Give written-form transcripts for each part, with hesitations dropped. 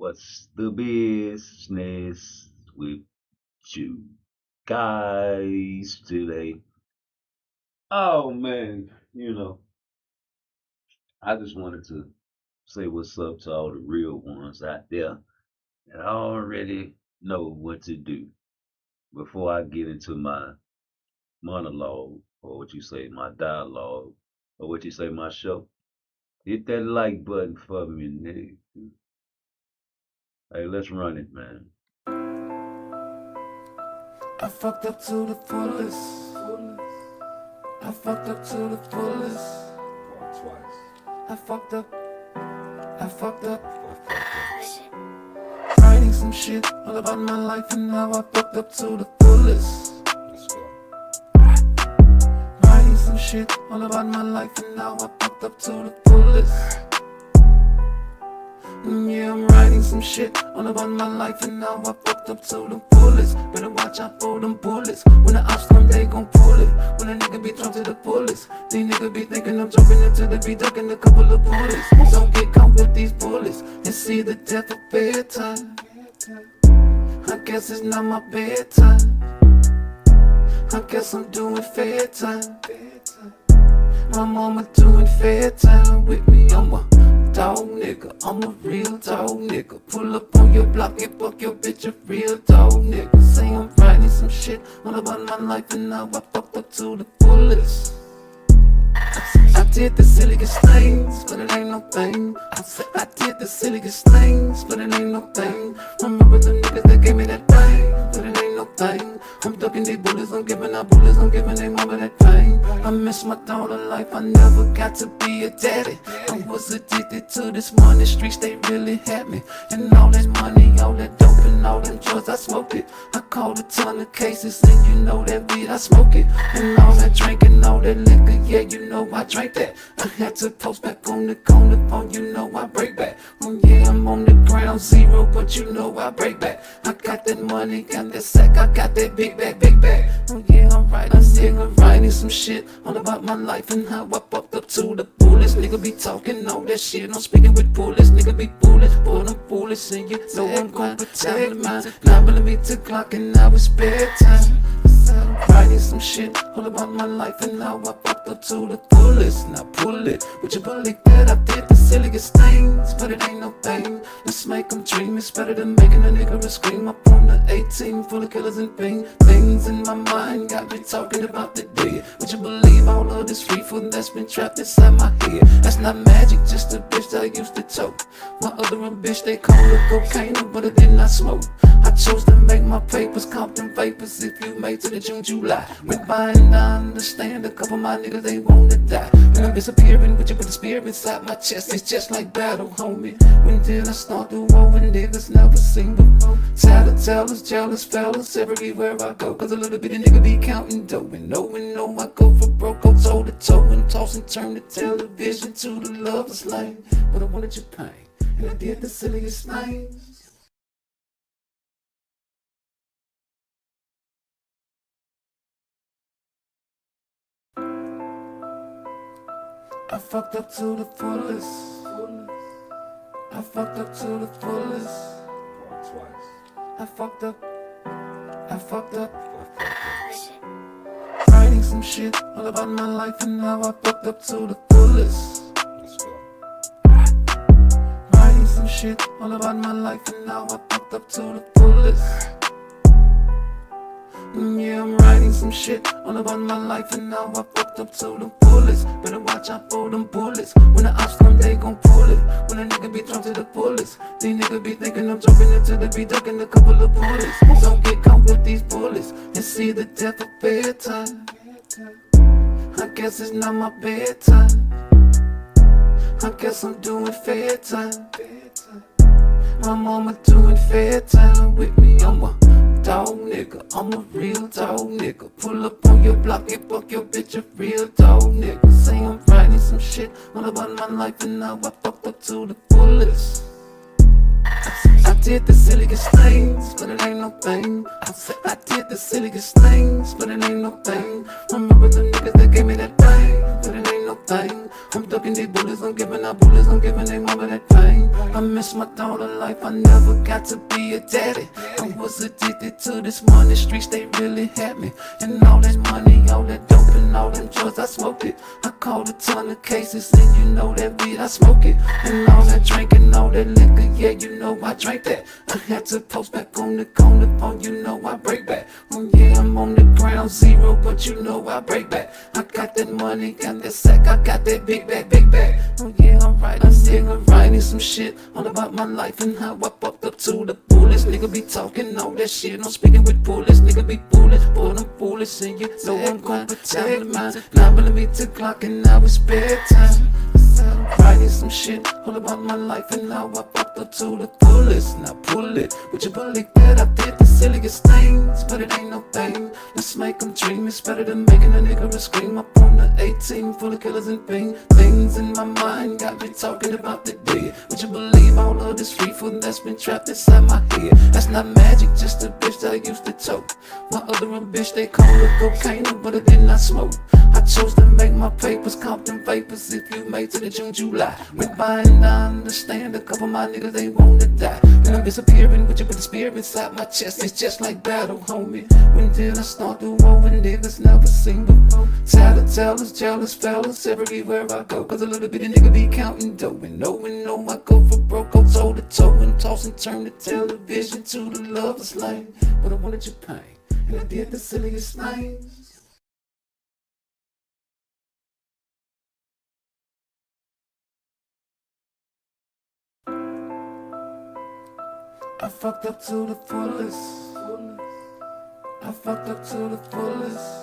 What's the business with you guys today? Oh man, I just wanted to say what's up to all the real ones out there that already know what to do before I get into my monologue, or what you say, my dialogue, or what you say, my show. Hit that like button for me, nigga. Hey, let's run it, man. I fucked up to the fullest. I fucked up to the fullest. I fucked up. I fucked up. Writing some shit all about my life and now I fucked up to the fullest. Writing some shit all about my life and now I fucked up to the fullest. Yeah, I'm writing some shit all about my life and now I fucked up to the fullest. Better watch out for them bullets. When the ops come, they gon' pull it. When a nigga be thrown to the fullest, these niggas be thinking I'm jumping into the beat, ducking a couple of bullets. Don't get caught with these bullets and see the death of bedtime. I guess it's not my bedtime. I guess I'm doing fair time. My mama doing fair time with me. I'm a dog nigga, I'm a real dog nigga. Pull up on your block and fuck your bitch, a real dog nigga. Say I'm writing some shit all about my life and now I fucked up to the fullest. I did the silliest things, but it ain't no thing. I did the silliest things, but it ain't no thing. Remember the niggas that gave me that thing, but it ain't no thing. I'm ducking these bullets, I'm giving out bullets, I'm giving they mama that pain. I miss my daughter life, I never got to be a daddy. I was addicted to this money, streets they really had me. And all that money, all that dope and all them drugs, I smoked it. I called a ton of cases and you know that weed, I smoke it. And all that drinking, all that liquor, yeah you know I drank that. I had to post back on the corner phone, you know I break back. Oh yeah, I'm on the ground zero, but you know I break back. I got that money, got that sack, I got that big bag, big bag. Oh yeah, I'm writing some shit all about my life and how I fucked up to the fullest. Nigga be talking all that shit, I'm speaking with bullets. Nigga be foolish, but I'm foolish and you know I'm gon' protect mine. 9mm clock and now it's bedtime. Writing some shit all about my life and now I fucked up to the fullest. Now pull it, would you believe that I did the silliest things, but it ain't no thing. Let's make them dream, it's better than making a nigga scream. Up on the 18 full of killers and things in my mind got me talking about the dead. Would you believe all of this free food that's been trapped inside my head? That's not magic, just a bitch that I used to choke. My other bitch they call her cocaine, but it did not smoke. I chose to make my papers, count them vapors if you made to the June, July. Went by and I understand a couple of my niggas, they wanna die. When I'm disappearing with you, put the spirit inside my chest, it's just like battle, homie. When did I start the war when niggas never seen before? Tellers, jealous fellas everywhere I go, cause a little bit of nigga be counting dough. And no, I go for broke, go toe to toe and toss and turn the television to the lover's lane. But I wanted your pain, and I did the silliest things. I fucked up to the fullest. I fucked up to the fullest. I fucked up. I fucked up. Writing some shit all about my life and now I fucked up to the fullest. Writing some shit all about my life and now I fucked up to the fullest. Yeah, I'm writing some shit all about my life and now I fucked up to the fullest. Better watch out for them bullets. When the ops come, they gon' pull it. When a nigga be thrown to the fullest, these niggas be thinking I'm jumping into the beat, ducking a couple of bullets. Don't get caught with these bullets and see the death of bedtime. I guess it's not my bedtime. I guess I'm doing fair time. My mama doing fair time with me. I'm a dog nigga, I'm a real dog nigga. Pull up on your block and fuck your bitch, a real dog nigga. Say I'm writing some shit all about my life and now I fucked up to the fullest. I did the silliest things, but it ain't no thing. I did the silliest things, but it ain't no thing. Remember the niggas that gave me that thing, but it ain't no thing. I'm ducking these bullets, I'm giving out bullets, I'm giving they mama that pain. I miss my daughter life, I never got to be a daddy. I was addicted to this money, streets they really had me. And all that money, all that dope and all them drugs, I smoked it. I caught a ton of cases and you know that weed, I smoke it. And all that drinking, all that liquor, yeah, you know I drank that. I had to post back on the corner phone, you know I break back. Oh yeah, I'm on the ground zero, but you know I break back. I got that money, got that sack, I got that big bag, big bag. Oh yeah, I'm writing some shit all about my life and how I fucked up to the fullest. Nigga be talking all that shit, I'm speaking with bullets. Nigga be foolish, but I'm foolish, and you know I'm gon' protect mine. 9mm clock and now it's bedtime. I'm writing some shit all about my life and how I fucked up to the fullest. Now pull it, would you believe that I did the silliest things? But it ain't no thing, let's make them dream. It's better than making a nigga scream. Up on the 18 full of killers and things in my mind got me talking about the dead. Would you believe all of this free food that's been trapped inside my head? That's not magic, just a bitch that I used to choke. My other bitch they call her cocaine, but it did not smoke. I chose to make my papers, count them vapors. If you made to the June, July, went by and I understand a couple of my niggas they wanna die. Then I'm disappearing with you, but the spirit inside my chest is just like battle, homie. When did I start the war when niggas never seen before? Tellers, jealous fellas everywhere I go, cause a little bitty nigga be counting dough. And no, I go for broke, go toe to toe and toss and turn the television to the lover's lane. But I wanted your pain, and I did the silliest things. I fucked up to the fullest. I fucked up to the fullest.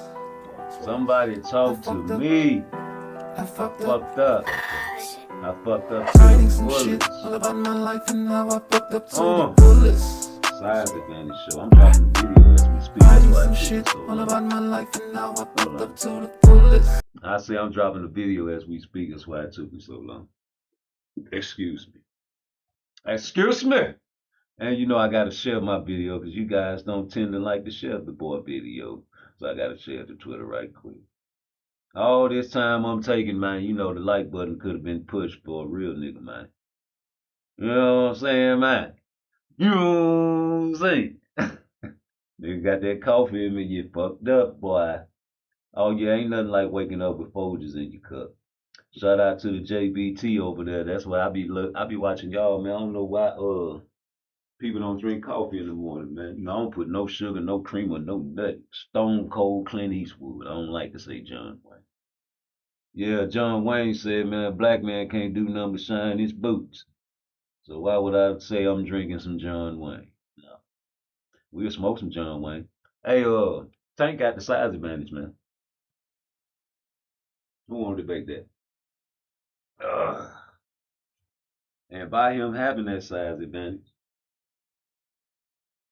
Somebody talk to me. I fucked up. I fucked up to writing the some shit fullest. all about my life and now I fucked up to the fullest. Size advantage show. I'm dropping the video as we speak. Writing some shit all about my life and now I fucked up to the fullest. I say I'm dropping the video as we speak. That's why it took me so long. Excuse me. Excuse me. And you know I gotta share my video because you guys don't tend to like to share the boy video. So I gotta share it to Twitter right quick. All this time I'm taking, man, you know the like button could have been pushed for a real nigga, man. You know what I'm saying, man? You know what I'm saying? Nigga got that coffee in me, you fucked up, boy. Oh yeah, ain't nothing like waking up with Folgers in your cup. Shout out to the JBT over there. That's why I be watching y'all, man. I don't know why people don't drink coffee in the morning, man. You know, I don't put no sugar, no cream, or no nut. Stone cold Clint Eastwood. I don't like to say John Wayne. Yeah, John Wayne said, man, a black man can't do nothing but shine his boots. So why would I say I'm drinking some John Wayne? No. We'll smoke some John Wayne. Hey, Tank got the size advantage, man. Who wanted to debate that? And by him having that size advantage,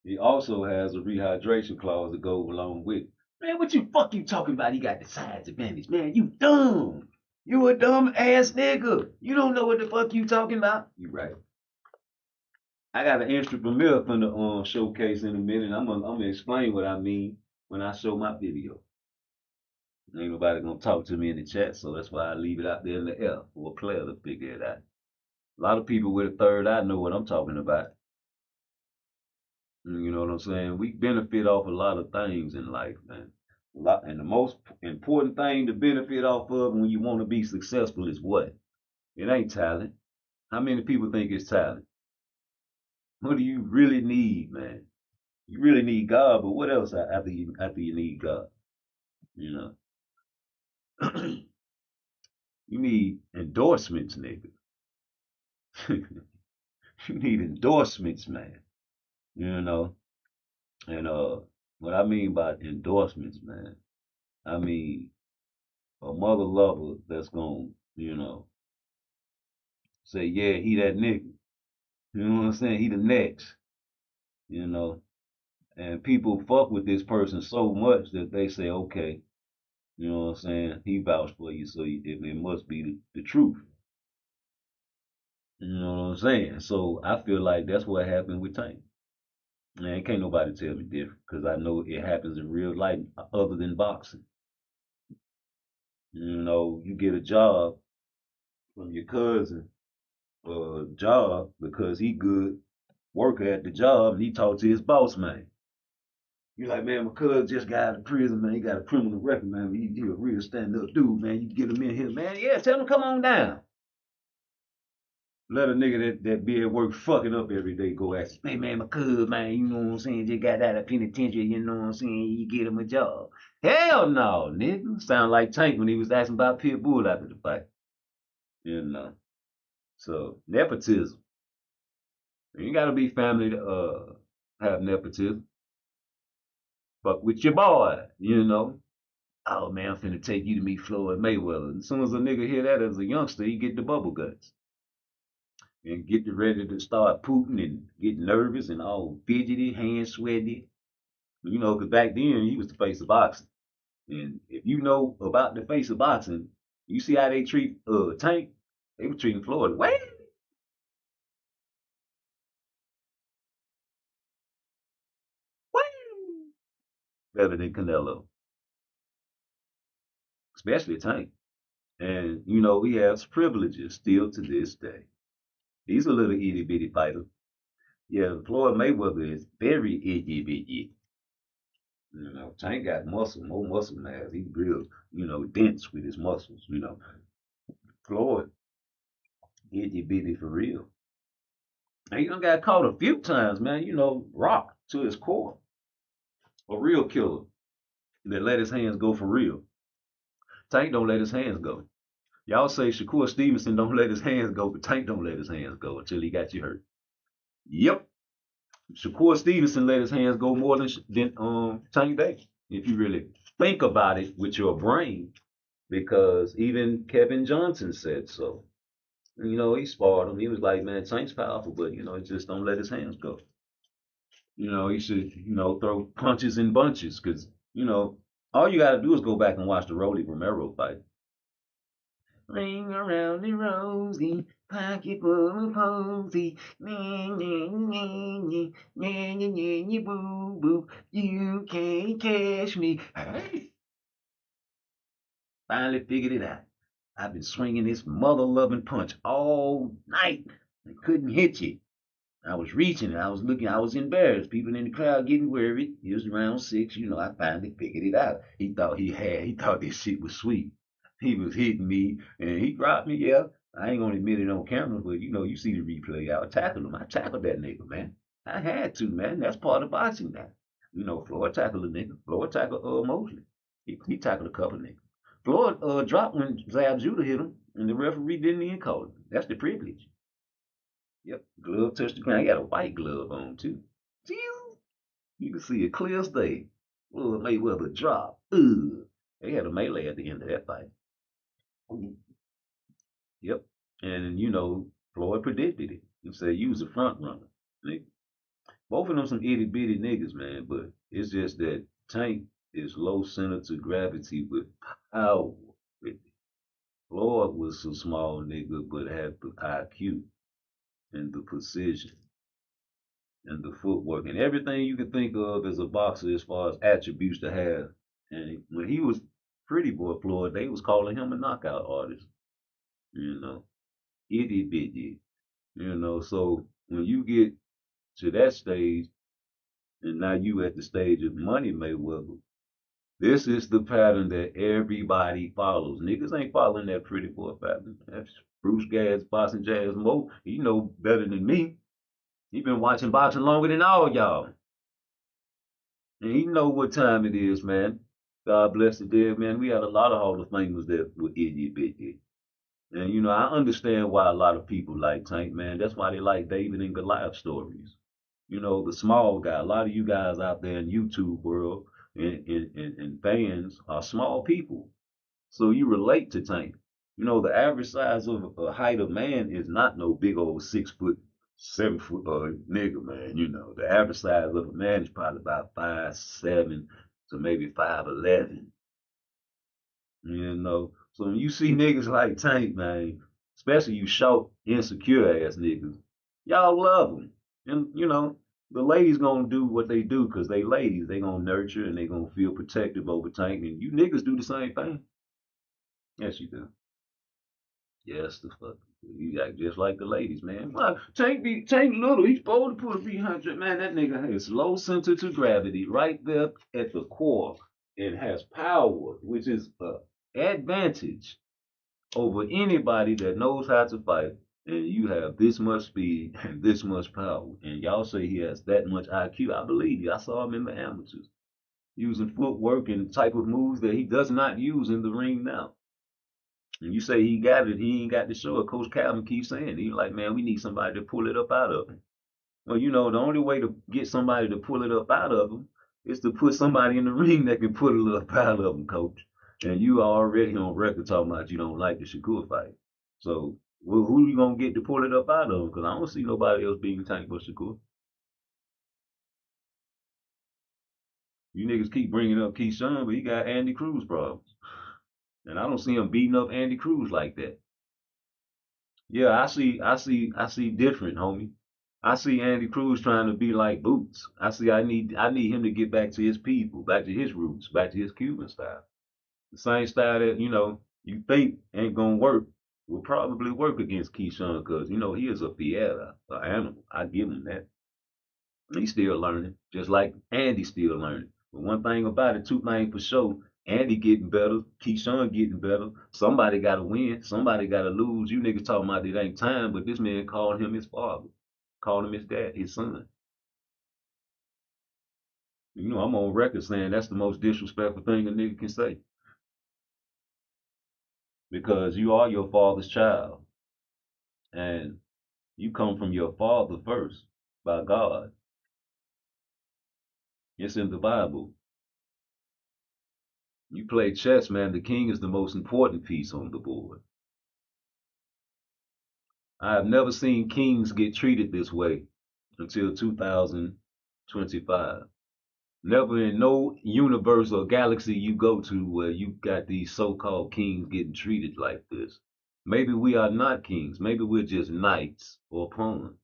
he also has a rehydration clause to go along with it. Man, what you talking about? He got the size advantage. Man, you dumb. You a dumb ass nigga. You don't know what the fuck you talking about. You right. I got an extra premiere from the showcase in a minute. I'm gonna explain what I mean when I show my video. Ain't nobody gonna talk to me in the chat, so that's why I leave it out there in the air for a player to figure it out. A lot of people with a third eye know what I'm talking about. You know what I'm saying? We benefit off a lot of things in life, man. And the most important thing to benefit off of when you want to be successful is what? It ain't talent. How many people think it's talent? What do you really need, man? You really need God, but what else after you need God? You know, you need endorsements, nigga. You need endorsements, man. You know, and what I mean by endorsements, man, I mean a mother lover that's gonna, say, yeah, he that nigga. You know what I'm saying? He the next, you know. And people fuck with this person so much that they say, okay, you know what I'm saying? He vouched for you, so it must be the truth. You know what I'm saying? So I feel like that's what happened with Tank. Man, can't nobody tell me different because I know it happens in real life other than boxing. You know, you get a job from your cousin job because he good worker at the job and he talked to his boss man. You're like, man, my cuz just got out of prison, man. He got a criminal record, man. He a real stand-up dude, man. You get him in here, man. Yeah, tell him to come on down. Let a nigga that be at work fucking up every day go ask, hey man, my cuz, man, you know what I'm saying, just got out of penitentiary, you know what I'm saying, you get him a job. Hell no, nigga. Sound like Tank when he was asking about Pitbull after the fight. You know. So nepotism. You gotta be family to have nepotism. Fuck with your boy, you know. Oh man, I'm finna take you to meet Floyd Mayweather. As soon as a nigga hear that as a youngster, he get the bubble guts and get ready to start pooting and get nervous and all fidgety, hands sweaty. You know, 'cause back then he was the face of boxing. And if you know about the face of boxing, you see how they treat Tank. They were treating Floyd way better than Canelo, especially Tank. And you know, he has privileges still to this day. He's a little itty bitty fighter. Yeah, Floyd Mayweather is very itty bitty. You know, Tank got muscle, more muscle mass. He's real, dense with his muscles. Floyd itty bitty for real. And he done got caught a few times, man. Rock to his core. A real killer that let his hands go for real. Tank don't let his hands go. Y'all say Shakur Stevenson don't let his hands go, but Tank don't let his hands go until he got you hurt. Yep. Shakur Stevenson let his hands go more than Tank Day. If you really think about it with your brain, because even Kevin Johnson said so. He sparred him. He was like, man, Tank's powerful, but he just don't let his hands go. He should, throw punches in bunches, because all you gotta do is go back and watch the Rolly Romero fight. Ring around the rosy, pocket full of posy. Boo boo. You can't catch me. Hey. Finally figured it out. I've been swinging this mother loving punch all night. I couldn't hit you. I was reaching and I was looking, I was embarrassed. People in the crowd getting worried. It was around 6, I finally figured it out. He thought this shit was sweet. He was hitting me and he dropped me, yeah. I ain't gonna admit it on camera, but you see the replay. I tackled him. I tackled that nigga, man. I had to, man. That's part of boxing now. Floyd tackled a nigga. Floyd tackled Mosley. He tackled a couple niggas. Floyd dropped when Zab Judah hit him, and the referee didn't even call it. That's the privilege. Yep, glove touched the ground. He got a white glove on too. You can see it clear as day. Floyd Mayweather drop. Ugh. They had a melee at the end of that fight. Yep. And Floyd predicted it. He said you was a front runner. Both of them some itty bitty niggas, man, but it's just that Tank is low center to gravity with power. Floyd was a small nigga, but had the IQ and the precision and the footwork and everything you can think of as a boxer as far as attributes to have. And when he was Pretty Boy Floyd, they was calling him a knockout artist. Itty bitty. So when you get to that stage, and now you at the stage of Money Mayweather, this is the pattern that everybody follows. Niggas ain't following that Pretty Boy pattern. That's Bruce Gads, Boxing Jazz Mo. He know better than me. He been watching boxing longer than all y'all. And he know what time it is, man. God bless the dead, man. We had a lot of Hall of Famers that were itty bitty. And I understand why a lot of people like Tank, man. That's why they like David and Goliath stories. The small guy. A lot of you guys out there in YouTube world and fans are small people. So you relate to Tank. The average size of a height of man is not no big old 6 foot, 7 foot nigga, man. The average size of a man is probably about 5'7" to maybe 5'11". So when you see niggas like Tank, man, especially you short, insecure ass niggas, y'all love them. And the ladies gonna do what they do because they ladies. They gonna nurture and they gonna feel protective over Tank. And you niggas do the same thing. Yes, you do. Yes, the fuck. He act just like the ladies, man. Well, Tank Little, he's supposed to put a B100. Man, that nigga has low center to gravity right there at the core and has power, which is a advantage over anybody that knows how to fight. And you have this much speed and this much power. And y'all say he has that much IQ. I believe you. I saw him in the amateurs using footwork and type of moves that he does not use in the ring now. And you say he got it, he ain't got to show it. Coach Calvin keeps saying, he's like, man, we need somebody to pull it up out of him. Well, you know, the only way to get somebody to pull it up out of him is to put somebody in the ring that can pull it up out of him, coach. And you are already on record talking about you don't like the Shakur fight. So, well, who you going to get to pull it up out of him? Because I don't see nobody else being Tank but Shakur. You niggas keep bringing up Keyshawn, but he got Andy Cruz problems. And I don't see him beating up Andy Cruz like that. Yeah, I see different, homie. I see Andy Cruz trying to be like Boots. I need him to get back to his people, back to his roots, back to his Cuban style. The same style that, you think ain't gonna work will probably work against Keyshawn because, he is a fiera, an animal. I give him that. He's still learning, just like Andy's still learning. But one thing about it, two things for sure. Andy getting better, Keyshawn getting better. Somebody got to win, somebody got to lose. You niggas talking about it ain't time, but this man called him his father, called him his dad, his son. I'm on record saying that's the most disrespectful thing a nigga can say because you are your father's child and you come from your father first by God. It's in the Bible. You play chess, man. The king is the most important piece on the board. I have never seen kings get treated this way until 2025. Never in no universe or galaxy you go to where you got these so-called kings getting treated like this. Maybe we are not kings. Maybe we're just knights or pawns.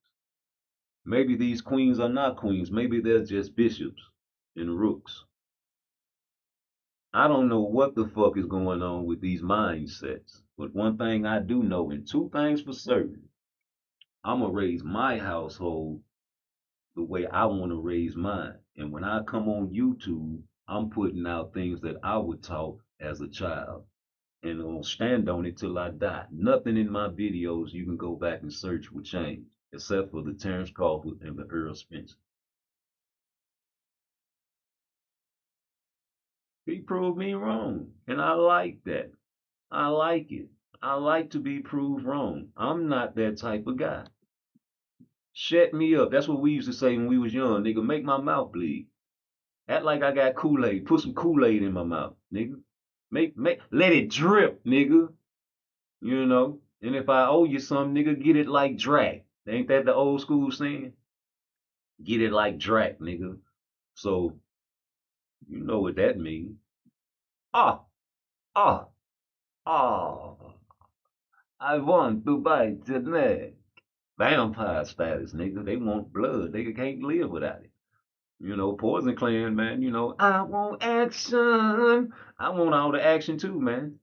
Maybe these queens are not queens. Maybe they're just bishops and rooks. I don't know what the fuck is going on with these mindsets. But one thing I do know, and two things for certain, I'm going to raise my household the way I want to raise mine. And when I come on YouTube, I'm putting out things that I was taught as a child. And I'm going to stand on it till I die. Nothing in my videos you can go back and search will change, except for the Terrence Crawford and the Earl Spencer. He proved me wrong. And I like that. I like it. I like to be proved wrong. I'm not that type of guy. Shut me up. That's what we used to say when we was young, nigga. Make my mouth bleed. Act like I got Kool-Aid. Put some Kool-Aid in my mouth, nigga. Let it drip, nigga. And if I owe you some, nigga, get it like Drac. Ain't that the old school saying? Get it like Drac, nigga. So, you know what that means. Ah, ah, ah. I want to bite your neck. Vampire status, nigga. They want blood. They can't live without it. Poison Clan, man. I want action. I want all the action too, man.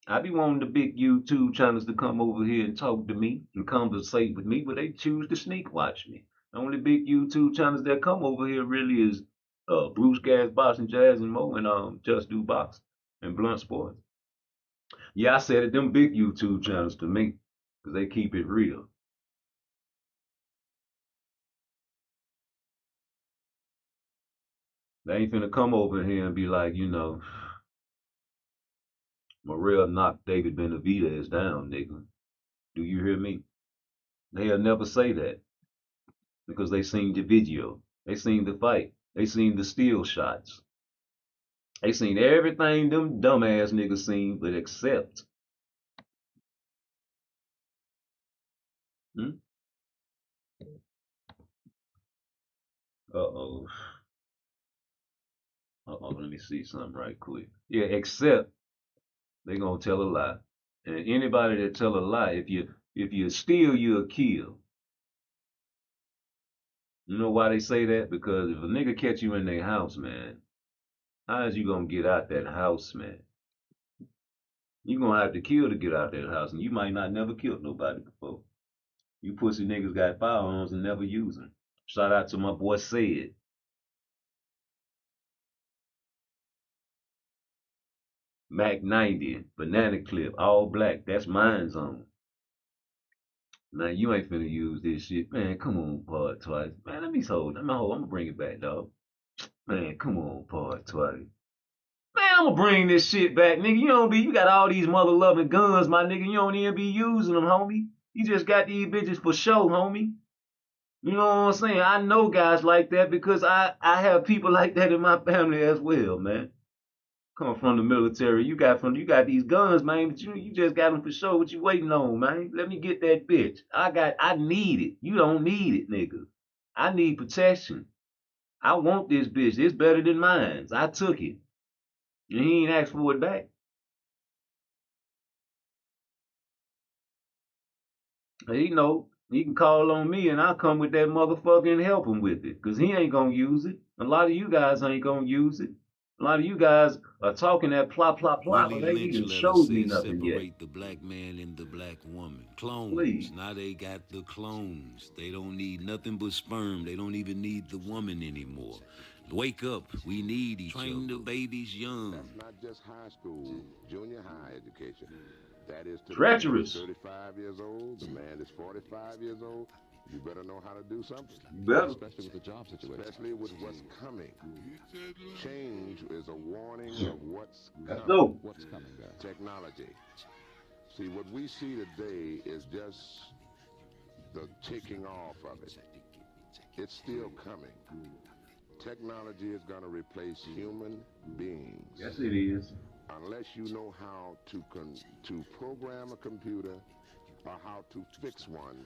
I be wanting the big YouTube channels to come over here and talk to me and conversate with me, but they choose to sneak watch me. The only big YouTube channels that come over here really is Bruce Gas Boxing Jazz and Mo and Just Do Box and Blunt Sports. Yeah, I said it, them big YouTube channels to me, because they keep it real. They ain't finna come over here and be like, Morrell knocked David Benavidez down, nigga. Do you hear me? They'll never say that because they seen the video. They seen the fight. They seen the steel shots. They seen everything them dumbass niggas seen, but except. Hmm? Uh-oh. Uh-oh, let me see something right quick. Yeah, except they gonna tell a lie. And anybody that tell a lie, if you steal, you'll kill. You know why they say that? Because if a nigga catch you in their house, man, how is you gonna get out that house, man? You gonna have to kill to get out that house, and you might not never killed nobody before. You pussy niggas got firearms and never use them. Shout out to my boy Said. Mac 90, banana clip, all black. That's mine zone. Man, you ain't finna use this shit. Man, come on, Part Twice. Man, let me hold. I'm gonna bring it back, dog. Man, come on, Part Twice. Man, I'm gonna bring this shit back, nigga. You got all these mother loving guns, my nigga. You don't even be using them, homie. You just got these bitches for show, homie. You know what I'm saying? I know guys like that because I have people like that in my family as well, man. Come from the military. You got these guns, man, but you just got them for show. What you waiting on, man? Let me get that bitch. I need it. You don't need it, nigga. I need protection. I want this bitch. It's better than mine. I took it. And he ain't asked for it back. He can call on me and I'll come with that motherfucker and help him with it. Cause he ain't gonna use it. A lot of you guys ain't gonna use it. A lot of you guys are talking that plot, but they ain't even showed me nothing yet. Separate the black man and the black woman. Clones. Please. Now they got the clones. They don't need nothing but sperm. They don't even need the woman anymore. Wake up. We need each other. Train the babies young. That's not just high school, junior high education. That is to treacherous. The man is 35 years old, the man is 45 years old. You better know how to do something. You better. Especially with the job situation. Especially with what's coming. Change is a warning of what's coming. Go. What's coming, guys? Technology. See, what we see today is just the taking off of it. It's still coming. Technology is going to replace human beings. Yes, it is. Unless you know how to program a computer or how to fix one,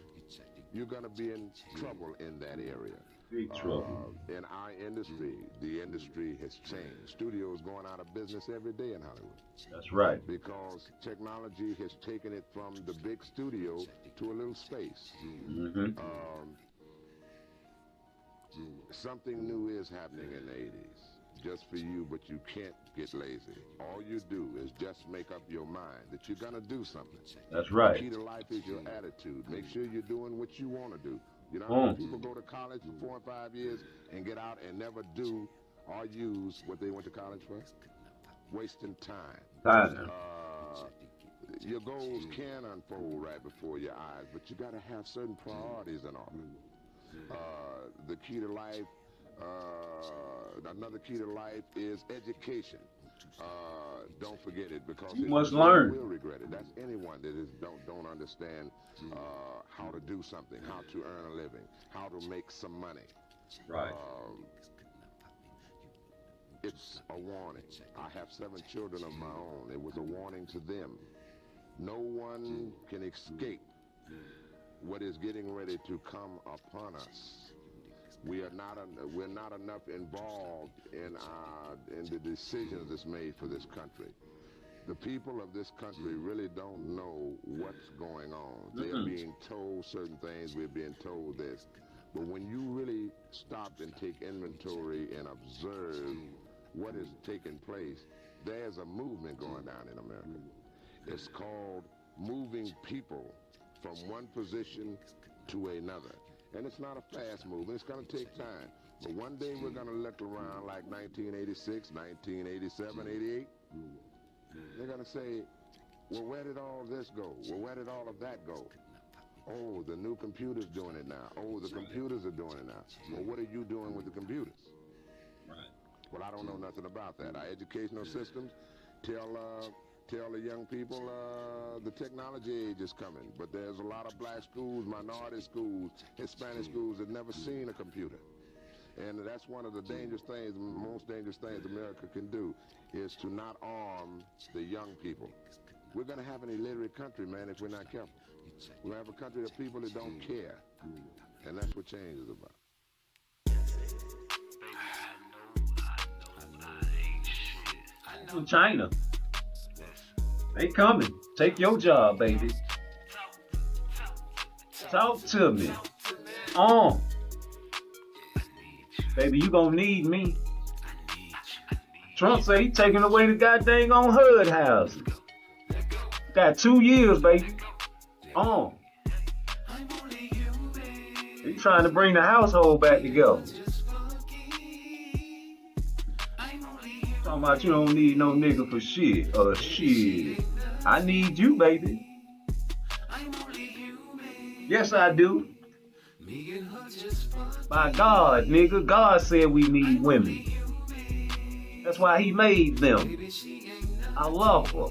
you're going to be in trouble in that area. Big trouble. In our industry, the industry has changed. Studios going out of business every day in Hollywood. That's right. Because technology has taken it from the big studio to a little space. Mm-hmm. Something new is happening in the 80s. Just for you, but you can't get lazy. All you do is just make up your mind that you're gonna do something. That's right. The key to life is your attitude. Make sure you're doing what you want to do. You know how many people go to college for 4 and 5 years and get out and never do or use what they went to college for? Wasting time. Your goals can unfold right before your eyes, but you gotta have certain priorities in order. The key to life, another key to life is education. Don't forget it, because you must learn. You will regret it. That's anyone that don't understand how to do something, how to earn a living, how to make some money. Right. It's a warning. I have 7 children of my own. It was a warning to them. No one can escape what is getting ready to come upon us. We're not enough involved in the decisions that's made for this country. The people of this country really don't know what's going on. They're being told certain things, we're being told this. But when you really stop and take inventory and observe what is taking place, there's a movement going down in America. It's called moving people from one position to another. And it's not a fast movement, it's gonna take time. But one day we're gonna look around like 1986, 1987, 88. They're gonna say, well, where did all this go? Well, where did all of that go? Oh, the new computer's doing it now. Oh, the computers are doing it now. Well, what are you doing with the computers? Right. Well, I don't know nothing about that. Our educational systems tell the young people the technology age is coming, but there's a lot of black schools, minority schools, Hispanic schools that never seen a computer. And that's one of the dangerous things, most dangerous things America can do, is to not arm the young people. We're going to have an illiterate country, man, if we're not careful. We're going to have a country of people that don't care. And that's what change is about. China. They coming. Take your job, baby. Talk to me. Baby, you gonna need me. Trump say he taking away the goddamn HUD housing. Got 2 years, baby. You trying to bring the household back together. Talking about you don't need no nigga for shit. Shit. I need you, baby. Yes, I do. By God, nigga. God said we need women. That's why he made them. I love her.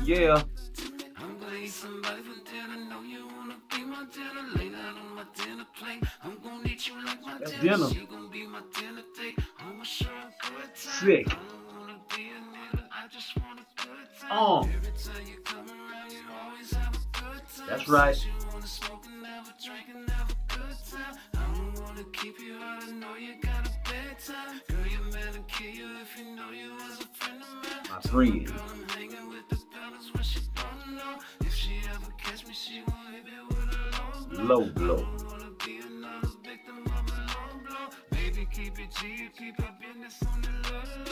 Yeah. I'm gonna eat somebody for dinner. Know you wanna be my dinner. Lay down on my dinner plate. I'm gonna eat you like my dinner. She gonna be my dinner date. I'm a sure good time. Sick. I don't wanna be a nigga. I just want a good time. Every time you come around, you always have a good time. That's right. You wanna smoke and never drink and have a good time. I don't wanna keep you out. I know you got a bedtime. Girl, your man will kill you if you know you was a friend of mine. My friend. If she ever catch me, she gon' hit me with a low blow. I don't wanna be another victim of a low blow. Baby, keep it G, keep our business on the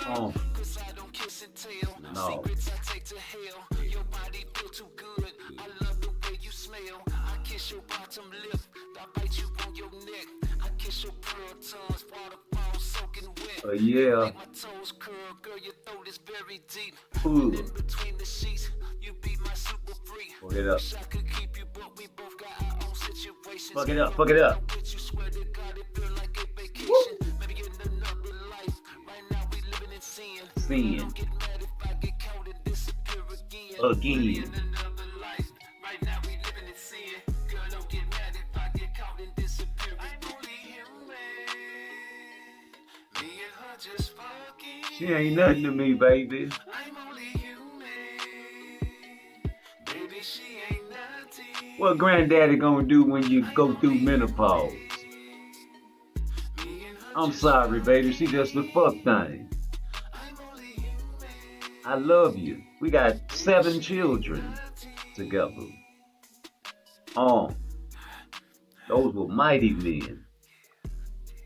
low. Cause I don't kiss and tell. No. Secrets I take to hell. Your body feel too good. I love the way you smell. I kiss your bottom lip. I bite you on your neck. I kiss your pearl tongues. Waterfall soaking wet. Yeah. Make my toes curl. Girl, your throat is very deep. Ooh. In between the sheets. You be my super freak. Fuck it up. I could keep you, but we both got our own situations. Fuck it up, fuck it up. You swear to God, it feel like a vacation. Maybe in another life. Right now we living in sin. Don't get mad if I get caught and disappear again. Maybe in another life. Right now we living in sin. Girl, don't get mad if I get caught and disappear again. I'm only human. Me and her just fucking. She ain't nothing to me, baby. I'm only human. What granddaddy gonna do when you go through menopause? I'm sorry, baby. She just a fuck thing. I love you. We got 7 children together. Those were mighty men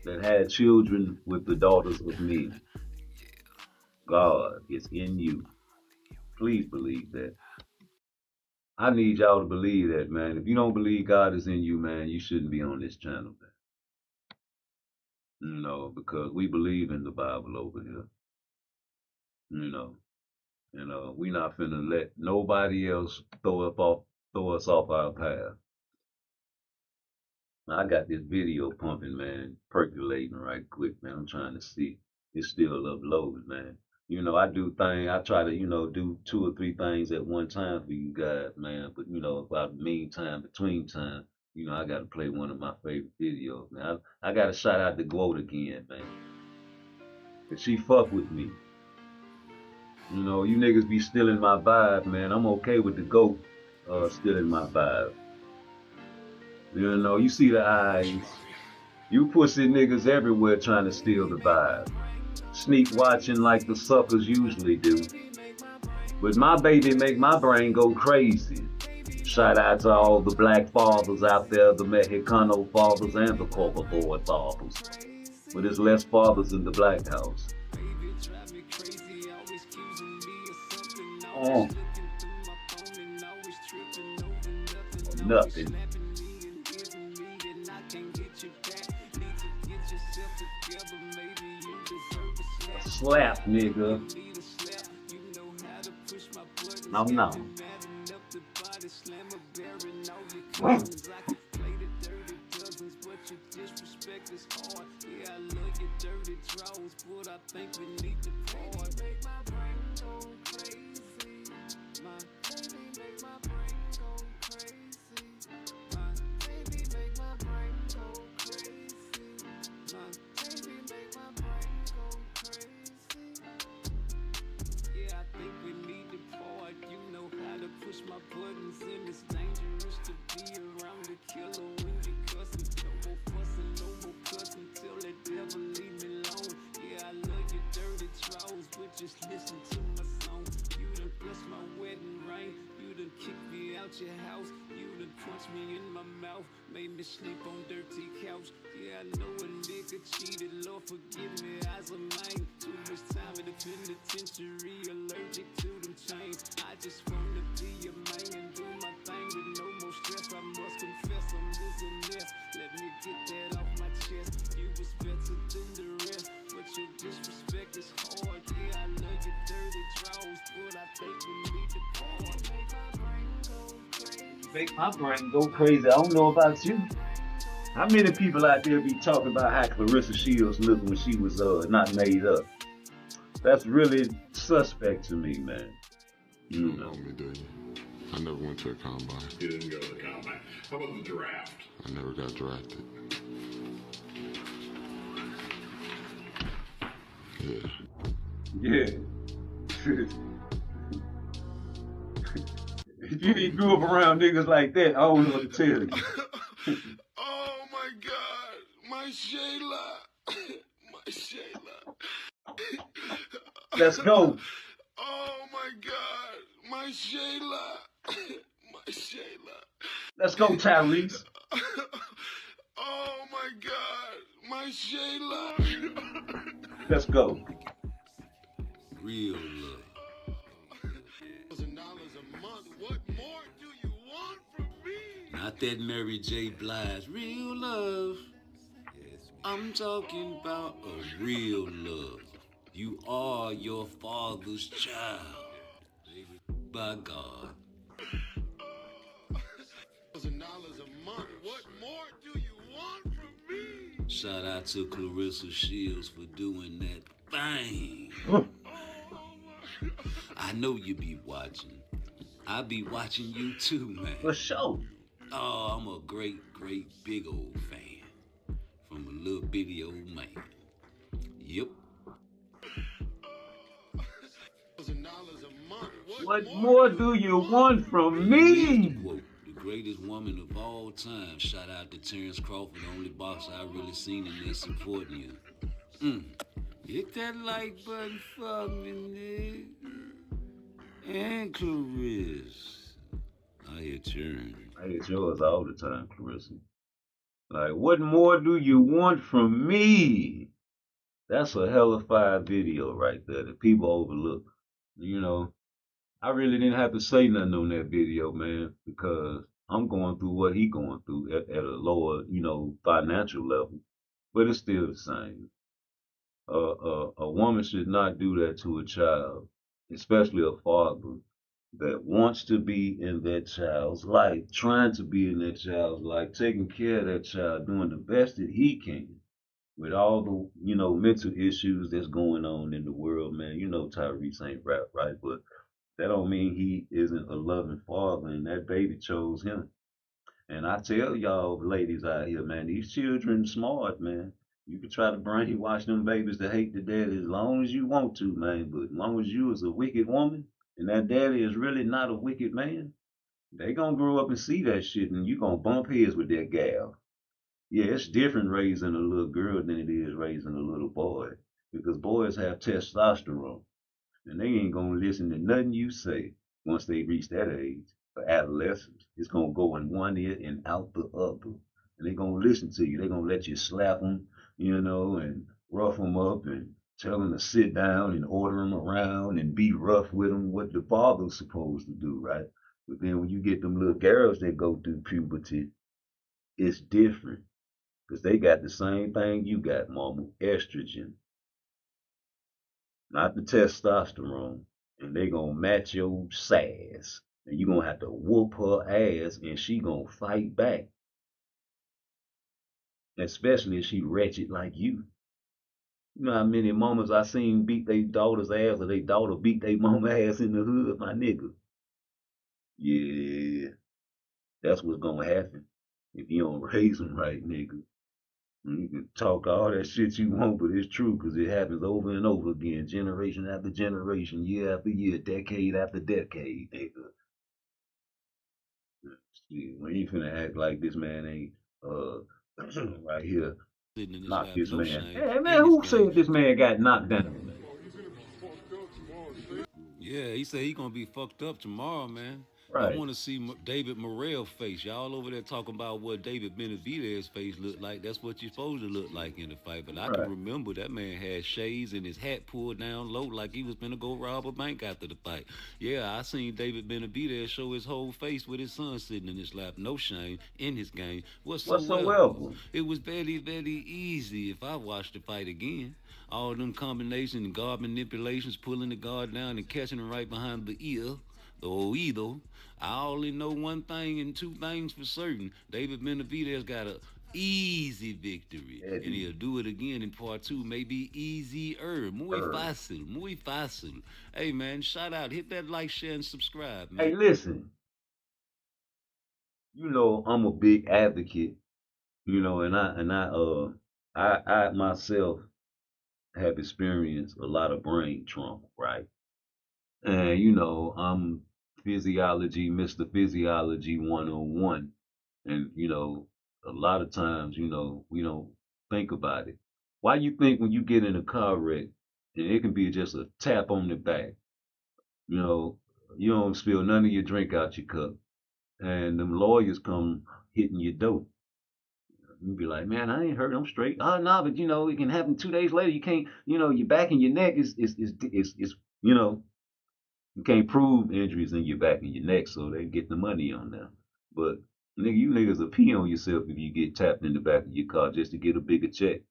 that had children with the daughters of men. God is in you. Please believe that. I need y'all to believe that, man. If you don't believe God is in you, man, you shouldn't be on this channel, man. You know, because we believe in the Bible over here. You know, we not finna let nobody else throw us off our path. Now, I got this video pumping, man, percolating right quick, man. I'm trying to see. It's still uploaded, man. You know, I try to, do 2 or 3 things at one time for you guys, man. But, about the meantime, between time, I got to play one of my favorite videos, man. I got to shout out the GOAT again, man. Cause she fuck with me. You niggas be stealing my vibe, man. I'm okay with the GOAT stealing my vibe. You see the eyes. You pussy niggas everywhere trying to steal the vibe. Sneak watching like the suckers usually do. But my baby make my brain go crazy. Shout out to all the black fathers out there, the Mexicano fathers and the Cover Boy fathers. But there's less fathers in the black house. Nothing. Slap, nigga. No. Just listen to my song. You done blessed my wedding ring. You done kicked me Made me sleep on dirty couch. Yeah, I know a nigga cheated. Lord forgive me, as a man. Too much time in the penitentiary. Allergic to them chains. I just wanna be a man and do my thing with no more stress. I must confess I'm losing this. Let me get that off my chest. You was better than the rest, but your disrespect is hard. Yeah, I love your dirty draws, but I think we need to part. Make my brain go crazy. I don't know about you. How many people out there be talking about how Clarissa Shields looked when she was not made up? That's really suspect to me, man. You don't know me, do you? I never went to a combine. You didn't go to the combine. How about the draft? I never got drafted. Yeah. Yeah. If you didn't grow up around niggas like that, I don't know what to tell you. Oh my God, my Shayla, my Shayla. Let's go. Oh my God, my Shayla, my Shayla. Let's go, Tyrese. Oh my God, my Shayla. Let's go. Real love. $1,000 a month. What more do you want from me? Not that Mary J. Blige. Real love. I'm talking about a real love. You are your father's child. By God. $1,000 a month. What more do you want from me? Shout out to Clarissa Shields for doing that thing. I know you be watching. I be watching you too, man. For sure. Oh, I'm a great, great big old fan. From a little bitty old man. Yep. $1,000 a month. What more do you want from me? Quote, the greatest woman of all time. Shout out to Terrence Crawford, the only boxer I really seen in there supporting you. Hit that like button for me, nigga. And Clarissa. I hit yours. I hit yours all the time, Clarissa. Like, what more do you want from me? That's a hella fire video right there that people overlook. You know, I really didn't have to say nothing on that video, man, because I'm going through what he going through at a lower, financial level. But it's still the same. A woman should not do that to a child, especially a father that wants to be in that child's life, trying to be in that child's life, taking care of that child, doing the best that he can with all the, mental issues that's going on in the world, man. You know Tyrese ain't rap, right? But that don't mean he isn't a loving father, and that baby chose him. And I tell y'all ladies out here, man, these children smart, man. You can try to brainwash them babies to hate the daddy as long as you want to, man. But as long as you is a wicked woman and that daddy is really not a wicked man, they gonna grow up and see that shit and you gonna bump heads with that gal. Yeah, it's different raising a little girl than it is raising a little boy. Because boys have testosterone. And they ain't gonna listen to nothing you say once they reach that age. For adolescents, it's gonna go in one ear and out the other. And they gonna listen to you. They gonna let you slap them, and rough them up and tell them to sit down and order them around and be rough with them, what the father's supposed to do, right? But then when you get them little girls that go through puberty, it's different. Because they got the same thing you got, mama, estrogen. Not the testosterone. And they gonna match your sass. And you gonna have to whoop her ass and she gonna fight back. Especially if she wretched like you. You know how many mamas I seen beat their daughter's ass or their daughter beat their mama ass in the hood, my nigga. Yeah, that's what's gonna happen if you don't raise them right, nigga. You can talk all that shit you want, but it's true because it happens over and over again, generation after generation, year after year, decade after decade, nigga. Shit, we ain't finna act like this man ain't right here knocked this man. Hey man, who said this man got knocked down? Yeah, he said he gonna be fucked up tomorrow, man. I Right, want to see David Morrell's face. Y'all over there talking about what David Benavidez's face looked like. That's what you're supposed to look like in the fight. But I can right. remember that man had shades and his hat pulled down low like he was gonna go rob a bank after the fight. Yeah, I seen David Benavidez show his whole face with his son sitting in his lap. No shame in his game whatsoever. Whatsoever. It was very, very easy if I watched the fight again. All them combinations and guard manipulations, pulling the guard down and catching him right behind the ear, the oído. I only know one thing and two things for certain. David Benavidez got a easy victory, and Eddie. he'll do it again in part two. Maybe easier, muy Bird. fácil, muy fácil. Hey man, shout out, hit that like, share, and subscribe, Hey, man. listen. You know, I'm a big advocate. You know, I myself have experienced a lot of brain trauma, right? And you know, I'm physiology, Mr. Physiology 101. And you know, a lot of times, you know, we don't think about it. Why you think when you get in a car wreck, and it can be just a tap on the back, you know, you don't spill none of your drink out your cup, and them lawyers come hitting your door. You be like, man, I ain't hurt. I'm straight. Oh no, but you know, it can happen 2 days later. You can't, you know, your back and your neck is you know, you can't prove injuries in your back and your neck, so they get the money on them. But nigga, you niggas will pee on yourself if you get tapped in the back of your car just to get a bigger check.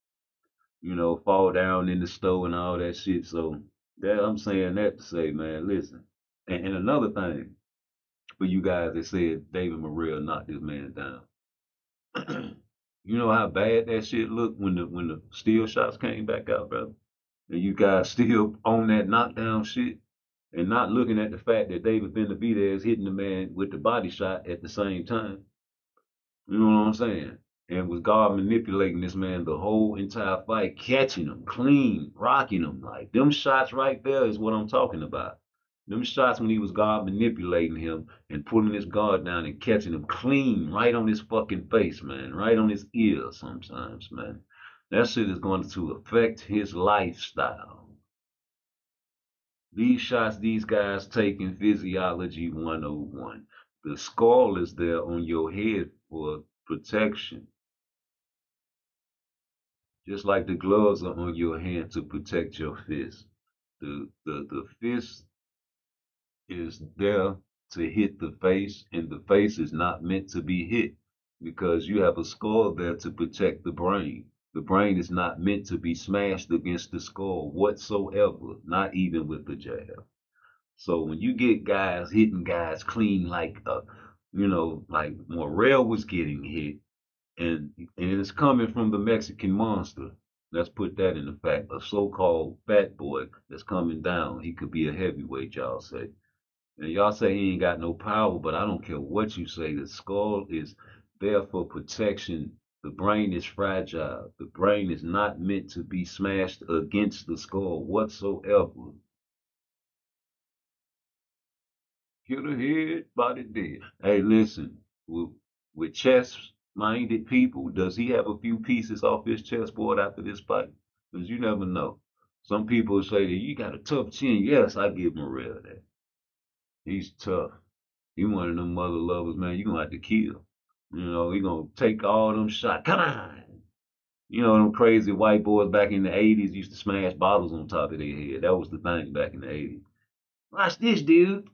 You know, fall down in the stove and all that shit. So that I'm saying that to say, man, listen. And another thing for you guys that said David Morrell knocked this man down. You know how bad that shit looked when the steel shots came back out, bro. And you guys still on that knockdown shit and not looking at the fact that David Benavidez hitting the man with the body shot at the same time. You know what I'm saying? And was God manipulating this man the whole entire fight, catching him clean, rocking him. Like them shots right there is what I'm talking about. Them shots when he was God manipulating him and pulling his guard down and catching him clean right on his fucking face, man. Right on his ear sometimes, man. That shit is going to affect his lifestyle. These shots these guys take in Physiology 101. The skull is there on your head for protection. Just like the gloves are on your hand to protect your fist. The fist is there to hit the face, and the face is not meant to be hit because you have a skull there to protect the brain. The brain is not meant to be smashed against the skull whatsoever, not even with the jab. So when you get guys hitting guys clean like you know, like Morrell was getting hit, and it's coming from the Mexican monster. Let's put that in the fact. A so-called fat boy that's coming down. He could be a heavyweight, y'all say. And y'all say he ain't got no power, but I don't care what you say. The skull is there for protection. The brain is fragile. The brain is not meant to be smashed against the skull whatsoever. Kill the head, body dead. Hey, listen, with chess-minded people, does he have a few pieces off his chessboard after this fight? Because you never know. Some people say that you got a tough chin. Yes, I give Morrell that. He's tough. He one of them mother lovers, man. You gonna have to kill. You know, he gonna take all them shots. Come on. You know, them crazy white boys back in the 80s used to smash bottles on top of their head. That was the thing back in the 80s. Watch this, dude.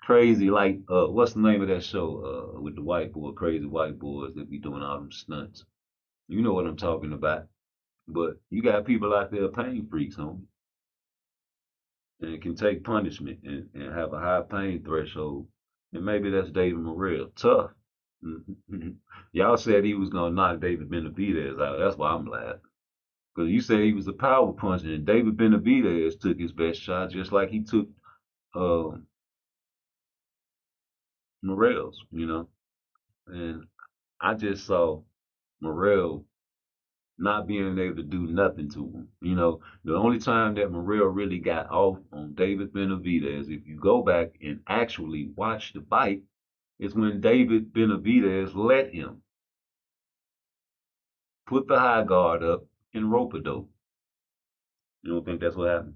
Crazy, like what's the name of that show? With the white boy, crazy white boys that be doing all them stunts. You know what I'm talking about. But you got people out there pain freaks, homie, and can take punishment and have a high pain threshold. And maybe that's David Morrell. Tough. Y'all said he was gonna knock David Benavidez out. That's why I'm laughing. Because you said he was a power puncher, and David Benavidez took his best shot just like he took uh, Morrell's, you know. And I just saw Morrell not being able to do nothing to him. You know, the only time that Morrell really got off on David Benavidez, if you go back and actually watch the fight, is when David Benavidez let him put the high guard up and rope a dope. You don't think that's what happened?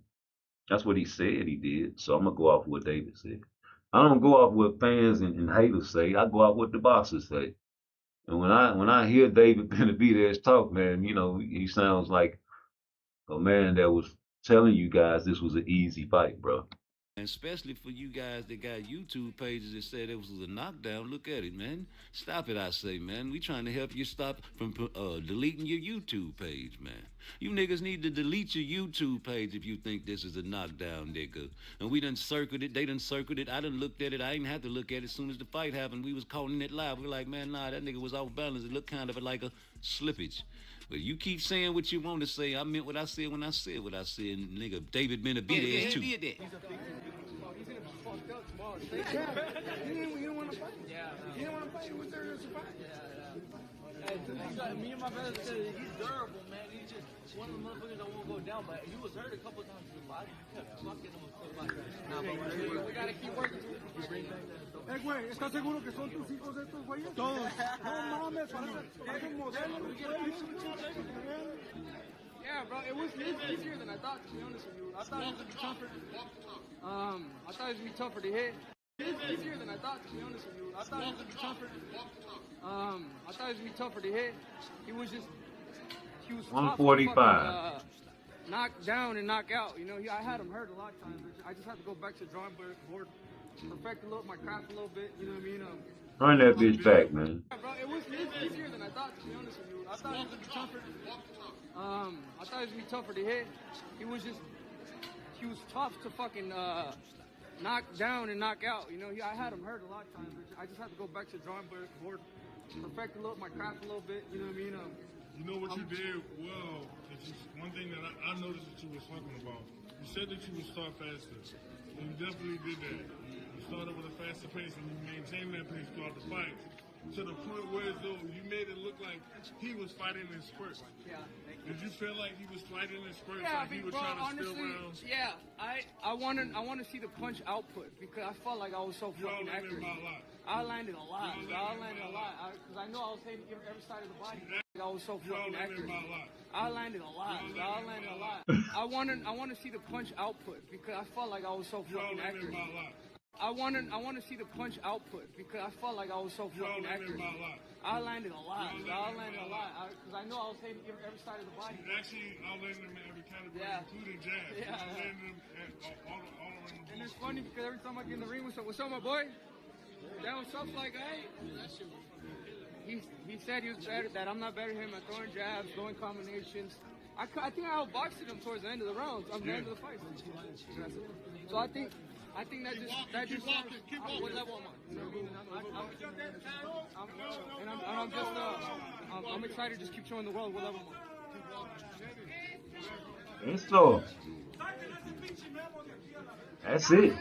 That's what he said he did. So I'm gonna go off what David said. I don't go off what fans and haters say. I go off what the boxers say. And when I hear David Benavidez talk, man, you know, he sounds like a man that was telling you guys this was an easy fight, bro. Especially for you guys that got YouTube pages that said it was a knockdown. Look at it, man. Stop it, I say, man. We trying to help you stop from deleting your YouTube page, man. You niggas need to delete your YouTube page if you think this is a knockdown, nigga. And we done circled it. They done circled it. I done looked at it. I didn't have to look at it as soon as the fight happened. We was calling it live. We were like, man, nah, that nigga was off balance. It looked kind of like a slippage. But you keep saying what you want to say. I meant what I said when I said what I said. Nigga, David Benavidez, too. You didn't want to fight? Yeah. You didn't want to fight? He was there to fight? Yeah. Me and my brother said he's durable, man. He's just one of the motherfuckers that won't go down, but he was hurt a couple times in the body. He kept fucking him up. We gotta keep working. Güey, ¿estás seguro que son tus hijos estos güeyes? Todos. No mames, parecen modelos. Yeah, bro, it was easier than I thought, to be honest with you. I thought it was gonna be tougher. I thought it was gonna be tougher to hit. It's easier than I thought, to be honest with you. I thought it was gonna be tougher. I thought it was gonna be tougher to hit. He was 145. Knock down and knock out. You know, I had him hurt a lot of times. I just had to go back to the drawing board, perfect my craft a little bit. You know what I mean? Run that bitch back, man. Yeah, bro, it was easier than I thought, to be honest with you. I thought it was gonna be tougher. I thought it was gonna be tougher to hit. He was tough to fucking knock down and knock out. You know, I had him hurt a lot of times. I just had to go back to the drawing board, perfect my craft a little bit. You know what I mean? You know what you did well. One thing that I noticed that you were talking about. You said that you would start faster, and you definitely did that. You started with a faster pace, and you maintained that pace throughout the fight. To the point where though you made it look like he was fighting in spurts. Yeah. Did you feel like he was fighting in spurts? Yeah, like he was bro, trying to honestly, steal rounds? yeah. I want to see the punch output because I felt like I was so fucking accurate. I landed a lot. Because I know I was hitting every side of the body. I was so fucking accurate. I landed a lot. I want to see the punch output because I felt like I was so fucking accurate. I want to see the punch output because I felt like I was so fucking accurate. I landed a lot. Because I know I was hitting every side of the body. Actually, I landed him in every category, including jabs. Yeah. I landed him all around the board. And it's funny because every time I get in the ring, what's up, my boy? That was something like, hey. He said he was better, that I'm not better than him at throwing jabs, throwing combinations. I think I outboxed him towards the end of the rounds, the end of the fight. So I think that just what level am I? I'm excited to just keep showing the world what level I'm on. Eso. That's it.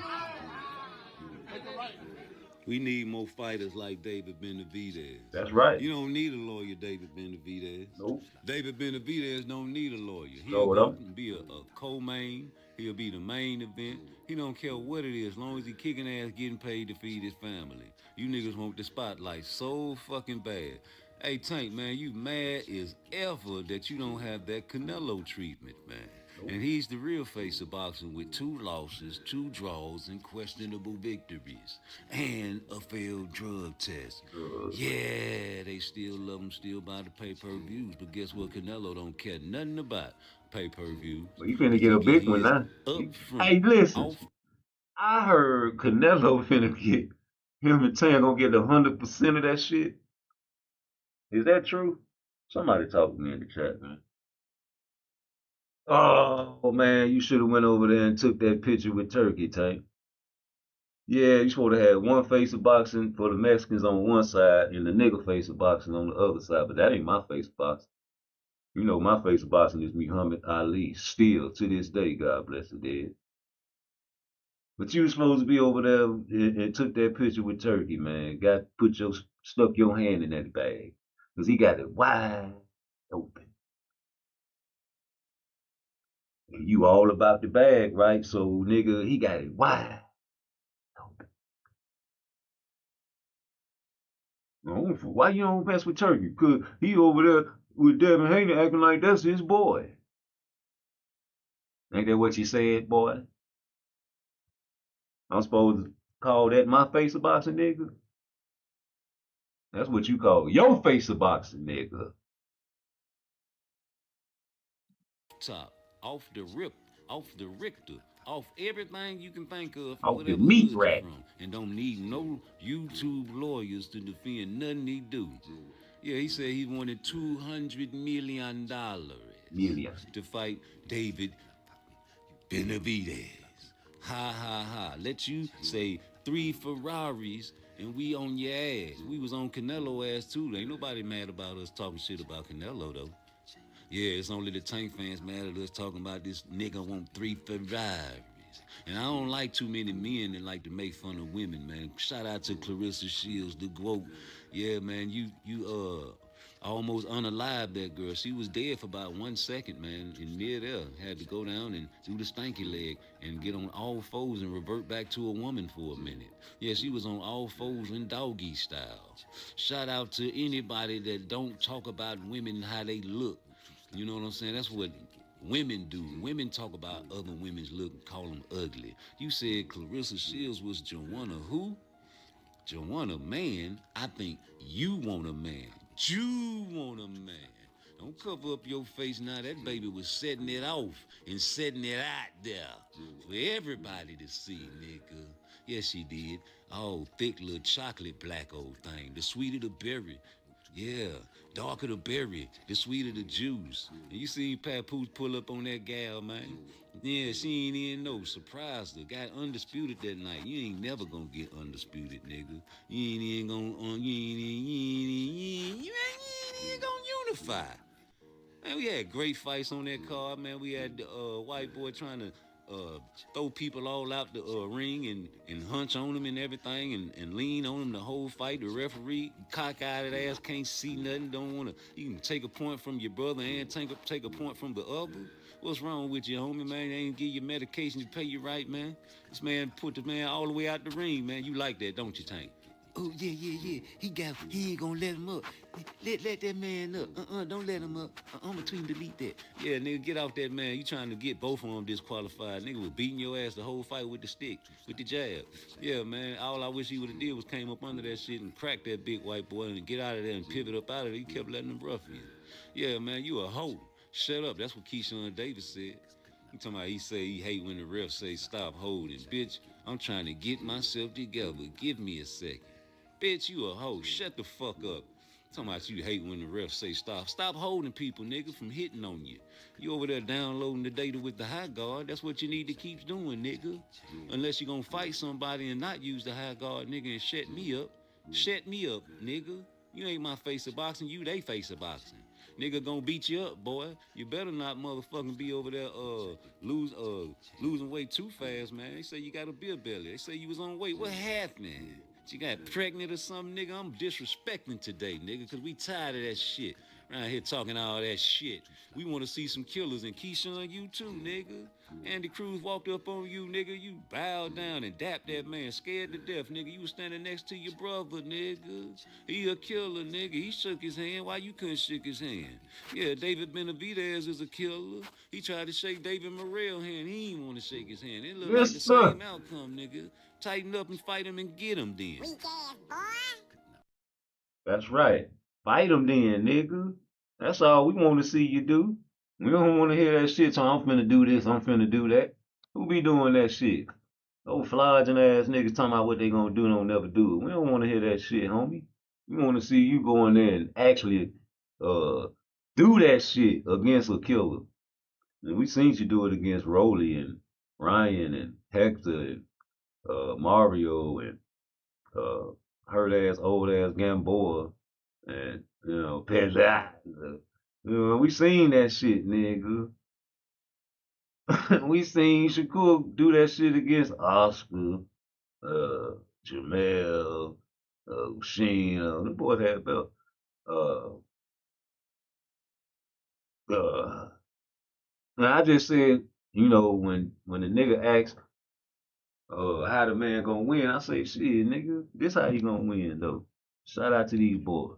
We need more fighters like David Benavidez. That's right. You don't need a lawyer, David Benavidez. Nope. David Benavidez don't need a lawyer. He'll be a co-main. He'll be the main event. He don't care what it is, as long as he kicking ass, getting paid to feed his family. You niggas want the spotlight so fucking bad. Hey, Tank, man, you mad as ever that you don't have that Canelo treatment, man. And he's the real face of boxing with 2 losses, 2 draws, and questionable victories. And a failed drug test. Yeah, they still love him, still buy the pay-per-views. But guess what? Canelo don't care nothing about pay-per-views. Well, you finna get a big one now. Hey, listen. I heard Canelo finna get, him and Tan gonna get 100% of that shit. Is that true? Somebody talk to me in the chat, man. Oh, man, you should have went over there and took that picture with Turkey, Tank. Yeah, you supposed to have one face of boxing for the Mexicans on one side and the nigga face of boxing on the other side, but that ain't my face of boxing. You know, my face of boxing is Muhammad Ali, still to this day, God bless the dead. But you were supposed to be over there and took that picture with Turkey, man. Stuck your hand in that bag. Because he got it wide open. And you all about the bag, right? So, nigga, he got it wide open. Why you don't mess with Turkey? Because he over there with Devin Haney acting like that's his boy. Ain't that what you said, boy? I'm supposed to call that my face of boxing, nigga? That's what you call your face of boxing, nigga. Top, off the rip, off the Richter, off everything you can think of from Off the whatever meat hood you rack. from, and don't need no YouTube lawyers to defend nothing he do. Yeah, he said he wanted $200 million Million. to fight David Benavidez. Ha ha ha. Let you say 3 Ferraris and we on your ass. We was on Canelo ass too. Ain't nobody mad about us talking shit about Canelo though. Yeah, it's only the Tank fans mad at us talking about this nigga want 3 Ferraris. And I don't like too many men that like to make fun of women, man. Shout out to Clarissa Shields, the GOAT. Yeah, man, you almost unalived that girl. She was dead for about 1 second, man, in midair. Had to go down and do the stanky leg and get on all fours and revert back to a woman for a minute. Yeah, she was on all fours in doggy style. Shout out to anybody that don't talk about women and how they look. You know what I'm saying? That's what women do. Women talk about other women's look and call them ugly. You said Clarissa Shields was Joanna who? Joanna man? I think you want a man. You want a man. Don't cover up your face now. That baby was setting it off and setting it out there for everybody to see, nigga. Yes, she did. Oh, thick little chocolate black old thing. The sweeter the berry. Yeah, darker the berry, the sweeter the juice. And you seen Papoose pull up on that gal, man. Yeah, she ain't even know. Surprised her. Got undisputed that night. You ain't never gonna get undisputed, nigga. You ain't even gonna, you ain't gonna unify. Man, we had great fights on that card, man. We had the white boy trying to throw people all out the ring and hunch on them and everything and lean on them the whole fight. The referee, cock-eyed ass, can't see nothing, don't want to. You can take a point from your brother and take a point from the other. What's wrong with you, homie, man? They ain't give you medication to pay you right, man. This man put the man all the way out the ring, man. You like that, don't you, Tank? Oh, yeah. He ain't gonna let him up. Let that man up. Don't let him up. I'ma tweet and delete that. Yeah, nigga, get off that man. You trying to get both of them disqualified. Nigga was beating your ass the whole fight with the stick, with the jab. Yeah, man, all I wish he would have did was came up under that shit and crack that big white boy and get out of there and pivot up out of there. He kept letting him rough you. Yeah, man, you a hoe. Shut up. That's what Keyshawn Davis said. You talking about he say he hate when the ref say stop holding. Bitch, I'm trying to get myself together. Give me a second. Bitch, you a hoe. Shut the fuck up. Talking about you hate when the refs say stop. Stop holding people, nigga, from hitting on you. You over there downloading the data with the high guard. That's what you need to keep doing, nigga. Unless you gonna fight somebody and not use the high guard, nigga, and shut me up. Shut me up, nigga. You ain't my face of boxing. You they face of boxing. Nigga gonna beat you up, boy. You better not motherfucking be over there losing weight too fast, man. They say you got a beer belly. They say you was on weight. What happened? She got pregnant or something, nigga. I'm disrespecting today, nigga, because we tired of that shit. Around here talking all that shit. We want to see some killers, and Keyshawn, you too, nigga. Andy Cruz walked up on you, nigga. You bowed down and dapped that man, scared to death, nigga. You was standing next to your brother, nigga. He a killer, nigga. He shook his hand. Why you couldn't shake his hand? Yeah, David Benavidez is a killer. He tried to shake David Morrell's hand. He ain't want to shake his hand. It looked like the same outcome, nigga. Tighten up and fight him and get him then. That's right. Fight him then, nigga. That's all we want to see you do. We don't want to hear that shit, so I'm finna do this, I'm finna do that. Who be doing that shit? Those flogging ass niggas talking about what they gonna do and don't never do it. We don't want to hear that shit, homie. We want to see you go in there and actually do that shit against a killer. And we seen you do it against Rolly and Ryan and Hector and Mario and hurt ass old ass Gamboa and Pezat. We seen that shit, nigga. We seen Shakur do that shit against Oscar, Jamel, Sheen. The boys had belt. Now I just said, when the nigga asked, how the man gonna win, I say, shit, nigga, this how he gonna win though. Shout out to these boys.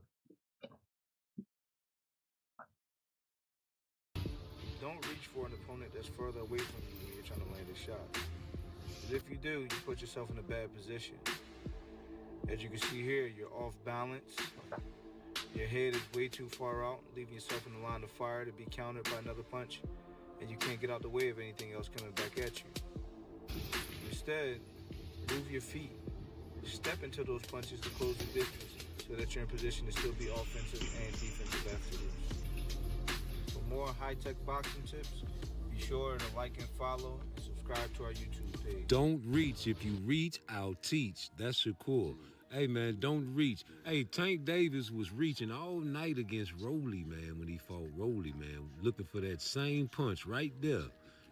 Don't reach for an opponent that's further away from you when you're trying to land a shot. Because if you do, you put yourself in a bad position. As you can see here, you're off balance. Your head is way too far out, leaving yourself in the line of fire to be countered by another punch, and you can't get out the way of anything else coming back at you. Instead, move your feet. Step into those punches to close the distance so that you're in position to still be offensive and defensive afterwards. For more high-tech boxing tips, be sure to like and follow and subscribe to our YouTube page. Don't reach. If you reach, I'll teach. That's Shakur. Hey, man, don't reach. Hey, Tank Davis was reaching all night against Rolly, man, when he fought Rolly, man, looking for that same punch right there.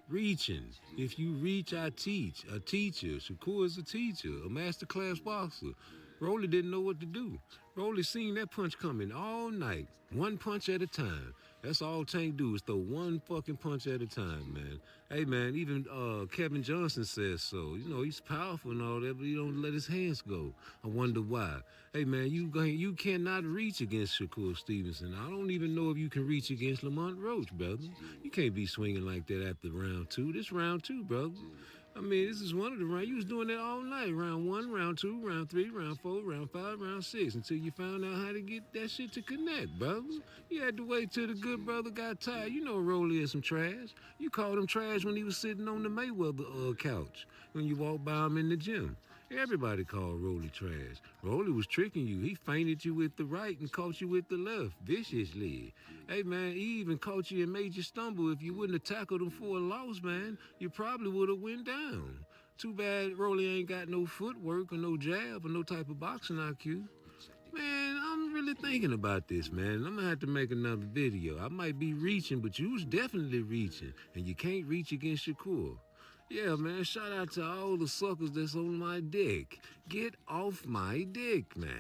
Reaching. If you reach, I teach. A teacher. Shakur is a teacher, a masterclass boxer. Rolly didn't know what to do. Rolly seen that punch coming all night, one punch at a time. That's all Tank do is throw one fucking punch at a time, man. Hey, man, even Kevin Johnson says so. You know, he's powerful and all that, but he don't let his hands go. I wonder why. Hey, man, you cannot reach against Shakur Stevenson. I don't even know if you can reach against Lamont Roach, brother. You can't be swinging like that after round two. This round two, brother. I mean, this is one of the rounds. You was doing that all night. Round 1, round 2, round 3, round 4, round 5, round 6, until you found out how to get that shit to connect, brother. You had to wait till the good brother got tired. You know Rolly is some trash. You called him trash when he was sitting on the Mayweather couch when you walked by him in the gym. Everybody called Rolly trash. Rolly was tricking you. He feinted you with the right and caught you with the left, viciously. Hey, man, he even caught you and made you stumble. If you wouldn't have tackled him for a loss, man, you probably would have went down. Too bad Rolly ain't got no footwork or no jab or no type of boxing IQ. Man, I'm really thinking about this, man. I'm gonna have to make another video. I might be reaching, but you was definitely reaching, and you can't reach against Shakur. Yeah, man, shout out to all the suckers that's on my dick. Get off my dick, man.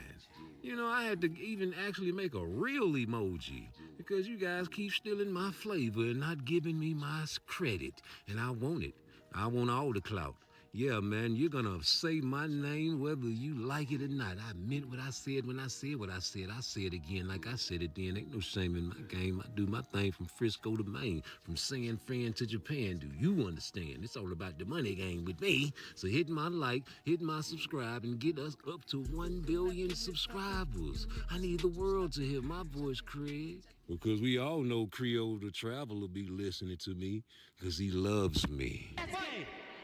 You know, I had to even actually make a real emoji because you guys keep stealing my flavor and not giving me my credit. And I want it. I want all the clout. Yeah, man, you're gonna say my name whether you like it or not. I meant what I said when I said what I said. I say it again like I said it then. Ain't no shame in my game. I do my thing from Frisco to Maine, from San Fran to Japan. Do you understand? It's all about the money game with me. So hit my like, hit my subscribe, and get us up to 1 billion subscribers. I need the world to hear my voice, Craig. Because we all know Creole the Traveler be listening to me because he loves me.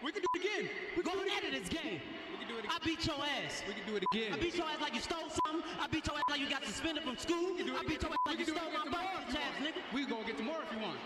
We can do it again. We're going at it this game. We can do it again. I beat your ass. We can do it again. I beat your ass like you stole something. I beat your ass like you got suspended from school. I beat your ass like you stole my birth ass, nigga. We can go get some more if you want.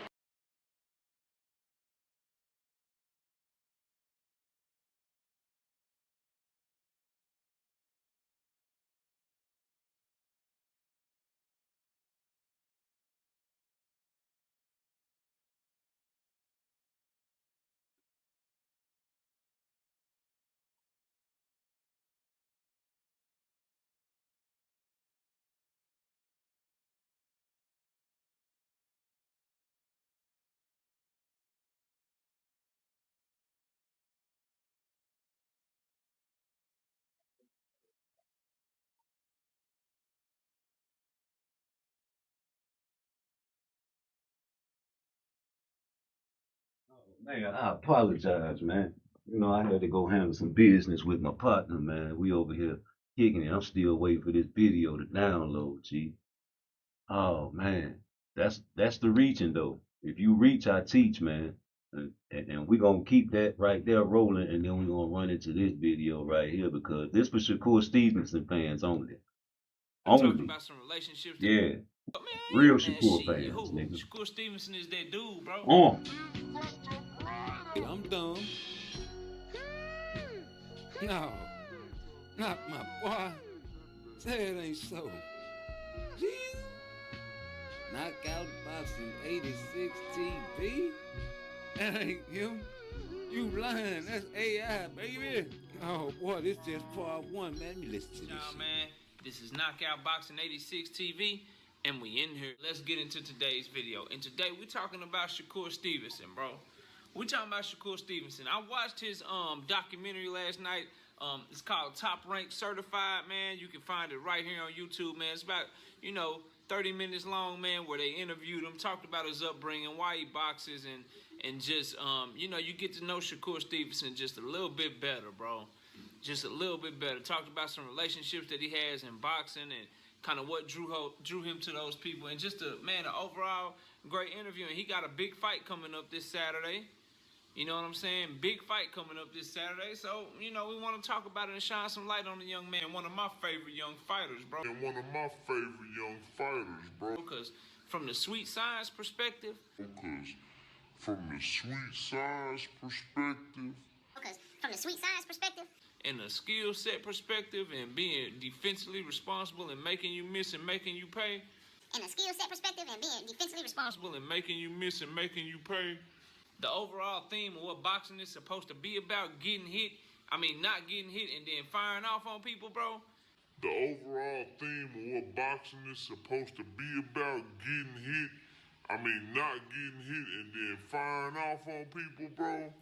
Man, I apologize, man. You know, I had to go handle some business with my partner, man. We over here kicking it. I'm still waiting for this video to download, G. Oh man, that's the reaching though. If you reach, I teach, man. And we gonna keep that right there rolling, and then we gonna run into this video right here because this for Shakur Stevenson fans only. I'm talking Only. about some relationships. Yeah. Oh, man, Real man, Shakur shit, fans, who? nigga. Shakur Stevenson is that dude, bro. I'm dumb. No, not my boy. Say it ain't so. Jesus. Knockout Boxing 86 TV? That ain't him. You lying. That's AI, baby. Oh, boy, this just part 1, man. Let me listen to this shit. Man, this is Knockout Boxing 86 TV, and we in here. Let's get into today's video. And today, we're talking about Shakur Stevenson, bro. We're talking about Shakur Stevenson. I watched his documentary last night. It's called Top Rank Certified, man. You can find it right here on YouTube, man. It's about, 30 minutes long, man, where they interviewed him, talked about his upbringing, why he boxes, and just you know, you get to know Shakur Stevenson just a little bit better, bro. Just a little bit better. Talked about some relationships that he has in boxing and kind of what drew him to those people, and just an overall great interview. And he got a big fight coming up this Saturday. You know what I'm saying? Big fight coming up this Saturday. So, you know, we want to talk about it and shine some light on the young man. One of my favorite young fighters, bro. Because from the sweet science perspective. And a skill set perspective, and being defensively responsible and making you miss and making you pay. The overall theme of what boxing is supposed to be about, not getting hit and then firing off on people, bro.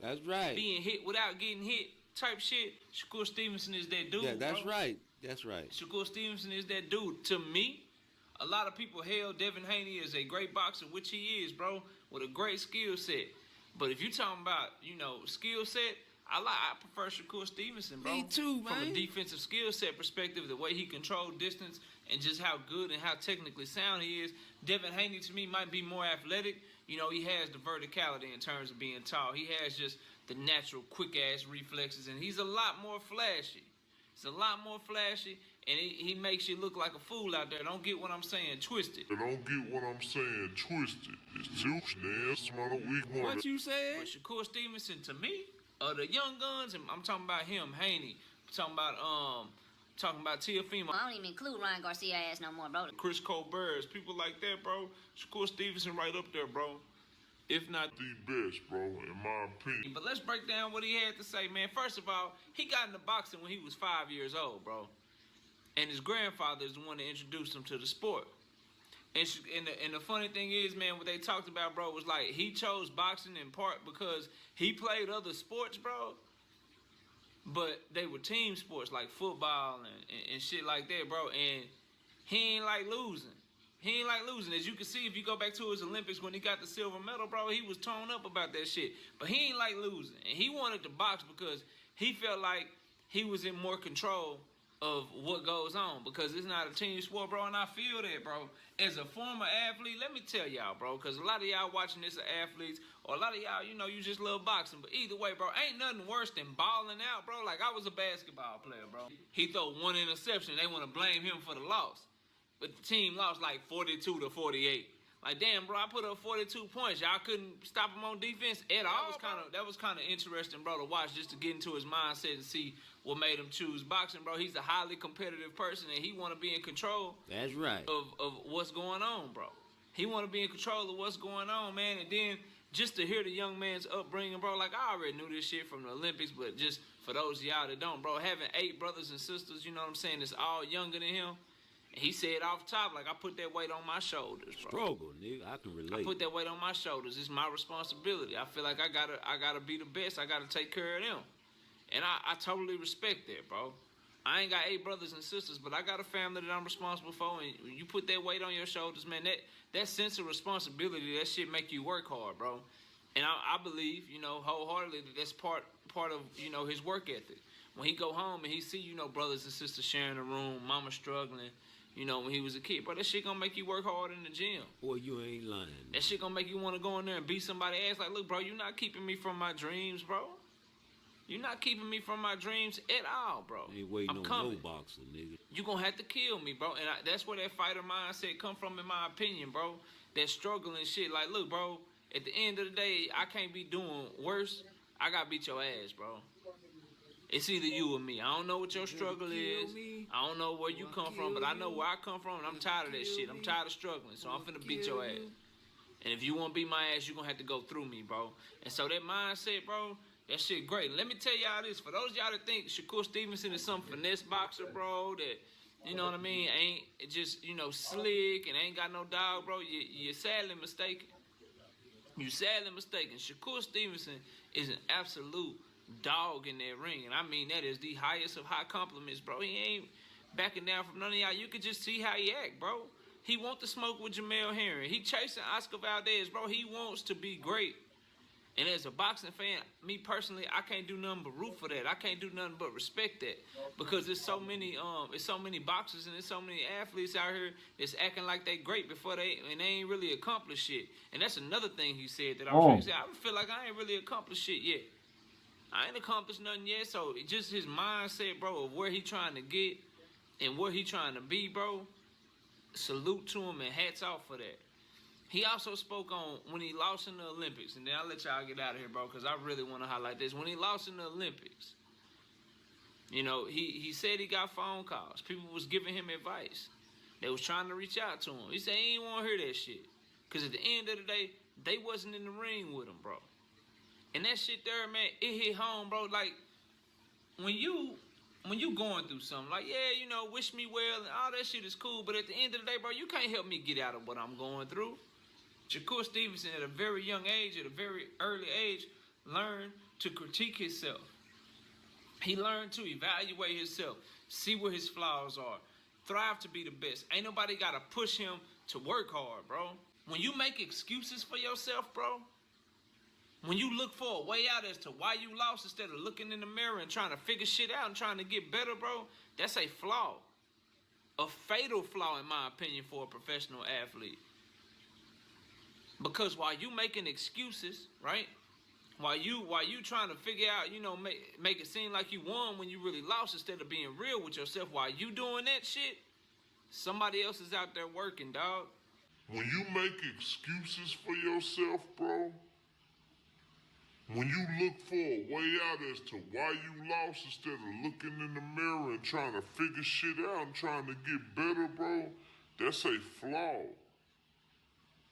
That's right. Being hit without getting hit type shit. Shakur Stevenson is that dude, Yeah, that's bro. right. That's right. Shakur Stevenson is that dude. To me, a lot of people hail Devin Haney as a great boxer, which he is, bro, with a great skill set. But if you're talking about, you know, skill set, I prefer Shakur Stevenson, bro. Me too, man. From a defensive skill set perspective, the way he controlled distance and just how good and how technically sound he is. Devin Haney, to me, might be more athletic. You know, he has the verticality in terms of being tall. He has just the natural quick-ass reflexes, and he's a lot more flashy. And he makes you look like a fool out there. Don't get what I'm saying twisted. What you said? But Shakur Stevenson, to me, the young guns, and I'm talking about him, Haney. I'm talking about Teofimo. I don't even include Ryan Garcia ass no more, bro. Chris Colbert, people like that, bro. Shakur Stevenson right up there, bro. If not the best, bro, in my opinion. But let's break down what he had to say, man. First of all, he got into boxing when he was 5 years old, bro. And his grandfather is the one that introduced him to the sport. And the funny thing is, man, what they talked about, bro, was like he chose boxing in part because he played other sports, bro. But they were team sports like football and shit like that, bro. And he ain't like losing. As you can see, if you go back to his Olympics when he got the silver medal, bro, he was torn up about that shit. But he ain't like losing. And he wanted to box because he felt like he was in more control of what goes on, because it's not a team sport, bro. And I feel that, bro. As a former athlete, let me tell y'all, bro, because a lot of y'all watching this are athletes, or a lot of y'all, you know, you just love boxing. But either way, bro, ain't nothing worse than balling out, bro. Like, I was a basketball player, bro. He threw one interception. They want to blame him for the loss. But the team lost like 42-48. Like, damn, bro, I put up 42 points. Y'all couldn't stop him on defense at all. That was kind of interesting, bro, to watch, just to get into his mindset and see what made him choose boxing, bro. He's a highly competitive person, and he want to be in control. That's right. Of what's going on, bro. He want to be in control of what's going on, man. And then just to hear the young man's upbringing, bro, like, I already knew this shit from the Olympics, but just for those of y'all that don't, bro, having 8 brothers and sisters, you know what I'm saying, that's all younger than him. He said off top, like, I put that weight on my shoulders, bro. Struggle, nigga. I can relate. I put that weight on my shoulders. It's my responsibility. I feel like I gotta be the best. I gotta take care of them. And I totally respect that, bro. I ain't got 8 brothers and sisters, but I got a family that I'm responsible for. And when you put that weight on your shoulders, man, that sense of responsibility, that shit make you work hard, bro. And I believe, you know, wholeheartedly that that's part of, you know, his work ethic. When he go home and he see, you know, brothers and sisters sharing a room, mama struggling, you know, when he was a kid, bro, that shit gonna make you work hard in the gym. Boy, you ain't lying. That shit gonna make you want to go in there and beat somebody's ass. Like, look, bro, you're not keeping me from my dreams, bro. You're not keeping me from my dreams at all, bro. Ain't waiting I'm on coming. no boxer, nigga. You gonna have to kill me, bro. And that's where that fighter mindset come from, in my opinion, bro. That struggle and shit. Like, look, bro, at the end of the day, I can't be doing worse. I gotta beat your ass, bro. It's either you or me. I don't know what your struggle is. I don't know where you come from, but I know where I come from, and I'm tired of that shit. I'm tired of struggling, so I'm finna beat your ass. And if you want to beat my ass, you're gonna have to go through me, bro. And so that mindset, bro, that shit great. Let me tell y'all this. For those of y'all that think Shakur Stevenson is some finesse boxer, bro, that, you know what I mean, ain't just, you know, slick and ain't got no dog, bro, you're sadly mistaken. You're sadly mistaken. Shakur Stevenson is an absolute dog in that ring, and I mean that is the highest of high compliments, bro. He ain't backing down from none of y'all. You can just see how he act, bro. He want to smoke with Jamel Herring. He chasing Oscar Valdez, bro. He wants to be great. And as a boxing fan, me personally, I can't do nothing but root for that. I can't do nothing but respect that, because there's so many boxers and there's so many athletes out here that's acting like they great before they ain't really accomplished shit. And that's another thing he said that I feel like I ain't really accomplished shit yet. I ain't accomplished nothing yet. So just his mindset, bro, of where he trying to get and where he trying to be, bro. Salute to him and hats off for that. He also spoke on when he lost in the Olympics, and then I'll let y'all get out of here, bro, because I really want to highlight this. When he lost in the Olympics, you know, he said he got phone calls. People was giving him advice. They was trying to reach out to him. He said he didn't want to hear that shit, because at the end of the day, they wasn't in the ring with him, bro. And that shit there, man, it hit home, bro. Like, when you going through something, like, yeah, you know, wish me well, and all that shit is cool, but at the end of the day, bro, you can't help me get out of what I'm going through. Shakur Stevenson, at a very young age, at a very early age, learned to critique himself. He learned to evaluate himself, see where his flaws are, thrive to be the best. Ain't nobody got to push him to work hard, bro. When you make excuses for yourself, bro, when you look for a way out as to why you lost instead of looking in the mirror and trying to figure shit out and trying to get better, bro, that's a flaw. A fatal flaw, in my opinion, for a professional athlete. Because while you making excuses, right? While you trying to figure out, you know, make it seem like you won when you really lost instead of being real with yourself, while you doing that shit, somebody else is out there working, dog. When you make excuses for yourself, bro, when you look for a way out as to why you lost instead of looking in the mirror and trying to figure shit out and trying to get better, bro, that's a flaw.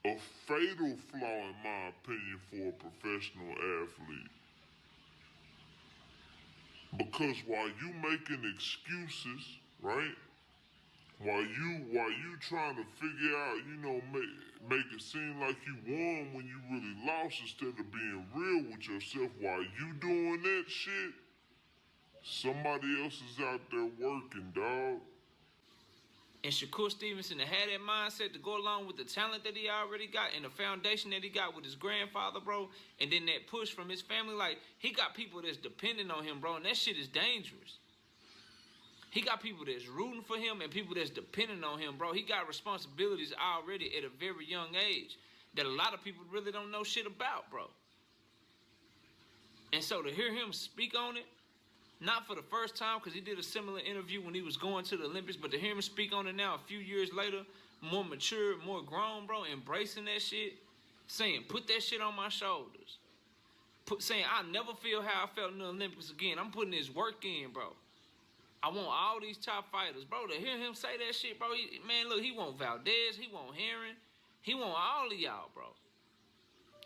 A fatal flaw, in my opinion, for a professional athlete. Because while you making excuses, right? While you trying to figure out, you know, make it seem like you won when you really lost instead of being real with yourself, while you doing that shit, somebody else is out there working, dog. And Shakur Stevenson had that mindset to go along with the talent that he already got and the foundation that he got with his grandfather, bro, and then that push from his family. Like, he got people that's dependent on him, bro, and that shit is dangerous. He got people that's rooting for him and people that's dependent on him, bro. He got responsibilities already at a very young age that a lot of people really don't know shit about, bro. And so to hear him speak on it, not for the first time, because he did a similar interview when he was going to the Olympics, but to hear him speak on it now a few years later, more mature, more grown, bro, embracing that shit, saying, put that shit on my shoulders. Saying, I'll never feel how I felt in the Olympics again. I'm putting this work in, bro. I want all these top fighters, bro. To hear him say that shit, bro, man, look, he want Valdez, he want Herring, he want all of y'all, bro.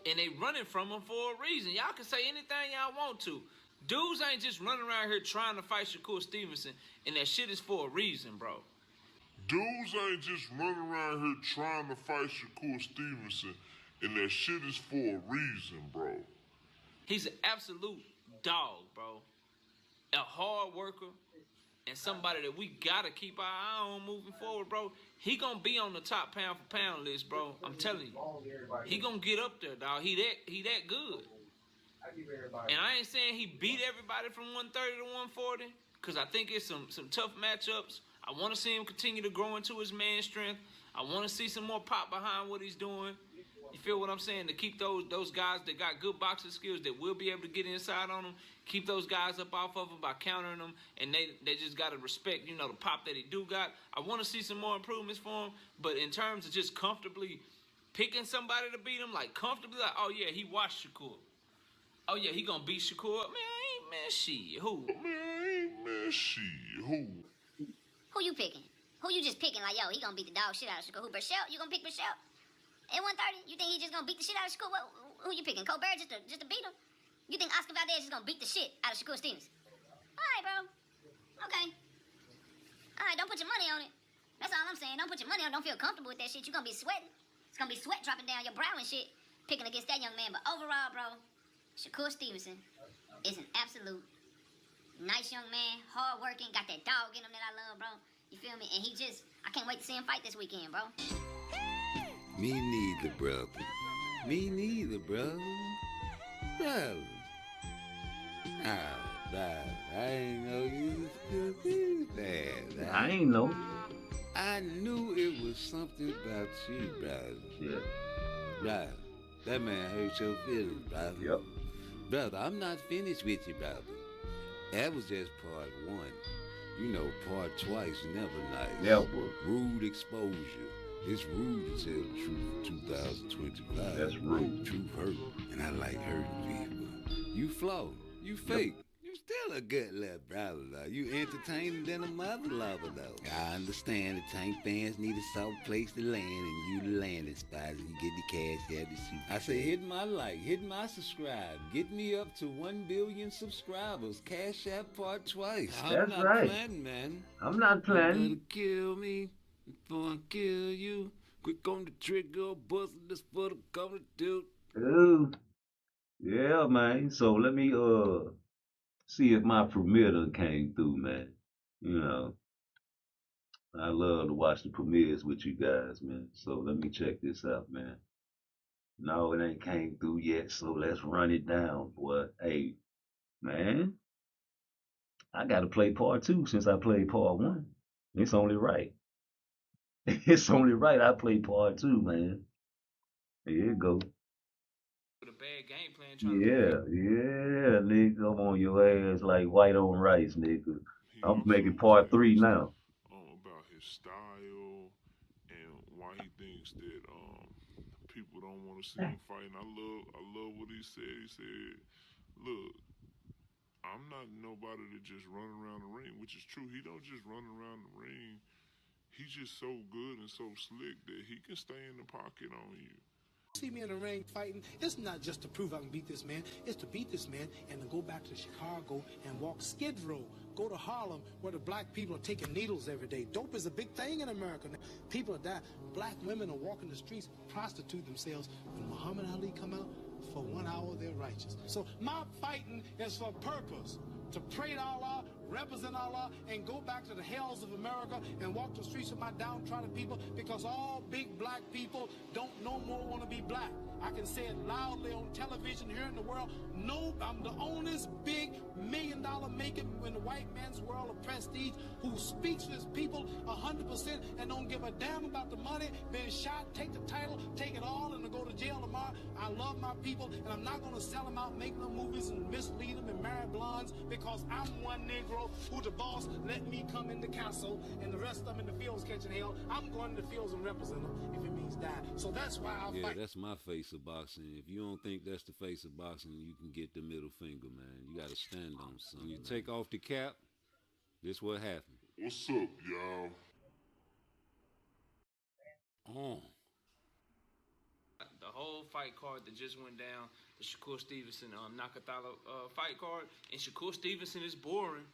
And they running from him for a reason. Y'all can say anything y'all want to. Dudes ain't just running around here trying to fight Shakur Stevenson, and that shit is for a reason, bro. Dudes ain't just running around here trying to fight Shakur Stevenson, and that shit is for a reason, bro. He's an absolute dog, bro. A hard worker, and somebody that we gotta keep our eye on moving forward, bro. He gonna be on the top pound for pound list, bro. I'm telling you. He gonna get up there, dog. He that good. And I ain't saying he beat everybody from 130 to 140, because I think it's some tough matchups. I want to see him continue to grow into his man strength. I want to see some more pop behind what he's doing. You feel what I'm saying? To keep those guys that got good boxing skills that will be able to get inside on him, keep those guys up off of him by countering them, and they just got to respect, you know, the pop that he do got. I want to see some more improvements for him, but in terms of just comfortably picking somebody to beat him, like comfortably, like, oh yeah, he watched Shakur. Oh yeah, he gonna beat Shakur. Man, shit, who? Who you picking? Who you just picking like, yo, he gonna beat the dog shit out of Shakur? Who, Berchelt? You gonna pick Berchelt? At 130, you think he just gonna beat the shit out of Shakur? Who you picking? Colbert just to beat him? You think Oscar Valdez is gonna beat the shit out of Shakur Stevenson? All right, bro. Okay. All right, don't put your money on it. That's all I'm saying. Don't put your money on it. Don't feel comfortable with that shit. You gonna be sweating. It's gonna be sweat dropping down your brow and shit, picking against that young man. But overall, bro, Shakur Stevenson is an absolute nice young man, hard-working, got that dog in him that I love, bro. You feel me? And I can't wait to see him fight this weekend, bro. Me neither, brother. Me neither, brother. Brother. I ain't know you could be that. I ain't know. I knew it was something about you, brother. Yeah. Brother, that man hurt your feelings, brother. Yep. Brother, I'm not finished with you, brother. That was just part one. You know, part twice, never nice. Never. Rude exposure. It's rude to tell the truth in 2025. That's rude. Truth hurt, and I like hurting people. You flow. You fake. Yep. You still a good little brother, though. You entertaining than a mother lover, though. I understand the Tank fans need a soft place to land, and you the landing spot, and you get the cash out the shoot. I say hit my like, hit my subscribe. Get me up to 1 billion subscribers. Cash App part twice. That's I'm not right. planning, man. I'm not planning. You better kill me before I kill you. Quick on the trigger, busting this for the cover, dude. Ooh. Yeah, man. So let me see if my premiere came through, man. You know, I love to watch the premieres with you guys, man. So let me check this out, man. No, it ain't came through yet, so let's run it down, boy. Hey, man, I gotta play part two since I played part one. It's only right. It's only right I play part two, man. Here you go. With a bad game plan Yeah, nigga, I'm on your ass like white on rice, nigga. I'm making part three now. About his style and why he thinks that people don't want to see him fight. And I love what he said. He said, "Look, I'm not nobody to just run around the ring," which is true. He don't just run around the ring. He's just so good and so slick that he can stay in the pocket on you. See me in the ring fighting, it's not just to prove I can beat this man, it's to beat this man and to go back to Chicago and walk Skid Row, go to Harlem where the black people are taking needles every day. Dope is a big thing in America. People are dying. Black women are walking the streets, prostitute themselves. When Muhammad Ali come out, for 1 hour they're righteous. So my fighting is for purpose. To pray to Allah, represent Allah, and go back to the hells of America and walk the streets with my downtrodden people, because all big black people don't no more want to be black. I can say it loudly on television here in the world. No, I'm the only big $1 million making in the white man's world of prestige who speaks to his people 100% and don't give a damn about the money, being shot, take the title, take it all, and to go to jail tomorrow. I love my people, and I'm not going to sell them out, make no movies, and mislead them and marry blondes, because I'm one Negro who the boss let me come in the castle, and the rest of them in the fields catching hell. I'm going to the fields and represent them if it means die. So that's why I fight. Yeah, that's my face of boxing. If you don't think that's the face of boxing, you can get the middle finger, man. You got to stand on something. You take off the cap, this what happened. What's up, y'all? Oh. The whole fight card that just went down, the Shakur Stevenson Nakatala fight card, and Shakur Stevenson is boring.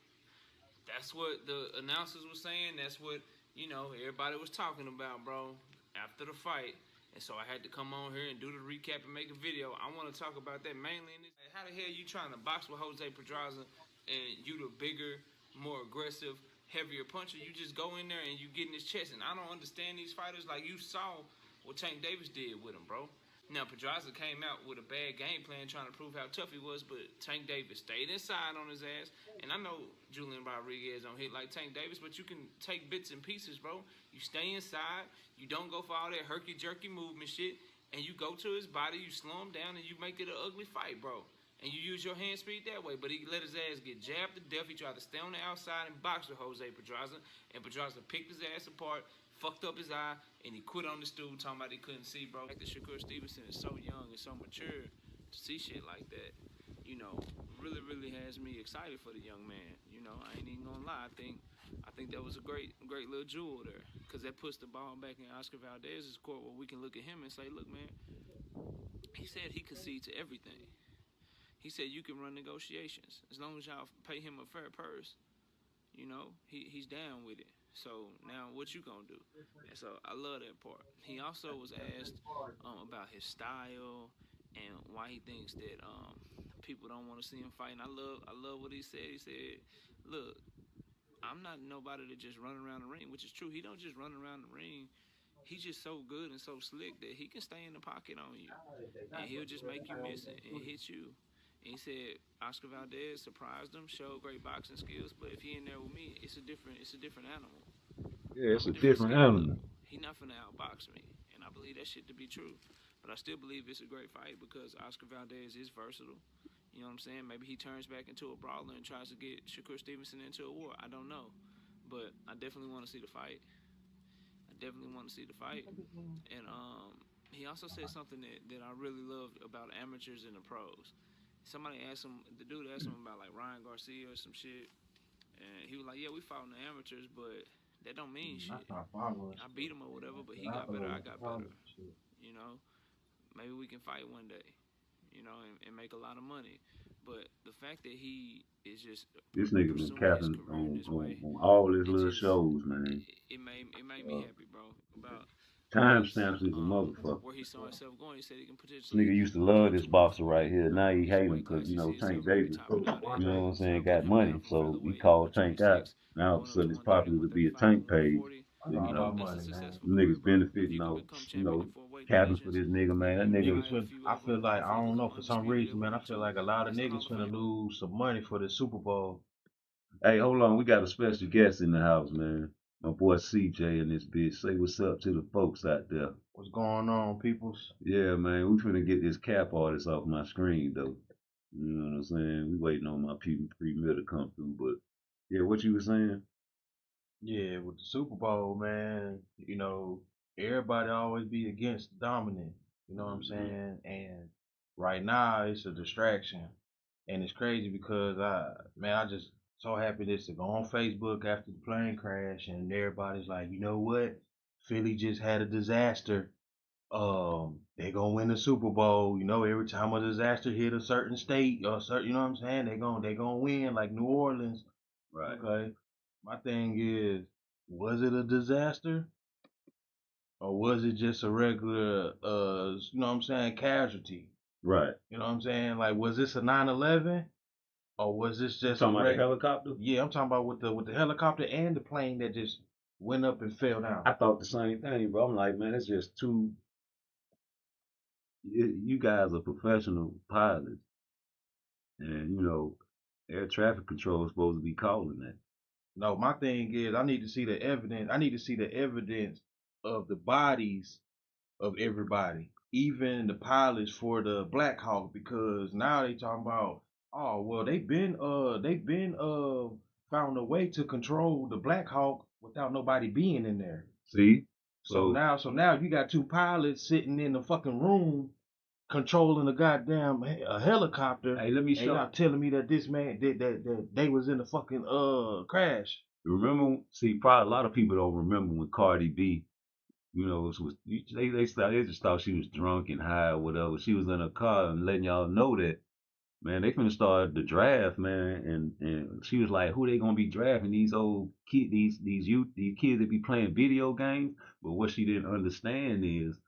That's what the announcers were saying. That's what, you know, everybody was talking about, bro, after the fight. And so I had to come on here and do the recap and make a video. I want to talk about that mainly. How the hell you trying to box with Jose Pedraza and you the bigger, more aggressive, heavier puncher? You just go in there and you get in his chest. And I don't understand these fighters. Like, you saw what Tank Davis did with him, bro. Now, Pedraza came out with a bad game plan trying to prove how tough he was, but Tank Davis stayed inside on his ass. And I know Julian Rodriguez don't hit like Tank Davis, but you can take bits and pieces, bro. You stay inside. You don't go for all that herky-jerky movement shit. And you go to his body, you slow him down, and you make it an ugly fight, bro. And you use your hand speed that way. But he let his ass get jabbed to death. He tried to stay on the outside and box with Jose Pedraza. And Pedraza picked his ass apart, fucked up his eye, and he quit on the stool talking about he couldn't see, bro. Like, the Shakur Stevenson is so young and so mature to see shit like that, you know, really, really has me excited for the young man. You know, I ain't even gonna lie. I think that was a great little jewel there, because that puts the ball back in Oscar Valdez's court where we can look at him and say, look, man, he said he conceded to everything. He said you can run negotiations as long as y'all pay him a fair purse. You know, he's down with it. So now what you gonna do? And so I love that part. He also was asked about his style and why he thinks that people don't want to see him fight. And I love what he said. He said, look, I'm not nobody to just run around the ring, which is true. He don't just run around the ring. He's just so good and so slick that he can stay in the pocket on you. And he'll just make you miss it and hit you. And he said Oscar Valdez surprised him, showed great boxing skills, but if he in there with me, it's a different animal. Yeah, it's I'm a a different different skill animal. level. He not finna outbox me, and I believe that shit to be true. But I still believe it's a great fight because Oscar Valdez is versatile. You know what I'm saying? Maybe he turns back into a brawler and tries to get Shakur Stevenson into a war. I don't know, but I definitely want to see the fight. And he also said something that I really loved about amateurs and the pros. Somebody asked him, the dude asked him about like Ryan Garcia or some shit, and he was like, "Yeah, we fought in the amateurs, but that don't mean shit. I beat him or whatever, but he got better, I got better. You know, maybe we can fight one day, you know, and make a lot of money. But the fact that he is just This nigga been pursuing his capping career in this way, on all his it little just shows, man. it made me happy, bro. About Timestamps is a motherfucker. where he saw himself going. He said he can This potentially nigga used to go love to this boxer right 140. here. Now he It's a hate him weight because, class he see Tank himself maybe Davis, topping out at. you know what I'm So I saying, put got him money. down from So he featherweight at called Tank out. 126, Now all of a going up to sudden it's 130, popular to be a 135, Tank page. 140. That's That's a successful them career, niggas bro. If he benefiting could off, become champion in 4 weight capping for divisions, this nigga, man. That maybe nigga, revive a few I feel like I hopefully don't know, become for some undisputed reason, at man. I feel 102. like a lot of That's the niggas Hall of finna Fame. lose some money for the Super Bowl. hey, hold on, we got a special guest in the house, man. My boy CJ in this bitch. Say what's up to the folks out there. What's going on, peoples? Yeah, man, we finna get this cap artist off my screen, though. You know what I'm saying? We waiting on my premier to come through, but yeah, what you were saying? Yeah, with the Super Bowl, man, everybody always be against the dominant. You know what I'm saying? And right now, it's a distraction. And it's crazy because I just so happy this to go on Facebook after the plane crash, and everybody's like, you know what? Philly just had a disaster. They gonna win the Super Bowl. Every time a disaster hit a certain state or certain, you know what I'm saying? They gonna win, like New Orleans. Right. Okay. My thing is, was it a disaster or was it just a regular, casualty? Right. You know what I'm saying? Like, was this a 9/11 or was this You just talking about the helicopter? Yeah, I'm talking about with the helicopter and the plane that just went up and fell down. I thought the same thing, bro. I'm like, man, it's just too. You guys are professional pilots, and air traffic control is supposed to be calling that. No, my thing is, I need to see the evidence. I need to see the evidence of the bodies of everybody, even the pilots for the Black Hawk, because now they talking about, oh well, they've been found a way to control the Black Hawk without nobody being in there. See, So now you got two pilots sitting in the fucking room controlling a goddamn a helicopter. Hey, let me And show. y'all telling me that this man that they was in the fucking crash. Remember? See, probably a lot of people don't remember when Cardi B, they just thought she was drunk and high or whatever. She was in a car and letting y'all know that, man, they finna start the draft, man, and she was like, who they gonna be drafting? These old kids, these kids that be playing video games. But what she didn't understand is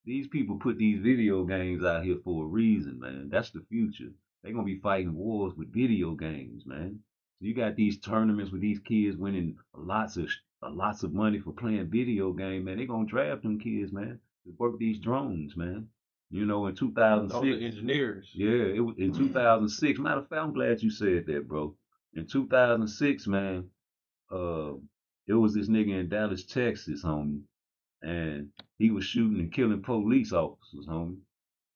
these people put these video games out here for a reason, man. That's the future. They're gonna be fighting wars with video games, man. So you got these tournaments with these kids winning lots of money for playing video game, man. They gonna draft them kids, man, to work these drones, man. In Those 2006, are engineers. yeah, it was in 2006. Matter of fact, I'm glad you said that, bro. In 2006, man, uh, it was this nigga in Dallas, Texas, homie, and he was shooting and killing police officers, homie.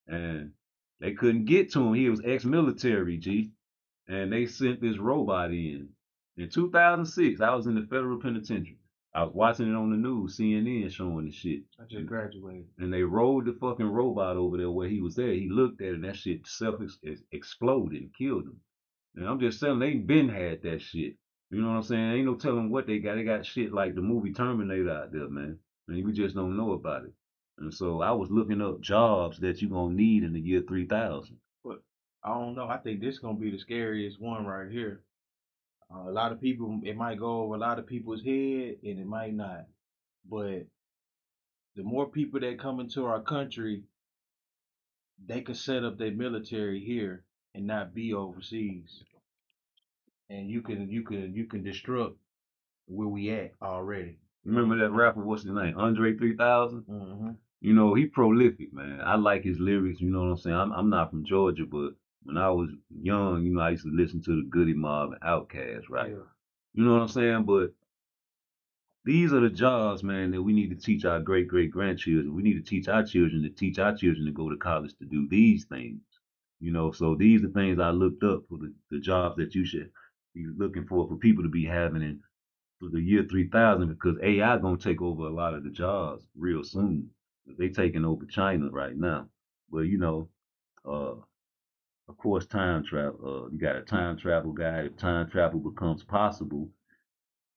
And they couldn't get to him. He was ex-military, G. And they sent this robot in. In 2006, I was in the federal penitentiary. I was watching it on the news, CNN showing the shit. I just graduated. And they rolled the fucking robot over there where he was there. He looked at it and that shit exploded and killed him. And I'm just saying, they been had that shit. You know what I'm saying? Ain't no telling what they got. They got shit like the movie Terminator out there, man. And we just don't know about it. And so I was looking up jobs that you gonna need in the year 3000. But I don't know. I think this gonna be the scariest one right here. A lot of people, it might go over a lot of people's head, and it might not. But the more people that come into our country, they can set up their military here and not be overseas. And you can destruct where we at already. Remember that rapper, what's his name? Andre 3000? Mm-hmm. He prolific, man. I like his lyrics, you know what I'm saying? I'm not from Georgia, but when I was young, I used to listen to the Goody Mob and Outkast, right? Yeah. You know what I'm saying? But these are the jobs, man, that we need to teach our great grandchildren. We need to teach our children to go to college to do these things. So these are things I looked up for the jobs that you should be looking for people to be having in for the year 3000 because AI gonna take over a lot of the jobs real soon. They taking over China right now. But uh, of course, time travel. You got a time travel guide. If time travel becomes possible,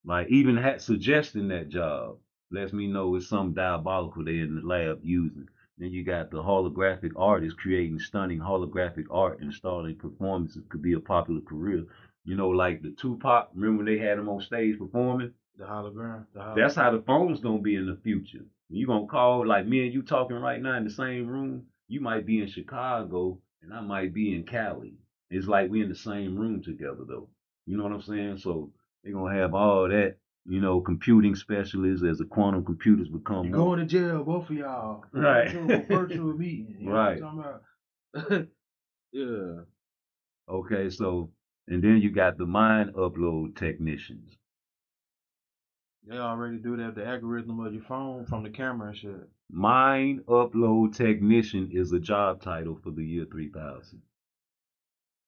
like even suggesting that job lets me know it's some diabolical they in the lab using. Then you got the holographic artist creating stunning holographic art and starting performances could be a popular career. Like the Tupac, remember when they had him on stage performing? The hologram. That's how the phone's gonna be in the future. You gonna call like me and you talking right now in the same room. You might be in Chicago and I might be in Cali. It's like we in the same room together though. You know what I'm saying? So they're gonna have all that, computing specialists as the quantum computers become You more. going to jail, both of y'all. Right. Virtual meeting. You right. Know what I'm talking about? Yeah. Okay, so and then you got the mind upload technicians. They already do that, the algorithm of your phone from the camera and shit. Mind upload technician is a job title for the year 3000.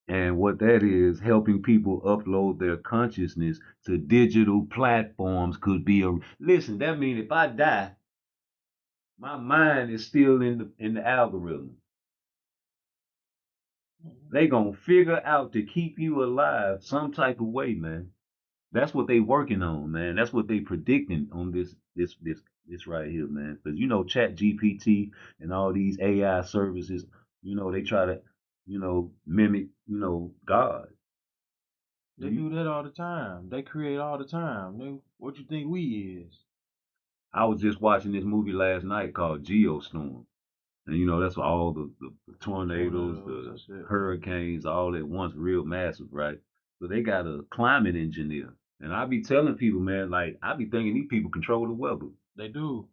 And what that is, helping people upload their consciousness to digital platforms could be listen, that means if I die, my mind is still in the algorithm. They gonna figure out to keep you alive some type of way, man. That's what they working on, man. That's what they predicting on this right here, man. Because Chat GPT and all these AI services, they try to, mimic, God. They do that all the time. They create all the time. What you think we is? I was just watching this movie last night called Geostorm. And that's all the tornadoes, the hurricanes, all at once, real massive, right? So they got a climate engineer. And I be telling people, man, like I be thinking these people control the weather. They do.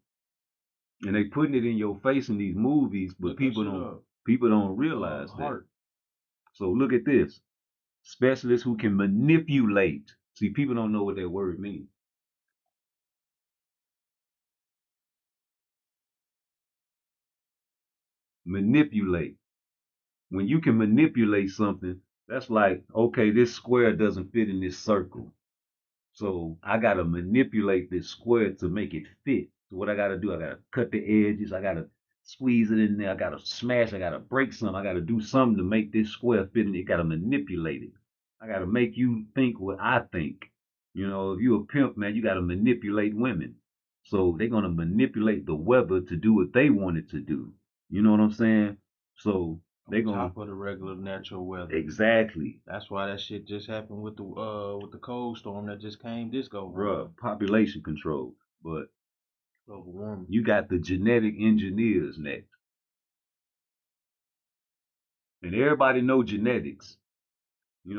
And they putting it in your face in these movies, but people don't realize that. So look at this. Specialists who can manipulate. See, people don't know what that word means. Manipulate. When you can manipulate something, that's like, okay, this square doesn't fit in this circle. So I got to manipulate this square to make it fit. So what I got to do, I got to cut the edges. I got to squeeze it in there. I got to smash. I got to break something. I got to do something to make this square fit in it. Got to manipulate it. I got to make you think what I think. If you a pimp, man, you got to manipulate women. So they're going to manipulate the weather to do what they want it to do. You know what I'm saying? So they on top of the regular natural weather. Exactly. That's why that shit just happened with the cold storm that just came this go. Bruh, population control. But global warming. You got the genetic engineers next. And everybody know genetics.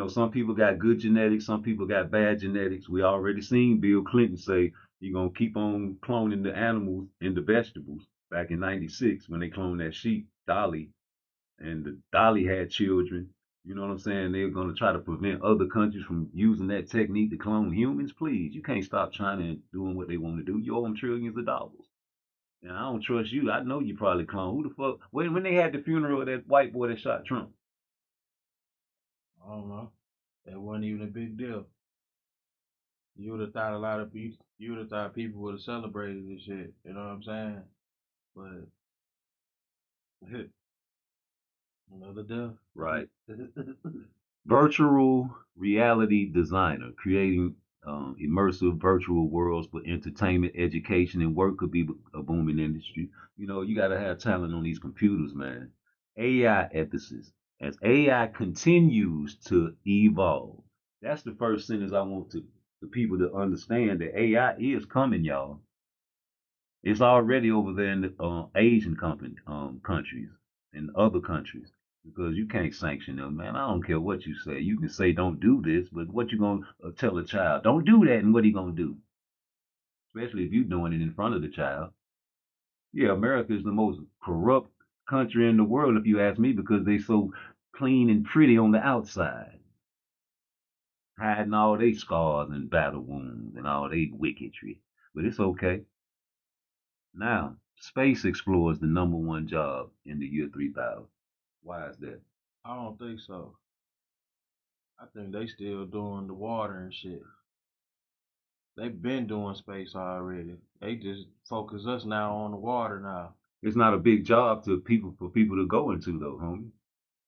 Some people got good genetics, some people got bad genetics. We already seen Bill Clinton say you're going to keep on cloning the animals and the vegetables back in 96 when they cloned that sheep, Dolly. And the Dolly had children. You know what I'm saying? They're going to try to prevent other countries from using that technique to clone humans. Please, you can't stop China doing what they want to do. You owe them trillions of dollars. And I don't trust you. I know you probably clone. Who the fuck? When they had the funeral of that white boy that shot Trump? I don't know. That wasn't even a big deal. You would have thought you would have thought people would have celebrated this shit. You know what I'm saying? But another death. Right. Virtual reality designer, creating immersive virtual worlds for entertainment, education, and work could be a booming industry. You got to have talent on these computers, man. AI ethicists. As AI continues to evolve, that's the first sentence I want the people to understand that AI is coming, y'all. It's already over there in the Asian countries and other countries because you can't sanction them, man. I don't care what you say. You can say don't do this, but what you gonna tell a child? Don't do that, and what he gonna do? Especially if you're doing it in front of the child. Yeah, America is the most corrupt country in the world, if you ask me, because they so clean and pretty on the outside, hiding all their scars and battle wounds and all their wickedry. But it's okay. Now, space explorer is the #1 job in the year 3000. Why is that? I don't think so. I think they still doing the water and shit. They've been doing space already. They just focus us now on the water now. It's not a big job for people to go into though, homie.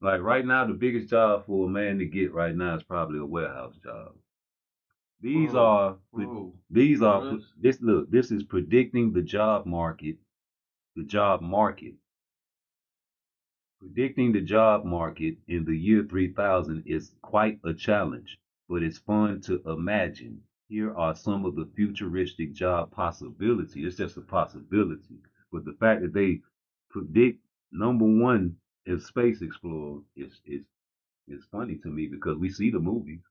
Like right now, the biggest job for a man to get right now is probably a warehouse job. These are this is predicting the job market. The job market. Predicting the job market in the year 3000 is quite a challenge, but it's fun to imagine. Here are some of the futuristic job possibilities. It's just a possibility, but the fact that they predict #1 is space explorer is funny to me because we see the movies.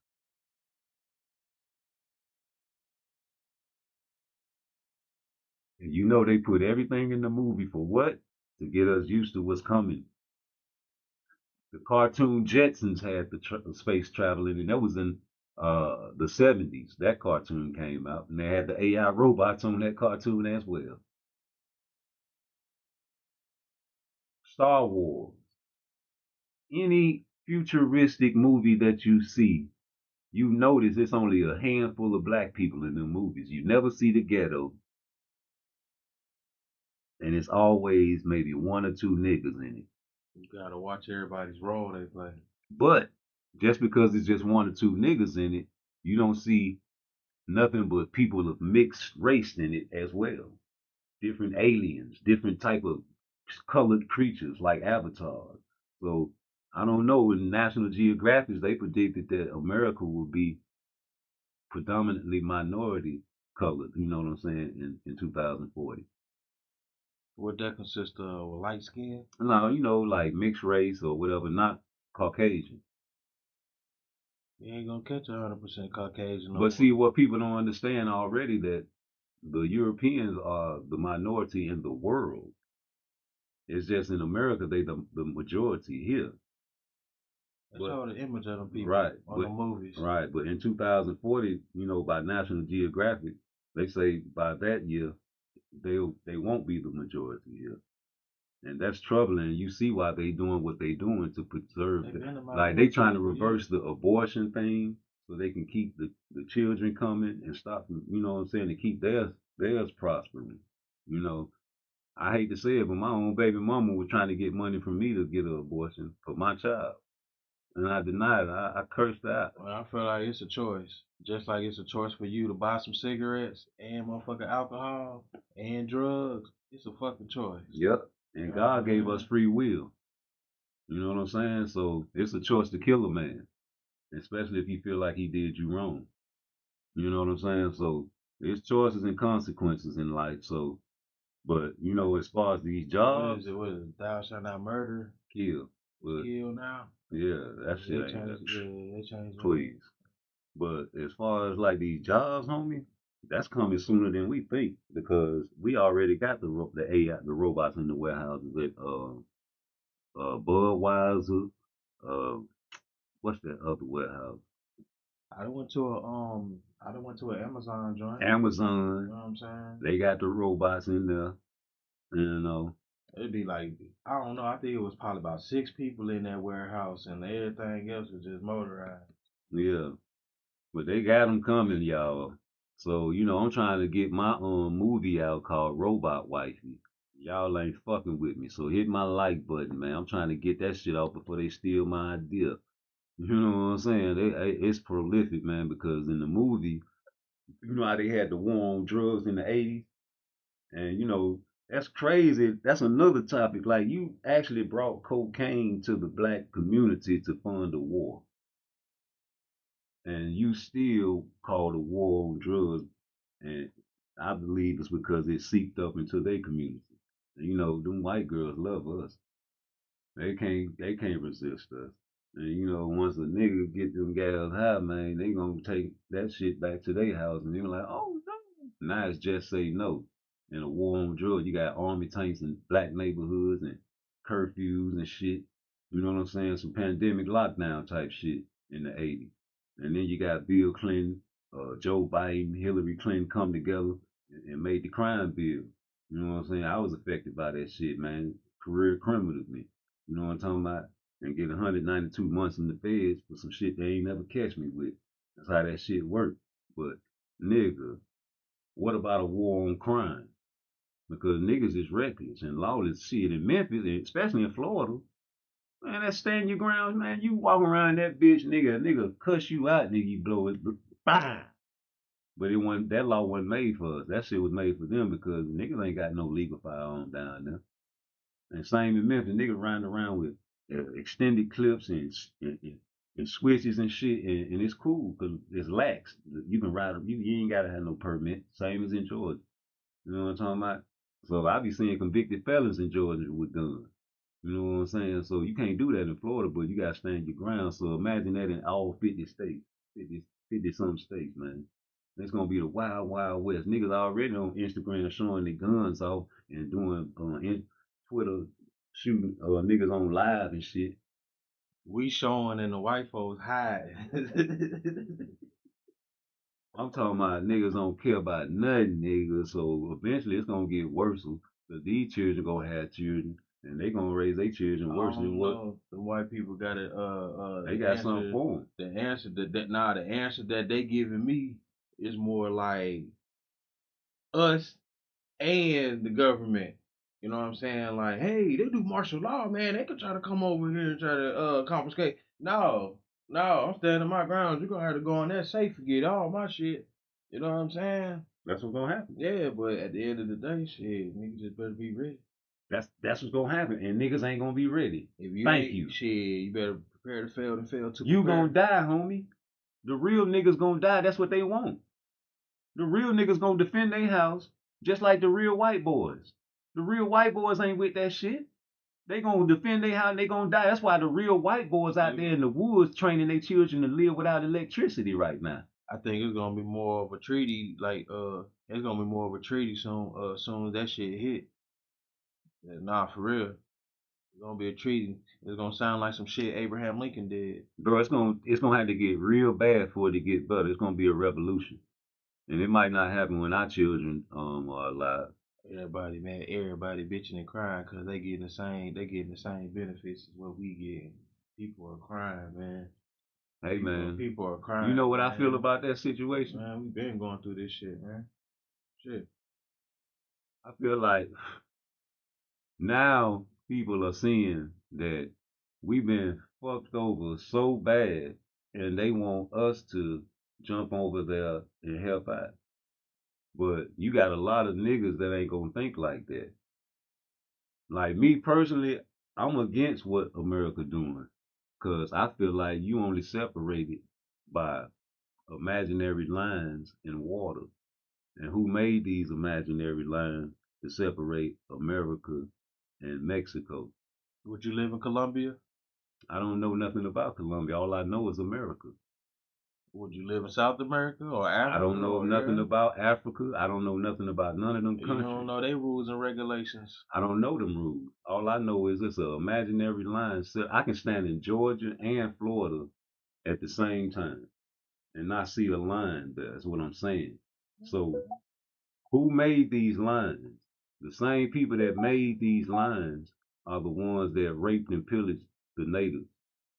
And you know they put everything in the movie for what? To get us used to what's coming. The cartoon Jetsons had the space traveling, and that was in the 70s. That cartoon came out, and they had the AI robots on that cartoon as well. Star Wars. Any futuristic movie that you see, you notice it's only a handful of black people in the movies. You never see the ghetto, and it's always maybe one or two niggas in it. You gotta watch everybody's role they play. But just because it's just one or two niggas in it, you don't see nothing but people of mixed race in it as well. Different aliens, different type of colored creatures like avatars. So I don't know. In National Geographic, they predicted that America would be predominantly minority colored. You know what I'm saying? In 2040. What that consists of? Light skin? No, you know, like mixed race or whatever, not Caucasian. You ain't gonna catch 100% Caucasian. But see, what people don't understand already that the Europeans are the minority in the world. It's just in America they the majority here. That's all the image of them people right, on the movies. Right, but in 2040, you know, by National Geographic, they say by that year they won't be the majority here. And that's troubling. You see why they doing what they doing to preserve like they trying to reverse the abortion thing so they can keep the children coming and stop, you know what I'm saying, to keep theirs prospering. You know, I hate to say it, but my own baby mama was trying to get money from me to get an abortion for my child. And I denied it. I cursed her out. Well, I feel like it's a choice. Just like it's a choice for you to buy some cigarettes and motherfucking alcohol and drugs. It's a fucking choice. Yep. And God gave us free will. You know what I'm saying? So it's a choice to kill a man, especially if you feel like he did you wrong. You know what I'm saying? So there's choices and consequences in life. So, but you know, as far as these jobs, what is it? Thou shalt not murder. Kill. But, kill now. Yeah, that shit ain't that. They changed. Please. But as far as like these jobs, homie, that's coming sooner than we think because we already got the AI, the robots in the warehouses at Budweiser, what's that other warehouse? I went to an Amazon joint. Amazon. You know what I'm saying? They got the robots in there. You know. It'd be like, I don't know, I think it was probably about 6 people in that warehouse and everything else was just motorized. Yeah. But they got them coming, y'all. So, you know, I'm trying to get my movie out called Robot Wifey. Y'all ain't fucking with me. So hit my like button, man. I'm trying to get that shit out before they steal my idea. You know what I'm saying? It's prolific, man, because in the movie, you know how they had the war on drugs in the 80s? And, you know, that's crazy. That's another topic. Like, you actually brought cocaine to the black community to fund the war. And you still call the war on drugs. And I believe it's because it seeped up into their community. And, you know, them white girls love us. They can't resist us. And you know, once a nigga get them gals high, man, they gonna take that shit back to their house and they're like, oh no. Now it's just say no. In a war on drugs, you got army tanks in black neighborhoods and curfews and shit. You know what I'm saying? Some pandemic lockdown type shit in the 80s. And then you got Bill Clinton, Joe Biden, Hillary Clinton come together and made the crime bill. You know what I'm saying? I was affected by that shit, man. Career criminal to me. You know what I'm talking about? And get 192 months in the feds for some shit they ain't never catch me with. That's how that shit work. But nigga, what about a war on crime? Because niggas is reckless and lawless shit in Memphis, and especially in Florida. Man, that stand your ground, man. You walk around that bitch, nigga cuss you out, nigga, you blow it. Bang! But it wasn't, that law wasn't made for us. That shit was made for them because niggas ain't got no legal firearm down there. And same in Memphis, niggas riding around with extended clips and switches and shit, and it's cool because it's lax. You can ride, you ain't gotta have no permit. Same as in Georgia. You know what I'm talking about? So I be seeing convicted felons in Georgia with guns. You know what I'm saying? So you can't do that in Florida, but you gotta stand your ground. So imagine that in all 50 states, 50 some states, man. It's gonna be the wild, wild west. Niggas already on Instagram showing their guns off and doing Twitter shooting niggas on live and shit. We showing and the white folks hiding. I'm talking about niggas don't care about nothing, nigga. So eventually it's gonna get worse. Cause these children gonna have children and they gonna raise their children worse than what the white people got it. they got something for them. The answer the answer that they giving me is more like us and the government. You know what I'm saying? Like, hey, they do martial law, man. They could try to come over here and try to confiscate. No, I'm standing my ground. You're gonna have to go on that safe and get all my shit. You know what I'm saying? That's what's gonna happen. Yeah, but at the end of the day, shit, niggas just better be ready. That's what's gonna happen, and niggas ain't gonna be ready. If you Thank you. Shit, you better prepare to fail and fail to You prepare. gonna die, homie. The real niggas gonna die. That's what they want. The real niggas gonna defend their house just like the real white boys. The real white boys ain't with that shit. They gonna defend their house. They gonna die. That's why the real white boys out there in the woods training their children to live without electricity right now. I think it's gonna be more of a treaty. Like it's gonna be more of a treaty soon. Soon as that shit hit. Nah, for real. It's gonna be a treaty. It's gonna sound like some shit Abraham Lincoln did. Bro, it's gonna have to get real bad for it to get better. It's gonna be a revolution. And it might not happen when our children are alive. Everybody, man, everybody bitching and crying because they getting the same benefits as what we getting. People are crying, man. Hey, man. People are crying. You know what I feel about that situation? Man, we've been going through this shit, man. Shit. I feel like now people are seeing that we've been fucked over so bad and they want us to jump over there and help out. But you got a lot of niggas that ain't gonna think like that. Like me personally, I'm against what America doing. Cause I feel like you only separated by imaginary lines in water. And who made these imaginary lines to separate America and Mexico? Would you live in Colombia? I don't know nothing about Colombia. All I know is America. Would you live in South America or Africa? I don't know nothing about Africa. I don't know nothing about none of them countries. You don't know their rules and regulations. I don't know them rules. All I know is it's an imaginary line. So I can stand in Georgia and Florida at the same time and not see the line there. That's what I'm saying. So who made these lines? The same people that made these lines are the ones that raped and pillaged the natives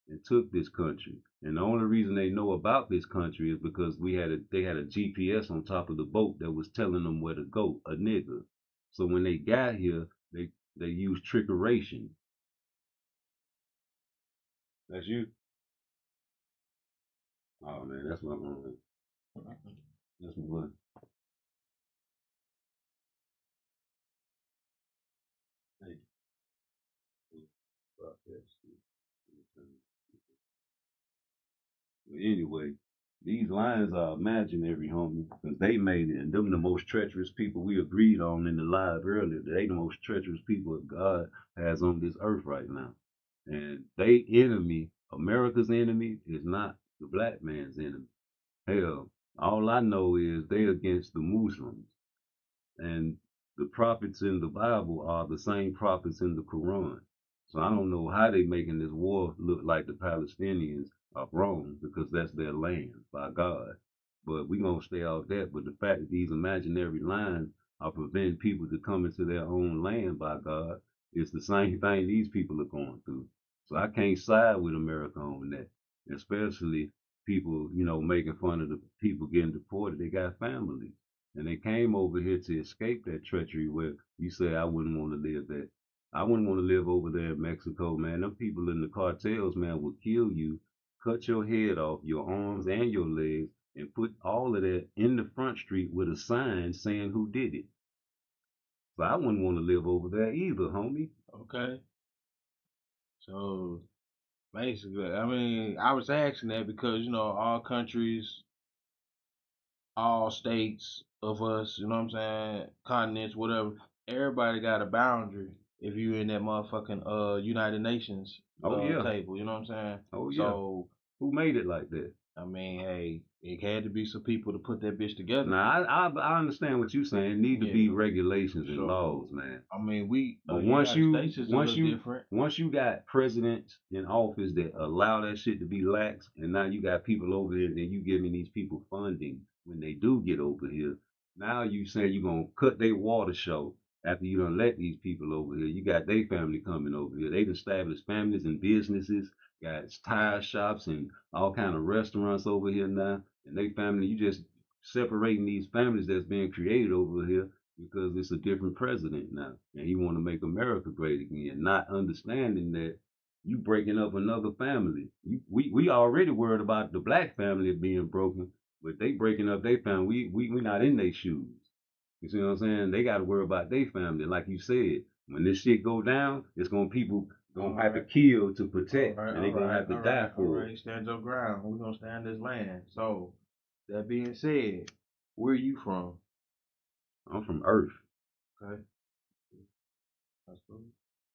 and took this country. And the only reason they know about this country is because they had a GPS on top of the boat that was telling them where to go, a nigga. So when they got here, they used trickeration. That's you? Oh man, that's what I'm on. That's what. Hey. Anyway, these lines are imaginary, homie, because they made it, and them the most treacherous people we agreed on in the live earlier. They the most treacherous people that God has on this earth right now. And they enemy, America's enemy, is not the black man's enemy. Hell, all I know is they against the Muslims. And the prophets in the Bible are the same prophets in the Quran. So I don't know how they making this war look like the Palestinians are wrong because that's their land by God. But we gonna stay off that. But the fact that these imaginary lines are preventing people to come into their own land by God, it's the same thing these people are going through. So I can't side with America on that, especially people, making fun of the people getting deported. They got families. And they came over here to escape that treachery where you say I wouldn't want to live there. I wouldn't want to live over there in Mexico, man. Them people in the cartels, man, will kill you, cut your head off, your arms and your legs, and put all of that in the front street with a sign saying who did it. So I wouldn't want to live over there either, homie. Okay. So basically, I mean, I was asking that because, all countries, all states of us, you know what I'm saying, continents, whatever, everybody got a boundary if you in that motherfucking United Nations table, you know what I'm saying? Oh yeah. So who made it like that? I mean, hey, it had to be some people to put that bitch together. Now I understand what you're saying. It need to be regulations and laws, man. I mean, But once you got presidents in office that allow that shit to be lax, and now you got people over here, then you giving these people funding when they do get over here. Now you saying you gonna cut their water show after you done let these people over here. You got their family coming over here. They've established families and businesses, got tire shops and all kind of restaurants over here now, and they family. You just separating these families that's being created over here because it's a different president now, and he want to make America great again, not understanding that you breaking up another family. We already worried about the black family being broken, but they breaking up their family. We not in their shoes. You see what I'm saying? They got to worry about their family. Like you said, when this shit go down, it's people gonna have to kill to protect, and they gonna have to die for it. Stand your ground. We're gonna stand this land. So that being said, where you from? I'm from Earth. Okay.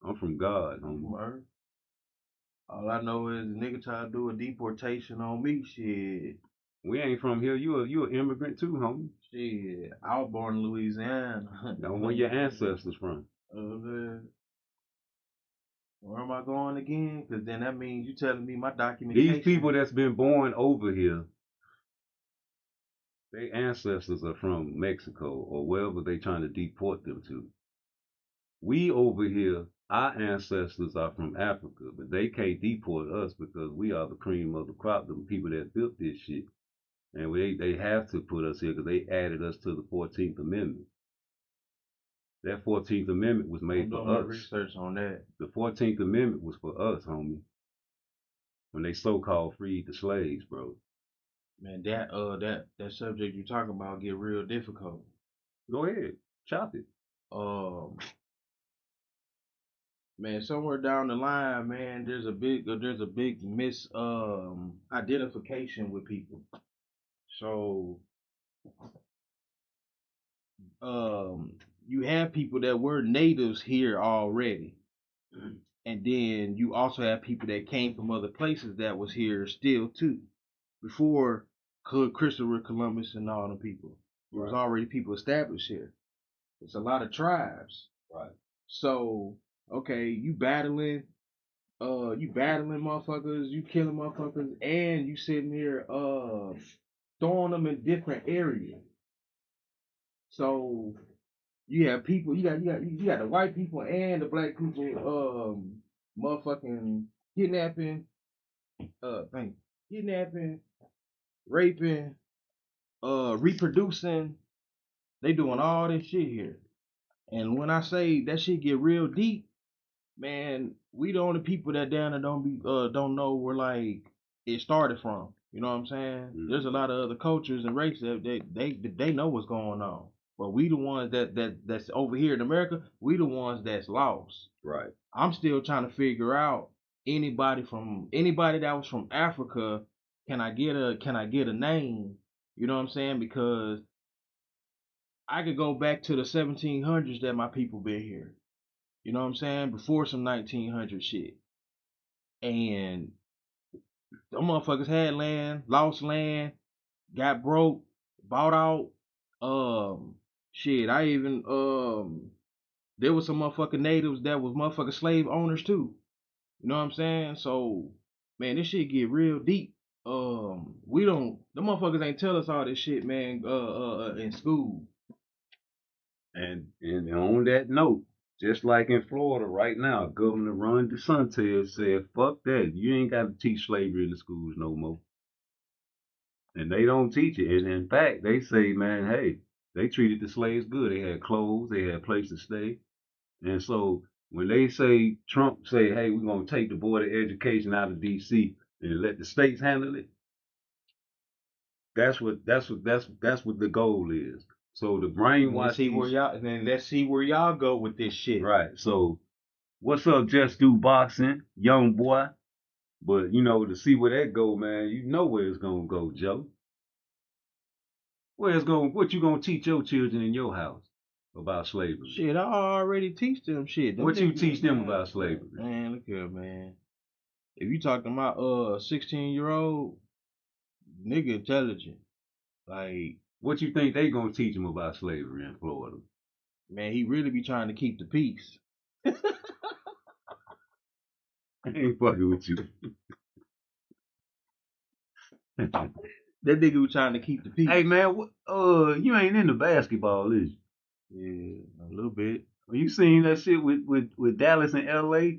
I'm from God. I'm from Earth. All I know is the nigga try to do a deportation on me. Shit. We ain't from here. You an immigrant too, homie. Shit. I was born in Louisiana. Now, where your ancestors from? Where am I going again? Because then that means you telling me my documentation. These people that's been born over here, their ancestors are from Mexico or wherever they trying to deport them to. We over here, our ancestors are from Africa, but they can't deport us because we are the cream of the crop, the people that built this shit. And they have to put us here because they added us to the 14th Amendment. That 14th Amendment was made for us. Research on that. The 14th Amendment was for us, homie. When they so-called freed the slaves, bro. Man, that subject you talking about get real difficult. Go ahead, chop it. Man, somewhere down the line, man, there's a big identification with people. So, you have people that were natives here already, and then you also have people that came from other places that was here still too, before Christopher Columbus and all the people. There was already people established here. It's a lot of tribes. Right. So, okay, you battling motherfuckers, you killing motherfuckers, and you sitting here throwing them in different areas. So you have people, you got the white people and the black people motherfucking kidnapping, raping, reproducing. They doing all this shit here. And when I say that shit get real deep, man, we the only people that down there don't know where like it started from. You know what I'm saying? Mm-hmm. There's a lot of other cultures and races that they know what's going on. But we the ones that's over here in America, we the ones that's lost. Right. I'm still trying to figure out anybody that was from Africa, can I get a name? You know what I'm saying? Because I could go back to the 1700s that my people been here. You know what I'm saying? Before some 1900 shit. And them motherfuckers had land, lost land, got broke, bought out. Shit, I even, there was some motherfucking natives that was motherfucking slave owners too. You know what I'm saying? So, man, this shit get real deep. We don't. The motherfuckers ain't tell us all this shit, man. In school. And on that note, just like in Florida right now, Governor Ron DeSantis said, "Fuck that! You ain't got to teach slavery in the schools no more." And they don't teach it. And in fact, they say, man, hey, they treated the slaves good. They had clothes, they had a place to stay. And so when they say Trump say, hey, we're gonna take the Board of Education out of DC and let the states handle it, that's what the goal is. So the brainwash. Let's see where y'all go with this shit. Right. So what's up, Just Do Boxing, young boy? But you know, to see where that go, man, you know where it's gonna go, Joe. What you gonna teach your children in your house about slavery? Shit, I already teach them shit. What you teach them about slavery? Man, look here, man. If you talking about 16-year-old nigga intelligent, like what you think they gonna teach them about slavery in Florida? Man, he really be trying to keep the peace. I ain't fucking with you. That nigga was trying to keep the peace. Hey man, you ain't into basketball, is you? Yeah, a little bit. You seen that shit with Dallas and LA?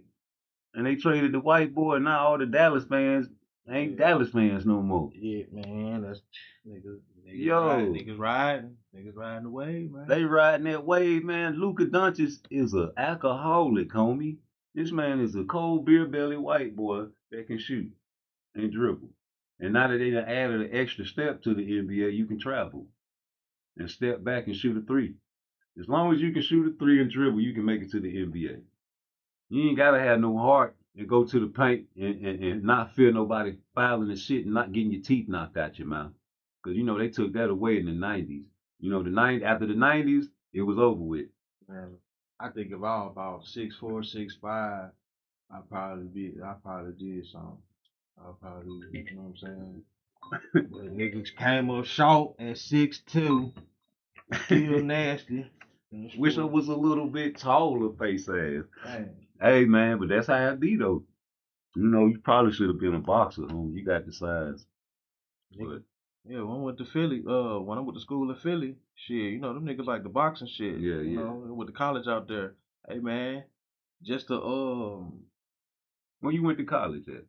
And they traded the white boy, and now all the Dallas fans ain't Dallas fans no more. Yeah, man, that's niggas Niggas riding the wave, man. They riding that wave, man. Luka Doncic is an alcoholic, homie. This man is a cold beer belly white boy that can shoot and dribble. And now that they done added an extra step to the NBA, you can travel and step back and shoot a three. As long as you can shoot a three and dribble, you can make it to the NBA. You ain't gotta have no heart and go to the paint and not fear nobody fouling and shit and not getting your teeth knocked out your mouth. Cause you know they took that away in the 90s. You know, after the 90s, it was over with. Man, I think if I was about 6'4", 6'5", I probably did something. I probably, you know what I'm saying? But niggas came up short at 6'2", still nasty. Wish I was a little bit taller, face ass. Man. Hey man, but that's how it be though. You know, you probably should have been a boxer, homie. You got the size. But yeah, when I went to Philly, when I went to school in Philly, shit, you know, them niggas like the boxing shit. Yeah, you know, with the college out there. Hey man, just to when you went to college at?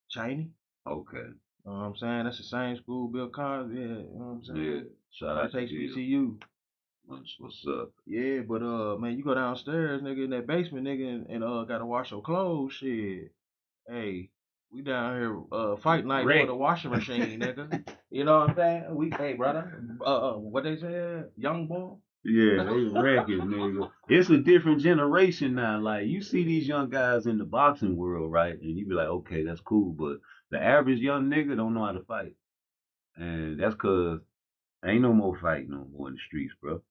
Cheney. Okay. You know what I'm saying? That's the same school Bill Cosby had, you know what I'm saying? Yeah. Shout out to HBCU. What's up? Yeah, but man, you go downstairs, nigga, in that basement, nigga, and gotta wash your clothes, shit. Hey, we down here fighting like for the washing machine, nigga. You know what I'm saying? Hey, brother, what they said, young boy. Yeah, they wrecking, nigga. It's a different generation now. Like, you see these young guys in the boxing world, right? And you be like, okay, that's cool. But the average young nigga don't know how to fight. And that's because ain't no more fight no more in the streets, bro.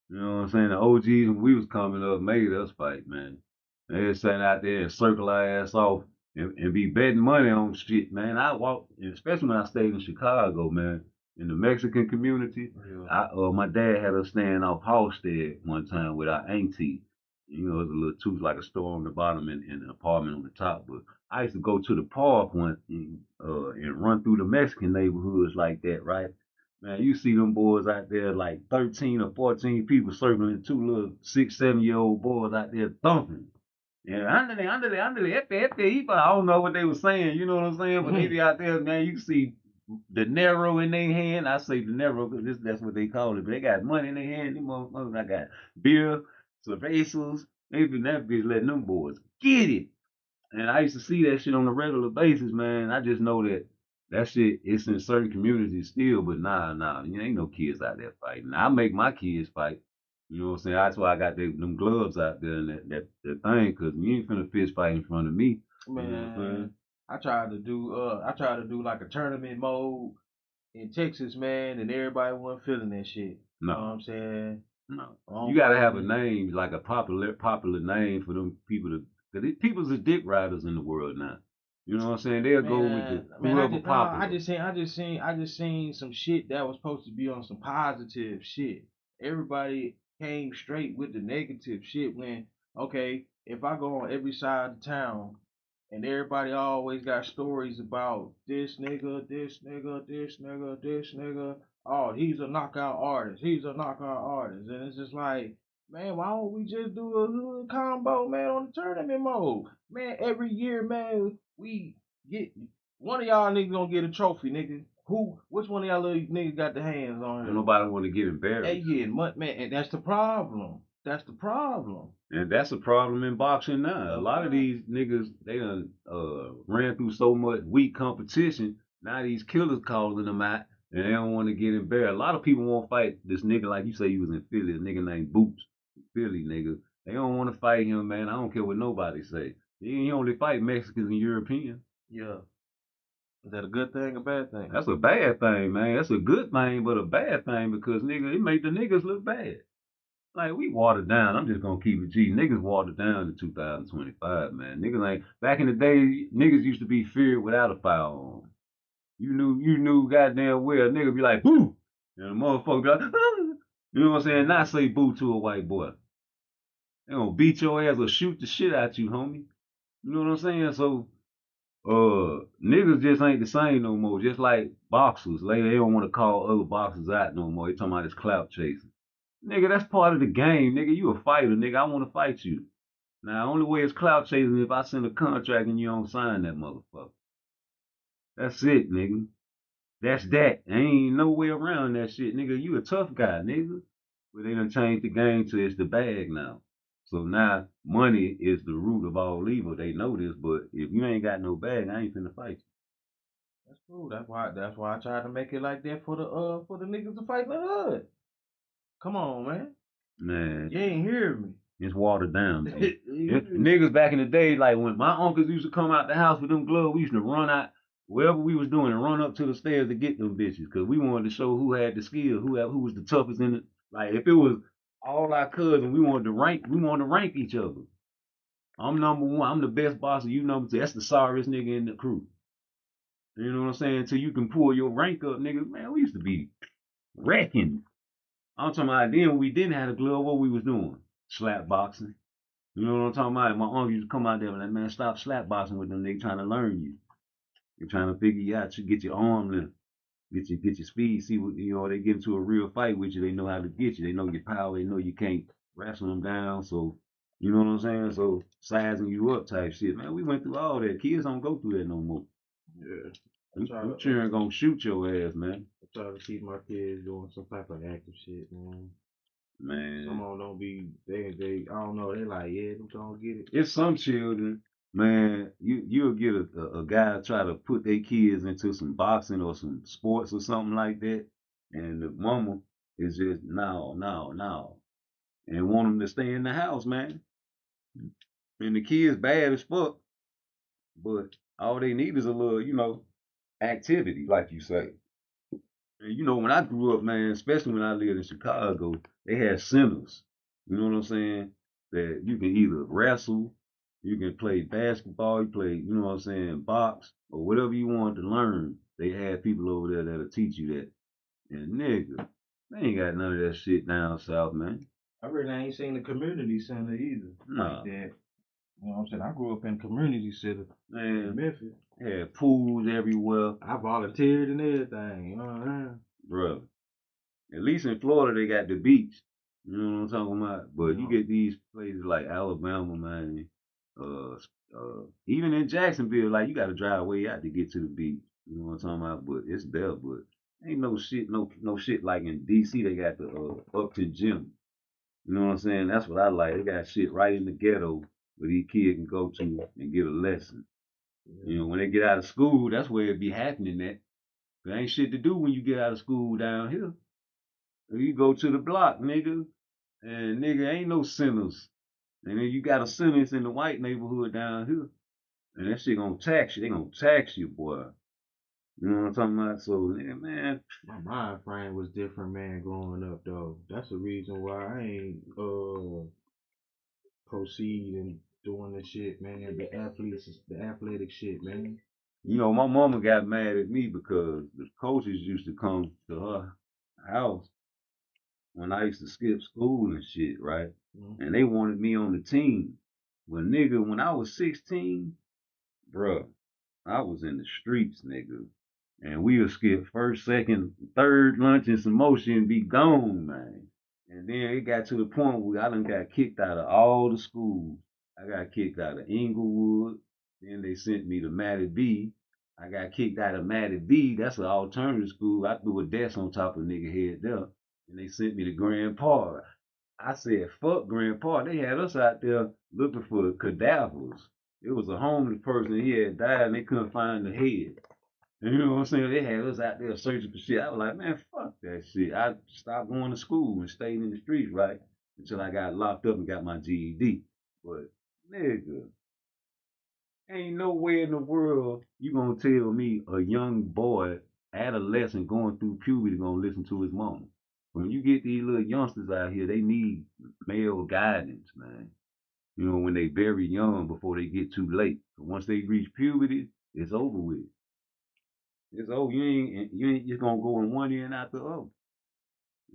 You know what I'm saying? The OGs when we was coming up made us fight, man. They just sat out there and circle our ass off and be betting money on shit, man. I walked, especially when I stayed in Chicago, man. In the Mexican community, my dad had us staying off Halstead one time with our auntie. You know, it was a little too like a store on the bottom and an apartment on the top. But I used to go to the park and run through the Mexican neighborhoods like that, right? Man, you see them boys out there like 13 or 14 people circling two little 6, 7-year-old boys out there thumping. And I don't know what they were saying, you know what I'm saying? But they be out there, man, you see the Nero in their hand. I say the Nero because that's what they call it. But they got money in their hand. Them motherfuckers, I got beer, cervezas. They been that bitch letting them boys get it. And I used to see that shit on a regular basis, man. I just know that shit, it's in certain communities still, but nah, you ain't no kids out there fighting. I make my kids fight. You know what I'm saying? That's why I got them gloves out there and that thing, because you ain't finna fist fight in front of me. Man, you know what I'm saying? I tried to do like a tournament mode in Texas, man, and everybody wasn't feeling that shit. No. You know what I'm saying? No. You gotta have a name, like a popular name for them people to, because people's are dick riders in the world now. You know what I'm saying? They'll go with whoever popular. I just seen some shit that was supposed to be on some positive shit. Everybody came straight with the negative shit when, okay, if I go on every side of town And everybody always got stories about this nigga, this nigga, this nigga, this nigga. Oh, he's a knockout artist. He's a knockout artist. And it's just like, man, why don't we just do a hood combo, man, on the tournament mode? Man, every year, man, we get one of y'all niggas gonna get a trophy, nigga. Which one of y'all little niggas got the hands on it? Nobody want to get embarrassed. They getting money, man, and that's the problem. That's the problem. And that's a problem in boxing now. A lot of these niggas, they done ran through so much weak competition. Now these killers calling them out, and they don't want to get embarrassed. A lot of people won't fight this nigga like you say he was in Philly, a nigga named Boots, Philly nigga. They don't want to fight him, man. I don't care what nobody say. He only fight Mexicans and Europeans. Yeah. Is that a good thing or bad thing? That's a bad thing, man. That's a good thing, but a bad thing because nigga, it make the niggas look bad. Like, we watered down. I'm just gonna keep it G. Niggas watered down in 2025, man. Niggas ain't, back in the day, niggas used to be feared without a firearm. You knew goddamn well, a nigga be like, boo! And a motherfucker be like, ah! You know what I'm saying? Not say boo to a white boy. They gonna beat your ass or shoot the shit out you, homie. You know what I'm saying? So, niggas just ain't the same no more. Just like boxers. Like, they don't want to call other boxers out no more. They talking about this clout chasing. Nigga, that's part of the game, nigga. You a fighter, nigga. I want to fight you. Now, the only way it's clout chasing if I send a contract and you don't sign that motherfucker. That's it, nigga. That's that. Ain't no way around that shit, nigga. You a tough guy, nigga. But they done changed the game to it's the bag now. So now money is the root of all evil. They know this, but if you ain't got no bag, I ain't finna fight you. That's cool. That's why I tried to make it like that for the niggas to fight in the hood. Come on, man. Man. You ain't hear me. It's watered down. Niggas back in the day, like when my uncles used to come out the house with them gloves, we used to run out wherever we was doing and run up to the stairs to get them bitches because we wanted to show who had the skill, who was the toughest in it. Like if it was all our cousins, we wanted to rank each other. I'm number one. I'm the best boxer. You number two. That's the sorriest nigga in the crew. You know what I'm saying? Until you can pull your rank up, nigga. Man, we used to be wrecking. I'm talking about then when we didn't have a glove, what we was doing? Slap boxing. You know what I'm talking about? My uncle used to come out there and like, man, stop slap boxing with them. They trying to learn you. They're trying to figure you out. You get your arm length, get your speed. See what they get into a real fight with you. They know how to get you. They know your power. They know you can't wrestle them down. So you know what I'm saying? So sizing you up type shit, man. We went through all that. Kids don't go through that no more. Yeah. You cheering gonna shoot your ass, man. I try to keep my kids doing some type of active shit, man. Man. Some of them don't be, they I don't know, they like, yeah, them don't get it. It's some children, man, you'll get a guy try to put their kids into some boxing or some sports or something like that, and the mama is just, no, and want them to stay in the house, man. And the kid's bad as fuck, but all they need is a little, activity, like you say. And when I grew up, man, especially when I lived in Chicago, they had centers. You know what I'm saying? That you can either wrestle, you can play basketball, you play, you know what I'm saying, box, or whatever you want to learn. They had people over there that'll teach you that. And nigga, they ain't got none of that shit down south, man. I really ain't seen the community center either. Nah. Like that. You know what I'm saying? I grew up in community center. Man, in Memphis. Had pools everywhere. I volunteered and everything, you know what I'm saying? Bruh. At least in Florida, they got the beach. You know what I'm talking about? But you get these places like Alabama, man. Even in Jacksonville, like you got to drive way out to get to the beach. You know what I'm talking about? But it's there. But ain't no shit, no shit like in DC. They got the Upton Gym. You know what I'm saying? That's what I like. They got shit right in the ghetto where these kids can go to and get a lesson. Yeah. When they get out of school, that's where it be happening at. There ain't shit to do when you get out of school down here. You go to the block, nigga, and nigga ain't no centers. And then you got a sentence in the white neighborhood down here. And that shit gonna tax you. They gonna tax you, boy. You know what I'm talking about? So, nigga, man. My mind frame was different, man, growing up, though. That's the reason why I ain't proceeding doing the shit, man. The athletic shit, man. My mama got mad at me because the coaches used to come to her house when I used to skip school and shit, right? Mm-hmm. And they wanted me on the team. But nigga, when I was 16, Bruh, I was in the streets, nigga. And we'll skip first, second, third lunch and some more shit and be gone, man. And then it got to the point where I done got kicked out of all the schools. I got kicked out of Inglewood. Then they sent me to Matty B. I got kicked out of Matty B. That's an alternative school. I threw a desk on top of a nigga head there. And they sent me to Grand Park. I said, fuck Grand Park. They had us out there looking for cadavers. It was a homeless person. He had died and they couldn't find the head. And you know what I'm saying? They had us out there searching for shit. I was like, man, fuck that shit. I stopped going to school and stayed in the streets, right? Until I got locked up and got my GED. But, nigga, ain't no way in the world you gonna tell me a young boy, adolescent, going through puberty gonna listen to his mama. When you get these little youngsters out here, they need male guidance, man. You know, when they very young before they get too late. Once they reach puberty, it's over with. It's over. You ain't just gonna go in one ear and out the other.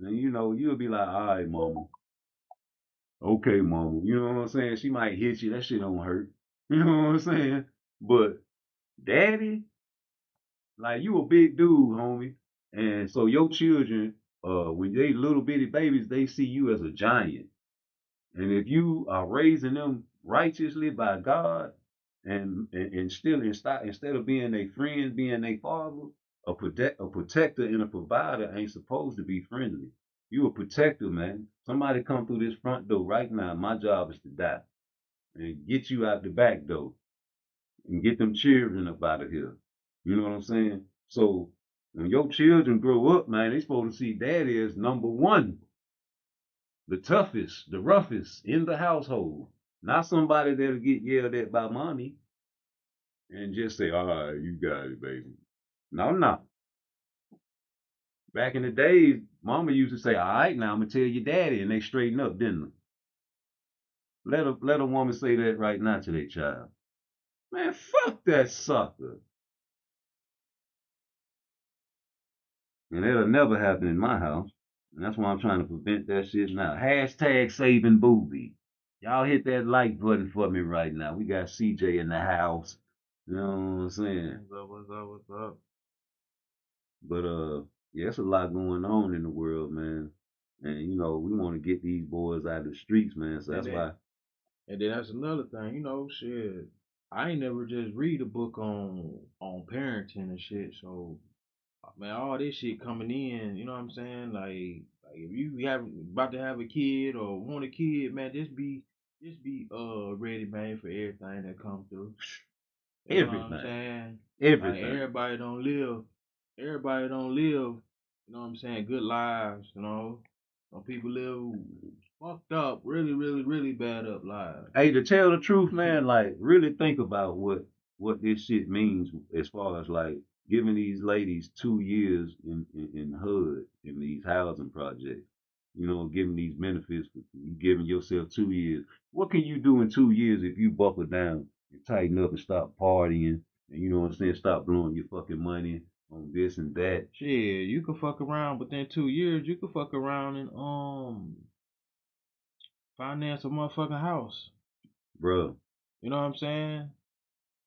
And you know, you'll be like, all right, mama. Okay, mama. You know what I'm saying? She might hit you. That shit don't hurt. You know what I'm saying? But daddy, like you a big dude, homie. And so your children, when they little bitty babies, they see you as a giant. And if you are raising them righteously by God, and still instead of being their friend, being their father, a protector and a provider ain't supposed to be friendly. You a protector, man. Somebody come through this front door right now. My job is to die and get you out the back door and get them children up out of here. You know what I'm saying? So when your children grow up, man, they supposed to see daddy as number one, the toughest, the roughest in the household. Not somebody that'll get yelled at by mommy and just say, all right, you got it, baby. No, no. Back in the days, mama used to say, all right, now I'm going to tell your daddy, and they straighten up, didn't they? Let a woman say that right now to their child. Man, fuck that sucker. And it'll never happen in my house. And that's why I'm trying to prevent that shit now. Hashtag saving booby. Y'all hit that like button for me right now. We got CJ in the house. You know what I'm saying? What's up? What's up? But yeah, it's a lot going on in the world, man. And you know, we want to get these boys out of the streets, man. So that's why. And then that's another thing, you know, shit. I ain't never just read a book on parenting and shit. So man, all this shit coming in, you know what I'm saying? Like if you about to have a kid or want a kid, man, just be ready, man, for everything that comes through. You know what I'm saying? Everything. Like everybody don't live, you know what I'm saying, good lives, you know. Some people live fucked up, really, really, really bad up lives. Hey, to tell the truth, man, like really think about what this shit means as far as like giving these ladies 2 years in HUD in these housing projects. You know, giving these benefits, giving yourself 2 years. What can you do in 2 years if you buckle down and tighten up and stop partying and you know what I'm saying, stop blowing your fucking money on this and that? Shit, you could fuck around within 2 years. You could fuck around and finance a motherfucking house. Bro. You know what I'm saying?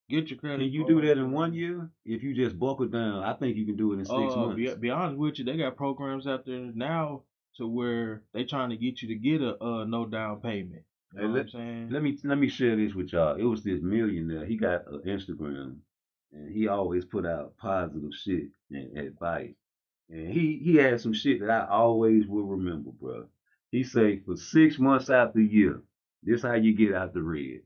Get your credit. Can you do that in 1 year? If you just buckle down, I think you can do it in 6 months. Be honest with you, they got programs out there now to where they trying to get you to get a no down payment. You know what I'm saying? Let me share this with y'all. It was this millionaire. He got an Instagram, and he always put out positive shit and advice. And he had some shit that I always will remember, bro. He say for 6 months out the year, this how you get out the red.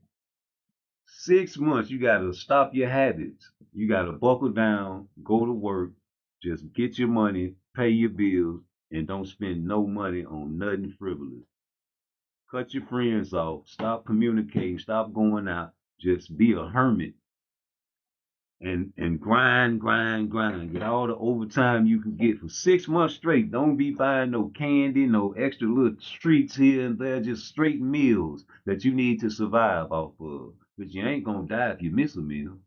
6 months, you gotta stop your habits. You gotta buckle down, go to work, just get your money, pay your bills, and don't spend no money on nothing frivolous. Cut your friends off, stop communicating, stop going out, just be a hermit. And grind. Get all the overtime you can get for 6 months straight. Don't be buying no candy, no extra little treats here and there, just straight meals that you need to survive off of. Because you ain't gonna die if you miss a meal.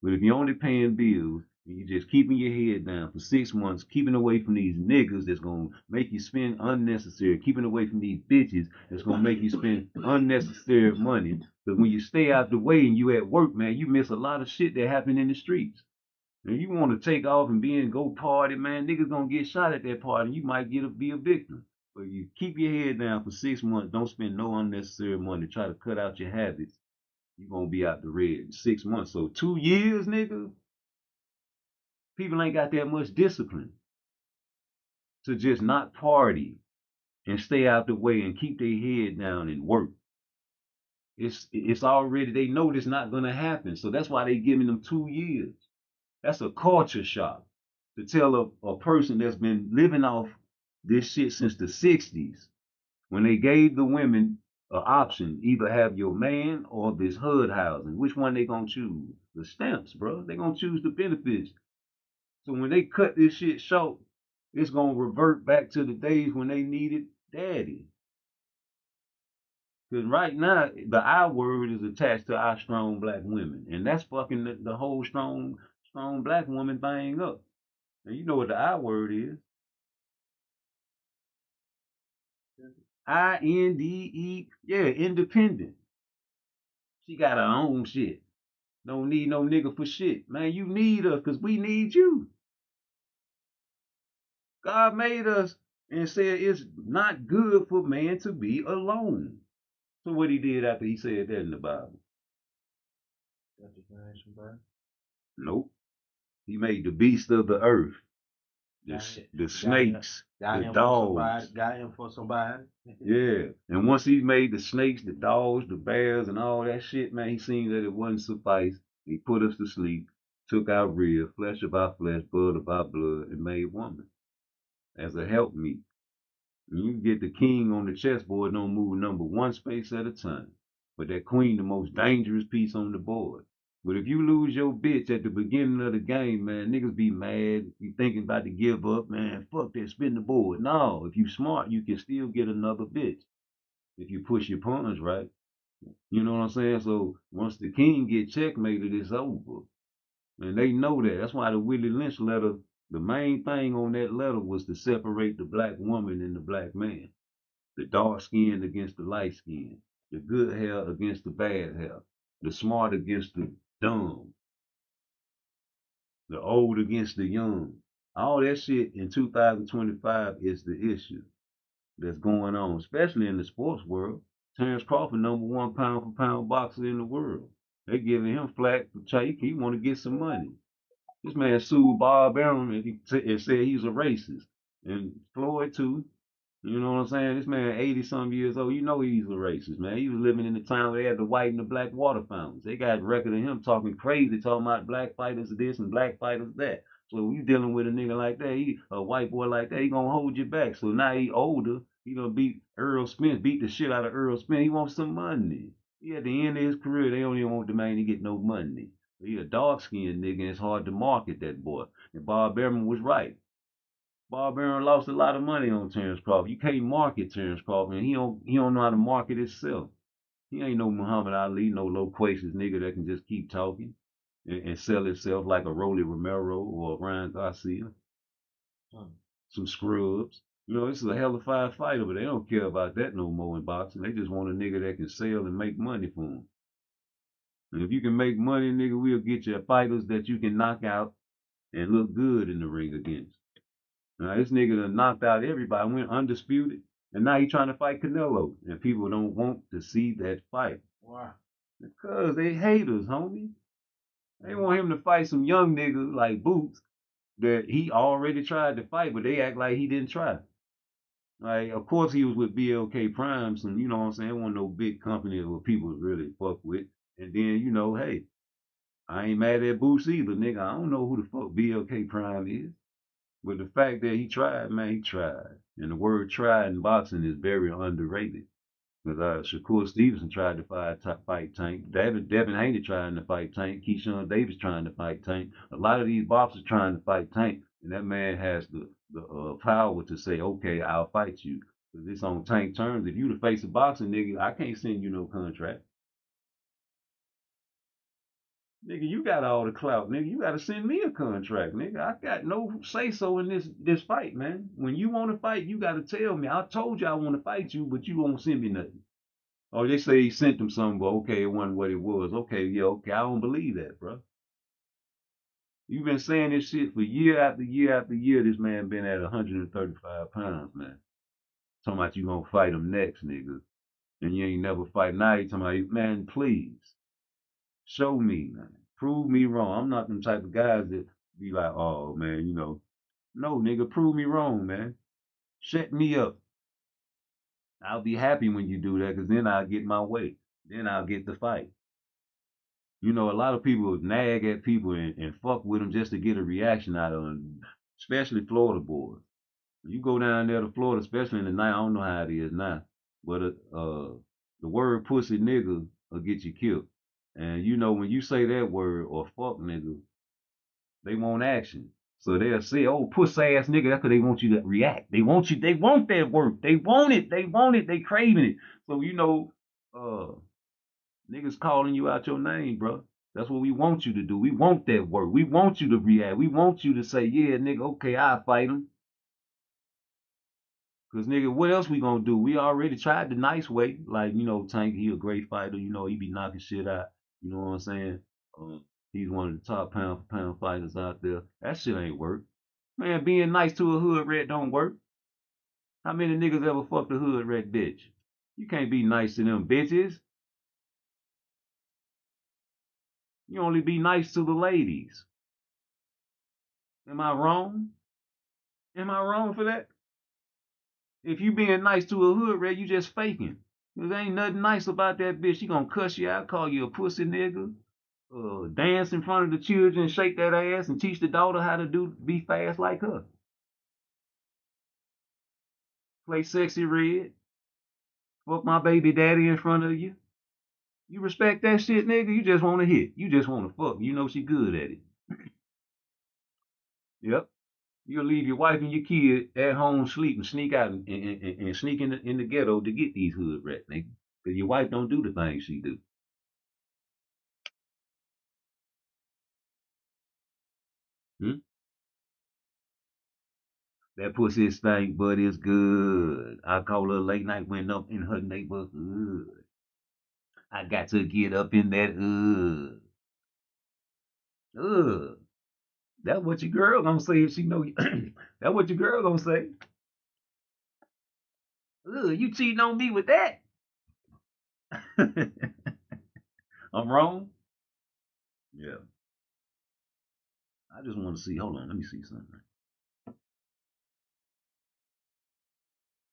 But if you're only paying bills and You just keeping your head down for 6 months, keeping away from these niggas that's gonna make you spend unnecessary, keeping away from these bitches that's gonna make you spend unnecessary money. Because when you stay out the way and you at work, man, you miss a lot of shit that happen in the streets. And you want to take off and go party, man, niggas gonna get shot at that party. You might be a victim. But you keep your head down for 6 months. Don't spend no unnecessary money. Try to cut out your habits. You're gonna be out the red in 6 months. So 2 years, nigga, people ain't got that much discipline to just not party and stay out the way and keep their head down and work. It's already, they know this not gonna happen. So that's why they giving them 2 years. That's a culture shock to tell a person that's been living off this shit since the 60s, when they gave the women an option, either have your man or this HUD housing. Which one they gonna choose? The stamps, bro. They gonna choose the benefits. So when they cut this shit short, it's gonna revert back to the days when they needed daddy. Because right now, the I word is attached to our strong black women. And that's fucking the whole strong black woman thing up. And you know what the I word is. INDE, yeah, independent. She got her own shit. Don't need no nigga for shit. Man, you need us because we need you. God made us and said it's not good for man to be alone. So what he did after he said that in the Bible? Nope. He made the beasts of the earth, the snakes, the dogs. Got him for somebody. Yeah. And once he made the snakes, the dogs, the bears, and all that shit, man, he seen that it wouldn't suffice. He put us to sleep, took our rib, flesh of our flesh, blood of our blood, and made woman as a helpmeet. And you get the king on the chessboard, don't move number one space at a time. But that queen, the most dangerous piece on the board. But if you lose your bitch at the beginning of the game, man, niggas be mad. You thinking about to give up, man. Fuck that, spin the board. No, if you smart, you can still get another bitch. If you push your pawns right. You know what I'm saying? So once the king get checkmated, it's over. And they know that. That's why the Willie Lynch letter, the main thing on that letter was to separate the black woman and the black man. The dark skin against the light skin. The good hair against the bad hair. The smart against the dumb. The old against the young. All that shit in 2025 is the issue that's going on, especially in the sports world. Terrence Crawford, #1 pound for pound boxer in the world. They giving him flack for Chase. He want to get some money. This man sued Bob Arum and said he's a racist. And Floyd too. You know what I'm saying? This man 80-some years old. You know he's a racist, man. He was living in the town where they had the white and the black water fountains. They got a record of him talking crazy, talking about black fighters this and black fighters that. So you dealing with a nigga like that, a white boy like that, he gonna hold you back. So now he older. He gonna beat Earl Spence, beat the shit out of Earl Spence. He wants some money. He at the end of his career, they don't even want the man to get no money. He a dark-skinned nigga, and it's hard to market that boy. And Bob Behrman was right. Bob Arum lost a lot of money on Terrence Crawford. You can't market Terrence Crawford, and he don't know how to market himself. He ain't no Muhammad Ali, no loquacious nigga that can just keep talking and sell himself like a Rolly Romero or a Ryan Garcia. Some scrubs. You know, this is a hell of a fine fighter, but they don't care about that no more in boxing. They just want a nigga that can sell and make money for them. And if you can make money, nigga, we'll get you fighters that you can knock out and look good in the ring against. Now, this nigga done knocked out everybody, went undisputed, and now he trying to fight Canelo. And people don't want to see that fight. Why? Because they haters, homie. They want him to fight some young nigga like Boots that he already tried to fight, but they act like he didn't try. Like, of course he was with BLK Prime, some, you know what I'm saying, wasn't no big company where people really fuck with. And then, you know, hey, I ain't mad at Boots either, nigga. I don't know who the fuck BLK Prime is. But the fact that he tried, man, he tried. And the word try in boxing is very underrated. Because Shakur Stevenson tried to fight Tank. Devin Haney trying to fight Tank. Keyshawn Davis trying to fight Tank. A lot of these boxers trying to fight Tank. And that man has the power to say, okay, I'll fight you. Because it's on Tank terms. If you the face of boxing, nigga, I can't send you no contract. Nigga, you got all the clout, nigga. You gotta send me a contract, nigga. I got no say so in this fight, man. When you want to fight, you gotta tell me. I told you I want to fight you, but you won't send me nothing. Oh, they say he sent them something, but okay, it wasn't what it was. Okay, yeah, okay. I don't believe that, bro. You've been saying this shit for year after year after year. This man been at 135 pounds, man. Talking about you gonna fight him next, nigga. And you ain't never fight. Now you talking about, man, please. Show me, man. Prove me wrong. I'm not them type of guys that be like, oh man, no, nigga, prove me wrong, man. Shut me up. I'll be happy when you do that, cause then I'll get my way. Then I'll get the fight. A lot of people nag at people and fuck with them just to get a reaction out of them, especially Florida boys. You go down there to Florida, especially in the night, I don't know how it is now, but the word pussy nigga will get you killed. And when you say that word or fuck nigga, they want action. So they'll say, oh, puss ass nigga, that's because they want you to react. They want that word. They want it, they craving it. So niggas calling you out your name, bro. That's what we want you to do. We want that word. We want you to react. We want you to say, yeah, nigga, okay, I'll fight him. Cause nigga, what else we gonna do? We already tried the nice way. Like, Tank, he a great fighter, he be knocking shit out. You know what I'm saying? He's one of the top pound for pound fighters out there. That shit ain't work. Man, being nice to a hood rat don't work. How many niggas ever fucked a hood rat bitch? You can't be nice to them bitches. You only be nice to the ladies. Am I wrong? Am I wrong for that? If you being nice to a hood rat, you just faking. There ain't nothing nice about that bitch. She gonna cuss you out, call you a pussy nigga, dance in front of the children, shake that ass, and teach the daughter how to be fast like her. Play sexy red. Fuck my baby daddy in front of you. You respect that shit, nigga? You just want to hit. You just want to fuck. You know she good at it. Yep. You'll leave your wife and your kid at home sleep and sneak out and sneak in the ghetto to get these hood rats, nigga. Because your wife don't do the things she do. Hmm? That pussy stank, but it's good. I call her late night when up in her neighborhood. I got to get up in that That's what your girl gonna say if she know you. That's what your girl gonna say. You cheating on me with that? I'm wrong? Yeah. I just want to see. Hold on, let me see something.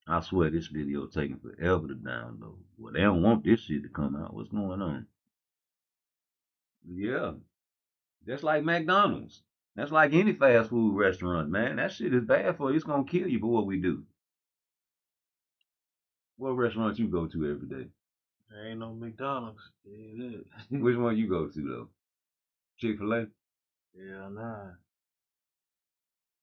I swear this video taking forever to download. Well, they don't want this shit to come out. What's going on? Yeah. Just like McDonald's. That's like any fast food restaurant, man. That shit is bad for you. It's gonna kill you for what we do. What restaurant you go to every day? There ain't no McDonald's. Yeah, Which one you go to though? Chick-fil-A? Yeah, nah.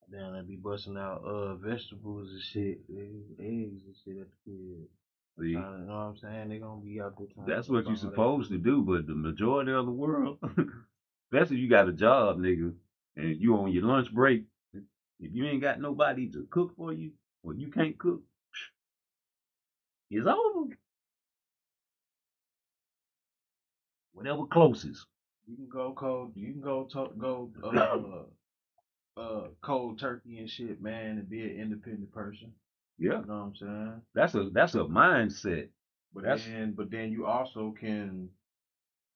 Damn, they be busting out vegetables and shit, eggs and shit at the crib. See? You know what I'm saying? They gonna be out there trying That's to what you're supposed to do, but the majority of the world, especially if you got a job, nigga, and you on your lunch break, if you ain't got nobody to cook for you, or you can't cook, it's over. Whatever closest. You can go cold. You can go cold turkey and shit, man, and be an independent person. Yeah. You know what I'm saying? That's a mindset. But then you also can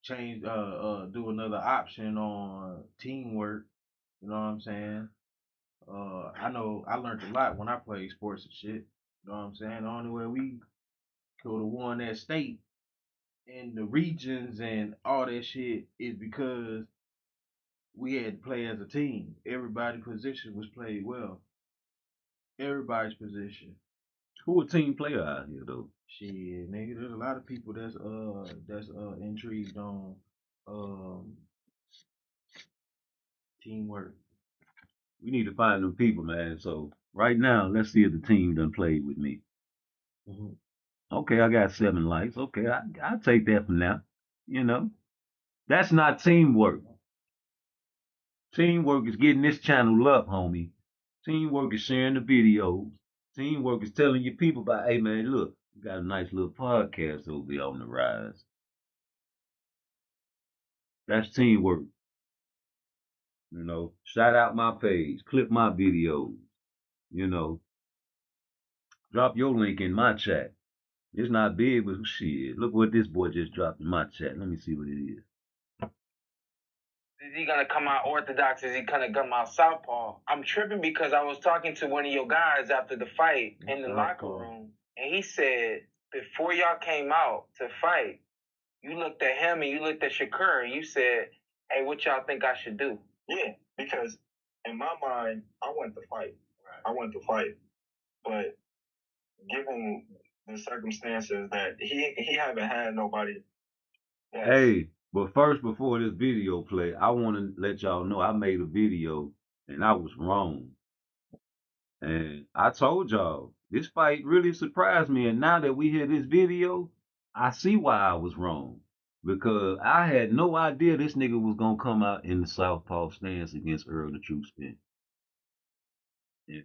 change do another option on teamwork. You know what I'm saying? I know I learned a lot when I played sports and shit. You know what I'm saying? The only way we could have won that state and the regions and all that shit is because we had to play as a team. Everybody's position was played well. Everybody's position. Who a team player out here though? Shit, nigga, there's a lot of people that's intrigued on teamwork. We need to find them people, man. So right now, let's see if the team done played with me. Mm-hmm. Okay, I got 7 likes. Okay, I'll take that for now. You know, That's not teamwork. Teamwork is getting this channel up, homie. Teamwork is sharing the videos. Teamwork is telling your people about, hey man, look, we got a nice little podcast over there on the rise. That's teamwork. You know, shout out my page, clip my videos, you know, drop your link in my chat. It's not big, but shit. Look what this boy just dropped in my chat. Let me see what it is. Is he gonna come out orthodox? Is he gonna come out southpaw? I'm tripping because I was talking to one of your guys after the fight in the locker room, and he said before y'all came out to fight, you looked at him and you looked at Shakur and you said, "Hey, what y'all think I should do?" Yeah, because in my mind, I want to fight. Right. I want to fight, but given the circumstances that he haven't had nobody. Hey, but first, before this video play, I want to let y'all know I made a video and I was wrong. And I told y'all, this fight really surprised me. And now that we hear this video, I see why I was wrong. Because I had no idea this nigga was going to come out in the southpaw stance against Earl the True Spin. And,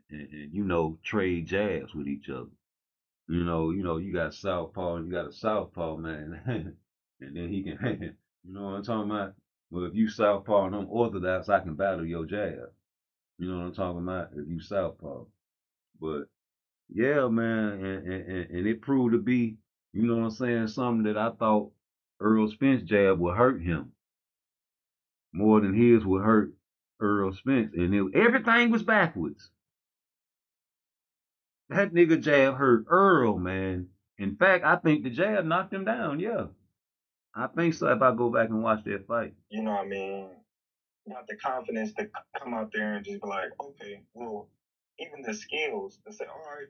you know, trade jabs with each other. You know, you got southpaw and you got a southpaw, man. And then he can, you know what I'm talking about? Well, if you southpaw and I'm orthodox, I can battle your jab. You know what I'm talking about? If you southpaw. But yeah, man, and it proved to be, you know what I'm saying, something that I thought Earl Spence jab would hurt him more than his would hurt Earl Spence. And everything was backwards. That nigga jab hurt Earl, man. In fact, I think the jab knocked him down, yeah. I think so if I go back and watch that fight. You know what I mean? Got the confidence to come out there and just be like, okay, well, even the skills to say, all right,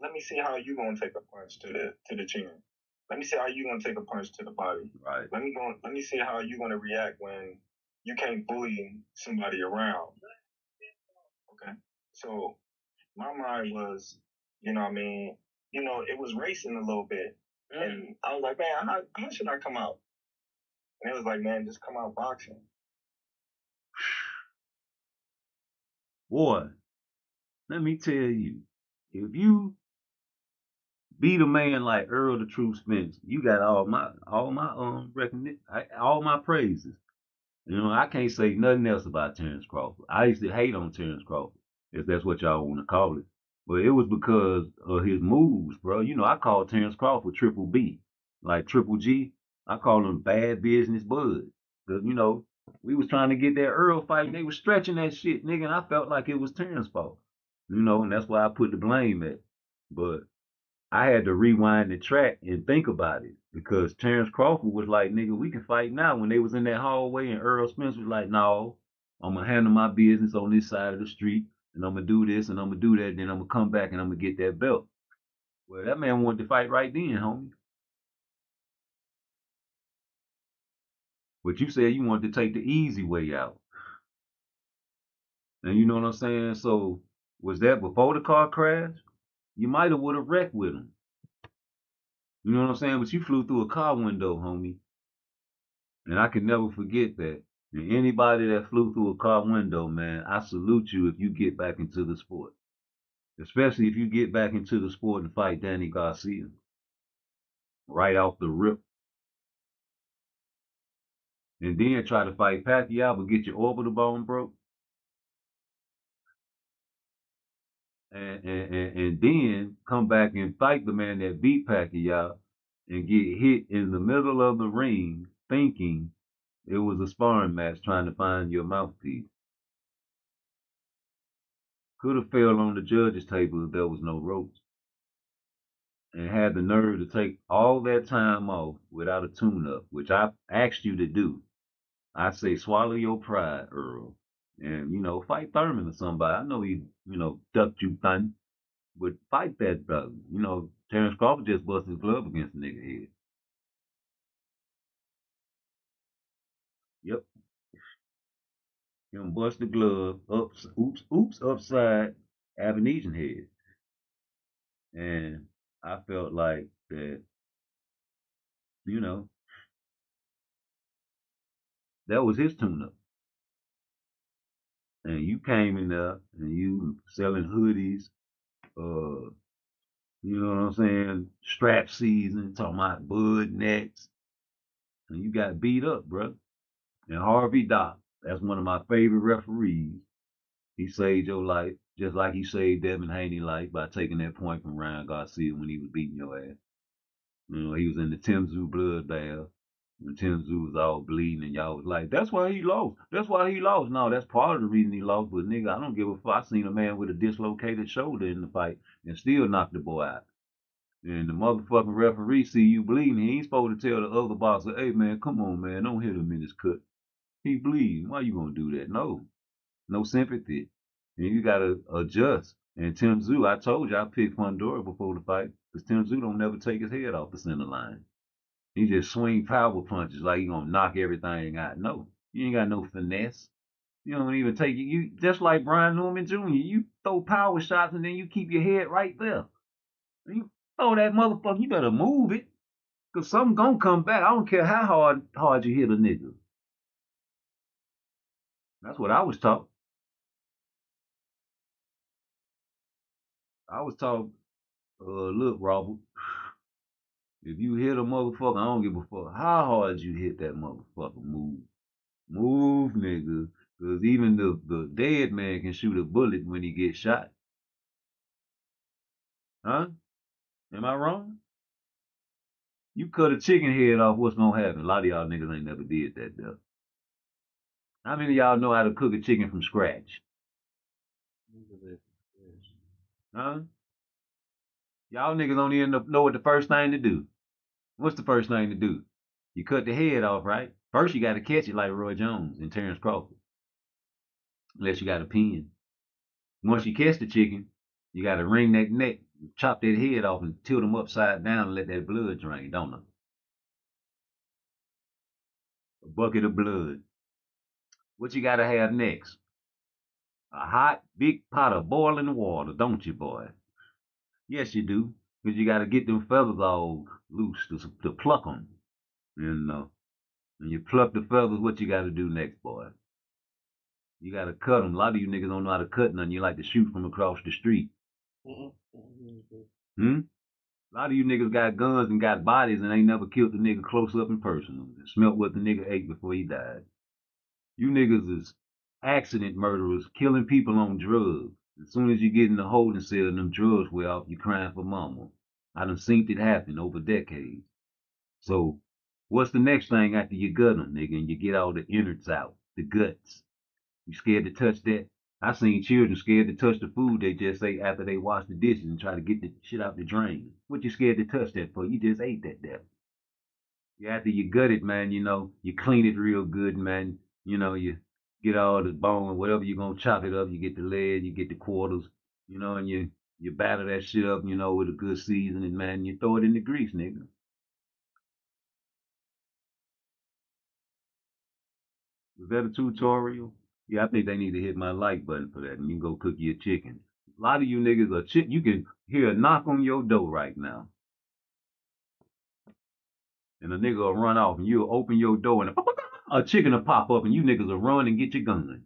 let me see how you gonna take a punch to the chin. Let me see how you gonna take a punch to the body. Right. Let me see how you gonna react when you can't bully somebody around. Okay. So my mind was, you know what I mean, it was racing a little bit. And I was like, man, how should I come out? And it was like, man, just come out boxing. Boy, let me tell you, if you beat a man like Earl the True Spence, you got all my recognition, all my praises. You know, I can't say nothing else about Terrence Crawford. I used to hate on Terrence Crawford, if that's what y'all want to call it. But it was because of his moves, bro. You know, I call Terrence Crawford Triple B. Like Triple G, I call him Bad Business Bud. Because, you know, we was trying to get that Earl fight, and they was stretching that shit, nigga, and I felt like it was Terrence's fault. You know, and that's why I put the blame at. But I had to rewind the track and think about it because Terrence Crawford was like, nigga, we can fight now. When they was in that hallway and Earl Spence was like, no, I'm going to handle my business on this side of the street and I'm going to do this and I'm going to do that. Then I'm going to come back and I'm going to get that belt. Well, that man wanted to fight right then, homie. But you said you wanted to take the easy way out. And you know what I'm saying? So was that before the car crash? You might have would have wrecked with him. You know what I'm saying? But you flew through a car window, homie. And I can never forget that. And anybody that flew through a car window, man, I salute you if you get back into the sport. Especially if you get back into the sport and fight Danny Garcia. Right off the rip. And then try to fight Pacquiao but get your orbital bone broke. And then come back and fight the man that beat Pacquiao and get hit in the middle of the ring thinking it was a sparring match trying to find your mouthpiece. Could have fell on the judge's table if there was no ropes. And had the nerve to take all that time off without a tune-up, which I asked you to do. I say swallow your pride, Earl. And, you know, fight Thurman or somebody. I know he, you know, ducked you, thun. But fight that brother. You know, Terrence Crawford just busted his glove against the nigga head. Yep. Him bust the glove, oops, upside Abenesian head. And I felt like that, you know, That was his tune-up. And you came in there and you selling hoodies, uh, you know what I'm saying, strap season, talking about bud necks, and you got beat up, bro. And Harvey Dock, that's one of my favorite referees. He saved your life, just like he saved Devin Haney's life by taking that point from Ryan Garcia when he was beating your ass. You know, he was in the Timzu bloodbath. When Timzu was all bleeding and y'all was like, that's why he lost. That's why he lost. No, that's part of the reason he lost. But nigga, I don't give a fuck. I seen a man with a dislocated shoulder in the fight and still knocked the boy out. And the motherfucking referee see you bleeding. He ain't supposed to tell the other boxer, hey man, come on man, don't hit him in his cut. He bleeding. Why you gonna do that? No sympathy. And you gotta adjust. And Tim Tszyu, I told you I picked Fundora before the fight, because Tim Tszyu don't never take his head off the center line. He just swing power punches like he gonna knock everything out. No, you ain't got no finesse. You don't even take it. You just like Brian Newman Jr. You throw power shots and then you keep your head right there. You throw that motherfucker, you better move it. Cause something gonna come back. I don't care how hard you hit a nigga. That's what I was taught. I was taught, look, Robert, if you hit a motherfucker, I don't give a fuck how hard you hit that motherfucker. Move. Move, nigga. Cause even the dead man can shoot a bullet when he gets shot. Huh? Am I wrong? You cut a chicken head off, what's gonna happen? A lot of y'all niggas ain't never did that though. How many of y'all know how to cook a chicken from scratch? Huh? Y'all niggas don't even know what the first thing to do. What's the first thing to do? You cut the head off, right? First you gotta catch it like Roy Jones and Terrence Crawford. Unless you got a pin. Once you catch the chicken, you gotta wring that neck, chop that head off and tilt them upside down and let that blood drain, don't it? A bucket of blood. What you gotta have next? A hot, big pot of boiling water, don't you, boy? Yes, you do. Because you gotta get them feathers all loose to pluck them. You know. When you pluck the feathers, what you gotta do next, boy? You gotta cut them. A lot of you niggas don't know how to cut nothing. You like to shoot from across the street. Hmm? A lot of you niggas got guns and got bodies and ain't never killed the nigga close up and personal. And smelt what the nigga ate before he died. You niggas is accident murderers, killing people on drugs. As soon as you get in the holding cell and them drugs wear off, you crying for mama. I done seen it happen over decades. So, what's the next thing after you gut them, nigga, and you get all the innards out, the guts? You scared to touch that? I seen children scared to touch the food they just ate after they wash the dishes and try to get the shit out the drain. What you scared to touch that for? You just ate that there. After you gut it, man, you know, you clean it real good, man. You know, you get all the bone, whatever you're gonna chop it up, you get the leg, you get the quarters, you know, and you batter that shit up, you know, with a good seasoning, man, and you throw it in the grease, nigga. Was that a tutorial? Yeah, I think they need to hit my like button for that, and you can go cook your chicken. A lot of you niggas are you can hear a knock on your door right now. And a nigga will run off, and you'll open your door, and a chicken will pop up, and you niggas will run and get your gun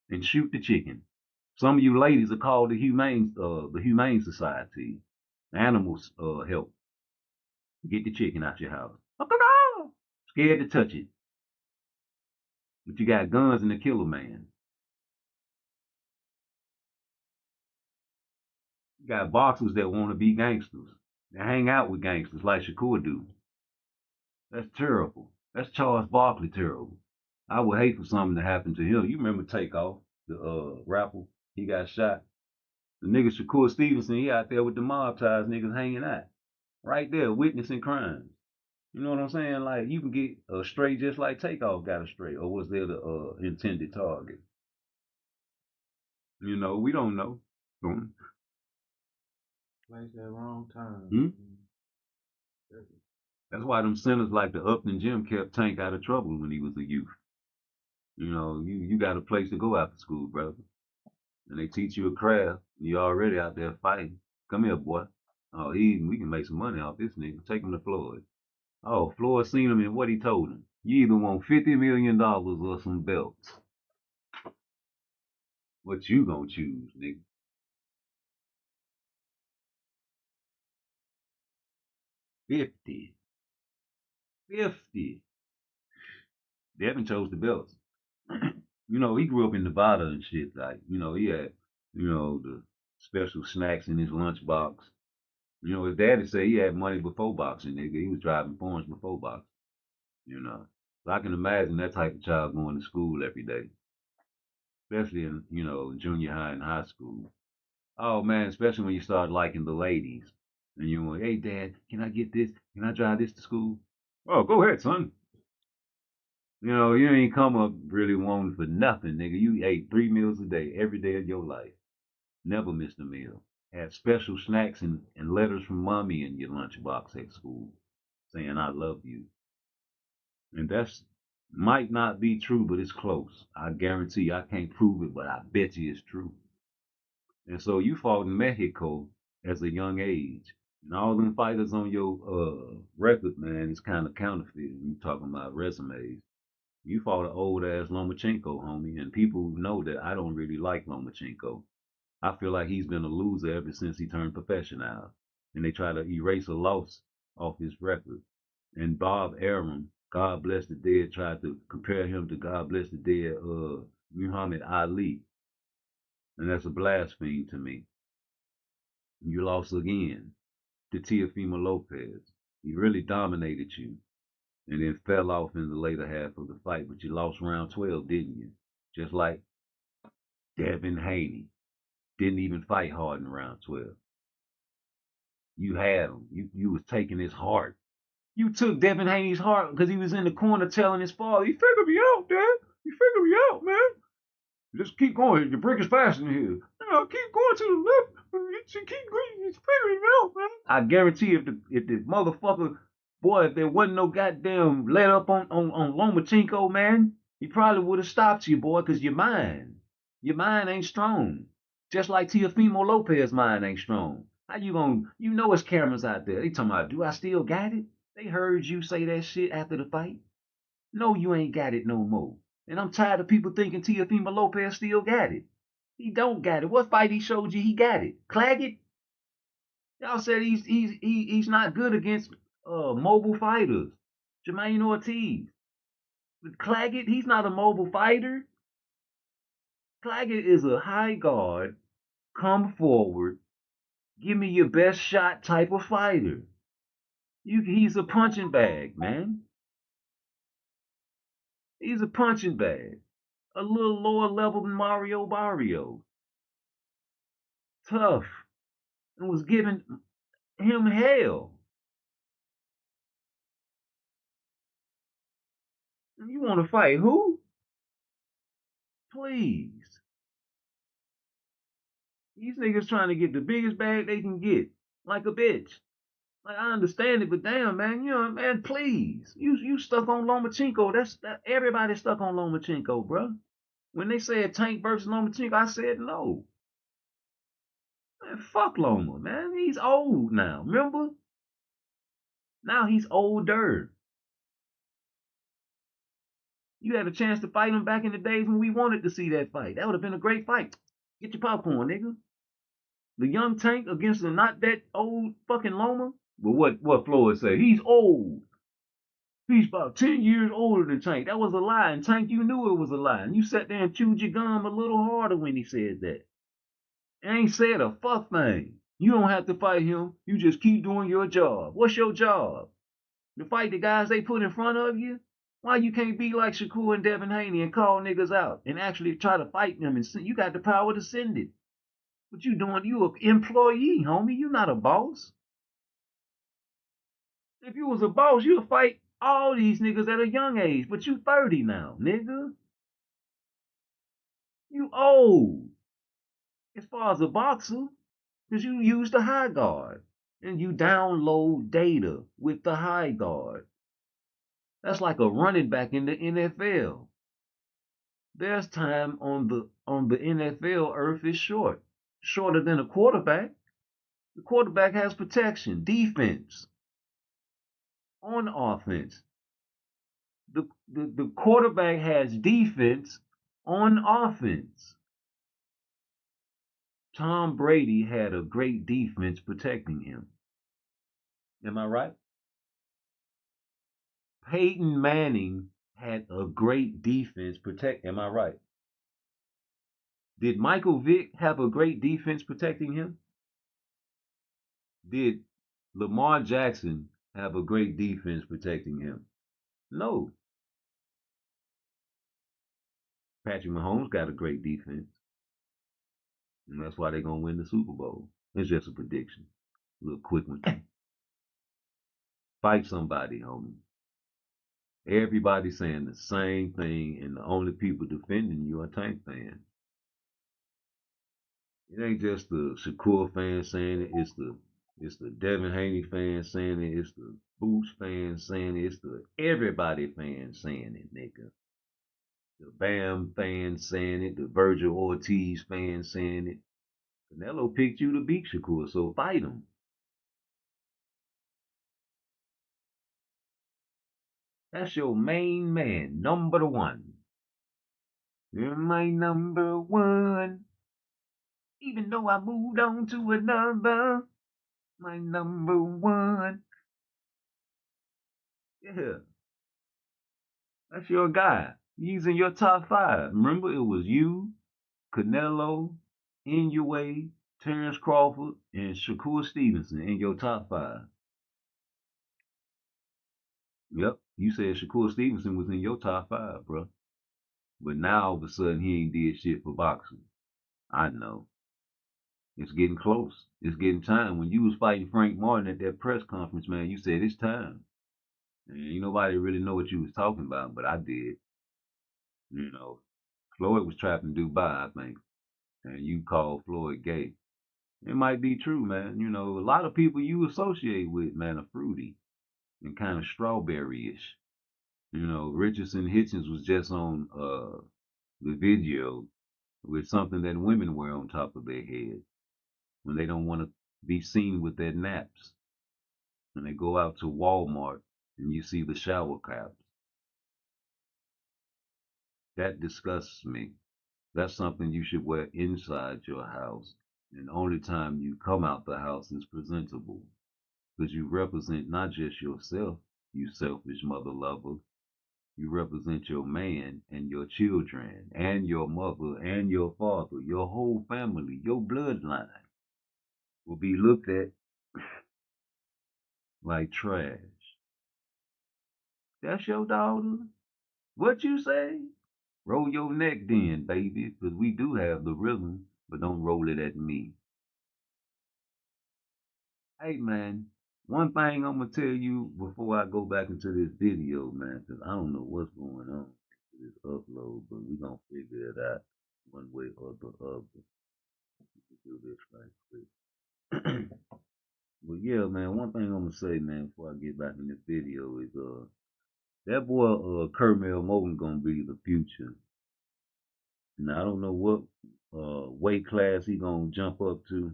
and shoot the chicken. Some of you ladies are called the Humane Society, animals help get the chicken out your house. Scared to touch it, but you got guns and the killer man. You got boxers that want to be gangsters. They hang out with gangsters like Shakur do. That's terrible. That's Charles Barkley terrible. I would hate for something to happen to him. You remember Takeoff, the rapper? He got shot. The nigga Shakur Stevenson, he out there with the mob ties niggas hanging out. Right there, witnessing crimes. You know what I'm saying? Like, you can get a straight just like Takeoff got a straight. Or was there the intended target? You know, we don't know. Place at wrong time. Hmm? That's why them centers like the Upton Gym kept Tank out of trouble when he was a youth. You know, you got a place to go after school, brother. And they teach you a craft. You already out there fighting. Come here, boy. Oh, we can make some money off this nigga. Take him to Floyd. Oh, Floyd seen him and what he told him. You either want $50 million or some belts. What you gonna choose, nigga? 50. 50. Devin chose the belts. You know, he grew up in Nevada and shit. Like, you know, he had, you know, the special snacks in his lunchbox. You know, his daddy said he had money before boxing, nigga. He was driving Fords before boxing, you know. So I can imagine that type of child going to school every day, especially in, you know, junior high and high school. Oh, man, especially when you start liking the ladies. And you went, hey, Dad, can I get this? Can I drive this to school? Oh, go ahead, son. You know, you ain't come up really wanting for nothing, nigga. You ate 3 meals a day, every day of your life. Never missed a meal. Had special snacks and letters from mommy in your lunchbox at school saying, I love you. And that's might not be true, but it's close. I guarantee you, I can't prove it, but I bet you it's true. And so you fought in Mexico as a young age. And all them fighters on your record, man, is kind of counterfeit when you talking about resumes. You fought an old ass Lomachenko, homie, and people know that I don't really like Lomachenko. I feel like he's been a loser ever since he turned professional. And they try to erase a loss off his record. And Bob Arum, God bless the dead, tried to compare him to God bless the dead Muhammad Ali. And that's a blasphemy to me. You lost again to Teofimo Lopez. He really dominated you and then fell off in the later half of the fight, but you lost round 12, didn't you? Just like Devin Haney didn't even fight hard in round 12. You had him. You was taking his heart. You took Devin Haney's heart because he was in the corner telling his father, "He figured me out, Dad. He figured me out, man. Just keep going. The brick is faster than here. You know, keep going to the left. Keep going. He's figuring me out, man." I guarantee if the motherfucker, boy, if there wasn't no goddamn let up on Lomachenko, man, he probably would have stopped you, boy, because your mind ain't strong. Just like Teofimo Lopez's mind ain't strong. How you gonna, you know, it's cameras out there. They talking about, do I still got it? They heard you say that shit after the fight. No, you ain't got it no more. And I'm tired of people thinking Teofimo Lopez still got it. He don't got it. What fight he showed you he got it? Claggett? Y'all said he's not good against mobile fighters. Jermaine Ortiz. But Claggett, he's not a mobile fighter. Claggett is a high guard, come forward, give me your best shot type of fighter. He's a punching bag, man. He's a punching bag. A little lower level than Mario Barrio. Tough. And was giving him hell. You want to fight who? Please. These niggas trying to get the biggest bag they can get. Like a bitch. Like, I understand it, but damn, man, you know, man, please. You stuck on Lomachenko. That everybody's stuck on Lomachenko, bro. When they said Tank versus Lomachenko, I said no. Man, fuck Loma, man. He's old now, remember? Now he's older. You had a chance to fight him back in the days when we wanted to see that fight. That would have been a great fight. Get your popcorn, nigga. The young Tank against the not that old fucking Loma. But what Floyd said, he's old. He's about 10 years older than Tank. That was a lie. And Tank, you knew it was a lie. And you sat there and chewed your gum a little harder when he said that. And ain't said a fuck thing. You don't have to fight him. You just keep doing your job. What's your job? To fight the guys they put in front of you? Why you can't be like Shakur and Devin Haney and call niggas out and actually try to fight them and you got the power to send it. What you doing? You an employee, homie. You not a boss. If you was a boss, you'd fight all these niggas at a young age. But you 30 now, nigga. You old. As far as a boxer, because you use the high guard. And you download data with the high guard. That's like a running back in the NFL. There's time on the NFL earth is short. Shorter than a quarterback. The quarterback has protection, defense, on offense. The quarterback has defense on offense. Tom Brady had a great defense protecting him. Am I right? Peyton Manning had a great defense protect. Am I right? Did Michael Vick have a great defense protecting him? Did Lamar Jackson have a great defense protecting him? No. Patrick Mahomes got a great defense. And that's why they're going to win the Super Bowl. It's just a prediction. A little quick one. Fight somebody, homie. Everybody's saying the same thing, and the only people defending you are Tank fans. It ain't just the Shakur fans saying it. It's the Devin Haney fans saying it. It's the Boots fans saying it. It's the everybody fans saying it, nigga. The Bam fans saying it. The Virgil Ortiz fans saying it. Canelo picked you to beat Shakur, so fight him. That's your main man, number one. You're my number one. Even though I moved on to another, my number one. Yeah, that's your guy. He's in your top five. Remember, it was you, Canelo, Inoue, Terrence Crawford, and Shakur Stevenson in your top five. Yep, you said Shakur Stevenson was in your top five, bro. But now all of a sudden he ain't did shit for boxing. I know. It's getting close. It's getting time. When you was fighting Frank Martin at that press conference, man, you said it's time. And ain't nobody really know what you was talking about, but I did. You know, Floyd was trapped in Dubai, I think, and you called Floyd gay. It might be true, man. You know, a lot of people you associate with, man, are fruity and kind of strawberry-ish. You know, Richardson Hitchens was just on the video with something that women wear on top of their head when they don't want to be seen with their naps. When they go out to Walmart and you see the shower caps. That disgusts me. That's something you should wear inside your house. And the only time you come out the house is presentable. Because you represent not just yourself, you selfish mother lover. You represent your man and your children and your mother and your father, your whole family, your bloodline will be looked at like trash. That's your daughter? What you say? Roll your neck then, baby, because we do have the rhythm, but don't roll it at me. Hey, man, one thing I'm going to tell you before I go back into this video, man, because I don't know what's going on with this upload, but we're going to figure it out one way or the other. Do this right quick. Well, yeah, man, one thing I'm going to say, man, before I get back in this video is, that boy, Kermel Morgan gonna be the future. Now, I don't know what weight class he gonna jump up to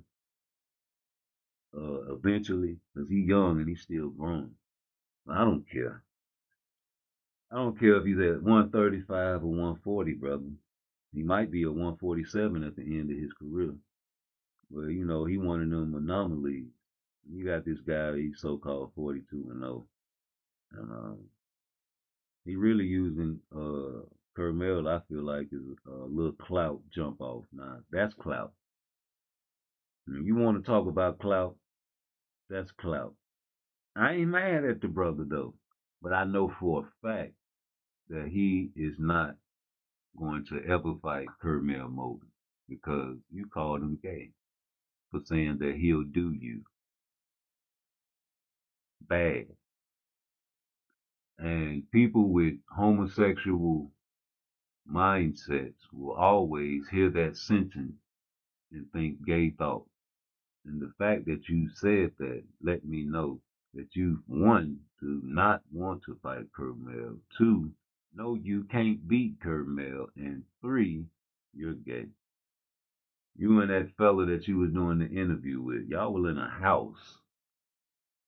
eventually, because he young and he's still growing. I don't care. I don't care if he's at 135 or 140, brother. He might be a 147 at the end of his career. Well, you know, he one of them anomalies. You got this guy, he's so-called 42-0. And he really using Kermel, I feel like, is a little clout jump off. Now, that's clout. And you want to talk about clout, that's clout. I ain't mad at the brother, though. But I know for a fact that he is not going to ever fight Kermel Morgan because you called him gay for saying that he'll do you bad. And people with homosexual mindsets will always hear that sentence and think gay thoughts. And the fact that you said that let me know that you, one, do not want to fight Kermel, two, no, you can't beat Kermel, and three, you're gay. You and that fella that you was doing the interview with, y'all were in a house.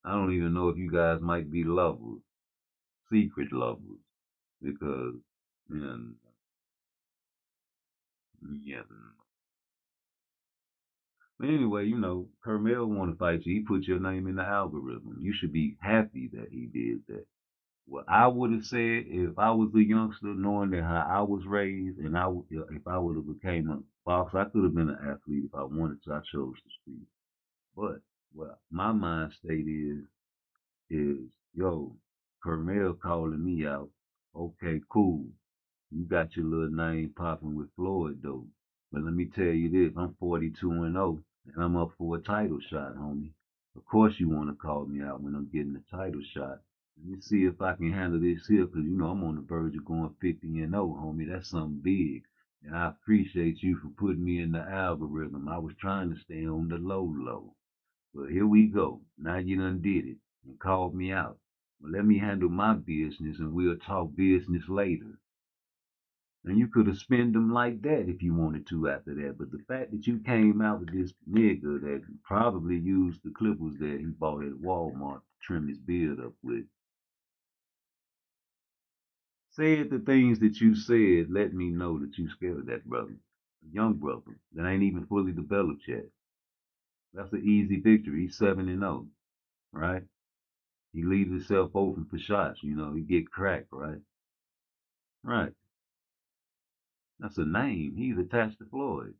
I don't even know if you guys might be lovers, secret lovers. because, and, yeah. But anyway, you know, Carmel want to fight you. He put your name in the algorithm. You should be happy that he did that. What I would have said if I was a youngster, knowing that how I was raised, and if I would have became a boxer, I could have been an athlete if I wanted to. I chose the street. But what my mind state is yo, Carmel calling me out. Okay, cool. You got your little name popping with Floyd though. But let me tell you this, I'm 42-0, and I'm up for a title shot, homie. Of course you want to call me out when I'm getting a title shot. Let me see if I can handle this here, because you know I'm on the verge of going 50-0, homie. That's something big. And I appreciate you for putting me in the algorithm. I was trying to stay on the low. But here we go. Now you done did it and called me out. Well, let me handle my business and we'll talk business later. And you could have spent them like that if you wanted to after that. But the fact that you came out with this nigga that probably used the clippers that he bought at Walmart to trim his beard up with, said the things that you said, let me know that you scared of that brother. A young brother that ain't even fully developed yet. That's an easy victory. He's 7-0, right? He leaves himself open for shots, you know, he get cracked, right? Right. That's a name. He's attached to Floyd.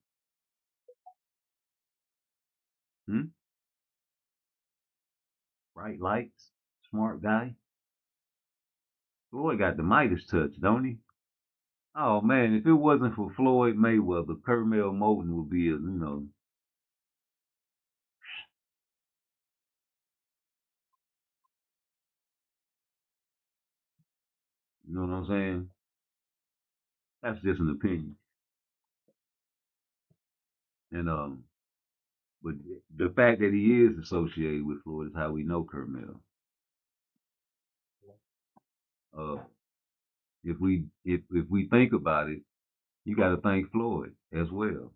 Bright lights, smart guy. Floyd got the Midas touch, don't he? Oh man, if it wasn't for Floyd Mayweather, Kermel Moulton would be you know what I'm saying? That's just an opinion. And but the fact that he is associated with Floyd is how we know Kermel. Uh, if we think about it, you got to thank Floyd as well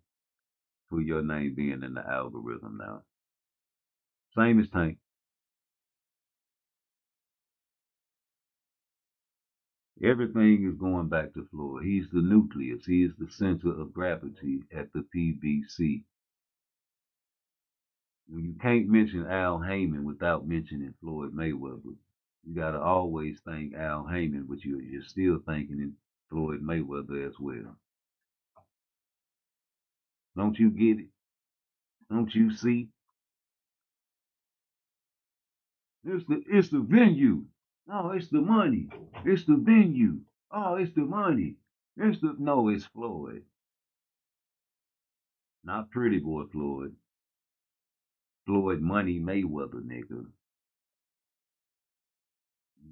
for your name being in the algorithm now. Same as Tank. Everything is going back to Floyd. He's the nucleus. He is the center of gravity at the PBC. When you can't mention Al Heyman without mentioning Floyd Mayweather, you gotta always thank Al Heyman, but you're still thanking Floyd Mayweather as well. Don't you get it? Don't you see? It's the venue. No, it's the money. It's the venue. Oh, it's the money. It's Floyd. Not Pretty Boy Floyd. Floyd Money Mayweather, nigga.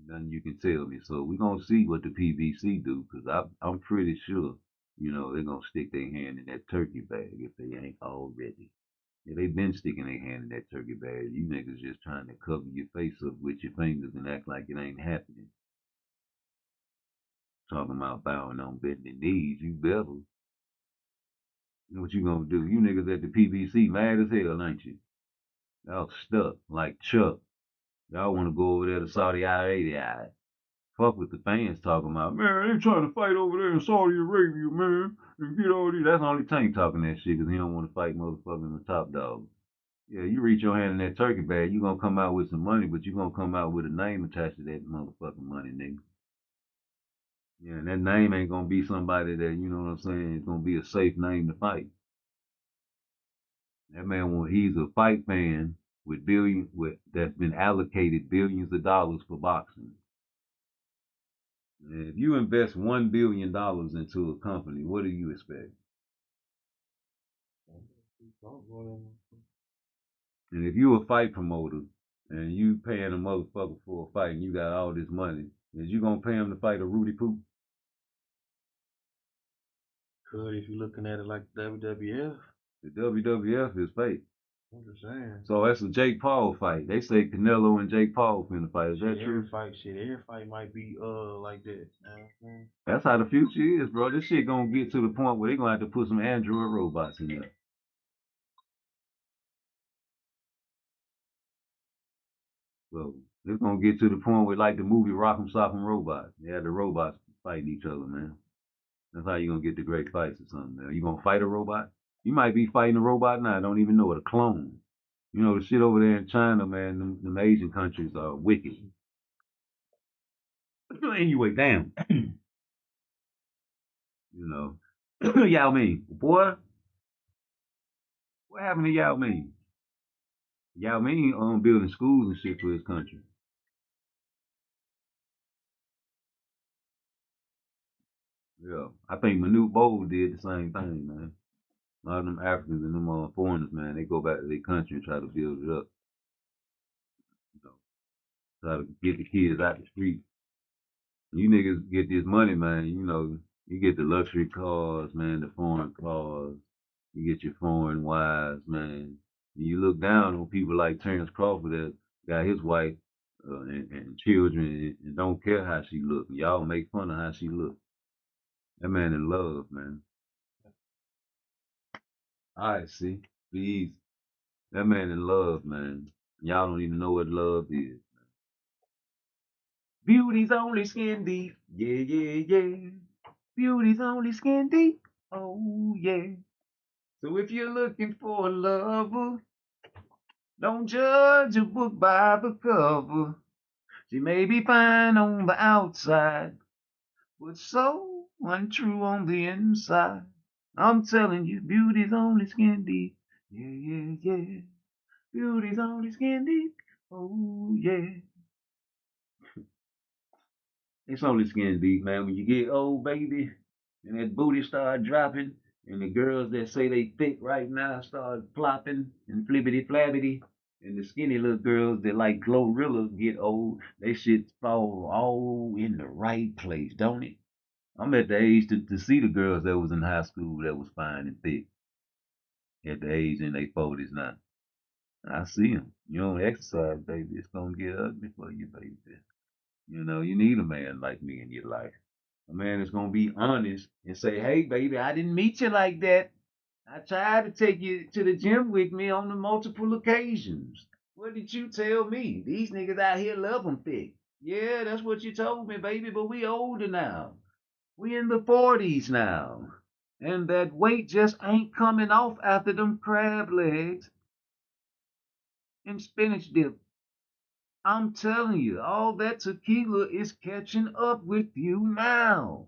Nothing you can tell me. So we're gonna see what the PBC do, because I'm pretty sure, they're gonna stick their hand in that turkey bag if they ain't already. Yeah, they been sticking their hand in that turkey bag. You niggas just trying to cover your face up with your fingers and act like it ain't happening. Talking about bowing on bending knees, you better. You know what you gonna do? You niggas at the PBC mad as hell, ain't you? Y'all stuck like Chuck. Y'all wanna go over there to Saudi Arabia. Fuck what the fans talking about. Man, they trying to fight over there in Saudi Arabia, man. And get all these. That's only Tank talking that shit because he don't want to fight motherfucking the top dog. Yeah, you reach your hand in that turkey bag, you going to come out with some money, but you going to come out with a name attached to that motherfucking money, nigga. Yeah, and that name ain't going to be somebody that, you know what I'm saying, it's going to be a safe name to fight. That man, he's a fight fan that's been allocated billions of dollars for boxing. If you invest $1 billion into a company, what do you expect? And if you a fight promoter and you paying a motherfucker for a fight and you got all this money, is you gonna pay him to fight a Rudy Poop? Could if you're looking at it like WWF. The WWF is fake. I'm just saying. So that's a Jake Paul fight. They say Canelo and Jake Paul finna fight. Is that true? Every fight might be like that. You know what I'm saying? That's how the future is, bro. This shit gonna get to the point where they gonna have to put some android robots in there. So it's gonna get to the point where like the movie Rock'em Sock'em Robots. They had the robots fighting each other, man. That's how you gonna get the great fights or something, man. You gonna fight a robot? You might be fighting a robot now, don't even know it, a clone. You know, the shit over there in China, man, them Asian countries are wicked. Anyway, damn. You know. Yao Ming. Boy, what happened to Yao Ming? Yao Ming building schools and shit for his country. Yeah. I think Manute Bol did the same thing, man. A lot of them Africans and them foreigners, man, they go back to their country and try to build it up. You know, try to get the kids out the street. You niggas get this money, man, you know, you get the luxury cars, man, the foreign cars. You get your foreign wives, man. And you look down on people like Terrence Crawford that got his wife and children and don't care how she look. Y'all make fun of how she look. That man in love, man. All right, see, please. That man in love, man. Y'all don't even know what love is. Beauty's only skin deep. Yeah, yeah, yeah. Beauty's only skin deep. Oh, yeah. So if you're looking for a lover, don't judge a book by the cover. She may be fine on the outside, but so untrue on the inside. I'm telling you, beauty's only skin deep. Yeah, yeah, yeah. Beauty's only skin deep. Oh, yeah. It's only skin deep, man. When you get old, baby, and that booty start dropping, and the girls that say they thick right now start flopping and flippity flappity, and the skinny little girls that like Glorilla get old, they shit fall all in the right place, don't it? I'm at the age to see the girls that was in high school that was fine and thick at the age in their 40s now. I see them. You don't exercise, baby, it's gonna get ugly for you, baby. You know, you need a man like me in your life. A man is gonna be honest and say, "Hey, baby, I didn't meet you like that. I tried to take you to the gym with me on the multiple occasions. What did you tell me? These niggas out here love them thick. Yeah, that's what you told me, baby, but we older now. We in the 40s now. And that weight just ain't coming off after them crab legs and spinach dip. I'm telling you, all that tequila is catching up with you now.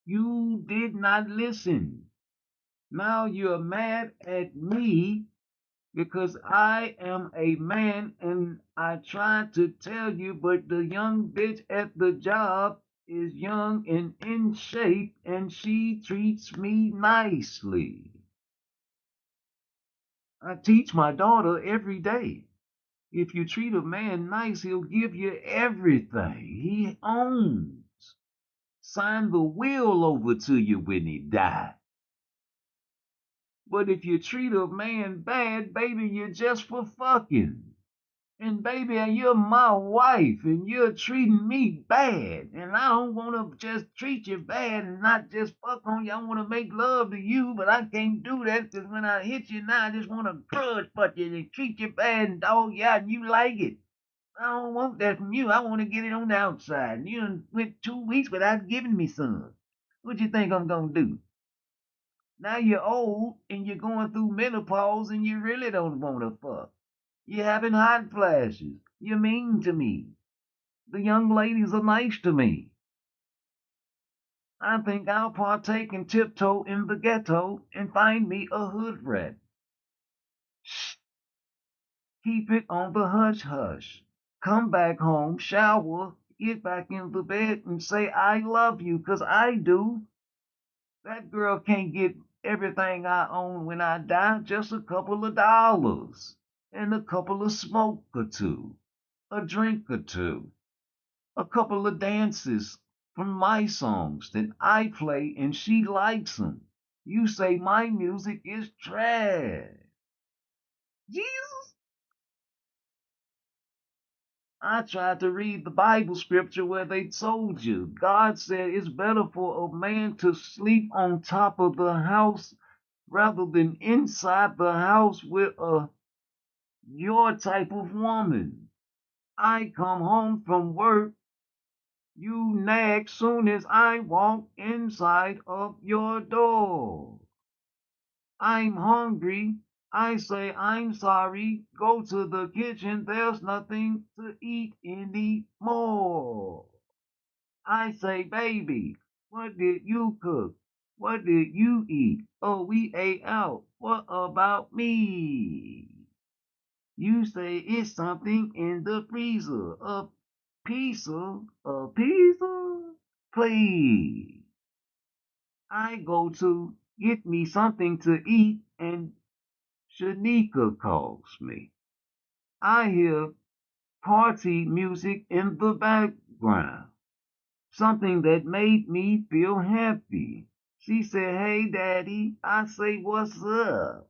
You did not listen. Now you're mad at me because I am a man and I tried to tell you, but the young bitch at the job is young and in shape and she treats me nicely. I teach my daughter every day. If you treat a man nice, he'll give you everything he owns. Sign the will over to you when he dies. But if you treat a man bad, baby, you're just for fucking. And baby, you're my wife and you're treating me bad. And I don't want to just treat you bad and not just fuck on you. I want to make love to you, but I can't do that because when I hit you now, I just want to grudge fuck you and treat you bad and dog you out and you like it. I don't want that from you. I want to get it on the outside. And you done went 2 weeks without giving me some. What you think I'm going to do? Now you're old and you're going through menopause and you really don't want to fuck. You're having hot flashes. You're mean to me. The young ladies are nice to me. I think I'll partake and tiptoe in the ghetto and find me a hood rat. Shh. Keep it on the hush hush. Come back home, shower, get back in the bed and say I love you, 'cause I do. That girl can't get everything I own when I die, just a couple of dollars and a couple of smoke or two, a drink or two, a couple of dances from my songs that I play and she likes them. You say my music is trash. Jesus. I tried to read the Bible scripture where they told you God said it's better for a man to sleep on top of the house rather than inside the house with your type of woman. I come home from work, You nag soon as I walk inside of your door. I'm hungry. I say I'm sorry. Go to the kitchen. There's nothing to eat anymore. I say, baby, what did you cook? What did you eat? Oh, we ate out. What about me? You say it's something in the freezer. A pizza? Please. I go to get me something to eat and Shanika calls me. I hear party music in the background, something that made me feel happy. She said, hey, daddy. I say, what's up?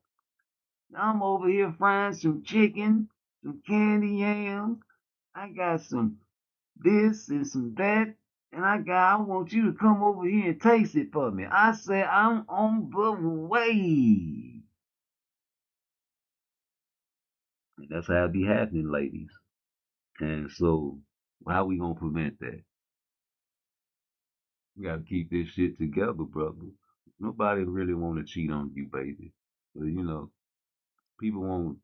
I'm over here frying some chicken, some candy yams. I got some this and some that. And I want you to come over here and taste it for me. I say, I'm on the way. And that's how it be happening, ladies. And so, how we gonna prevent that? We gotta keep this shit together, brother. Nobody really wanna cheat on you, baby. But people want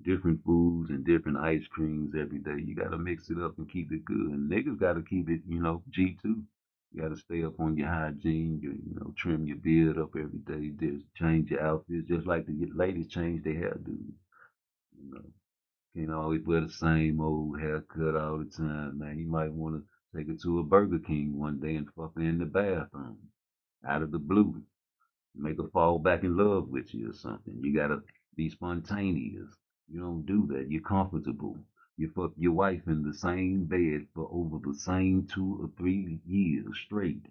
different foods and different ice creams every day. You gotta mix it up and keep it good. And niggas gotta keep it, G too. You gotta stay up on your hygiene, trim your beard up every day, just change your outfits, just like the ladies change their hairdo. You know. Can't always wear the same old haircut all the time, man. You might want to take it to a Burger King one day and fuck her in the bathroom out of the blue. Make her fall back in love with you or something. You gotta be spontaneous. You don't do that. You're comfortable. You fuck your wife in the same bed for over the same 2 or 3 years straight.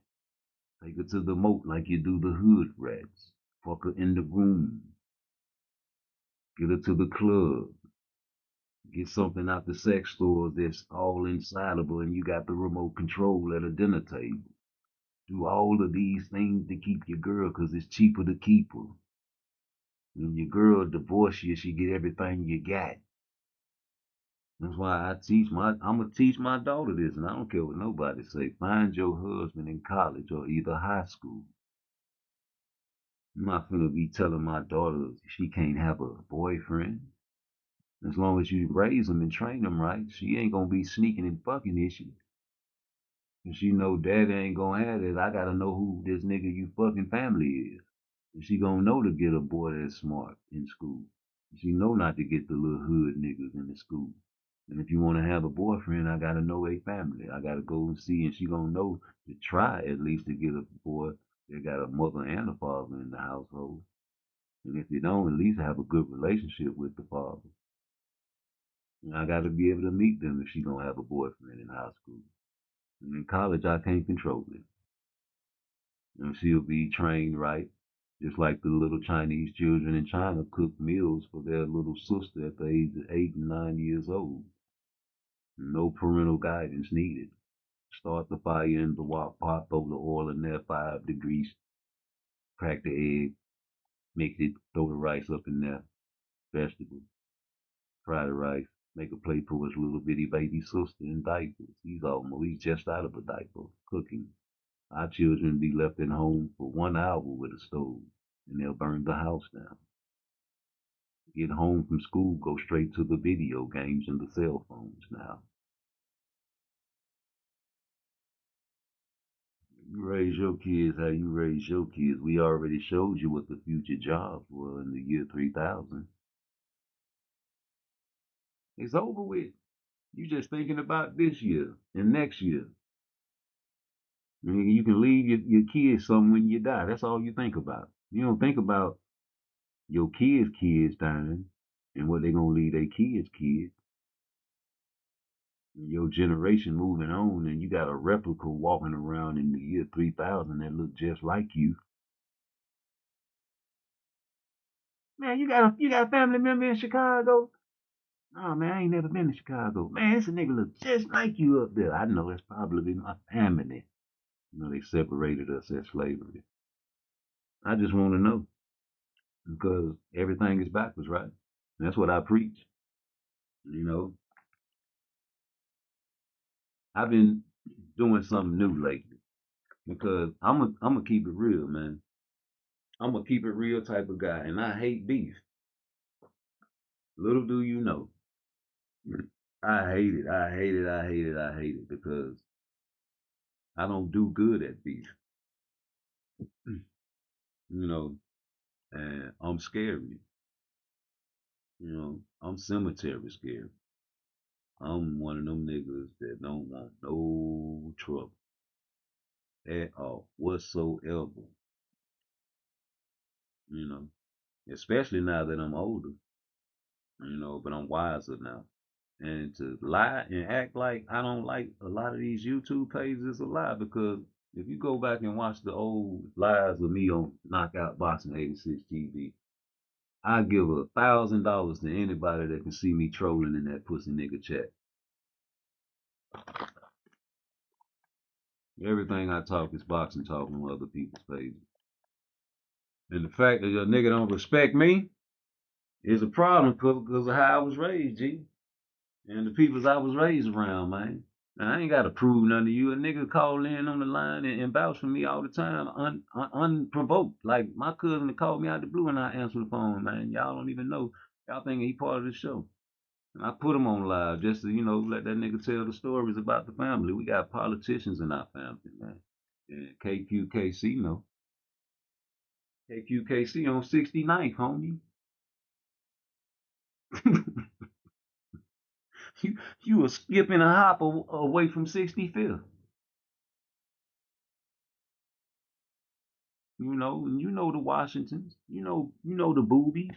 Take her to the moat like you do the hood rats. Fuck her in the room. Get her to the club. Get something out the sex stores that's all insideable and you got the remote control at a dinner table. Do all of these things to keep your girl because it's cheaper to keep her. When your girl divorce you, she get everything you got. That's why I'm gonna teach my daughter this, and I don't care what nobody say. Find your husband in college or either high school. I'm not gonna be telling my daughter she can't have a boyfriend. As long as you raise them and train them right, she ain't gonna be sneaking and fucking issues. And she know daddy ain't gonna have it. I gotta know who this nigga you fucking family is. And she gonna know to get a boy that's smart in school. She know not to get the little hood niggas in the school. And if you want to have a boyfriend, I gotta know a family. I gotta go and see, and she gonna know to try at least to get a boy that got a mother and a father in the household. And if you don't, at least have a good relationship with the father. And I gotta be able to meet them if she gonna have a boyfriend in high school. And in college, I can't control it. And she'll be trained right, just like the little Chinese children in China cook meals for their little sister at the age of 8 and 9 years old. No parental guidance needed. Start the fire in the wok pot, throw the oil in there, 5 degrees, crack the egg, mix it, throw the rice up in there, vegetables, fry the rice, make a plate for his little bitty baby sister in diapers. He's just out of a diaper, cooking. Our children be left at home for 1 hour with a stove, and they'll burn the house down. Get home from school, go straight to the video games and the cell phones now. You raise your kids how you raise your kids. We already showed you what the future jobs were in the year 3000. It's over with. You just thinking about this year and next year. You can leave your kids something when you die. That's all you think about. You don't think about your kids dying and what they're going to leave their kids. And your generation moving on and you got a replica walking around in the year 3000 that look just like you. Man, you got a family member in Chicago? Oh man, I ain't never been to Chicago. Man, this a nigga look just like you up there. I know that's probably my family. They separated us at slavery. I just want to know because everything is backwards, right? And that's what I preach. I've been doing something new lately. Because I'm keep it real, man. I'm a keep it real type of guy, and I hate beef. Little do you know, I hate it. I hate it. I hate it. I hate it because I don't do good at beef. You know, and I'm scary. You know, I'm cemetery scared. I'm one of them niggas that don't want no trouble at all whatsoever. You know, especially now that I'm older. You know, but I'm wiser now. And to lie and act like I don't like a lot of these YouTube pages is a lie because if you go back and watch the old lives of me on Knockout Boxing 86 TV, I give $1,000 to anybody that can see me trolling in that pussy nigga chat. Everything I talk is boxing talk on other people's pages. And the fact that your nigga don't respect me is a problem because of how I was raised, G. And the peoples I was raised around, man. Now, I ain't got to prove nothing to you. A nigga call in on the line and vouch for me all the time, unprovoked. Like my cousin that called me out the blue and I answer the phone, man. Y'all don't even know. Y'all thinking he part of the show. And I put him on live just to, let that nigga tell the stories about the family. We got politicians in our family, man. And KQKC, no. KQKC on 69th, homie. you were skipping a hop away from 65th. You know the Washingtons. You know the boobies.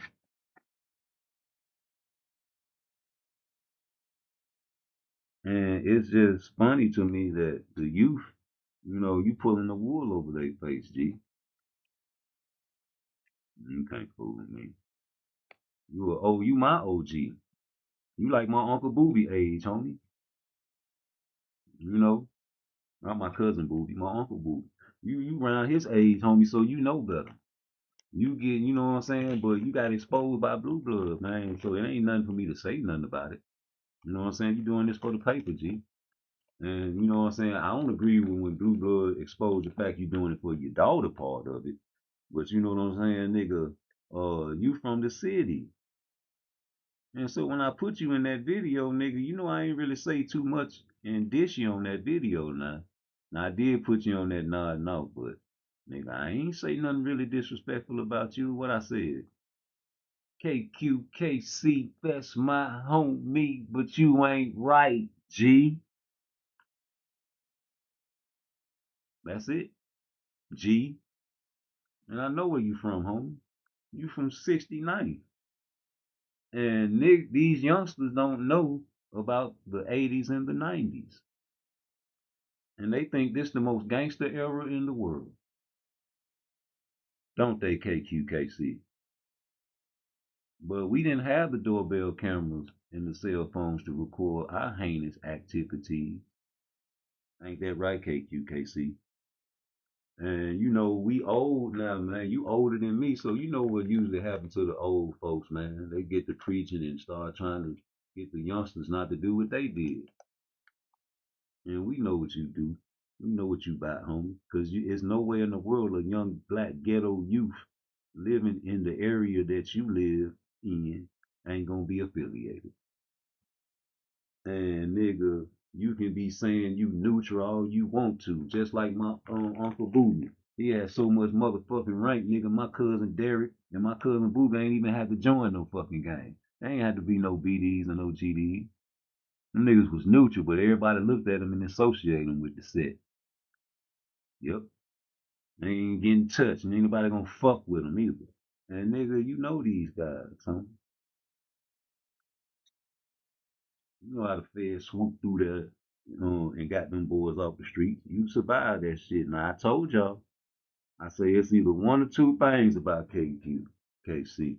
And it's just funny to me that the youth, you pulling the wool over their face, G. You can't fool with me. You my OG. You like my Uncle Booby age, homie. You know, not my cousin Booby, my Uncle Booby. You around his age, homie, so you know better. You get, you know what I'm saying? But you got exposed by Blue Blood, man. So it ain't nothing for me to say nothing about it. You know what I'm saying? You doing this for the paper, G. And you know what I'm saying? I don't agree with when Blue Blood exposed the fact you doing it for your daughter part of it. But you know what I'm saying, nigga? You from the city. And so when I put you in that video, nigga, I ain't really say too much and dish you on that video now. Now I did put you on that nod no, but nigga, I ain't say nothing really disrespectful about you. What I said. KQKC, that's my homie, but you ain't right, G. That's it. G. And I know where you from, homie. You from 69. And these youngsters don't know about the 80s and the 90s. And they think this the most gangster era in the world. Don't they, KQKC? But we didn't have the doorbell cameras and the cell phones to record our heinous activities. Ain't that right, KQKC? And we old now, man. You older than me, so you know what usually happens to the old folks, man. They get to preaching and start trying to get the youngsters not to do what they did. And we know what you do. We know what you about, homie. Because it's nowhere in the world a young black ghetto youth living in the area that you live in ain't gonna be affiliated. And nigga, you can be saying you neutral all you want to, just like my Uncle Booty. He had so much motherfucking rank, nigga. My cousin Derek and my cousin Booty ain't even had to join no fucking game. They ain't had to be no BDs or no GDs. Them niggas was neutral, but everybody looked at them and associated them with the set. Yep. They ain't getting touched, and ain't nobody gonna fuck with them either. And nigga, you know these guys, huh? You know how the feds swooped through there, and got them boys off the streets. You survived that shit. Now I told y'all. I say it's either one or two things about KQ, KC.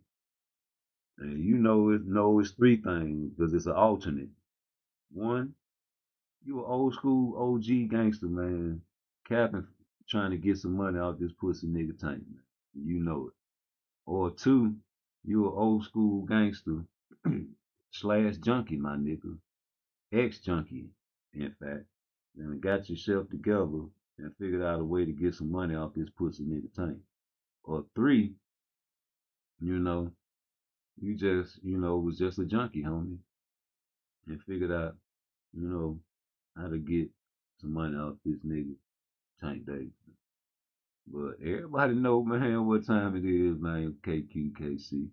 And it's three things because it's an alternate. One, you an old school OG gangster, man. Capping, trying to get some money out this pussy nigga tank, man. You know it. Or two, you an old school gangster slash junkie, my nigga. Ex junkie, in fact. and got yourself together and figured out a way to get some money off this pussy nigga Tank. Or 3, you know, you just, was just a junkie, homie, and figured out, how to get some money off this nigga Tank Davis. But everybody know, man, what time it is, man, KQKC.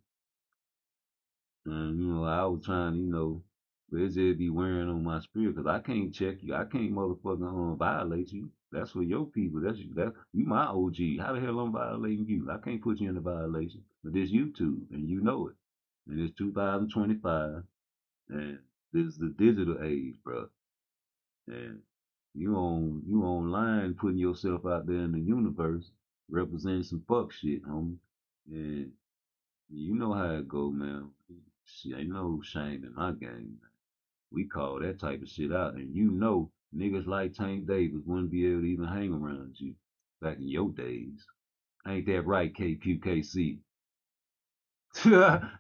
And, I was trying to, but it just be wearing on my spirit because I can't check you. I can't motherfucking violate you. That's for your people. You my OG. How the hell I'm violating you? I can't put you in a violation. But this YouTube, and you know it. And it's 2025, and this is the digital age, bro. And you online putting yourself out there in the universe, representing some fuck shit, homie. And you know how it go, man. Shit, ain't no shame in my game, man. We call that type of shit out, and niggas like Tank Davis wouldn't be able to even hang around you back in your days. Ain't that right, KQKC?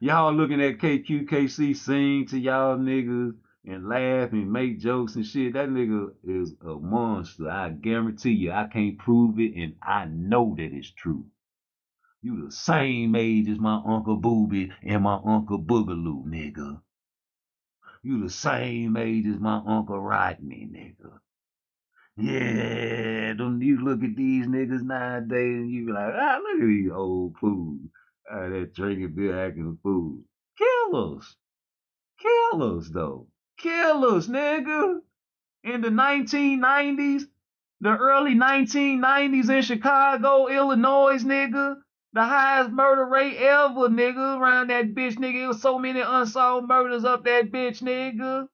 Y'all looking at KQKC sing to y'all niggas and laugh and make jokes and shit. That nigga is a monster. I guarantee you. I can't prove it, and I know that it's true. You the same age as my Uncle Booby and my Uncle Boogaloo, nigga. You the same age as my Uncle Rodney, nigga. Yeah, you look at these niggas nowadays and you be like, look at these old fools. That drinking beer acting a fool. Kill us. Kill us, though. Kill us, nigga. In the 1990s, the early 1990s in Chicago, Illinois, nigga. The highest murder rate ever, nigga. Around that bitch, nigga. It was so many unsolved murders up that bitch, nigga.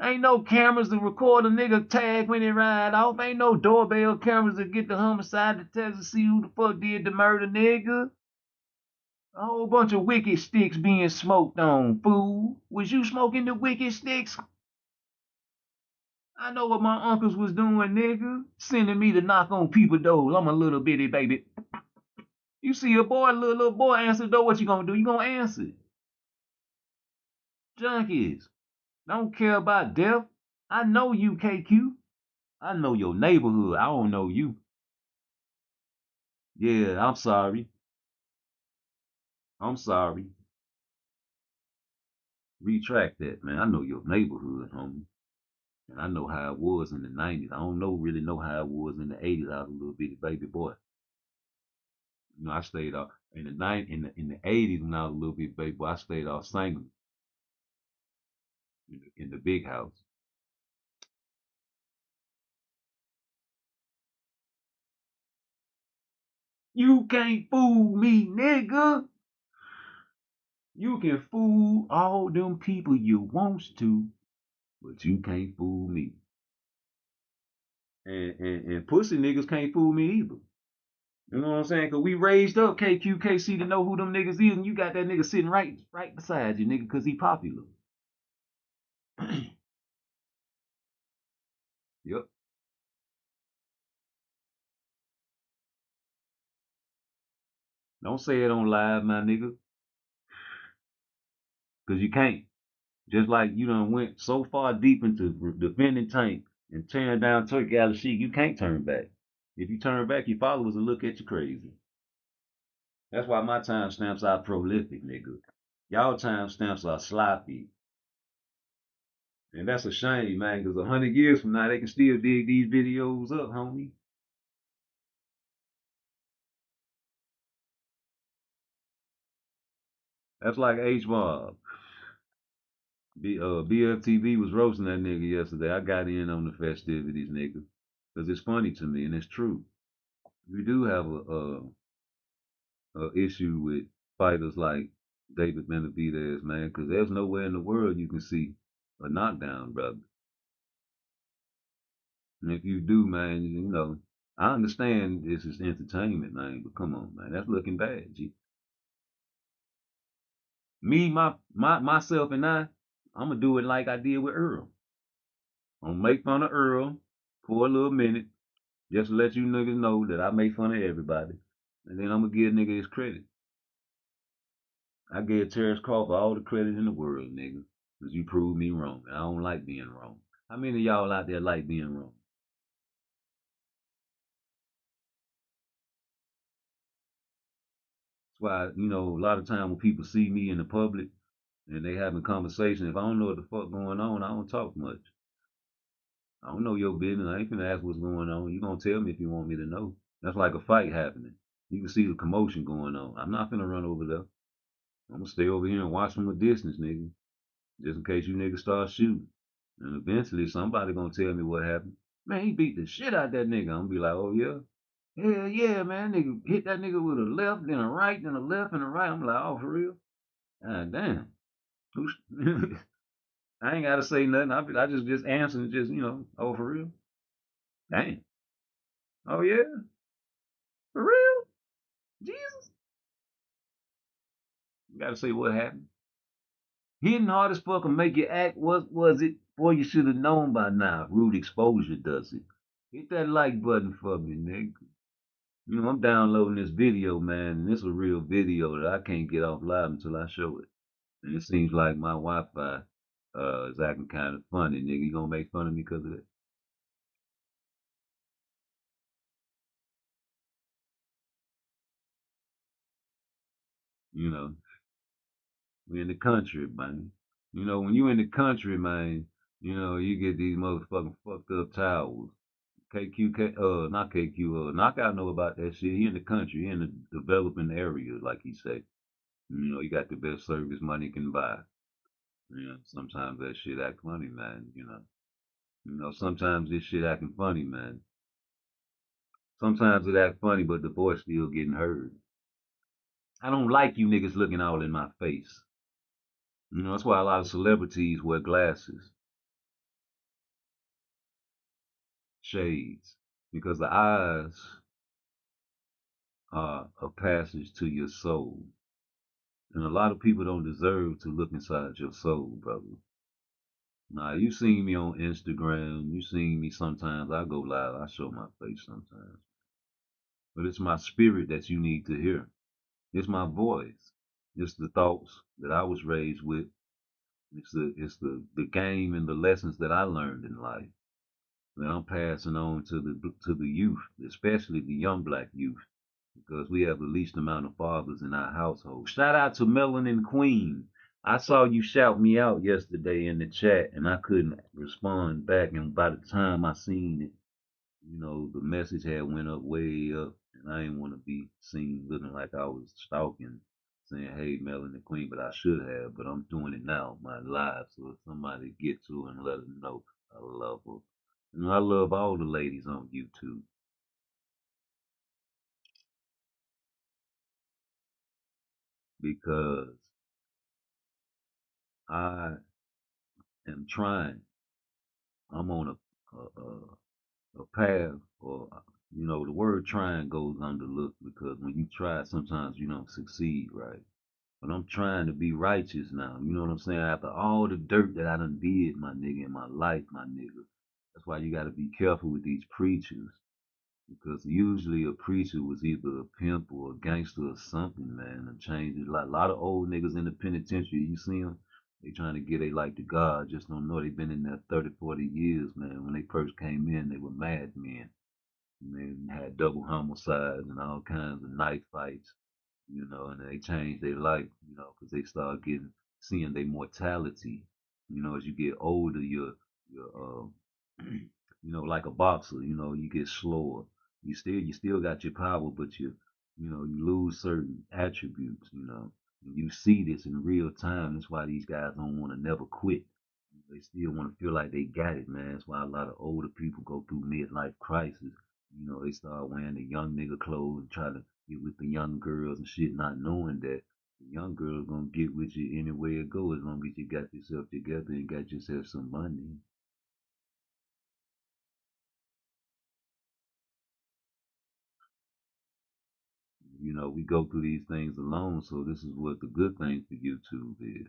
Ain't no cameras to record a nigga tag when he ride off. Ain't no doorbell cameras to get the homicide detective to see who the fuck did the murder, nigga. A whole bunch of wicked sticks being smoked on, fool. Was you smoking the wicked sticks? I know what my uncles was doing, nigga. Sending me to knock on people doors. I'm a little bitty baby. You see a boy, little boy answer the door, what you gonna do? You gonna answer it. Junkies. Don't care about death. I know you, KQ. I know your neighborhood. I don't know you. Yeah, I'm sorry. I'm sorry. Retract that, man. I know your neighborhood, homie. And I know how it was in the 90s. I don't really know how it was in the 80s. I was a little bitty baby boy. I stayed off in the 80s when I was a little bitty baby boy. I stayed off singing in the big house. You can't fool me, nigga. You can fool all them people you wants to, but you can't fool me. And pussy niggas can't fool me either. You know what I'm saying? Cause we raised up KQKC to know who them niggas is, and you got that nigga sitting right beside you, nigga, cause he popular. Yep. Don't say it on live, my nigga. Cause you can't. Just like you done went so far deep into defending Tank and tearing down Turkey out of sheet, you can't turn back. If you turn back, your followers will look at you crazy. That's why my timestamps are prolific, nigga. Y'all timestamps are sloppy. And that's a shame, man, because 100 years from now, they can still dig these videos up, homie. That's like H-Mob. BFTV was roasting that nigga yesterday. I got in on the festivities, nigga. Because it's funny to me, and it's true. We do have a issue with fighters like David Benavidez, man, because there's nowhere in the world you can see a knockdown, brother. And if you do, man, I understand this is entertainment, man, but come on, man, that's looking bad, G. Me, myself, and I'm gonna do it like I did with Earl. I'm gonna make fun of Earl for a little minute, just to let you niggas know that I make fun of everybody, and then I'm gonna give nigga his credit. I gave Terrence Crawford all the credit in the world, nigga, because you proved me wrong. I don't like being wrong. How many of y'all out there like being wrong? That's why, a lot of time when people see me in the public and they having conversation, if I don't know what the fuck going on, I don't talk much. I don't know your business. I ain't finna ask what's going on. You gonna tell me if you want me to know. That's like a fight happening. You can see the commotion going on. I'm not finna run over there. I'm gonna stay over here and watch from a distance, nigga. Just in case you niggas start shooting. And eventually somebody gonna tell me what happened. Man, he beat the shit out that nigga. I'm gonna be like, oh yeah? Hell yeah, man. Nigga hit that nigga with a left, then a right, then a left, and a right. I'm like, oh, for real? God damn. I ain't gotta say nothing. I just answer and just, oh, for real? Damn. Oh yeah? For real? Jesus? You gotta say what happened. Hitting hard as fuck and make you act. What was it? Boy, you should have known by now. Rude exposure does it. Hit that like button for me, nigga. I'm downloading this video, man, and it's a real video that I can't get off live until I show it. And it seems like my Wi-Fi is acting kind of funny, nigga. You gonna make fun of me because of that? You know, we in the country, man. When you in the country, man, you get these motherfucking fucked up towels. Not KQ, Knockout know about that shit. He in the country, he in the developing area, like he say. He got the best service money can buy. Sometimes that shit act funny, man, sometimes this shit acting funny, man. Sometimes it act funny, but the voice still getting heard. I don't like you niggas looking all in my face. That's why a lot of celebrities wear glasses, shades, because the eyes are a passage to your soul. And a lot of people don't deserve to look inside your soul, brother. Now, you seen me on Instagram. You seen me sometimes. I go live. I show my face sometimes. But it's my spirit that you need to hear. It's my voice. It's the thoughts that I was raised with. It's the game and the lessons that I learned in life that I'm passing on to the youth, especially the young black youth, because we have the least amount of fathers in our household. Shout out to Melanin Queen. I saw you shout me out yesterday in the chat, and I couldn't respond back. And by the time I seen it, the message had went up way up, and I didn't want to be seen looking like I was stalking, saying, "Hey, Melanin Queen," but I should have. But I'm doing it now, my live, so if somebody get to her and let her know I love her. I love all the ladies on YouTube because I am trying. I'm on a path, or the word "trying" goes underlooked because when you try, sometimes you don't succeed, right? But I'm trying to be righteous now. You know what I'm saying? After all the dirt that I done did, my nigga, in my life, my nigga. That's why you got to be careful with these preachers. Because usually a preacher was either a pimp or a gangster or something, man, and changed it. Like a lot of old niggas in the penitentiary, you see them, they trying to get they life to God, just don't know they been in there 30, 40 years, man. When they first came in, they were madmen. And they had double homicides and all kinds of knife fights, and they changed their life, because they start seeing their mortality. As you get older, your like a boxer, you get slower. You still got your power, but you lose certain attributes, And you see this in real time. That's why these guys don't want to never quit. They still want to feel like they got it, man. That's why a lot of older people go through midlife crisis. They start wearing the young nigga clothes and try to get with the young girls and shit, not knowing that the young girl's gonna get with you any way it goes, as long as you got yourself together and got yourself some money. We go through these things alone, so this is what the good thing for YouTube is.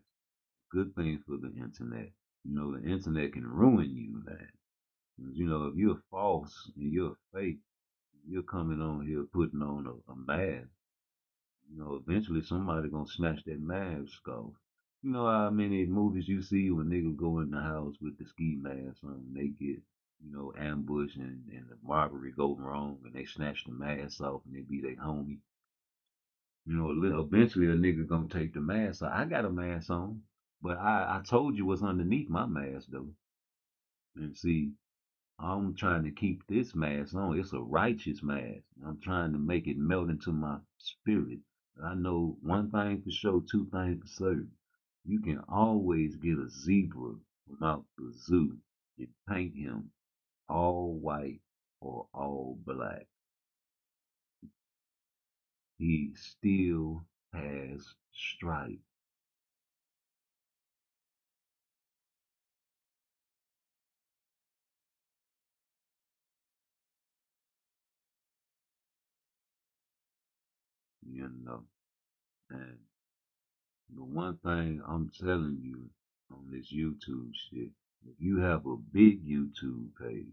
Good things for the internet. The internet can ruin you, man. 'Cause, if you're false and you're fake, you're coming on here putting on a mask. Eventually somebody gonna snatch that mask off. You know how many movies you see when niggas go in the house with the ski mask on, they get, ambushed and the robbery go wrong and they snatch the mask off and they be their homie. Eventually a nigga gonna take the mask off. I got a mask on, but I told you what's underneath my mask though. And see, I'm trying to keep this mask on. It's a righteous mask. I'm trying to make it melt into my spirit. I know one thing for sure, two things for certain. You can always get a zebra from out the zoo and paint him all white or all black. He still has stripes. You know. And the one thing I'm telling you on this YouTube shit, if you have a big YouTube page,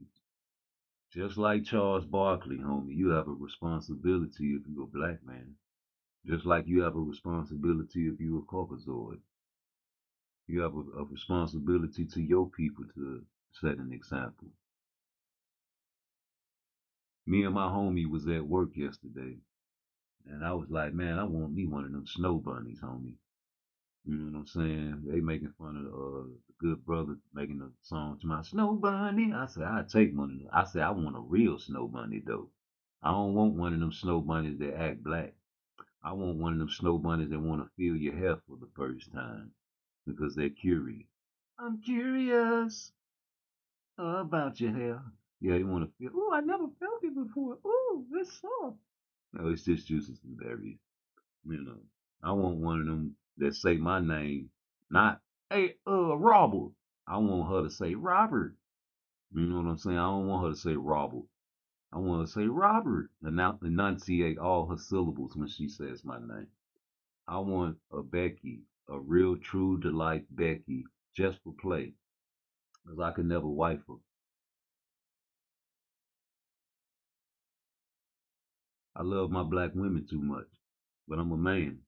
just like Charles Barkley, homie, you have a responsibility if you're a black man. Just like you have a responsibility if you're a Caucasoid. You have a responsibility to your people to set an example. Me and my homie was at work yesterday, and I was like, man, I want me one of them snow bunnies, homie. You know what I'm saying? They making fun of the good brother making a song to my snow bunny. I said, I'd take one of them. I said, I want a real snow bunny, though. I don't want one of them snow bunnies that act black. I want one of them snow bunnies that want to feel your hair for the first time because they're curious. I'm curious about your hair. Yeah, you want to feel, oh, I never felt it before. Oh, it's soft. No, it's just juices and berries. I want one of them that say my name, not, hey, Robert. I want her to say Robert. You know what I'm saying? I don't want her to say Robert. I want her to say Robert. Enunciate all her syllables when she says my name. I want a Becky, a real true delight Becky, just for play. Because I could never wife her. I love my black women too much. But I'm a man.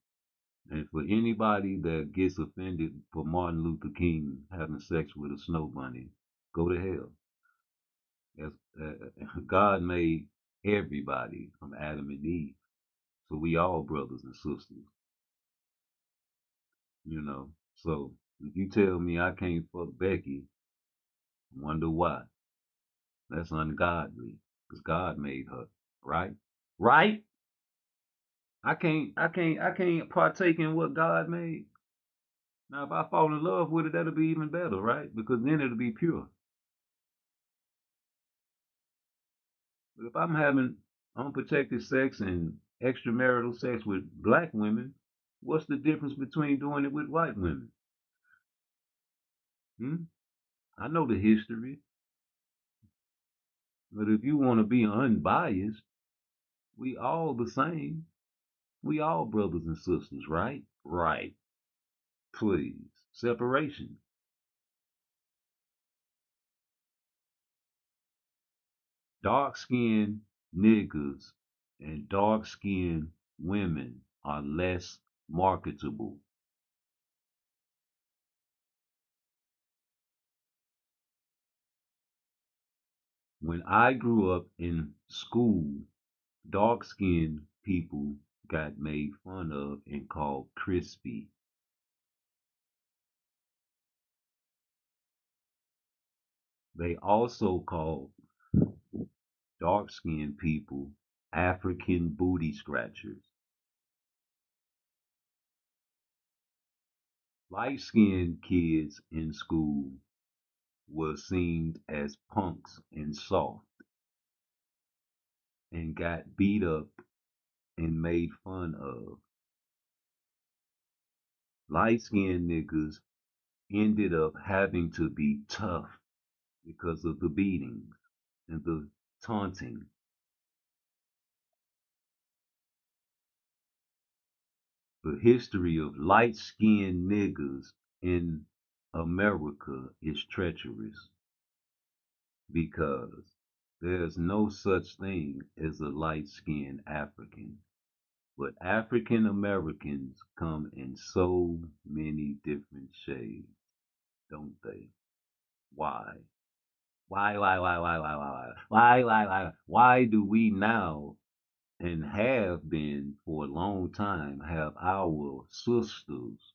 And for anybody that gets offended for Martin Luther King having sex with a snow bunny, go to hell. God made everybody from Adam and Eve. So we all brothers and sisters, you know. So if you tell me I can't fuck Becky, I wonder why. That's ungodly. Because God made her, right? Right? I can't partake in what God made. Now if I fall in love with it, that'll be even better, right? Because then it'll be pure. But if I'm having unprotected sex and extramarital sex with black women, what's the difference between doing it with white women? I know the history, but if you want to be unbiased, we all the same. We all brothers and sisters, right? Right. Please. Separation. Dark skinned niggas and dark skinned women are less marketable. When I grew up in school, dark skinned people got made fun of and called crispy. They also called dark skinned people African booty scratchers. Light skinned kids in school were seen as punks and soft and got beat up and made fun of. Light skinned niggas ended up having to be tough because of the beatings and the taunting. The history of light skinned niggas in America is treacherous because there's no such thing as a light skinned African. But African Americans come in so many different shades, don't they? Why? Why do we now and have been for a long time have our sisters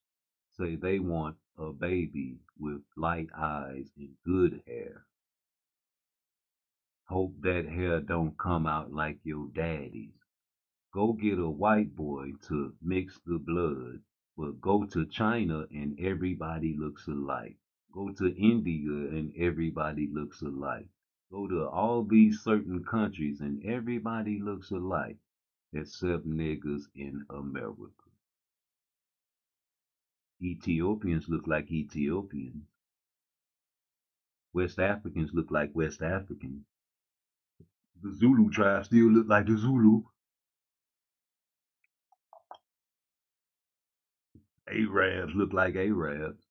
say they want a baby with light eyes and good hair? Hope that hair don't come out like your daddy's. Go get a white boy to mix the blood, but go to China and everybody looks alike. Go to India and everybody looks alike. Go to all these certain countries and everybody looks alike, except niggas in America. Ethiopians look like Ethiopians. West Africans look like West Africans. The Zulu tribe still look like the Zulu. Arabs look like Arabs.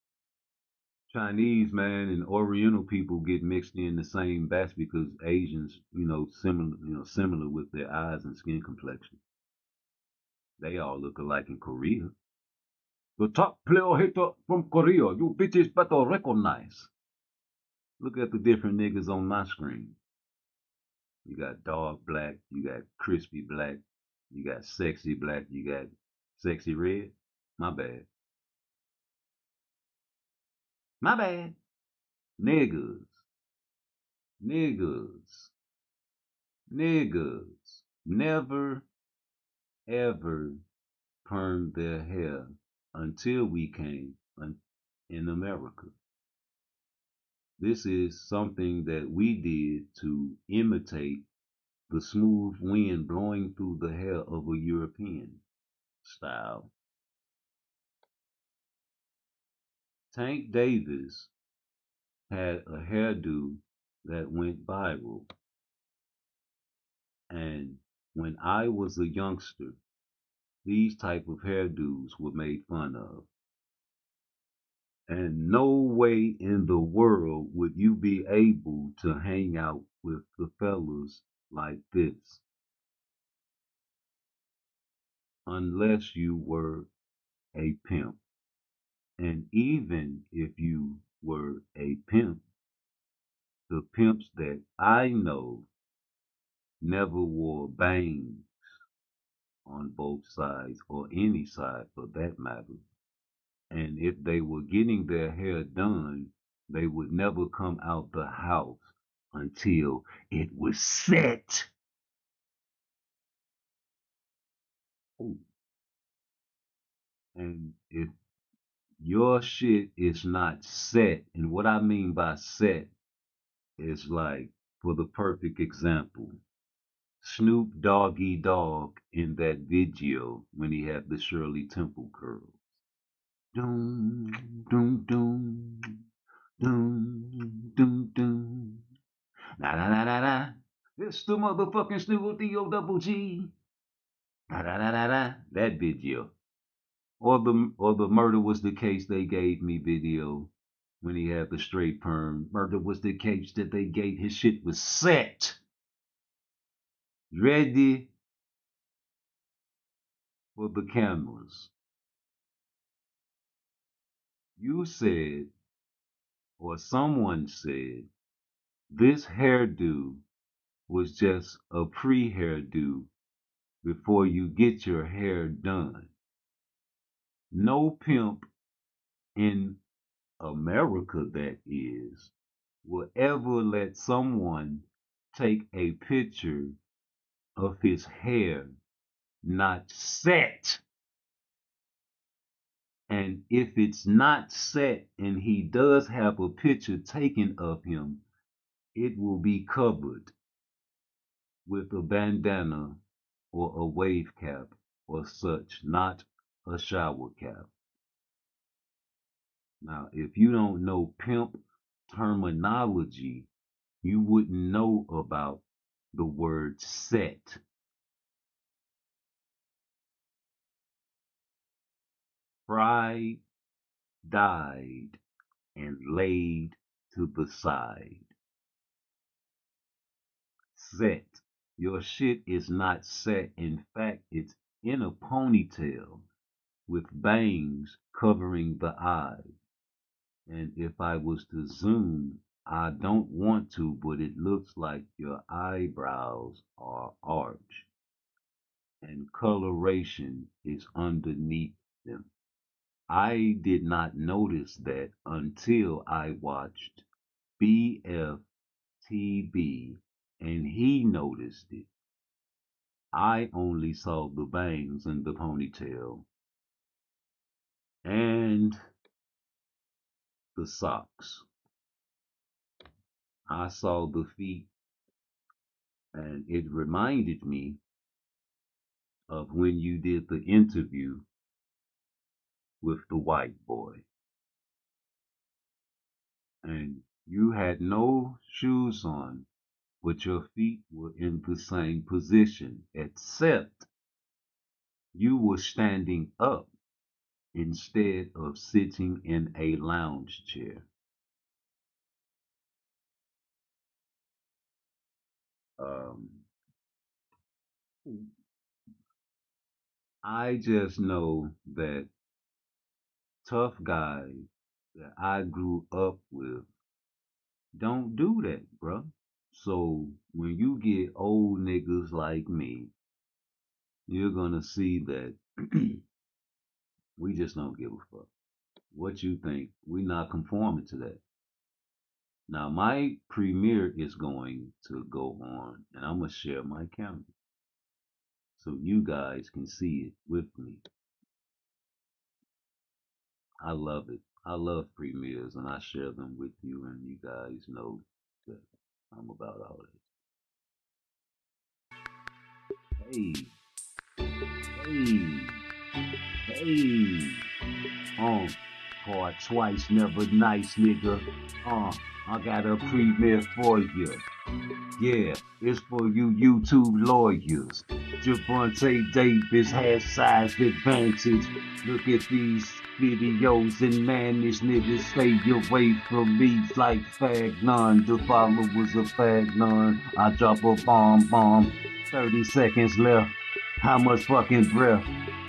Chinese, man, and Oriental people get mixed in the same batch because Asians, similar with their eyes and skin complexion. They all look alike in Korea. The top player hitter from Korea, you bitches better recognize. Look at the different niggas on my screen. You got dark black, you got crispy black, you got sexy black, you got sexy red. My bad. My bad. Niggas. Niggas. Niggas never ever permed their hair until we came in America. This is something that we did to imitate the smooth wind blowing through the hair of a European style. Tank Davis had a hairdo that went viral. And when I was a youngster, these type of hairdos were made fun of. And no way in the world would you be able to hang out with the fellas like this unless you were a pimp. And even if you were a pimp, the pimps that I know never wore bangs on both sides, or any side for that matter. And if they were getting their hair done, they would never come out the house until it was set. Ooh. And if your shit is not set, and what I mean by set is like, for the perfect example, Snoop Doggy Dogg in that video when he had the Shirley Temple curls. Doom, doom, doom, doom, doom, doom. Na na na na na. It's the motherfucking Snoop D-O-double-G. Na na na na na. That video. Or the Murder Was the Case They Gave Me video when he had the straight perm. Murder was the case that they gave. His shit was set. Ready for the cameras. You said, or someone said, this hairdo was just a pre-hairdo before you get your hair done. No pimp in America, that is, will ever let someone take a picture of his hair not set. And if it's not set and he does have a picture taken of him, it will be covered with a bandana or a wave cap or such, not a shower cap. Now, if you don't know pimp terminology, you wouldn't know about the word set. Fried, dyed, and laid to the side. Set. Your shit is not set. In fact, it's in a ponytail with bangs covering the eyes. And if I was to zoom, I don't want to, but it looks like your eyebrows are arched and coloration is underneath them. I did not notice that until I watched BFTB and he noticed it. I only saw the bangs and the ponytail and the socks. I saw the feet and it reminded me of when you did the interview with the white boy and you had no shoes on, but your feet were in the same position, except you were standing up instead of sitting in a lounge chair. I just know that tough guys that I grew up with don't do that, bruh. So when you get old niggas like me, you're gonna see that we just don't give a fuck. What you think? We not conforming to that. Now my premiere is going to go on and I'm gonna share my camera so you guys can see it with me. I love it. I love premieres and I share them with you and you guys know that I'm about all that. Hey, hey, hey. Part twice, never nice, nigga. I got a premiere for you. Yeah, it's for you YouTube lawyers. Javante Davis has size advantage. Look at these videos and man, these niggas stay away from me like Fagnon. The followers of Fagnon. I drop a bomb. 30 seconds left. How much fucking breath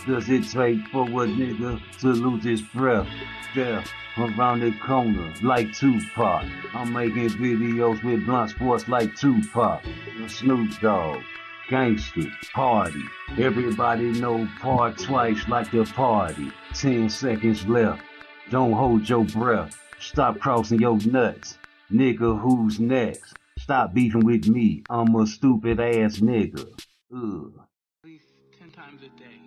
does it take for a nigga to lose his breath? Death around the corner like Tupac. I'm making videos with blunt sports like Tupac. Snoop Dogg, gangster, party. Everybody know part twice like the party. 10 seconds left. Don't hold your breath. Stop crossing your nuts. Nigga, who's next? Stop beefing with me. I'm a stupid ass nigga. Ugh. At least 10 times a day,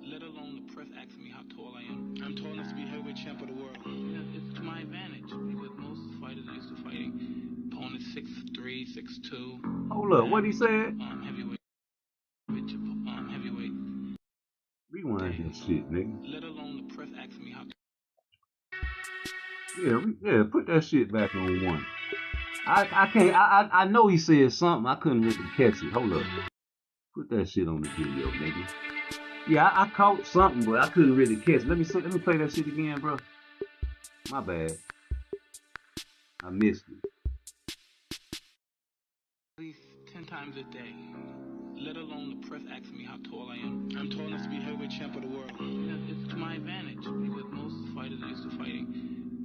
let alone the press asking me how tall I am. I'm tall enough to be heavyweight champ of the world. It's to my advantage because most fighters are used to fighting opponents 6'3", 6'2". Hold up, what he said? Heavyweight. Heavyweight. Rewind that shit, nigga. Let alone the press asking me how. Yeah, put that shit back on one. I can't. I know he said something. I couldn't really catch it. Hold up. Put that shit on the video, nigga. Yeah, I caught something, but I couldn't really catch it. Let me play that shit again, bro. My bad. I missed it. At least 10 times a day, let alone the press asking me how tall I am. I'm tall enough to be heavyweight champ of the world. It's to my advantage because most fighters are used to fighting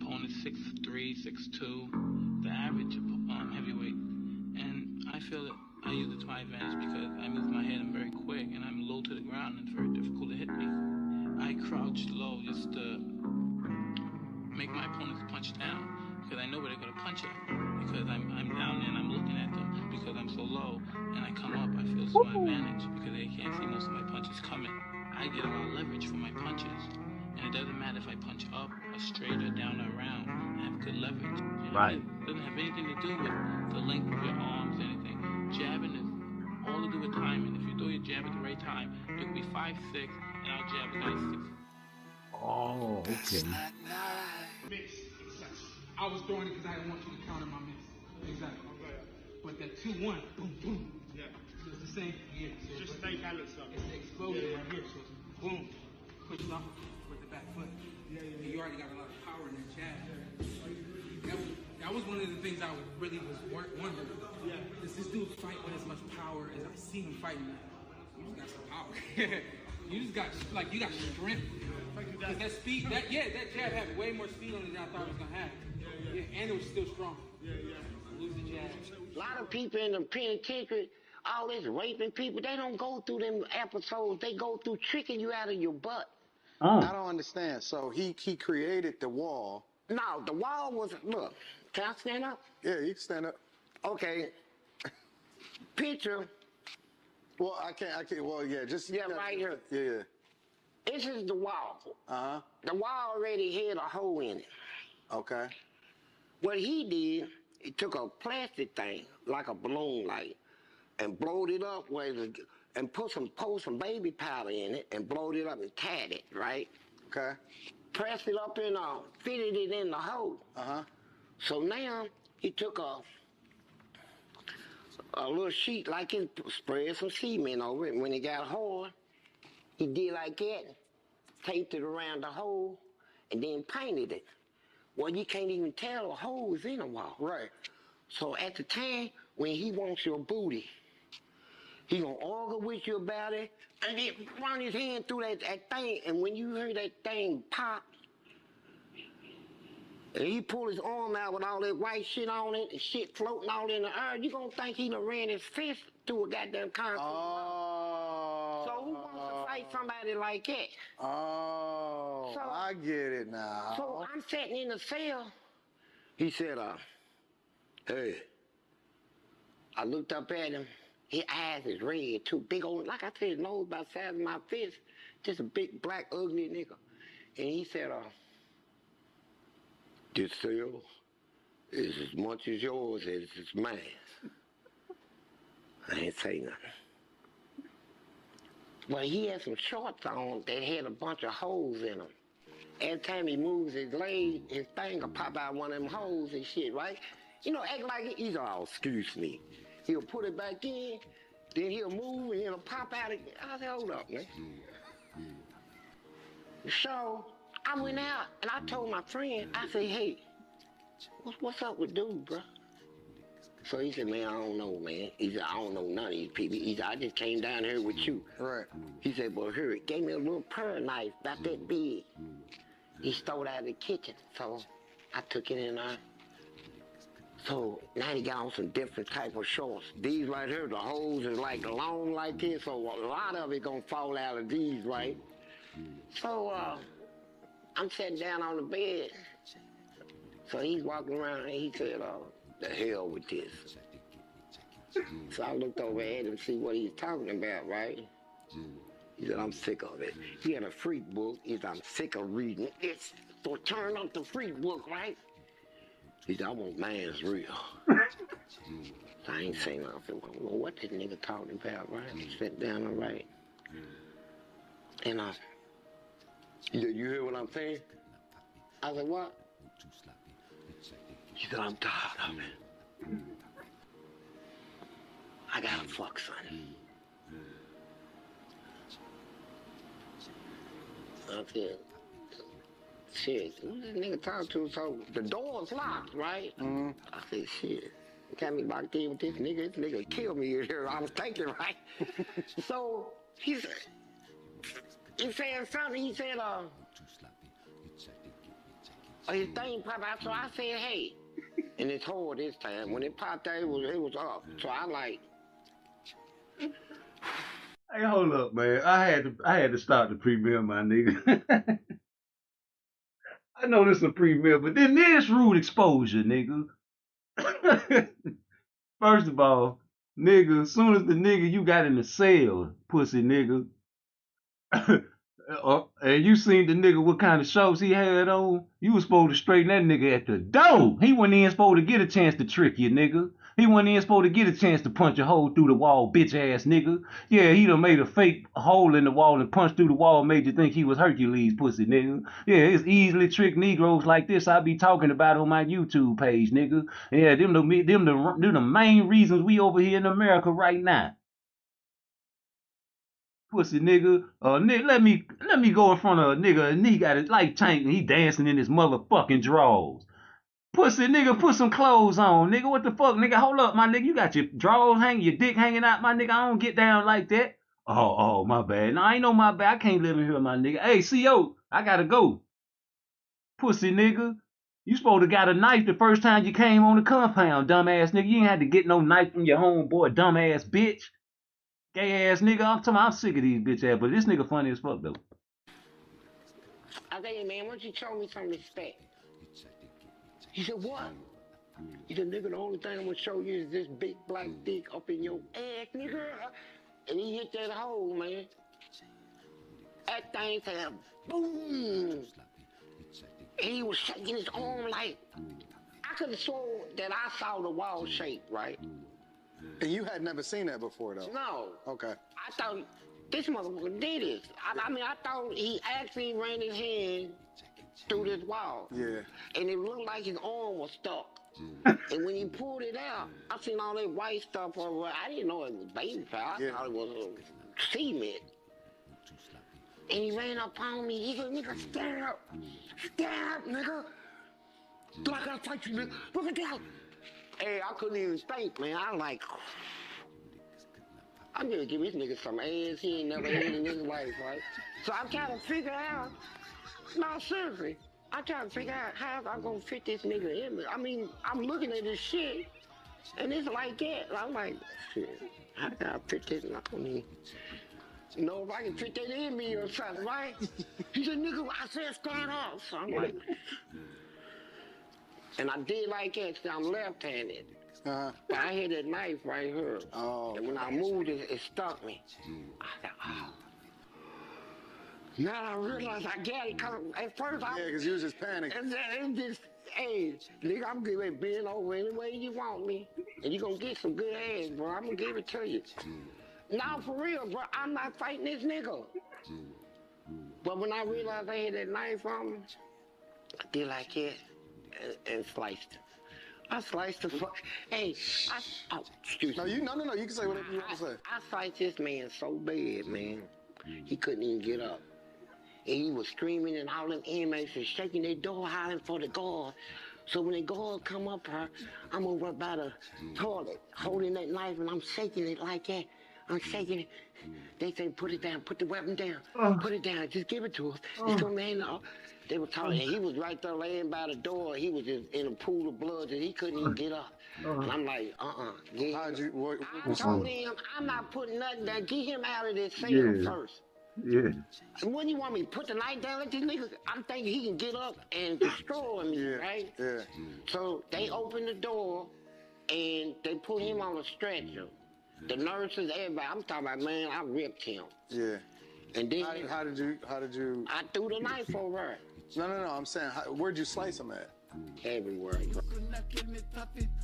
opponents 6'3", 6'2", the average heavyweight. And I feel that I use it to my advantage because I move my head, I'm very quick, and I'm low to the ground, and it's very difficult to hit me. I crouch low just to make my opponents punch down because I know where they're going to punch at because I'm down there and I'm looking at them because I'm so low, and I come up, I feel it's my advantage because they can't see most of my punches coming. I get a lot of leverage from my punches, and it doesn't matter if I punch up or straight or down or around, I have good leverage. Right. It doesn't have anything to do with the length of your arms or anything. Jabbing is all to do with timing. If you throw your jab at the right time, you can be 5'6", and I'll jab a guy 6. Oh, okay. Miss. I was throwing it because I didn't want you to counter my miss. Exactly. But that 2-1, boom, boom. Yeah. It's the same. Yeah. So just stay balanced up. It's the explosion right here. So it's boom. Push off with the back foot. Yeah. You already got a lot of power in that jab. That was one of the things I really was wondering. Yeah. Does this dude fight with as much power as I see him fighting? You just got some power. You just got you got strength. Cause that speed, that jab had way more speed on it than I thought it was gonna have. Yeah, and it was still strong. Lose the jab. A lot of people in the penitentiary, all this raping people, they don't go through them episodes. They go through tricking you out of your butt. I don't understand. So he created the wall. No, the wall was, look, can I stand up? Yeah, you can stand up. Okay. Picture. Well, I can't, well, yeah, just. Yeah, right here. Yeah. This is the wall. Uh-huh. The wall already had a hole in it. Okay. What he did, he took a plastic thing, like a balloon light, and blowed it up and poured some baby powder in it and blowed it up and tied it, right? Okay. Pressed it up and fitted it in the hole. Uh-huh. So now he took a little sheet like it, spread some cement over it. And when it got hard, he did like that, taped it around the hole, and then painted it. Well, you can't even tell the hole is in the wall. Right. So at the time, when he wants your booty, he gonna argue with you about it, and then run his hand through that thing, and when you hear that thing pop, and he pull his arm out with all that white shit on it, and shit floating all in the air, you gonna think he done ran his fist through a goddamn concrete. Oh. So who wants to fight somebody like that? Oh, so, I get it now. So I'm sitting in the cell. He said, hey. I looked up at him. His eyes is red too. Big old, like I said, his nose about the size of my fist. Just a big, black, ugly nigga. And he said, this cell is as much as yours as it's mine. I ain't say nothing. Well, he had some shorts on that had a bunch of holes in them. Every time he moves his leg, his thing will pop out one of them holes and shit, right? You know, act like he's all, excuse me. He'll put it back in, then he'll move and it'll pop out again. I said, hold up, man. So I went out and I told my friend, I said, hey, what's up with dude, bro? So he said, man, I don't know, man. He said, I don't know none of these people. He said, I just came down here with you. Right. He said, well, here, it gave me a little pear knife about that big. He stole it out of the kitchen, so I took it in there. So now he got on some different type of shorts. These right here, the holes is like long like this, so a lot of it gonna fall out of these, right? So I'm sitting down on the bed. So he's walking around and he said, the hell with this. So I looked over at him to see what he's talking about, right? He said, I'm sick of it. He had a freak book. He said, I'm sick of reading it. So turn up the freak book, right? He said, I want man's real. So I ain't saying nothing. I said, well, what this nigga talking about, right? I sat down and right. And you hear what I'm saying? I said, what? He said, I'm tired of it. I gotta fuck, son. I said, shit, who this nigga talk to? So the door's locked, right? Mm-hmm. I said, shit, got me locked in with this nigga killed me in here. I was thinking, right? So he said something, he said, his thing popped out, so I said, hey. And it's hard this time. When it popped out, it was up. So I like. Hey, hold up, man. I had to start the premiere, my nigga. I know this is a premiere, but then there's rude exposure, nigga. First of all, nigga, as soon as the nigga you got in the cell, pussy nigga, and you seen the nigga what kind of shows he had on, you was supposed to straighten that nigga at the door. He wasn't even supposed to get a chance to trick you, nigga. He wasn't even supposed to get a chance to punch a hole through the wall, bitch ass nigga. Yeah, he done made a fake hole in the wall and punched through the wall, made you think he was Hercules, pussy nigga. Yeah, it's easily trick Negroes like this I be talking about on my YouTube page, nigga. Yeah, them the main reasons we over here in America right now. Pussy nigga, nigga, let me go in front of a nigga and he got it like Tank and he dancing in his motherfucking drawers. Pussy nigga, put some clothes on, nigga. What the fuck, nigga? Hold up, my nigga. You got your drawers hanging, your dick hanging out, my nigga. I don't get down like that. Oh, my bad. No, I ain't no my bad. I can't live in here, my nigga. Hey, CO, I gotta go. Pussy nigga. You supposed to got a knife the first time you came on the compound, dumbass nigga. You ain't had to get no knife from your homeboy, dumbass bitch. Gay ass nigga. I'm sick of these bitch ass, but this nigga funny as fuck though. I said, hey man, why don't you show me some respect? He said, what? He said, nigga, the only thing I'm gonna show you is this big black dick up in your ass, nigga. And he hit that hole, man. That thing said, boom. And he was shaking his arm like, I could have sworn that I saw the wall shake, right? And you had never seen that before, though? No. Okay. I thought this motherfucker did this. I mean, I thought he actually ran his hand through this wall. Yeah. And it looked like his arm was stuck. And when he pulled it out, I seen all that white stuff over. I didn't know it was baby powder. I thought it was cement. And he ran up on me. He said, nigga, stand up. Stand up, nigga. Do I gotta fight you, nigga? Look at that. Hey, I couldn't even think, man. I was like, I'm gonna give this nigga some ass he ain't never had in his life, right? So I'm trying to figure out, no, seriously, I'm trying to figure out how I'm gonna fit this nigga in there. I mean, I'm looking at this shit, and it's like that. And I'm like, shit, how can I fit this? I mean, you know, if I can fit that in me or something, right? He said, nigga, I said stand up. So I'm like, and I did like that, so I'm left-handed. But I had that knife right here. Oh. And when I moved it, it stuck me. I said, oh. Now I realize I got it, cause at first I... Yeah, because you was just panicking. And then it just, hey, nigga, I'm getting ready to bend over any way you want me. And you gonna get some good ass, bro. I'm gonna give it to you. Now, for real, bro, I'm not fighting this nigga. But when I realized I had that knife on me, I did like that and sliced it. I sliced the fuck. Hey, excuse me. No, you can say whatever you want to say. I sliced this man so bad, man. He couldn't even get up. And he was screaming and all them inmates and shaking their door, hollering for the guard. So when the guard come up here, I'm over by the toilet, holding that knife, and I'm shaking it like that. I'm shaking it. They say, put it down, put the weapon down, put it down, just give it to us. It's gonna man up. They were talking, and he was right there laying by the door. He was just in a pool of blood and he couldn't even get up. And I'm like, Yeah. I told him, I'm not putting nothing down. Get him out of this cell first. Yeah. And when you want me to put the knife down like this nigga, I'm thinking he can get up and destroy me, right? Yeah. So they opened the door and they put him on a stretcher. The nurses, everybody, I'm talking about, man, I ripped him. Yeah. And then how did you? I threw the knife over her. No. I'm saying, where'd you slice him at? Everywhere.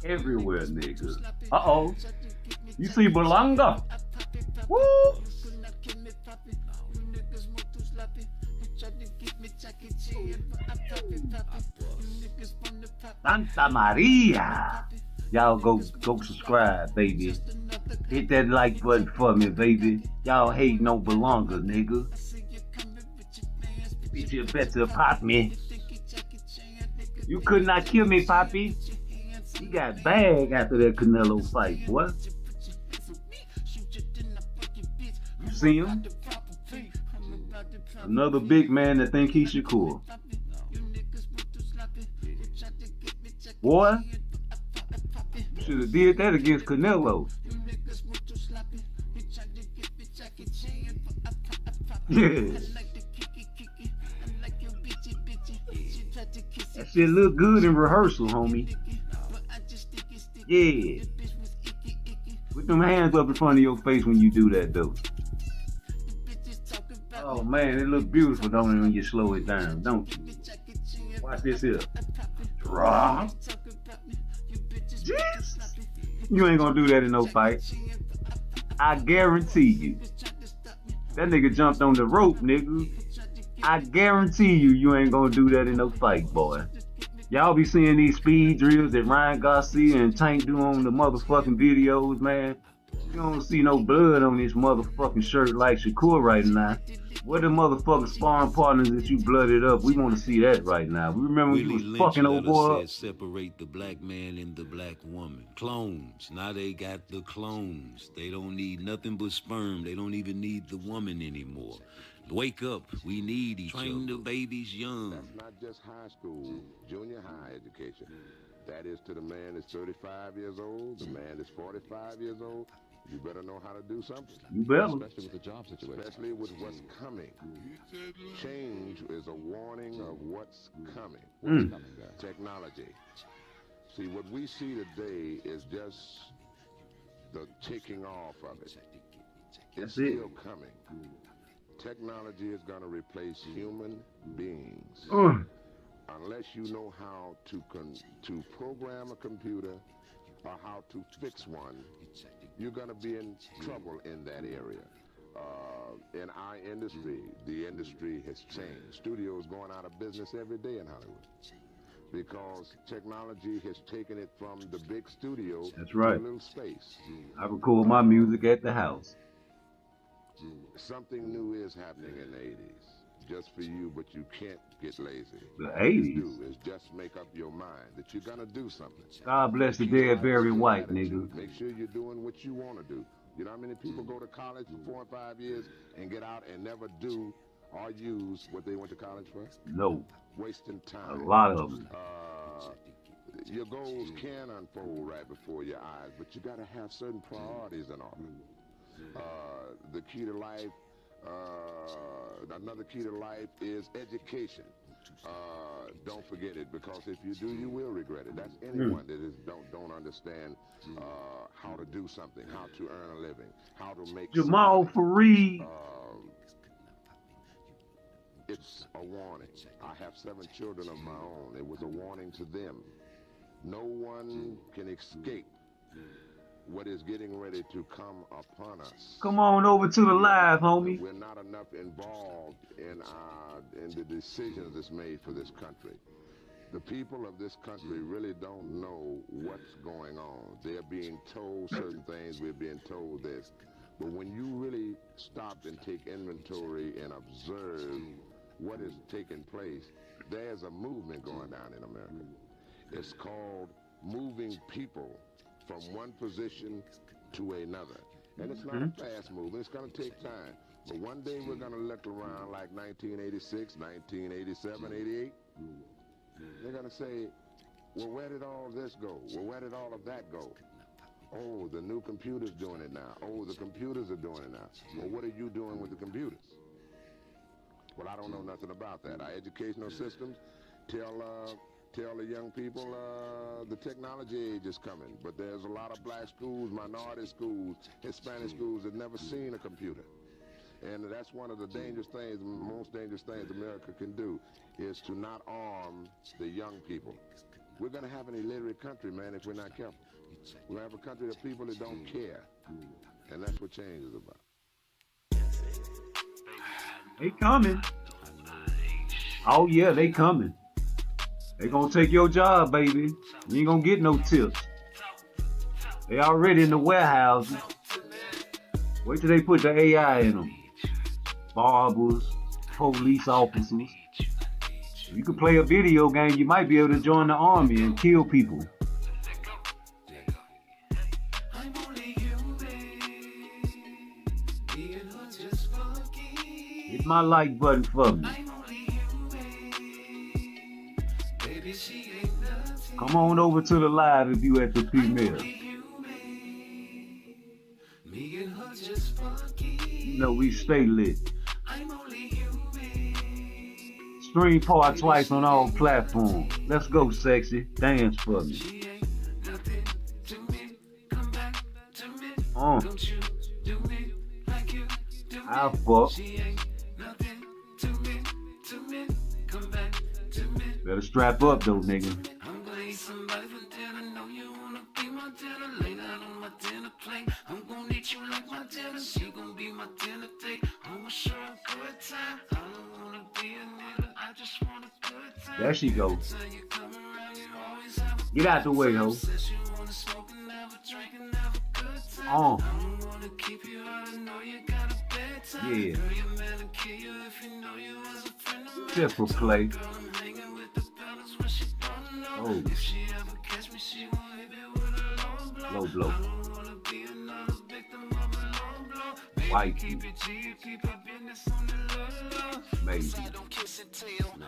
Everywhere, nigga. Uh-oh. You see Belanga? Woo! Santa Maria. Y'all go subscribe, baby. Hit that like button for me, baby. Y'all hate no Belanga, nigga. Bitch, you better pop me. You could not kill me, Poppy. He got bag after that Canelo fight, boy. You see him? Another big man that think he Shakur. Boy, you should have did that against Canelo. Yeah. That shit look good in rehearsal, homie. Yeah. Put them hands up in front of your face when you do that, though. Oh, man, it look beautiful, don't it, when you slow it down, don't you? Watch this here. Drop. Jesus. You ain't gonna do that in no fight. I guarantee you. That nigga jumped on the rope, nigga. I guarantee you ain't gonna do that in no fight, boy. Y'all be seeing these speed drills that Ryan Garcia and Tank do on the motherfucking videos, man. You don't see no blood on this motherfucking shirt like Shakur right now. Where the motherfucking sparring partners that you blooded up? We want to see that right now. We remember when you Willie was Lynch fucking old letter boy up? said separate the black man and the black woman. Clones. Now they got the clones. They don't need nothing but sperm. They don't even need the woman anymore. Wake up. We need each other. Train the babies young. That's not just high school, junior high education. That is to the man that's 35 years old, the man that's 45 years old. You better know how to do something. You better. Especially with the job situation. Especially with what's coming. Change is a warning of what's coming. What's coming, guys? Technology. See, what we see today is just the ticking off of it. It's still coming. Technology is going to replace human beings. Unless you know how to program a computer or how to fix one, you're going to be in trouble in that area. In our industry, the industry has changed. Studios going out of business every day in Hollywood because technology has taken it from the big studio That's right. to a little space. I record my music at the house. Something new is happening in the 80s. Just for you, but you can't get lazy. The All you 80s? do is just make up your mind that you're gonna do something. God bless the dead Barry White, nigga. Make sure you're doing what you want to do. You know how many people go to college for 4 and 5 years and get out and never do or use what they went to college for? No. Wasting time. A lot of them. Your goals can unfold right before your eyes, but you gotta have certain priorities in order. The key to life, another key to life is education. Don't forget it, because if you do, you will regret it. That's anyone that don't understand how to do something, how to earn a living, how to make Jamal Fareed. It's a warning. I have 7 children of my own. It was a warning to them. No one can escape what is getting ready to come upon us. Come on over to the live, homie. We're not enough involved in the decisions that's made for this country. The people of this country really don't know what's going on. They're being told certain things, we're being told this. But when you really stop and take inventory and observe what is taking place, there's a movement going down in America. It's called moving people from one position to another. And it's not a fast movement, it's gonna take time. But one day we're gonna look around like 1986, 1987, 88. They're gonna say, well, where did all this go? Well, where did all of that go? Oh, the new computer's doing it now. Oh, the computers are doing it now. Well, what are you doing with the computers? Well, I don't know nothing about that. Our educational systems tell the young people the technology age is coming, but there's a lot of black schools, minority schools, Hispanic schools that never seen a computer. And that's one of the dangerous things, most dangerous things America can do, is to not arm the young people. We're going to have an illiterate country, man, if we're not careful. We're going to have a country of people that don't care. And that's what change is about. They coming. Oh, yeah, they coming. They gonna take your job, baby. You ain't gonna get no tips. They already in the warehouses. Wait till they put the AI in them. Barbers, police officers. If you can play a video game, you might be able to join the army and kill people. Hit my like button for me. Come on over to the live if you at the female. You know we stay lit. Stream PARTTWICE on all platforms. Let's go, sexy. Dance for me. I fuck. Better strap up though, nigga. I'm gonna eat somebody for dinner. Know you wanna be my dinner. Lay down on my dinner plate. I'm gonna eat you like my dinner. You gonna be my dinner date. I wanna show a good time. I don't wanna be a nigga. I just want a good time. There she go. Get out the way, ho. Yeah. Just for play. Oh. Low blow. White. Maybe.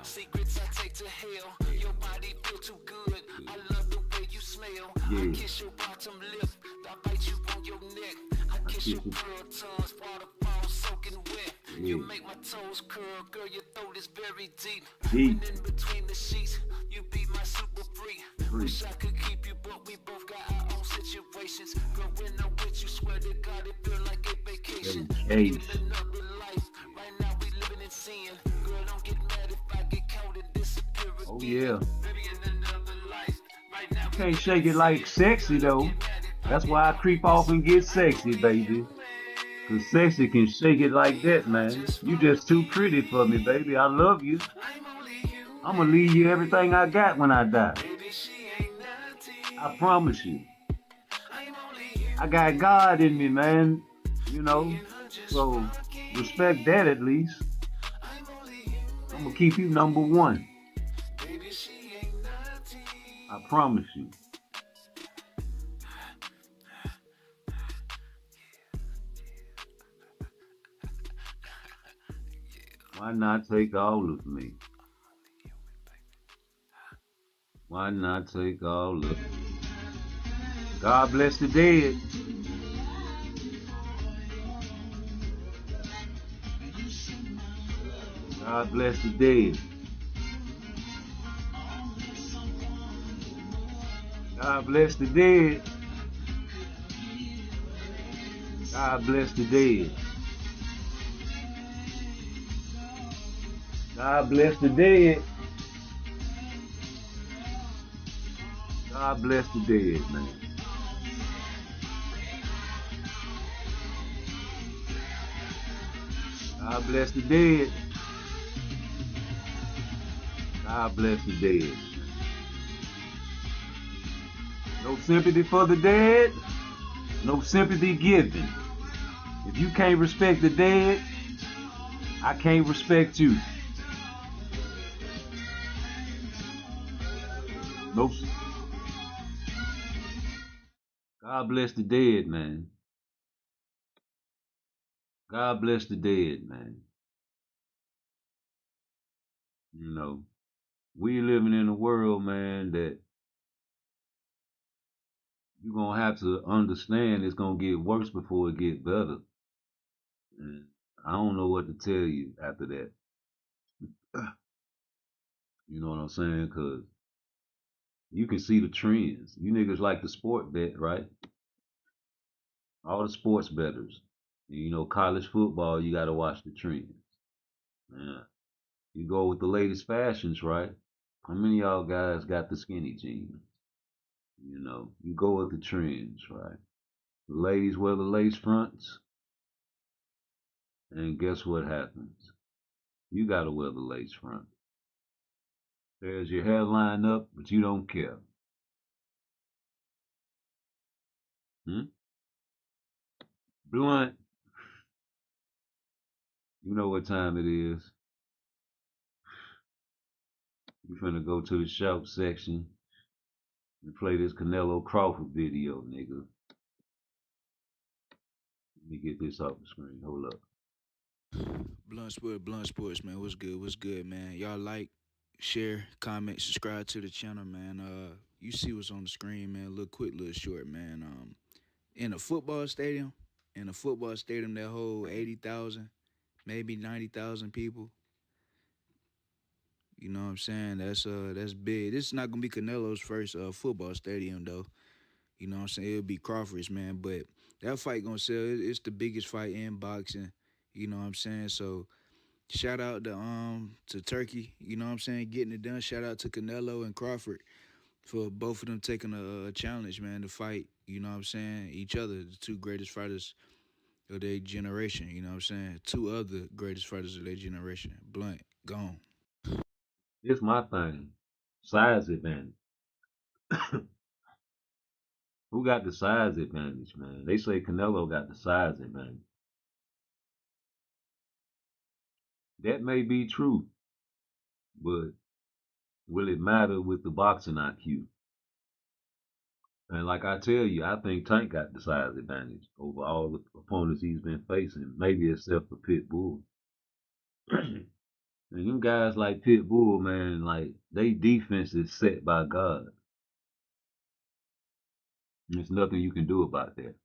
Secrets I take to hell. Your body feel too good. I love the way you smell. I kiss your bottom lip. I bite you on your neck. I kiss your pearl tongues. Waterfall soaking wet. You make my toes curl. Girl, your throat is very deep. And in between the sheets, you be my super freak. Wish I could keep you, but we both got our own situations. Girl, when I'm with you, swear to God, it feel like a vacation. Living another life. Right now we living in sin. Girl, don't get mad if I get caught and disappear again. Oh yeah. Maybe in another life. Right now you can't shake it like sexy though. That's why I creep off and get sexy, baby. Cause sexy can shake it like that, man. You just too pretty for me, baby. I love you. I'ma leave you everything I got when I die. I promise you. I got God in me, man. You know, so respect that at least. I'm gonna keep you number one. I promise you. Why not take all of me? Why not take all of me? God bless the dead. God bless the dead. God bless the dead. God bless the dead. God bless the dead. God bless the dead, man. God bless the dead. God bless the dead. No sympathy for the dead. No sympathy given. If you can't respect the dead, I can't respect you. Nope. God bless the dead, man. God bless the dead, man. You know, we living in a world, man, that you're going to have to understand it's going to get worse before it gets better. And I don't know what to tell you after that. You know what I'm saying? Because you can see the trends. You niggas like the sport bet, right? All the sports bettors. You know, college football, you got to watch the trends. Yeah. You go with the latest fashions, right? How many of y'all guys got the skinny jeans? You know, you go with the trends, right? The ladies wear the lace fronts, and guess what happens? You gotta wear the lace front. There's your hairline up, but you don't care. Blunt, you know what time it is. You finna go to the shout section and play this Canelo Crawford video, nigga. Let me get this off the screen. Hold up. Blunt Sports, man. What's good, man? Y'all like, share, comment, subscribe to the channel, man. You see what's on the screen, man. Little quick, little short, man. In a football stadium, that hold 80,000, maybe 90,000 people. You know what I'm saying? That's big. This is not gonna be Canelo's first football stadium though. You know what I'm saying? It'll be Crawford's, man. But that fight gonna sell. It's the biggest fight in boxing. You know what I'm saying? So shout out to Turkey, you know what I'm saying, getting it done. Shout out to Canelo and Crawford for both of them taking a challenge, man, to fight, you know what I'm saying, each other, the two greatest fighters of their generation, you know what I'm saying? Two other greatest fighters of their generation. Blunt, gone. It's my thing. Size advantage. Who got the size advantage, man? They say Canelo got the size advantage. That may be true, but will it matter with the boxing IQ? And like I tell you, I think Tank got the size advantage over all the opponents he's been facing, maybe except for Pitbull. And them guys like Pitbull, man, like they defense is set by God. There's nothing you can do about that.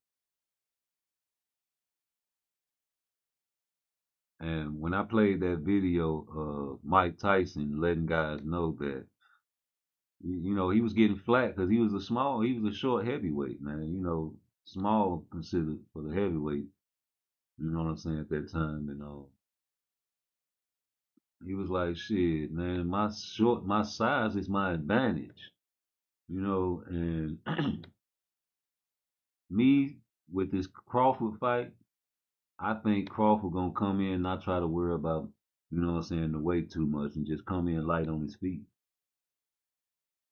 And when I played that video of Mike Tyson letting guys know that, you know, he was getting flat because he was a short heavyweight, man. You know, small considered for the heavyweight. You know what I'm saying at that time, and he was like, "Shit, man, my size is my advantage." You know, and me with this Crawford fight, I think Crawford gonna come in and not try to worry about, you know what I'm saying, the weight too much and just come in light on his feet.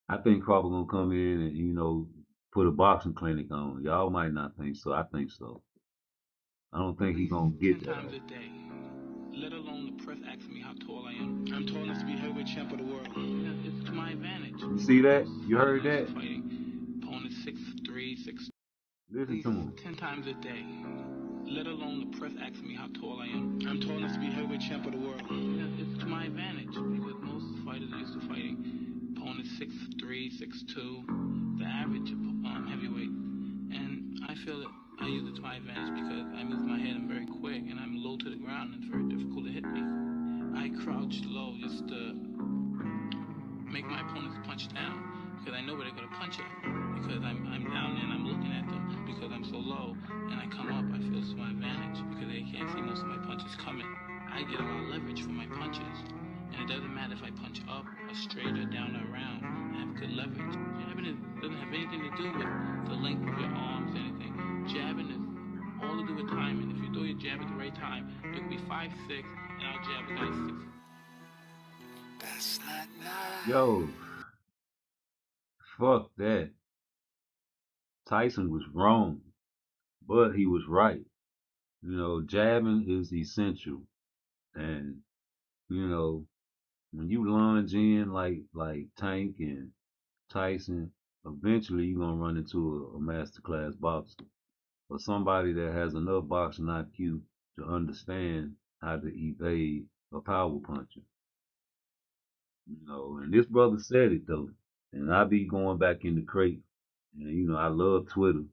I think Crawford gonna come in and, you know, put a boxing clinic on. Y'all might not think so. I think so. I don't think he's gonna get 10 times a day. Let alone the press asking me how tall I am. I'm tall enough to be heavyweight champ of the world. It's to my advantage. You see that? You heard that? Opponent 6'3", 6'2". Listen to him. 10 times a day. Let alone the press asking me how tall I am. I'm tall enough to be heavyweight champ of the world. It's to my advantage because most fighters are used to fighting opponents 6'3", 6'2", the average heavyweight. And I feel that I use it to my advantage because I move my head, I'm very quick, and I'm low to the ground, and it's very difficult to hit me. I crouch low just to make my opponents punch down because I know where they're going to punch at because I'm down there and I'm looking at them because I'm so low, and I come up, I feel it's my advantage because they can't see most of my punches coming. I get a lot of leverage from my punches, and it doesn't matter if I punch up or straight or down or around. I have good leverage. Jabbing doesn't have anything to do with the length of your arms or anything. Jabbing is all to do with timing. If you throw your jab at the right time, you can be 5'6", and I'll jab a guy 6. That's not nice. Yo, fuck that. Tyson was wrong, but he was right. You know, jabbing is essential, and you know, when you lunge in like Tank and Tyson, eventually you're gonna run into a masterclass boxer or somebody that has enough boxing IQ to understand how to evade a power puncher. You know, and this brother said it though, and I be going back in the crate, and you know I love Twitter,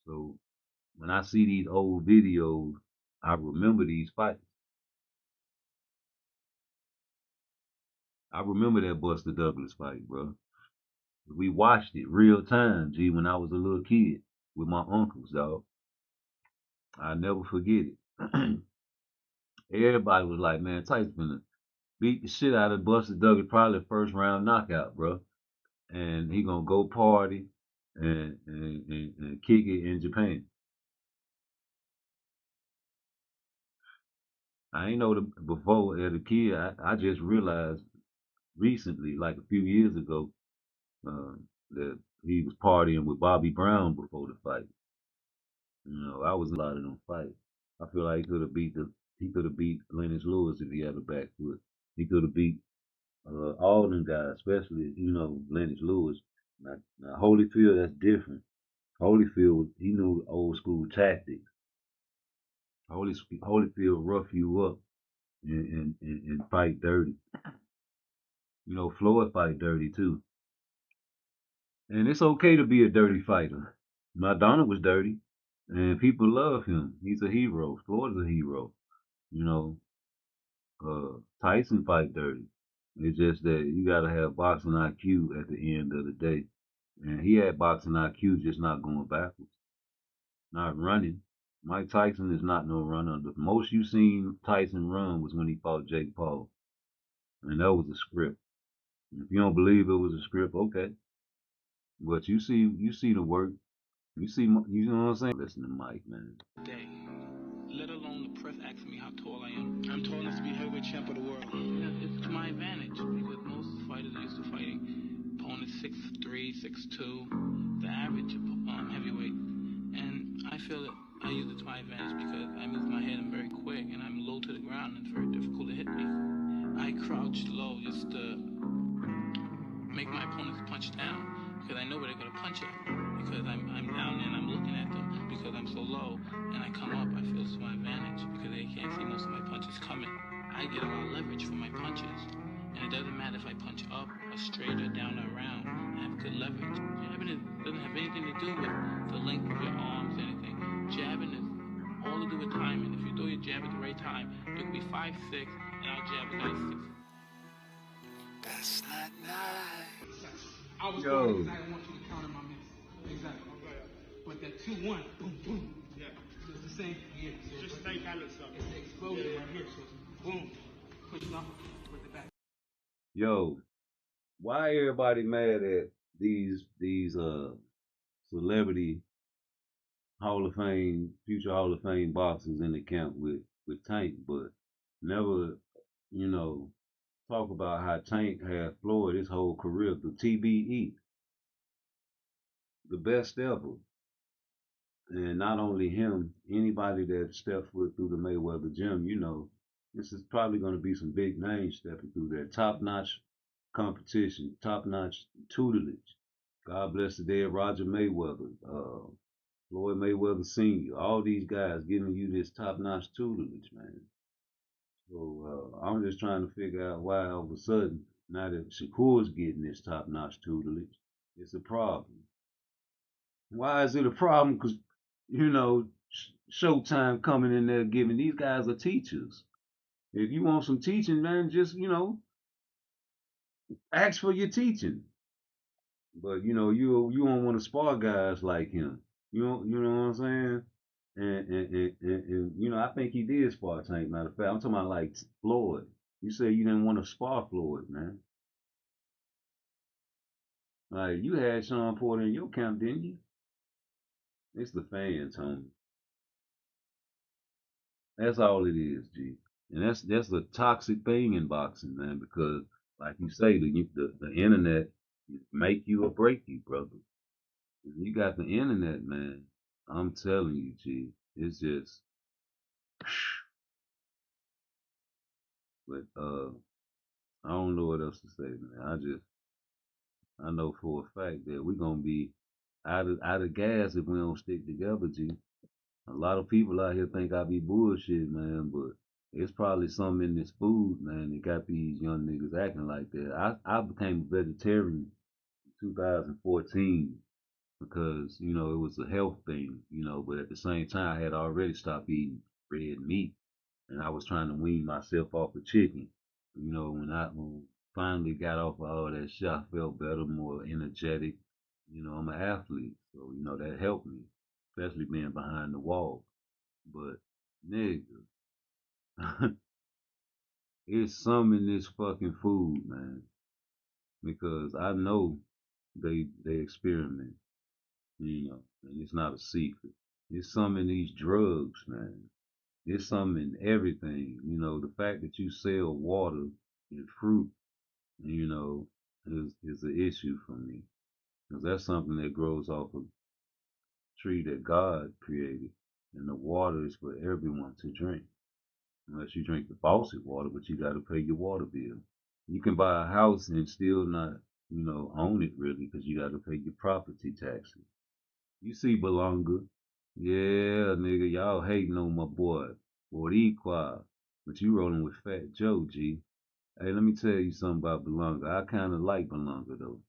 so when I see these old videos, I remember these fights. I remember that Buster Douglas fight, bro. We watched it real time, G, when I was a little kid with my uncles, dog. I never forget it. Everybody was like, man, Tyson finna beat the shit out of Buster Douglas, probably first round knockout, bro. And he gonna go party and kick it in Japan. I ain't know before as a kid. I just realized recently, like a few years ago, uh, that he was partying with Bobby Brown before the fight. You know, I was in a lot of them fights. I feel like he could have beat Lennox Lewis if he had a back foot. He could have beat all them guys, especially you know Lennox Lewis. Now Holyfield, that's different. Holyfield, he knew old school tactics. Holyfield rough you up and fight dirty. You know, Floyd fight dirty too. And it's okay to be a dirty fighter. Madonna was dirty, and people love him. He's a hero. Floyd's a hero. You know, Tyson fight dirty. It's just that you gotta have boxing IQ at the end of the day. And he had boxing IQ, just not going backwards, not running. Mike Tyson is not no runner. The most you seen Tyson run was when he fought Jake Paul, and that was a script. If you don't believe it was a script, okay. But you see the work. You know what I'm saying? Listen to Mike, man. Day. Let alone the press asking me how tall I am. I'm tall enough to be heavyweight champ of the world. It's to my advantage because most fighters are used to fighting opponents 6'3", 6'2", the average heavyweight. And I feel that I use it to my advantage because I move my head very quick and I'm low to the ground and it's very difficult to hit me. I crouch low just to make my opponents punch down because I know where they're going to punch at because I'm down there and I'm looking at them because I'm so low, and I come up, I feel it's my advantage because they can't see most of my punches coming. I get a lot of leverage from my punches, and it doesn't matter if I punch up or straight or down or around. I have good leverage. Jabbing doesn't have anything to do with the length of your arms or anything. Jabbing is all to do with timing. If you throw your jab at the right time, you can be 5'6", and I'll jab a guy 6. That's not nice. I was Yo. going because I didn't want you to counter my miss. Exactly. But that 2-1, boom, boom. Yeah. So it's the same. Yeah. So Just make that look something. it's the explosion right here. So it's boom, pushing off with the back. Yo, why everybody mad at these celebrity Hall of Fame, future Hall of Fame boxers in the camp with Tank, but never, you know, talk about how Tank had Floyd his whole career through TBE, the best ever. And not only him, anybody that stepped foot through the Mayweather gym, you know, this is probably going to be some big names stepping through there. Top-notch competition, top-notch tutelage. God bless the dead Roger Mayweather, Floyd Mayweather Sr., all these guys giving you this top-notch tutelage, man. So I'm just trying to figure out why all of a sudden, now that Shakur's getting this top-notch tutelage, it's a problem. Why is it a problem? Because, you know, Showtime coming in there giving these guys are teachers. If you want some teaching, man, just, you know, ask for your teaching. But, you know, you don't want to spar guys like him. You know what I'm saying? And you know, I think he did spar Tank, matter of fact. I'm talking about like Floyd. You said you didn't want to spar Floyd, man. Like, you had Sean Porter in your camp, didn't you? It's the fans, homie. That's all it is, G. And that's a toxic thing in boxing, man, because like you say, the internet make you or break you, brother. If you got the internet, man, I'm telling you, G, it's just but I don't know what else to say, man. I know for a fact that we're gonna be out of gas if we don't stick together, G. A lot of people out here think I be bullshit, man, but it's probably something in this food, man, that got these young niggas acting like that. I became a vegetarian in 2014 because, you know, it was a health thing, you know, but at the same time I had already stopped eating red meat and I was trying to wean myself off of chicken. You know, when I finally got off of all that shit, I felt better, more energetic. You know, I'm an athlete, so you know that helped me, especially being behind the wall. But nigga, it's some in this fucking food, man, because I know they experiment, you know, and it's not a secret. It's some in these drugs, man. It's some in everything. You know, the fact that you sell water and fruit, you know, is an issue for me. Because that's something that grows off of a tree that God created. And the water is for everyone to drink. Unless you drink the faucet water, but you got to pay your water bill. You can buy a house and still not, you know, own it really because you got to pay your property taxes. You see Belonga. Yeah, nigga, y'all hating on my boy, Boricua. But you rolling with Fat Joe, G. Hey, let me tell you something about Belonga. I kind of like Belonga, though,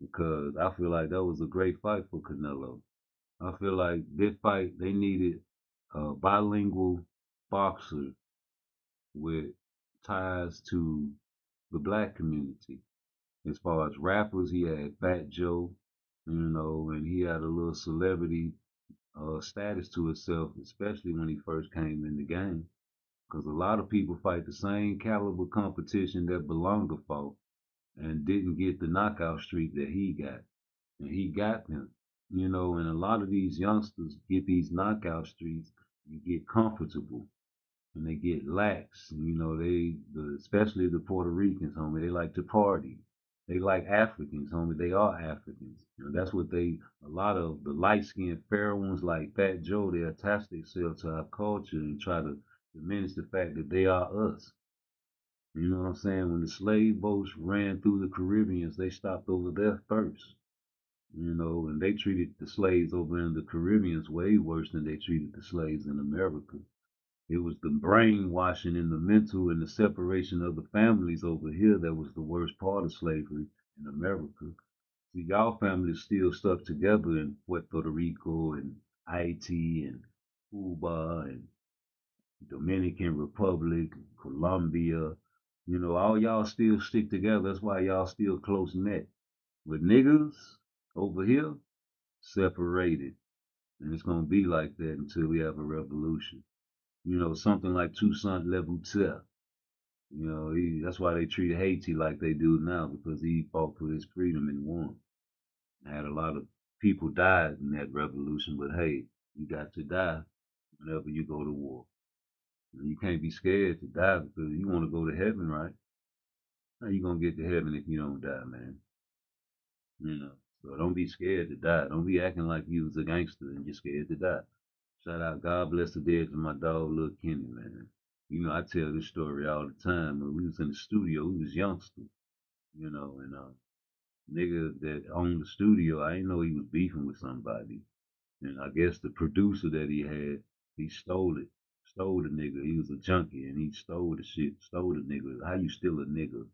because I feel like that was a great fight for Canelo. I feel like this fight, they needed a bilingual boxer with ties to the black community. As far as rappers, he had Fat Joe, you know, and he had a little celebrity status to himself, especially when he first came in the game. Because a lot of people fight the same caliber competition that Belonga fought and didn't get the knockout streak that he got. And he got them, you know, and a lot of these youngsters get these knockout streaks and get comfortable and they get lax. And, you know, especially the Puerto Ricans, homie, they like to party. They like Africans, homie. They are Africans. You know, that's what a lot of the light skinned fair ones like Fat Joe, they attach themselves to our culture and try to diminish the fact that they are us. You know what I'm saying? When the slave boats ran through the Caribbeans, they stopped over there first. You know, and they treated the slaves over in the Caribbeans way worse than they treated the slaves in America. It was the brainwashing and the mental and the separation of the families over here that was the worst part of slavery in America. See, y'all families still stuck together in Puerto Rico and Haiti and Cuba and Dominican Republic, Colombia. You know, all y'all still stick together. That's why y'all still close knit. With niggas over here, separated. And it's gonna be like that until we have a revolution. You know, something like Toussaint Louverture. You know, that's why they treat Haiti like they do now, because he fought for his freedom and won. Had a lot of people died in that revolution, but hey, you got to die whenever you go to war. You can't be scared to die because you want to go to heaven, right? How you gonna get to heaven if you don't die, man? You know, so don't be scared to die. Don't be acting like you was a gangster and you're scared to die. Shout out, God bless the dead to my dog, Lil Kenny, man. You know, I tell this story all the time. When we was in the studio, we was youngsters, you know, and nigga that owned the studio, I didn't know he was beefing with somebody. And I guess the producer that he had, he stole it. Stole the nigga. He was a junkie and he stole the shit. Stole the nigga. How you steal a nigga?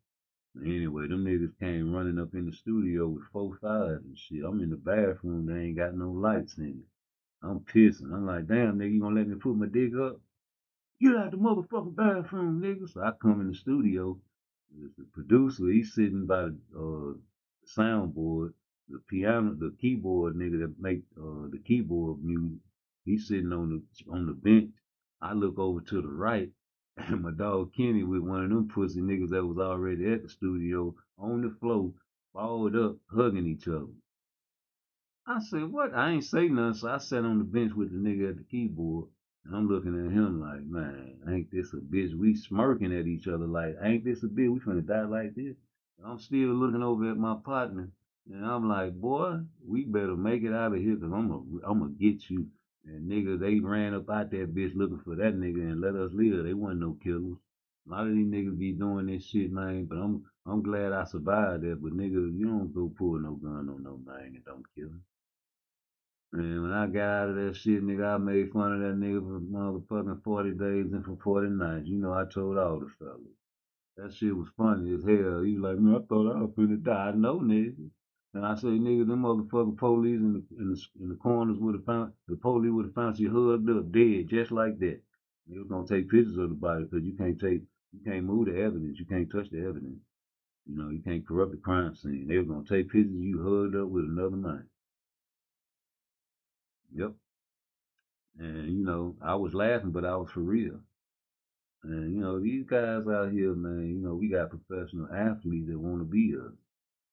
Anyway, them niggas came running up in the studio with 4 5 and shit. I'm in the bathroom. They ain't got no lights in it. I'm pissing. I'm like, damn, nigga, you gonna let me put my dick up? Get out the motherfucking bathroom, nigga. So I come in the studio. The producer, he's sitting by the soundboard, the piano, the keyboard nigga that make the keyboard music. He's sitting on the bench. I look over to the right, and my dog Kenny with one of them pussy niggas that was already at the studio on the floor, balled up, hugging each other. I said, what? I ain't say nothing, so I sat on the bench with the nigga at the keyboard. And I'm looking at him like, man, ain't this a bitch? We smirking at each other like, ain't this a bitch? We finna die like this. And I'm still looking over at my partner, and I'm like, boy, we better make it out of here, cause I'm gonna get you. And nigga, they ran up out that bitch looking for that nigga and let us live. They wasn't no killers. A lot of these niggas be doing this shit, man. But I'm glad I survived that. But nigga, you don't go pull no gun on no man and don't kill him. And when I got out of that shit, nigga, I made fun of that nigga for motherfucking 40 days and for 40 nights. You know, I told all the fellas. That shit was funny as hell. He was like, man, I thought I was finna die. I know, nigga. And I say, nigga, them motherfucking police in the corners would have found, the police would have found you hugged up, dead, just like that. They was gonna take pictures of the body because you can't move the evidence. You can't touch the evidence. You know, you can't corrupt the crime scene. They was gonna take pictures of you hugged up with another man. Yep. And you know, I was laughing, but I was for real. And you know, these guys out here, man, you know, we got professional athletes that want to be us.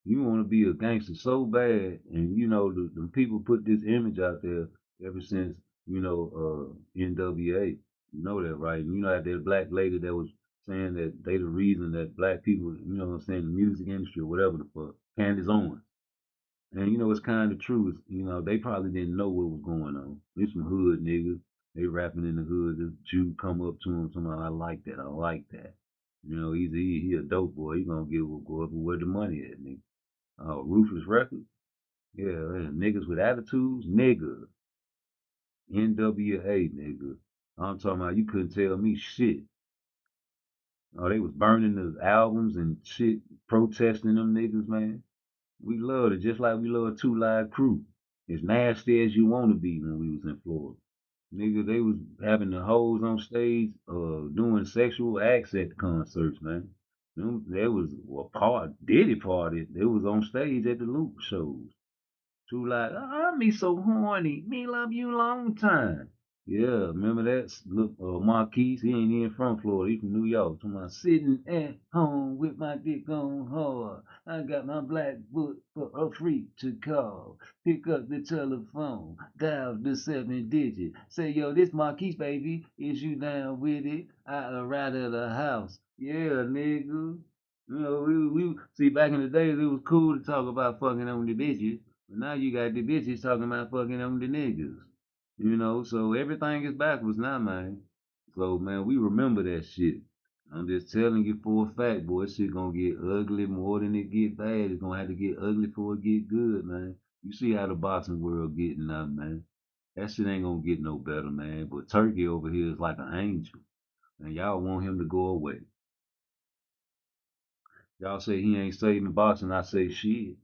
You want to be a gangster so bad, and you know, the people put this image out there ever since, you know, NWA. You know that, right? And you know that black lady that was saying that they the reason that black people, you know what I'm saying, the music industry or whatever the fuck, Candace Owens. And you know, it's kind of true. You know, they probably didn't know what was going on. There's some hood niggas. They rapping in the hood. This Jew come up to him, somebody, I like that. I like that. You know, he a dope boy. He gonna go up where the money at, nigga. Oh, Ruthless Records. Yeah, niggas with attitudes, nigga. NWA, nigga. I'm talking about you couldn't tell me shit. Oh, they was burning the albums and shit, protesting them niggas, man. We loved it just like we love Two Live Crew. As nasty as you want to be when we was in Florida. Nigga, they was having the hoes on stage, doing sexual acts at the concerts, man. There was a Diddy party. They was on stage at the Loop shows. Two like, me so horny. Me love you long time. Yeah, remember that? Look, Marquise, he ain't even from Florida. He from New York. Talking about sitting at home with my dick on hard. I got my black book for a freak to call. Pick up the telephone, dial the 7 digit. Say, yo, this Marquise, baby. Is you down with it? I arrive at the house. Yeah, nigga. You know, we see back in the days it was cool to talk about fucking on the bitches, but now you got the bitches talking about fucking on the niggas. You know, so everything is backwards now, man. So man, we remember that shit. I'm just telling you for a fact, boy, shit gonna get ugly more than it get bad. It's gonna have to get ugly before it get good, man. You see how the boxing world getting now, man. That shit ain't gonna get no better, man. But Turkey over here is like an angel, and y'all want him to go away. Y'all say he ain't saving boxing. I say shit.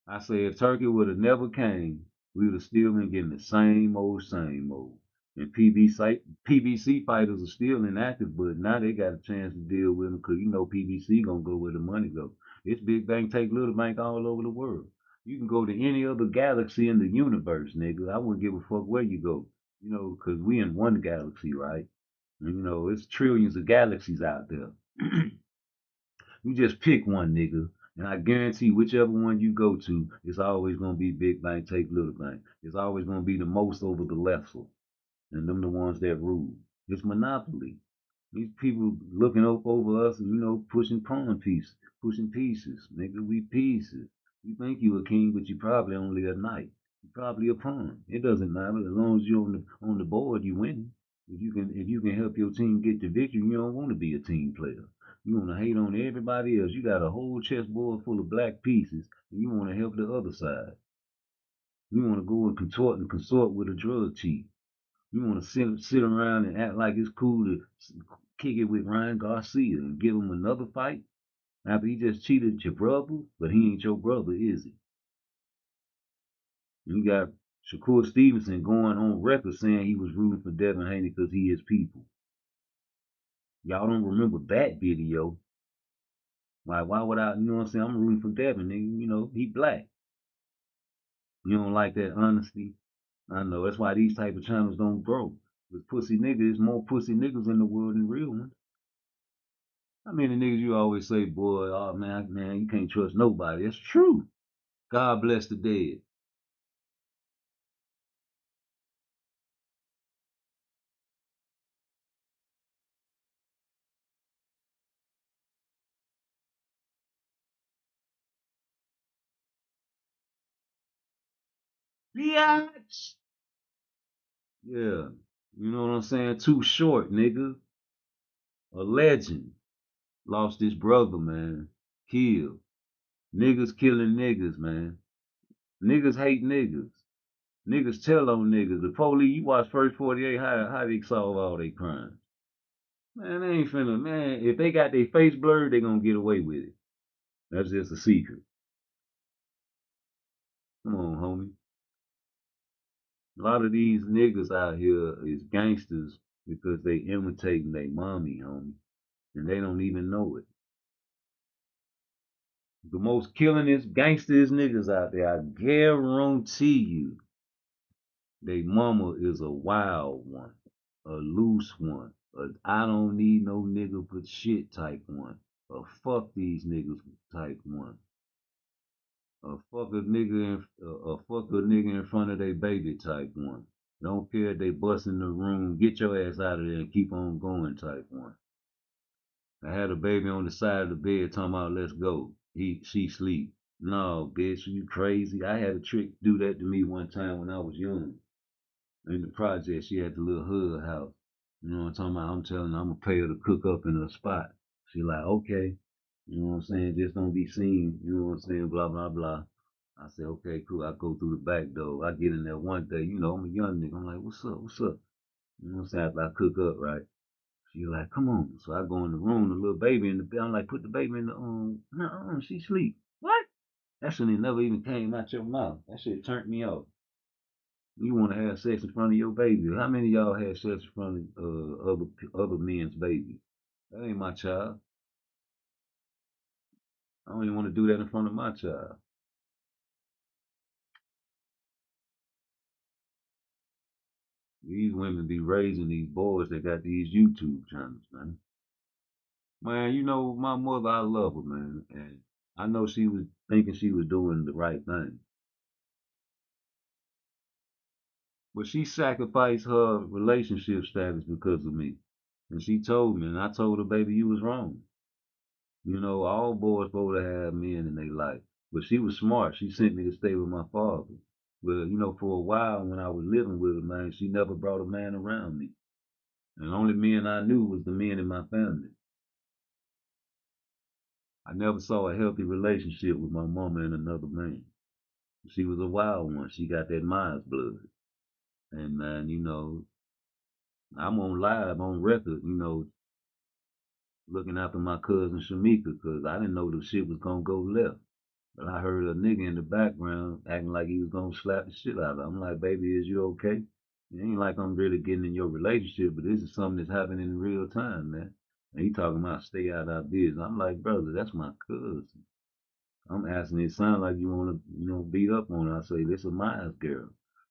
I say if Turkey would have never came, we would have still been getting the same old, same old. And PBC fighters are still inactive, but now they got a chance to deal with them because you know PBC gonna go where the money go. It's big bank take little bank all over the world. You can go to any other galaxy in the universe, nigga. I wouldn't give a fuck where you go. You know, because we in one galaxy, right? And, you know, it's trillions of galaxies out there. You just pick one, nigga. And I guarantee whichever one you go to, it's always gonna be big bank take little bank. It's always gonna be the most over the lesser. And them the ones that rule. It's monopoly. These people looking up over us and you know pushing pawn pieces, pushing pieces. Nigga, we pieces. You think you a king, but you probably only a knight. You probably a pawn. It doesn't matter as long as you're on the board, you winning. If you can help your team get the victory, you don't want to be a team player. You want to hate on everybody else. You got a whole chessboard full of black pieces, and you want to help the other side. You want to go and contort and consort with a drug chief. You want to sit around and act like it's cool to kick it with Ryan Garcia and give him another fight after he just cheated your brother, but he ain't your brother, is he? You got Shakur Stevenson going on record saying he was rooting for Devin Haney because he is people. Y'all don't remember that video. Like, why would I, you know what I'm saying? I'm rooting for Devin, nigga. You know, he black. You don't like that honesty? I know. That's why these type of channels don't grow. Because pussy niggas, there's more pussy niggas in the world than real ones. How many niggas you always say, boy, oh man, you can't trust nobody. That's true. God bless the dead. Biatch. Yeah. You know what I'm saying? Too short, nigga. A legend. Lost his brother, man. Killed. Niggas killing niggas, man. Niggas hate niggas. Niggas tell on niggas. The police, you watch First 48, how they solve all their crimes. Man, they ain't finna, man, if they got their face blurred, they gonna get away with it. That's just a secret. Come on, homie. A lot of these niggas out here is gangsters because they imitating their mommy, homie. And they don't even know it. The most killingest, gangsterest niggas out there, I guarantee you, they mama is a wild one, a loose one, a I don't need no nigga but shit type one, a fuck these niggas type one, a fuck a nigga in front of their baby type one. Don't care if they bust in the room, get your ass out of there and keep on going type one. I had a baby on the side of the bed talking about let's go. She sleep. No, bitch, you crazy? I had a trick do that to me one time when I was young. In the project, she had the little hood house. You know what I'm talking about? I'm telling her I'm gonna pay her to cook up in her spot. She like, okay. You know what I'm saying? Just don't be seen. You know what I'm saying? Blah, blah, blah. I said, okay, cool. I go through the back door. I get in there one day. You know, I'm a young nigga. I'm like, what's up? What's up? You know what I'm saying? After I cook up, right? She like, come on. So I go in the room, the little baby in the bed. I'm like, put the baby in the no, she sleep. What? That shit never even came out your mouth. That shit turned me off. You want to have sex in front of your baby? How many of y'all had sex in front of other men's babies? That ain't my child. I don't even want to do that in front of my child. These women be raising these boys that got these YouTube channels, man. Man, you know my mother, I love her, man, and I know she was thinking she was doing the right thing. But she sacrificed her relationship status because of me. And she told me, and I told her, baby, you was wrong. You know, all boys supposed to have men in their life. But she was smart. She sent me to stay with my father. Well, you know, for a while when I was living with her, man, she never brought a man around me. And the only men I knew was the men in my family. I never saw a healthy relationship with my mama and another man. She was a wild one. She got that Myers blood. And man, you know, I'm on live, on record, you know, looking after my cousin Shamika because I didn't know the shit was gonna go left. But I heard a nigga in the background acting like he was gonna slap the shit out of her. I'm like, baby, is you okay? It ain't like I'm really getting in your relationship, but this is something that's happening in real time, man. And he talking about stay out of our business. I'm like, brother, that's my cousin. I'm asking, it sound like you want to, you know, beat up on her. I say, this is Maya's girl.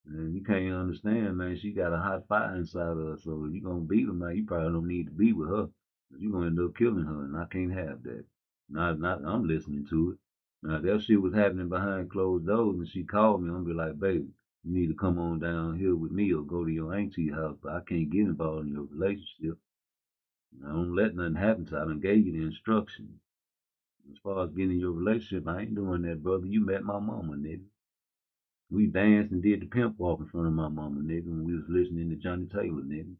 And you can't understand, man. She got a hot fire inside of her. So if you going to beat her, man, you probably don't need to be with her. You're going to end up killing her. And I can't have that. Not, I'm listening to it. Now, if that shit was happening behind closed doors and she called me, I'm going to be like, baby, you need to come on down here with me or go to your auntie house. But I can't get involved in your relationship. I don't let nothing happen to her. I done gave you the instructions. As far as getting in your relationship, I ain't doing that, brother. You met my mama, nigga. We danced and did the pimp walk in front of my mama, nigga, when we was listening to Johnny Taylor, nigga.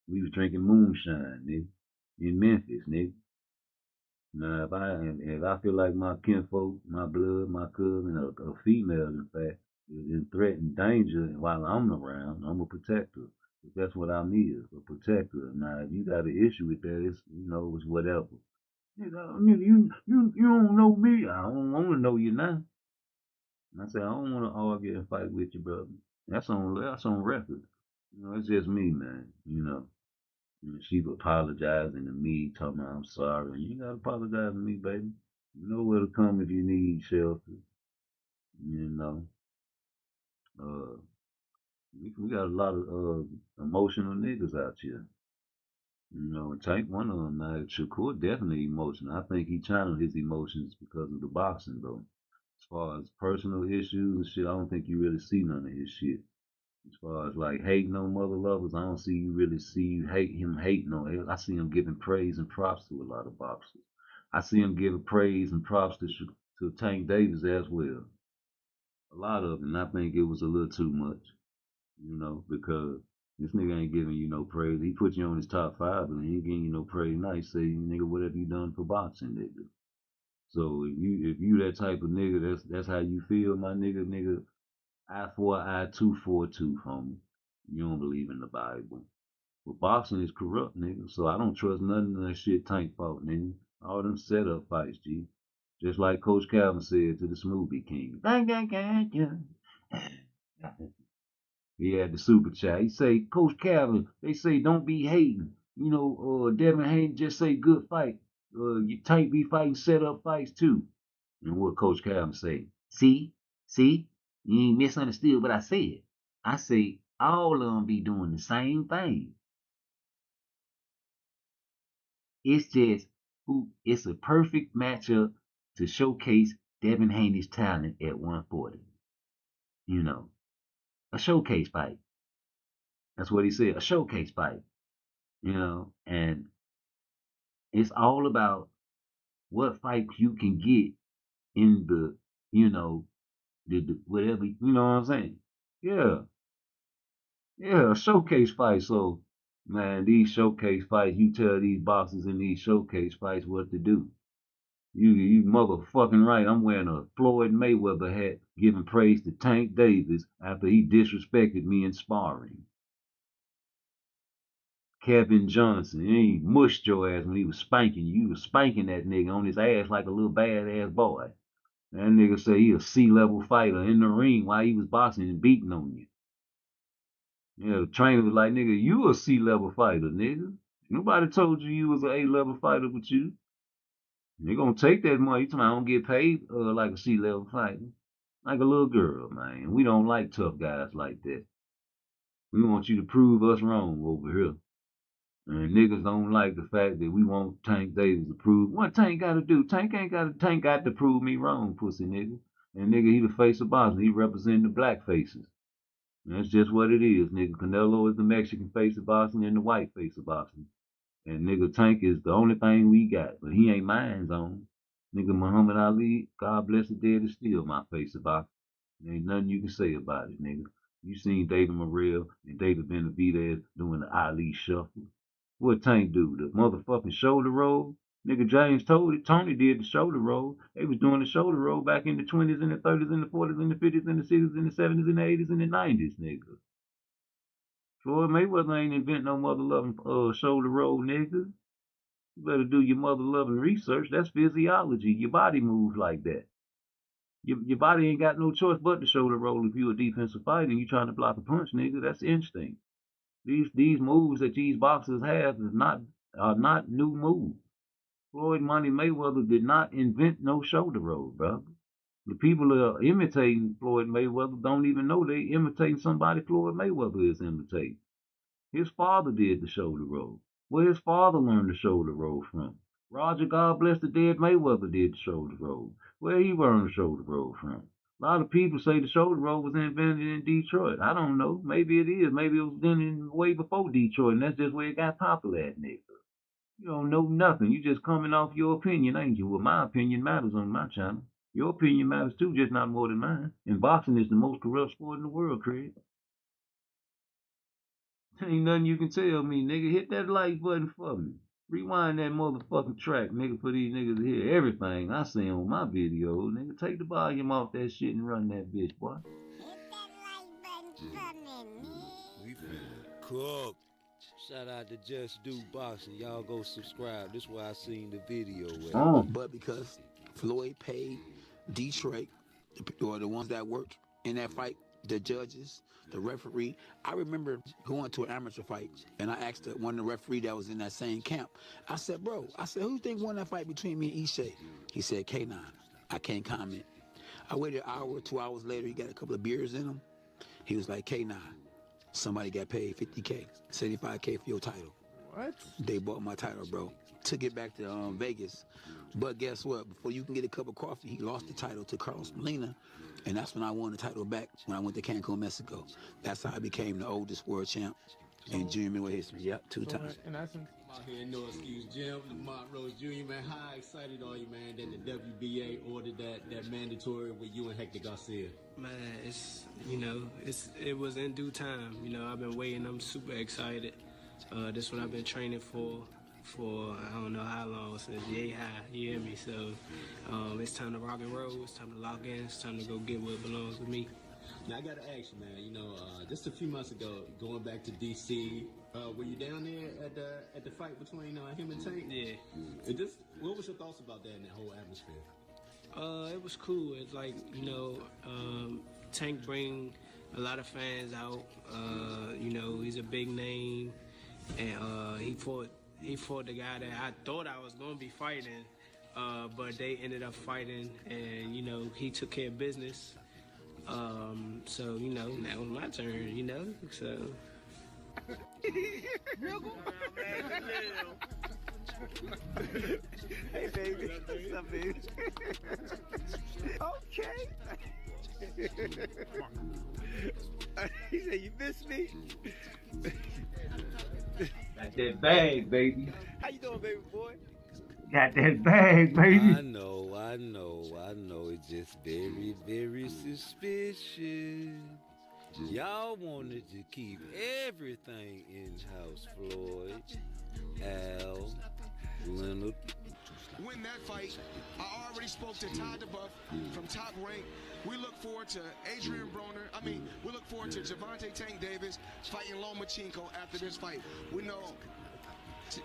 We was drinking moonshine, nigga, in Memphis, nigga. Now, if I feel like my kinfolk, my blood, my cousin, a female, in fact, is in threat and danger while I'm around, I'm a protector. That's what I'm is, a protector. Now, if you got an issue with that, it's, you know, it's whatever. You don't know me. I don't want to know you now. I said, I don't want to argue and fight with you, brother. That's on record. You know, it's just me, man. You know, and she apologizing to me, talking about I'm sorry. You gotta apologize to me, baby. You know where to come if you need shelter. You know, uh, we got a lot of emotional niggas out here. You know, and Tank one of them. Now, Shakur definitely emotional. I think he channeled his emotions because of the boxing, though. As far as personal issues and shit, I don't think you really see none of his shit. As far as like hating on mother lovers, I don't see you really see you hate him hating on it. I see him giving praise and props to a lot of boxers. I see him giving praise and props to Tank Davis as well. A lot of it, and I think it was a little too much, you know, because this nigga ain't giving you no praise. He put you on his top five, but he ain't giving you no praise. Now he say, nigga, what have you done for boxing, nigga? So if you that type of nigga, that's how you feel, my nigga, eye for an eye, tooth for a tooth, homie. You don't believe in the Bible. But boxing is corrupt, nigga. So I don't trust none of that shit Tank fought, nigga. All them setup fights, G. Just like Coach Calvin said to the Smoothie King. Gang, gang, gang, gang. He had the super chat. He say, Coach Calvin, they say don't be hating. You know, Devin Haney just say good fight. You Tank be fighting setup fights too. And what Coach Calvin say? See, you ain't misunderstood what I said. I say all of them be doing the same thing. It's just it's a perfect matchup to showcase Devin Haney's talent at 140. You know, a showcase fight. That's what he said, a showcase fight. You know, and it's all about what fights you can get in the, you know, the whatever, you know what I'm saying? Yeah, yeah, a showcase fight. So, man, these showcase fights, you tell these boxers in these showcase fights what to do. You motherfucking right. I'm wearing a Floyd Mayweather hat, giving praise to Tank Davis after he disrespected me in sparring. Kevin Johnson, he mushed your ass when he was spanking you. You was spanking that nigga on his ass like a little badass boy. That nigga say he a C-level fighter in the ring while he was boxing and beating on you. Yeah, the trainer was like, nigga, you a C-level fighter, nigga. Nobody told you you was an A-level fighter but you. They gonna take that money. You talking about I don't get paid like a C-level fighter. Like a little girl, man. We don't like tough guys like that. We want you to prove us wrong over here. And niggas don't like the fact that we want Tank Davis to prove. What Tank got to do? Tank got to prove me wrong, pussy nigga. And nigga, he the face of boxing. He represent the black faces. And that's just what it is, nigga. Canelo is the Mexican face of boxing and the white face of boxing. And nigga Tank is the only thing we got, but he ain't mine's on. Nigga Muhammad Ali, God bless the dead, is still my face about. There ain't nothing you can say about it, nigga. You seen David Morrell and David Benavidez doing the Ali shuffle. What Tank do? The motherfucking shoulder roll? Nigga James told it. Tony did the shoulder roll. They was doing the shoulder roll back in the 20s and the 30s and the 40s and the 50s and the 60s and the 70s and the 80s and the 90s, nigga. Floyd Mayweather ain't invent no mother loving shoulder roll, nigga. You better do your mother loving research. That's physiology. Your body moves like that. Your body ain't got no choice but to shoulder roll if you a defensive fighter and you trying to block a punch, nigga. That's instinct. These moves that these boxers have are not new moves. Floyd Money Mayweather did not invent no shoulder roll, brother. The people that are imitating Floyd Mayweather don't even know they imitating somebody Floyd Mayweather is imitating. His father did the shoulder roll. Where his father learned the shoulder roll from. Roger, God bless the dead, Mayweather did the shoulder roll. Where he learned the shoulder roll from. A lot of people say the shoulder roll was invented in Detroit. I don't know. Maybe it is. Maybe it was done way before Detroit, and that's just where it got popular at, nigga. You don't know nothing. You just coming off your opinion, ain't you? Well, my opinion matters on my channel. Your opinion matters too, just not more than mine. And boxing is the most corrupt sport in the world, Craig. Ain't nothing you can tell me, nigga. Hit that like button for me. Rewind that motherfucking track, nigga, for these niggas to hear everything I say on my video, nigga. Take the volume off that shit and run that bitch, boy. We finna cook. Shout out to Just Do Boxing. Y'all go subscribe. This is where I seen the video at. But because Floyd paid Detroit, or the ones that worked in that fight, the judges, the referee. I remember going to an amateur fight, and I asked one of the referee that was in that same camp. I said, bro, who you think won that fight between me and Ishe? He said, K9. I can't comment. I waited an hour, 2 hours later, he got a couple of beers in him. He was like, K9, somebody got paid $50K, $75K for your title. What? They bought my title, bro. Took it back to Vegas. But guess what? Before you can get a cup of coffee, he lost the title to Carlos Molina. And that's when I won the title back when I went to Cancun, Mexico. That's how I became the oldest world champ in junior middleweight history. Yep, 2 times. In essence, I'm out here in No Excuse Gym, Lamont Rose Jr., man. How excited are you, man, that the WBA ordered that mandatory with you and Hector Garcia? Man, it was in due time. You know, I've been waiting. I'm super excited. This is what I've been training for I don't know how long, since yay high, you hear me? So it's time to rock and roll, it's time to lock in, it's time to go get what belongs to me. Now I gotta ask you, man, just a few months ago, going back to DC, were you down there at the fight between him and Tank? Yeah. What was your thoughts about that and that whole atmosphere? It was cool. It's like, Tank bring a lot of fans out. He's a big name, and he fought the guy that I thought I was gonna be fighting, but they ended up fighting, and he took care of business. So now it was my turn. So. Hey baby, what's up, baby? Okay. He said, "You miss me?" Got that bag, baby. How you doing, baby boy? Got that bag, baby. I know. It's just very, very suspicious. Y'all wanted to keep everything in-house, Floyd, Al, Leonard. Win that fight. I already spoke to Todd DeBuff from Top Rank. We look forward to Adrian Broner. We look forward to Gervonta Tank Davis fighting Lomachenko after this fight. We know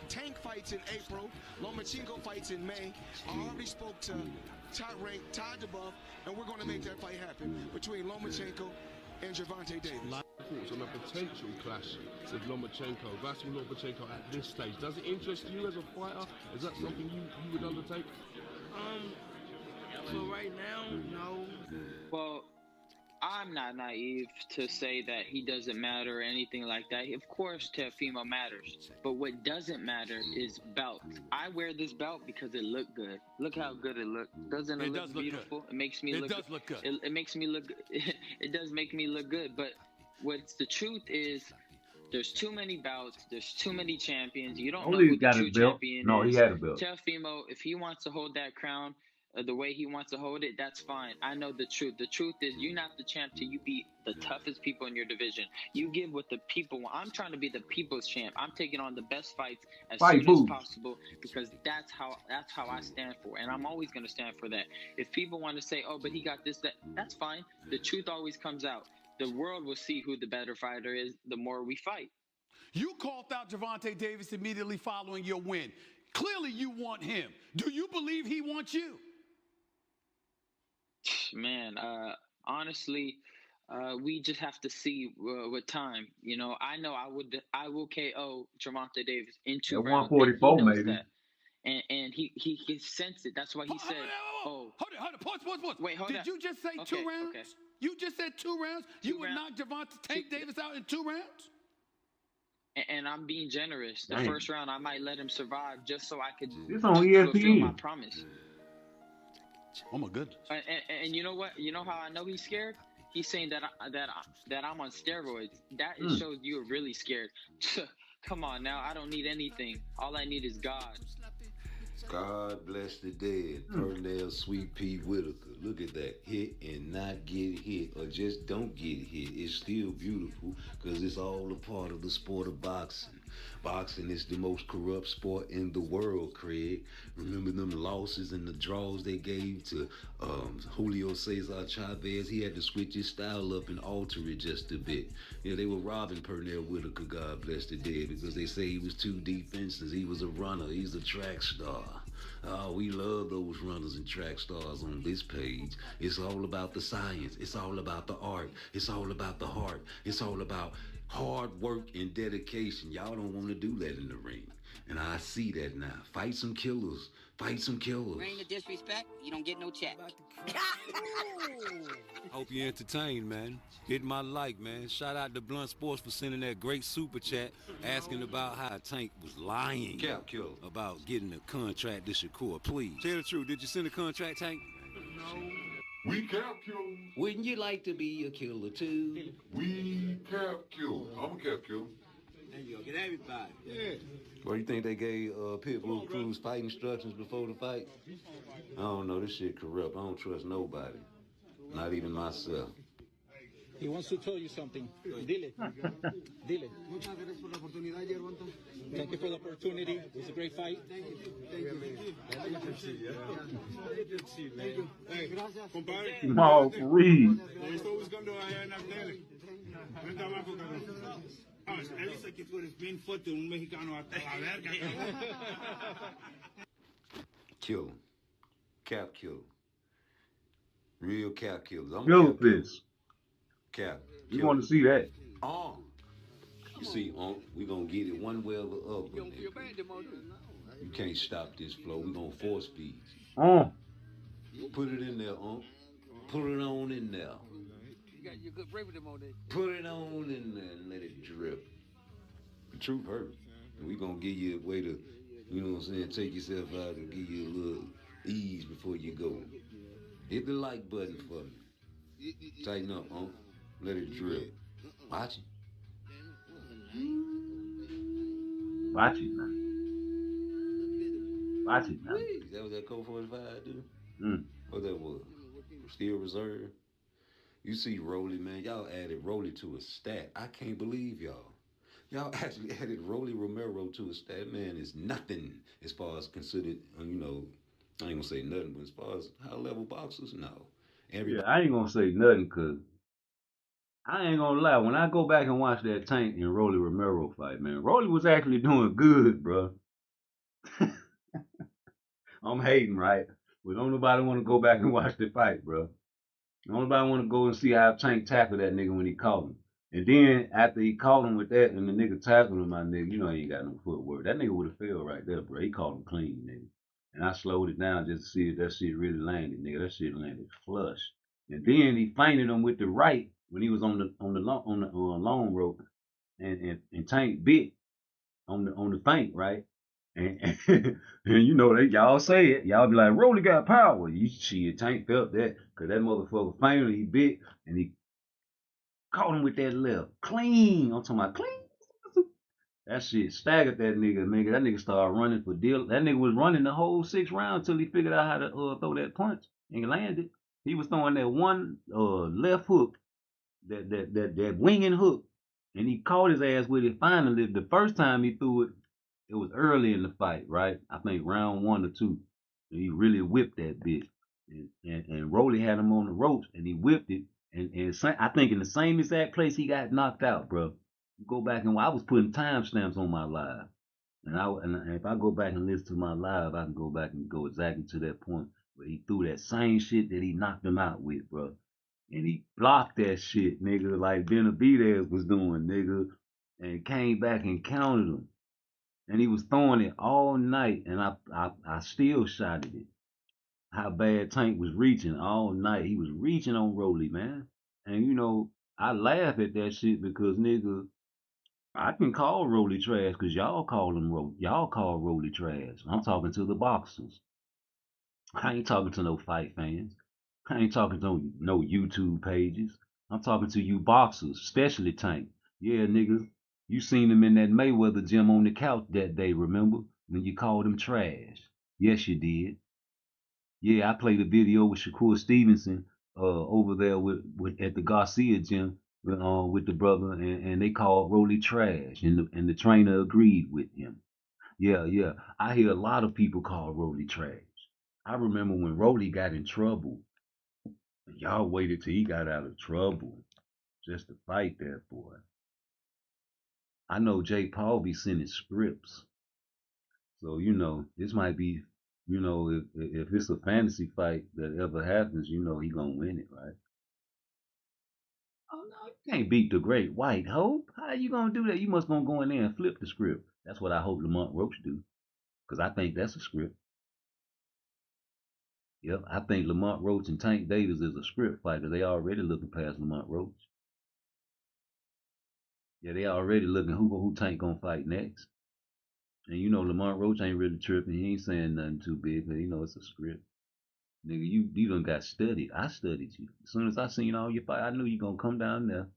Tank fights in April. Lomachenko fights in May. I already spoke to Top Rank, Todd DeBuff, and we're going to make that fight happen between Lomachenko and Gervonta Davis. Thoughts on a potential clash with Lomachenko, Vasyl Lomachenko at this stage. Does it interest you as a fighter? Is that something you would undertake? For right now, no. Well, I'm not naive to say that he doesn't matter or anything like that. Of course, Teofimo matters. But what doesn't matter is belt. I wear this belt because it looked good. Look how good it looked. Doesn't it look beautiful? It makes me look good. It does look good. It makes me look good. It does make me look good. But what's the truth is, There's too many bouts. There's too many champions. You don't know Only who the got a true belt. champion No, he is. had a belt. Teofimo, if he wants to hold that crown the way he wants to hold it, that's fine. I know the truth. The truth is you're not the champ till you beat the toughest people in your division. You give what the people want. I'm trying to be the people's champ. I'm taking on the best fights as soon as possible because that's how I stand for. And I'm always going to stand for that. If people want to say, oh, but he got this, that's fine. The truth always comes out. The world will see who the better fighter is the more we fight. You called out Gervonta Davis immediately following your win. Clearly you want him. Do you believe he wants you? Man, honestly, we just have to see with time. You know I will KO Gervonta Davis in 2 rounds. 144 maybe. That. And he can sense it. That's why he said, "Oh, hold it, pause. Wait, hold Did up. you just say 2 rounds? Okay. You just said 2 rounds. You would knock Tank Davis out in 2 rounds? And I'm being generous. The Dang. first round, I might let him survive just so I could It's on fulfill ESPN. my promise." Oh my goodness. And you know what? You know how I know he's scared? He's saying that I'm on steroids. That shows you're really scared. Come on now, I don't need anything. All I need is God. God bless the dead. Pernell Sweet Pea Whitaker. Look at that. Hit and not get hit, or just don't get hit. It's still beautiful because it's all a part of the sport of boxing. Boxing is the most corrupt sport in the world, Craig. Remember them losses and the draws they gave to Julio Cesar Chavez? He had to switch his style up and alter it just a bit. Yeah, they were robbing Pernell Whitaker, God bless the dead, because they say he was too defensive. He was a runner. He's a track star. Oh, we love those runners and track stars on this page. It's all about the science. It's all about the art. It's all about the heart. It's all about hard work and dedication. Y'all don't want to do that in the ring. And I see that now. Fight some killers. Fight some killers. Bring the disrespect, you don't get no check. Hope you entertained, man. Hit my like, man. Shout out to Blunt Sports for sending that great super chat asking about how Tank was lying about getting a contract to Shakur. Please, tell the truth. Did you send a contract, Tank? No. We cap killers. Wouldn't you like to be a killer, too? We cap killers. I'm a cap killer. And you'll get everybody. Yeah. What do you think they gave Pitbull Cruz fight instructions before the fight? I don't know. This shit corrupt. I don't trust nobody. Not even myself. He wants to tell you something. Dile. Dile. Thank you for the opportunity. It was a great fight. Thank you. Hey, compadre. No, Reed. Esto buscando allá en la tele. Vente abajo, cabrón. He visto que tú eres bien fuerte, un mexicano a la verga. Kill him. Cap kill. Real cap killers. I'm Kill cap this. Cap. You want to see that? You see, we gonna get it one way or the other. You can't stop this flow. We gonna force feed. Put it in there, Put it on in there. You good break with them all day. Put it on in there and let it drip. The truth hurts. And we gonna give you a way to, you know what I'm saying, take yourself out and give you a little ease before you go. Hit the like button for me. Tighten up, Let it drip. Watch it. Watch it now. Watch it now. Is that what that Colt 45 do? What that was? Steel Reserve? You see Rolly, man. Y'all added Rolly to a stat. I can't believe y'all. Y'all actually added Rolly Romero to a stat. Man, is nothing as far as considered, you know, I ain't gonna say nothing, but as far as high-level boxers, no. Yeah, I ain't gonna say nothing because I ain't gonna lie. When I go back and watch that Tank and Rolly Romero fight, man, Rolly was actually doing good, bro. I'm hating, right? But don't nobody want to go back and watch the fight, bro. Don't nobody want to go and see how Tank tackled that nigga when he caught him. And then after he caught him with that and the nigga tackled him, my nigga, you know he ain't got no footwork. That nigga would have failed right there, bro. He caught him clean, nigga. And I slowed it down just to see if that shit really landed, nigga. That shit landed flush. And then he feinted him with the right when he was on the long rope, and Tank bit on the feint, right? And you know y'all say it, y'all be like, Rolly got power. You see, Tank felt that because that motherfucker finally he bit and he caught him with that left clean. I'm talking about clean. That shit staggered that nigga. That nigga started running for deal. That nigga was running the whole 6 rounds till he figured out how to throw that punch and landed. He was throwing that one left hook, that winging hook, and he caught his ass with it finally. The first time he threw it, it was early in the fight, right? I think round 1 or 2. And he really whipped that bitch. And Rolly had him on the ropes, and he whipped it. And I think in the same exact place he got knocked out, bro. Go back and I was putting timestamps on my live, and if I go back and listen to my live, I can go back and go exactly to that point where he threw that same shit that he knocked him out with, bro. And he blocked that shit, nigga, like Benavidez was doing, nigga, and came back and counted him. And he was throwing it all night, and I still shot at it. How bad Tank was reaching all night. He was reaching on Rolly, man. And you know, I laugh at that shit because nigga, I can call Rolly trash because y'all call Rolly trash. I'm talking to the boxers. I ain't talking to no fight fans. I ain't talking to no YouTube pages. I'm talking to you boxers, especially Tank. Yeah, niggas, you seen him in that Mayweather gym on the couch that day, remember? When you called him trash. Yes, you did. Yeah, I played a video with Shakur Stevenson over there with at the Garcia gym with the brother, and they called Rolly trash, and the trainer agreed with him. Yeah. I hear a lot of people call Rolly trash. I remember when Rolly got in trouble. Y'all waited till he got out of trouble just to fight that boy. I know Jay Paul be sending scripts, so you know this might be, you know, if it's a fantasy fight that ever happens, you know he gonna win it, right? Oh no, you can't beat the Great White Hope. How you gonna do that? You must gonna go in there and flip the script. That's what I hope Lamont Roach do, because I think that's a script. Yep, I think Lamont Roach and Tank Davis is a script fighter. They already looking past Lamont Roach. Yeah, they already looking who Tank gonna fight next. And you know Lamont Roach ain't really tripping. He ain't saying nothing too big, but you know it's a script. Nigga, you done got studied. I studied you. As soon as I seen all your fight, I knew you gonna come down there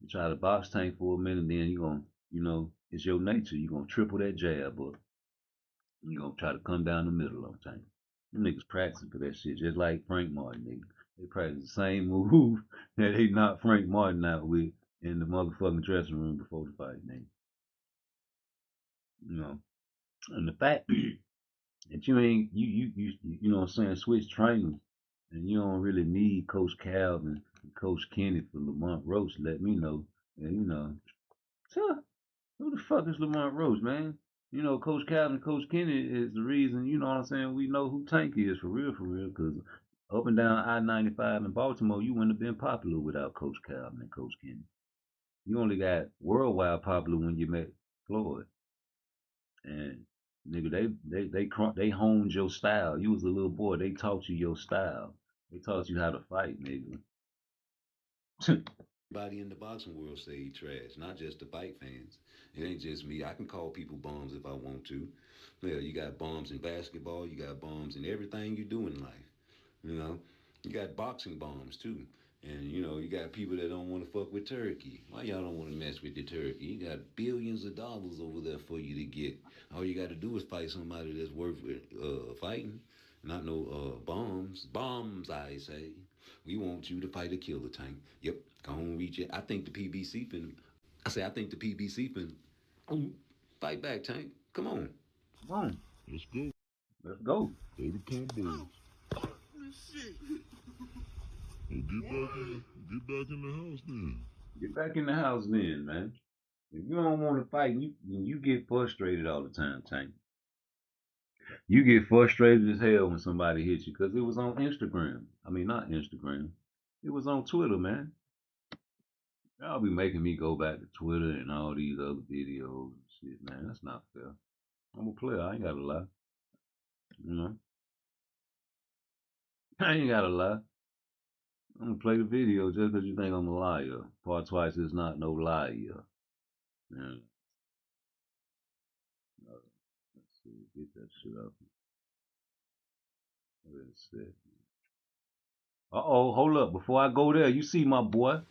and try to box Tank for a minute. Then you gonna, you know, it's your nature. You gonna triple that jab up. You gonna try to come down the middle of Tank. Them niggas practicing for that shit, just like Frank Martin, nigga. They practice the same move that they knocked Frank Martin out with in the motherfucking dressing room before the fight, nigga. You know, and the fact that you ain't you know what I'm saying, switch trainers, and you don't really need Coach Calvin and Coach Kenny for Lamont Roach. Let me know, and you know, so who the fuck is Lamont Roach, man? You know, Coach Calvin, Coach Kenny is the reason. You know what I'm saying? We know who Tank is for real, because up and down I-95 in Baltimore, you wouldn't have been popular without Coach Calvin and Coach Kenny. You only got worldwide popular when you met Floyd. And nigga, they honed your style. You was a little boy. They taught you your style. They taught you how to fight, nigga. Everybody in the boxing world say he trash, not just the fight fans. It ain't just me. I can call people bums if I want to. Yeah, you got bums in basketball. You got bums in everything you do in life. You know, you got boxing bombs too. And you know, you got people that don't want to fuck with Turkey. Why y'all don't want to mess with the Turkey? You got billions of dollars over there for you to get. All you got to do is fight somebody that's worth fighting. Not no bombs. Bombs, I say. We want you to fight a killer Tank. Yep, go on, reach it. I think the PBC fin. I think the PBC fin. Fight back, Tank. Come on. Come on. Let's go. Let's go. Go to combos. Well, get back in the house then. Get back in the house then, man. If you don't want to fight, you get frustrated all the time, Tank. You get frustrated as hell when somebody hits you, because it was on Instagram. I mean, not Instagram. It was on Twitter, man. Y'all be making me go back to Twitter and all these other videos and shit, man. That's not fair. I'm a player. I ain't gotta lie. You know? I ain't gotta lie. I'm gonna play the video just because you think I'm a liar. PARTTWICE is not no liar. Yeah. Let's see. Get that shit up. Wait a second. Uh-oh, hold up. Before I go there, you see my boy.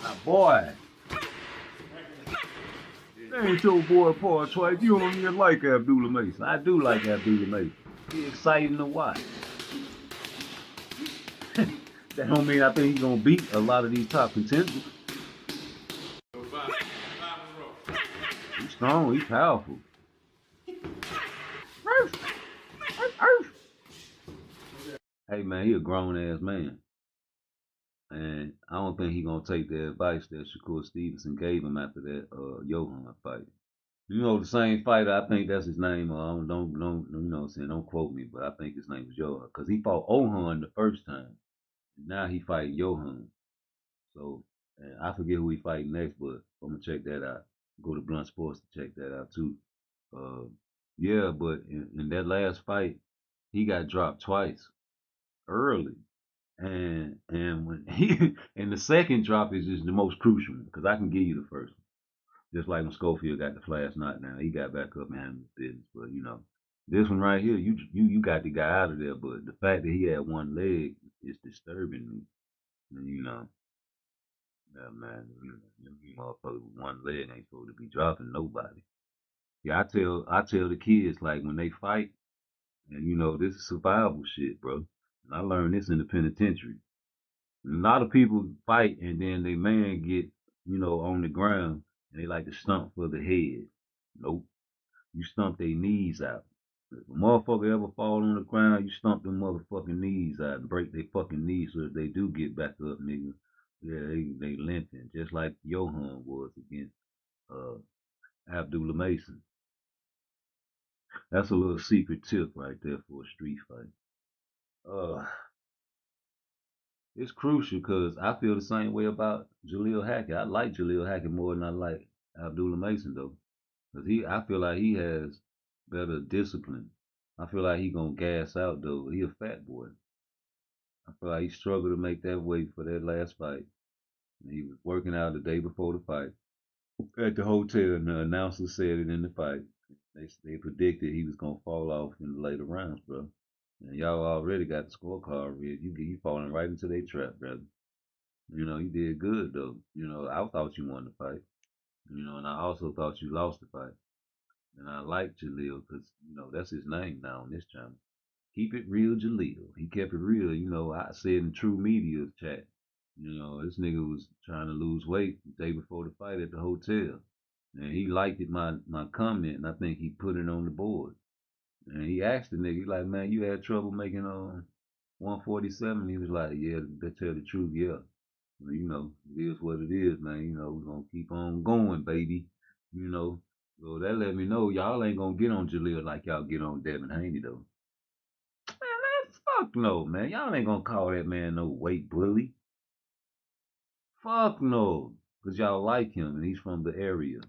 My boy. That ain't your boy PARTTWICE. You don't even like Abdullah Mason. I do like Abdullah Mason. He's exciting to watch. That don't mean I think he's gonna beat a lot of these top contenders. He's strong, he's powerful. Hey man, he a grown ass man. And I don't think he gonna take the advice that Shakur Stevenson gave him after that Johan fight. You know, the same fighter, I think that's his name. Don't you know what I'm saying, don't quote me, but I think his name was Johan. Because he fought Ohan the first time. Now he fighting Johan. So I forget who he fighting next, but I'm gonna check that out. Go to Blunt Sports to check that out too. Yeah, but in that last fight, he got dropped twice early. And when he and the second drop is just the most crucial one, because I can give you the first one. Just like when Schofield got the flash knock down, he got back up and handled his business. But you know, this one right here, you got the guy out of there. But the fact that he had one leg is disturbing me. And you know, yeah, man, you motherfucker with one leg ain't supposed to be dropping nobody. Yeah, I tell the kids like when they fight, and you know, this is survival shit, bro. And I learned this in the penitentiary. A lot of people fight and then they man get, you know, on the ground and they like to stump for the head. Nope. You stump their knees out. If a motherfucker ever fall on the ground, you stump them motherfucking knees out and break their fucking knees so if they do get back up, nigga. Yeah, they limping, just like Johan was against Abdullah Mason. That's a little secret tip right there for a street fight. It's crucial because I feel the same way about Jaleel Hackett. I like Jaleel Hackett more than I like Abdullah Mason though, because I feel like he has better discipline. I feel like he gonna gas out though. He a fat boy. I feel like he struggled to make that weight for that last fight. And he was working out the day before the fight at the hotel, and the announcer said it in the fight. They predicted he was gonna fall off in the later rounds, bro. And y'all already got the scorecard read. You falling right into their trap, brother. You know, you did good though. You know, I thought you won the fight. You know, and I also thought you lost the fight. And I like Jaleel because, you know, that's his name now on this channel. Keep it real, Jaleel. He kept it real. You know, I said in True Media chat, you know, this nigga was trying to lose weight the day before the fight at the hotel. And he liked it, my comment, and I think he put it on the board. And he asked the nigga, he like, man, you had trouble making 147? He was like, yeah, to tell the truth, yeah. You know, it is what it is, man. You know, we're gonna keep on going, baby. You know, so that let me know y'all ain't gonna get on Jaleel like y'all get on Devin Haney, though. Man, fuck no, man. Y'all ain't gonna call that man no weight bully. Fuck no. Because y'all like him and he's from the area.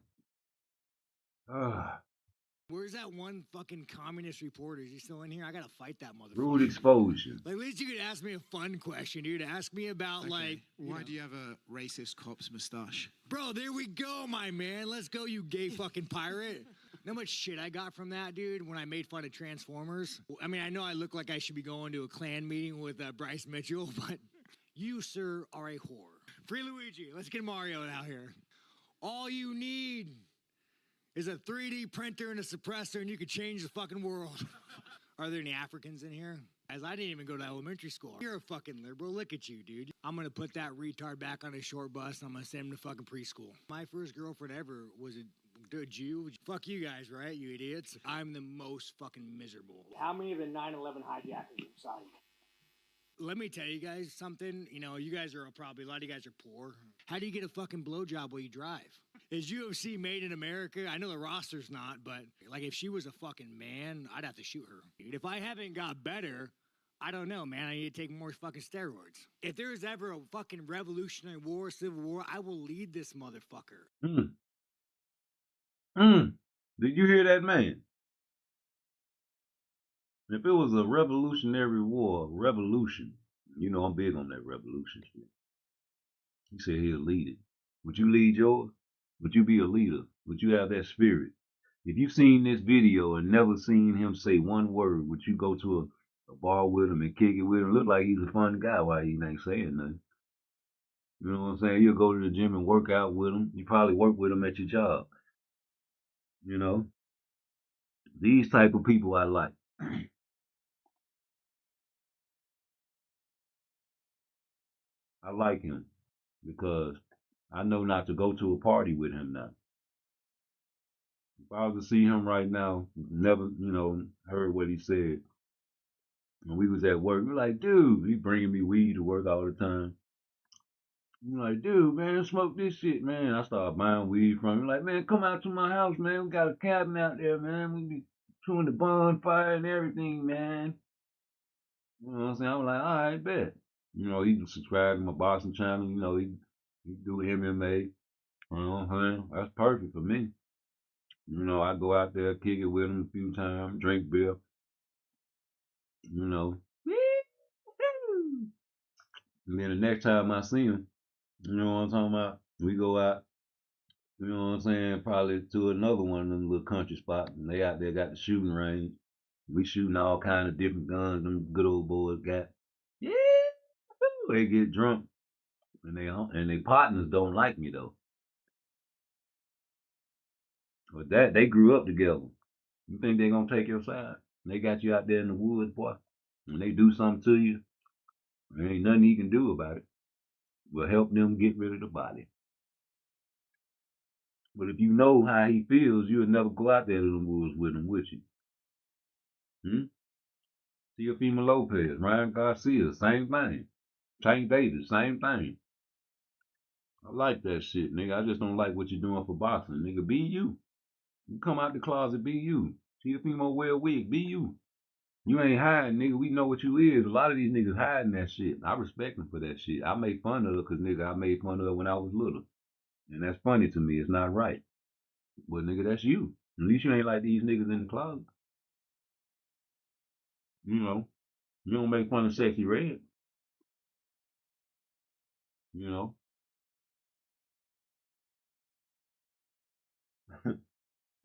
Where's that one fucking communist reporter? Is he still in here? I gotta fight that motherfucker. Rude exposure. Like, at least you could ask me a fun question, dude. Ask me about, like... Why do you have a racist cop's mustache? Bro, there we go, my man. Let's go, you gay fucking pirate. Know how much shit I got from that, dude, when I made fun of Transformers? I mean, I know I look like I should be going to a Klan meeting with Bryce Mitchell, but you, sir, are a whore. Free Luigi. Let's get Mario out here. All you need is a 3D printer and a suppressor, and you could change the fucking world. Are there any Africans in here? As I didn't even go to elementary school. You're a fucking liberal. Look at you, dude. I'm gonna put that retard back on a short bus, and I'm gonna send him to fucking preschool. My first girlfriend ever was a Jew. Fuck you guys, right, you idiots? I'm the most fucking miserable. How many of the 9/11 hijackers are Saudi? Let me tell you guys something. You know, you guys are probably, a lot of you guys are poor. How do you get a fucking blowjob while you drive? Is UFC made in America? I know the roster's not, but like if she was a fucking man, I'd have to shoot her. If I haven't got better, I don't know, man. I need to take more fucking steroids. If there's ever a fucking revolutionary war, civil war, I will lead this motherfucker. Did you hear that, man? If it was a revolutionary war, revolution, you know I'm big on that revolution shit. He said he'll lead it. Would you lead yours? Would you be a leader? Would you have that spirit? If you've seen this video and never seen him say one word, would you go to a bar with him and kick it with him? Look like he's a fun guy while he ain't saying nothing. You know what I'm saying? You'll go to the gym and work out with them. You probably work with them at your job. You know, these type of people I like. I like him because I know not to go to a party with him now. If I was to see him right now, never, heard what he said. When we was at work, we like, dude, he bringing me weed to work all the time. I'm like, dude, man, smoke this shit, man. I started buying weed from him. Like, man, come out to my house, man. We got a cabin out there, man. We be doing the bonfire and everything, man. You know what I'm saying? I'm like, all right, bet. He subscribed to my boxing channel. He do MMA. You know what I'm saying? That's perfect for me. I go out there, kick it with him a few times, drink beer. You know. And then the next time I see him, you know what I'm talking about? We go out, you know what I'm saying, probably to another one of them little country spots. And they out there got the shooting range. We shooting all kind of different guns them good old boys got. Yeah. They get drunk. And they partners don't like me though. But that they grew up together. You think they gonna take your side? They got you out there in the woods, boy. When they do something to you, there ain't nothing you can do about it. But help them get rid of the body. But if you know how he feels, you'll never go out there to the woods with him, would you? Teofimo Lopez, Ryan Garcia, same thing. Tank Davis, same thing. I like that shit, nigga. I just don't like what you're doing for boxing, nigga. Be you. You come out the closet, be you. Teofimo wear a wig, be you. You ain't hiding, nigga. We know what you is. A lot of these niggas hiding that shit. I respect them for that shit. I make fun of it because, nigga, I made fun of it when I was little. And that's funny to me. It's not right. But, nigga, that's you. At least you ain't like these niggas in the closet. You don't make fun of Sexy Red. You know.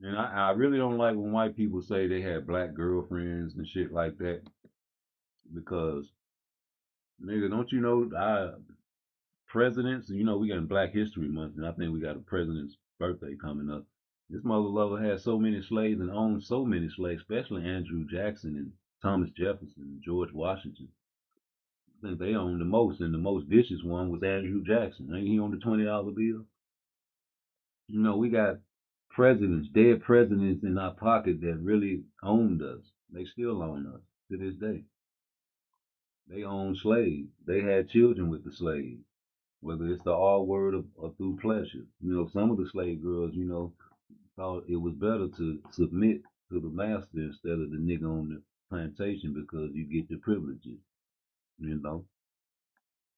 And I really don't like when white people say they had black girlfriends and shit like that. Because, nigga, don't you know our presidents, we got Black History Month, and I think we got a president's birthday coming up. This mother lover had so many slaves and owned so many slaves, especially Andrew Jackson and Thomas Jefferson and George Washington. I think they owned the most, and the most vicious one was Andrew Jackson. Ain't he on the $20 bill? We got presidents, dead presidents in our pocket that really owned us. They still own us to this day. They own slaves. They had children with the slaves, whether it's the R word or through pleasure. Some of the slave girls, thought it was better to submit to the master instead of the nigga on the plantation because you get the privileges, And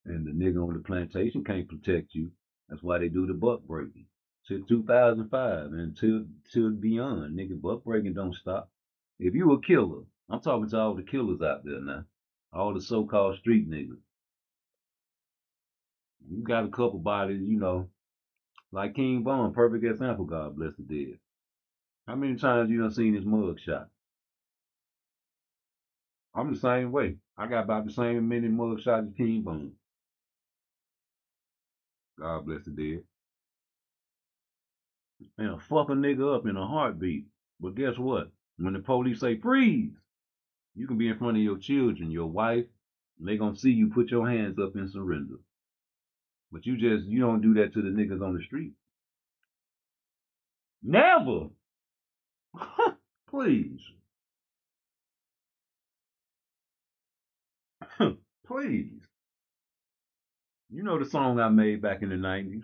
the nigga on the plantation can't protect you. That's why they do the buck breaking. Till 2005 and till beyond, nigga, buck breaking don't stop. If you a killer, I'm talking to all the killers out there now, all the so-called street niggas. You got a couple bodies, like King Von, perfect example, God bless the dead. How many times you done seen his mug shot? I'm the same way. I got about the same many mug shots as King Von. God bless the dead. And fuck a nigga up in a heartbeat. But guess what? When the police say freeze, you can be in front of your children, your wife, and they gonna see you put your hands up and surrender. But you don't do that to the niggas on the street. Never. Please. Please. You know the song I made back in the 90s.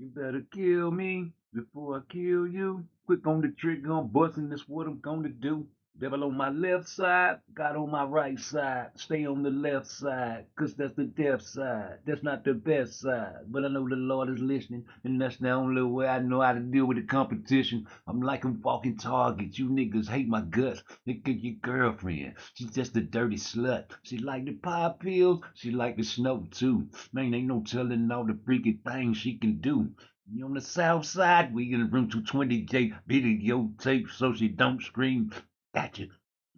You better kill me before I kill you. Quick on the trigger, I'm busting, that's what I'm gonna do. Devil on my left side, God on my right side. Stay on the left side, cause that's the death side. That's not the best side, but I know the Lord is listening, and that's the only way I know how to deal with the competition. I'm like a walking target. You niggas hate my guts. Look at your girlfriend. She's just a dirty slut. She like the pop pills. She like the snow too. Man, ain't no telling all the freaky things she can do. You on the south side, we in room 220J videotape so she don't scream at you.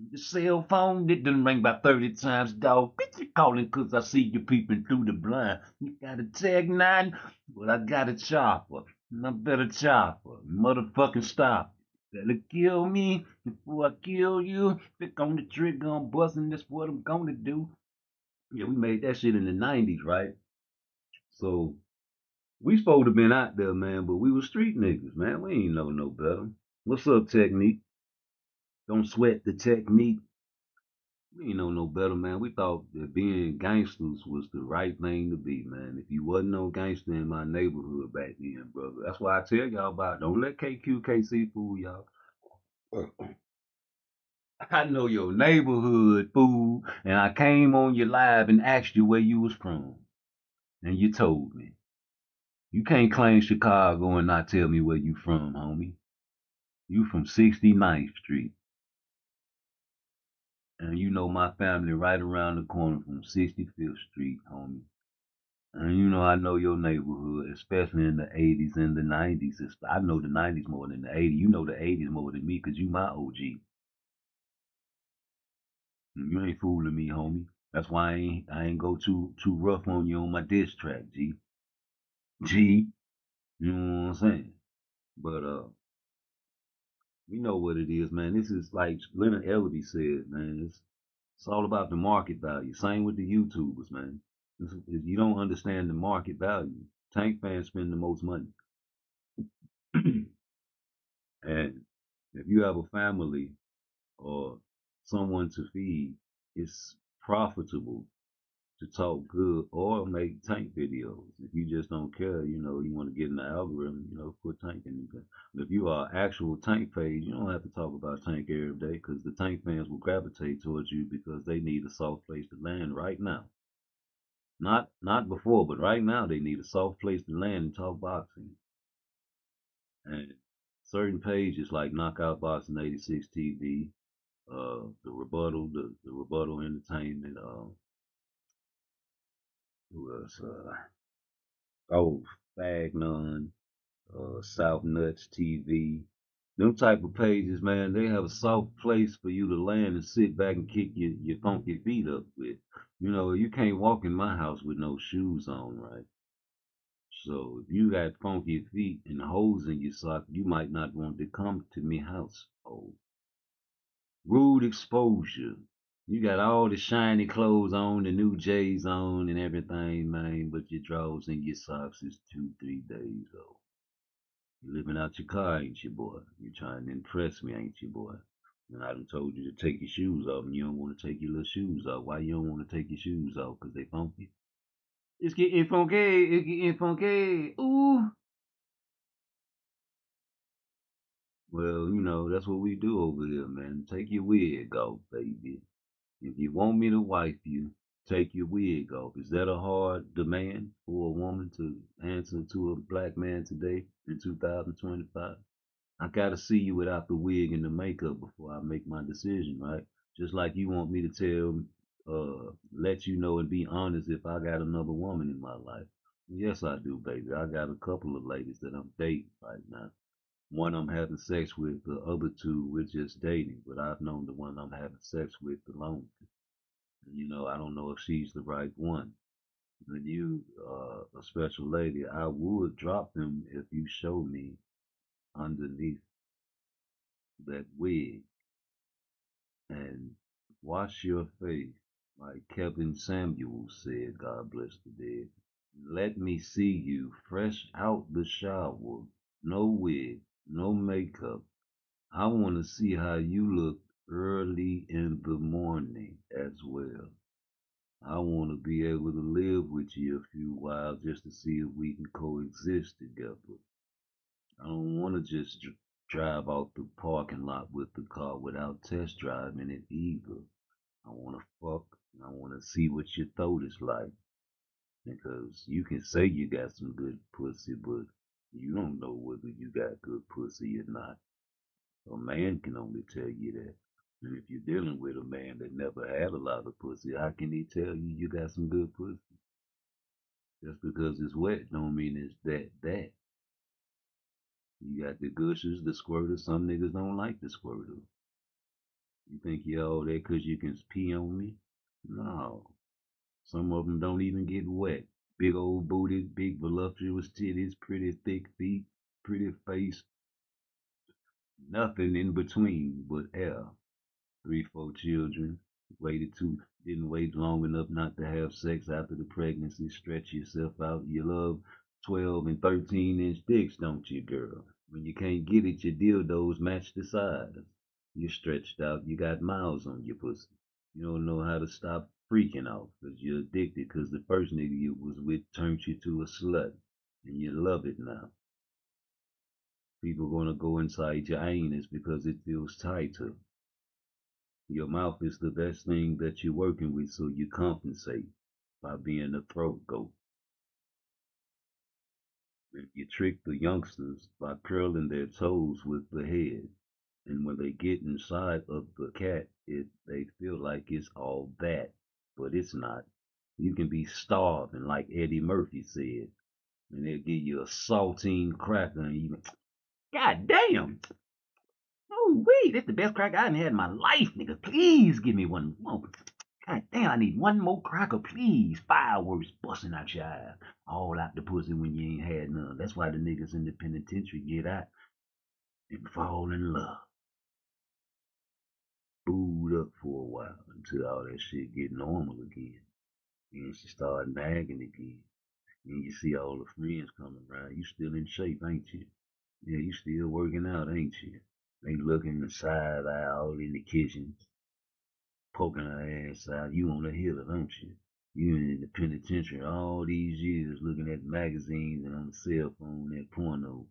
The cell phone, it done ring about 30 times, dog. Bitch, you calling 'cause I see you peeping through the blind. You got a Tag 9, but I got a chopper. And I better chopper. Motherfucking stop. Better kill me before I kill you. Pick on the trigger, I'm buzzing, that's what I'm gonna do. Yeah, we made that shit in the 90s, right? So, we supposed to been out there, man, but we was street niggas, man. We ain't know no better. What's up, Technique? Don't sweat the technique. We ain't know no better, man. We thought that being gangsters was the right thing to be, man. If you wasn't no gangster in my neighborhood back then, brother, that's why I tell y'all about it. Don't let KQKC fool y'all. I know your neighborhood, fool, and I came on your live and asked you where you was from, and you told me. You can't claim Chicago and not tell me where you from, homie. You from 69th Street, and you know my family right around the corner from 65th Street, homie. And you know I know your neighborhood, especially in the 80s and the 90s. I know the 90s more than the 80s. You know the 80s more than me because you my OG. And you ain't fooling me, homie. That's why I ain't go too rough on you on my diss track, G. G, you know what I'm saying? But we know what it is, man. This is like Leonard Ellerby said, man. It's all about the market value. Same with the YouTubers, man. You don't understand the market value. Tank fans spend the most money. And if you have a family or someone to feed, it's profitable to talk good or make tank videos. If you just don't care, you know, you want to get in the algorithm, you know, put tank in there. But if you are actual tank page, you don't have to talk about tank every day because the tank fans will gravitate towards you because they need a soft place to land right now. Not before, but right now they need a soft place to land and talk boxing. And certain pages like Knockout Boxing 86 TV, the rebuttal entertainment, who else? Oh, Fagnon, South Nuts TV. Them type of pages, man, they have a soft place for you to land and sit back and kick your funky feet up with. You know, you can't walk in my house with no shoes on, right? So if you got funky feet and holes in your sock, you might not want to come to me house. Oh, rude exposure. You got all the shiny clothes on, the new J's on and everything, man, but your drawers and your socks is 2, 3 days old. You living out your car, ain't you, boy? You trying to impress me, ain't you, boy? And I done told you to take your shoes off, and you don't want to take your little shoes off. Why you don't want to take your shoes off? 'Cause they funky. It's getting funky, it's getting funky. Ooh. Well, you know, that's what we do over here, man. Take your wig off, baby. If you want me to wife you, take your wig off. Is that a hard demand for a woman to answer to a black man today in 2025? I gotta see you without the wig and the makeup before I make my decision, right? Just like you want me to let you know and be honest if I got another woman in my life. Yes, I do, baby. I got a couple of ladies that I'm dating right now. One I'm having sex with, the other two we're just dating, but I've known the one I'm having sex with the longest. You know, I don't know if she's the right one. But you, a special lady, I would drop them if you show me underneath that wig and wash your face, like Kevin Samuels said, God bless the dead. Let me see you fresh out the shower, no wig, no makeup. I want to see how you look early in the morning as well. I want to be able to live with you a few while just to see if we can coexist together. I don't want to just drive out the parking lot with the car without test driving it either. I want to fuck. And I want to see what your throat is like. Because you can say you got some good pussy, but you don't know whether you got good pussy or not. A man can only tell you that. And if you're dealing with a man that never had a lot of pussy, how can he tell you you got some good pussy? Just because it's wet don't mean it's that. You got the gushers, the squirters. Some niggas don't like the squirter. You think you all that 'cause you can pee on me? No. Some of them don't even get wet. Big old booties, big voluptuous titties, pretty thick feet, pretty face, nothing in between but air. 3, 4 children. Didn't wait long enough not to have sex after the pregnancy. Stretch yourself out. You love 12 and 13-inch dicks, don't you, girl? When you can't get it, your dildos match the size. You're stretched out. You got miles on your pussy. You don't know how to stop freaking out because you're addicted because the first nigga you was with turned you to a slut. And you love it now. People gonna go inside your anus because it feels tighter. Your mouth is the best thing that you're working with, so you compensate by being a throat goat. If you trick the youngsters by curling their toes with the head, and when they get inside of the cat, they feel like it's all that, but it's not. You can be starving, like Eddie Murphy said, and they'll give you a saltine cracker, and you, God damn! Oh wait, that's the best cracker I done had in my life, nigga. Please give me one more. God damn, I need one more cracker, please. Fireworks busting out your eyes. All out the pussy when you ain't had none. That's why the niggas in the penitentiary get out and fall in love. Booed up for a while until all that shit get normal again. And she start nagging again. And you see all the friends coming around. You still in shape, ain't you? Yeah, you still working out, ain't you? They looking the side eye all in the kitchen, poking her ass out. You on the hill, don't you? You in the penitentiary all these years looking at magazines and on the cell phone at porno,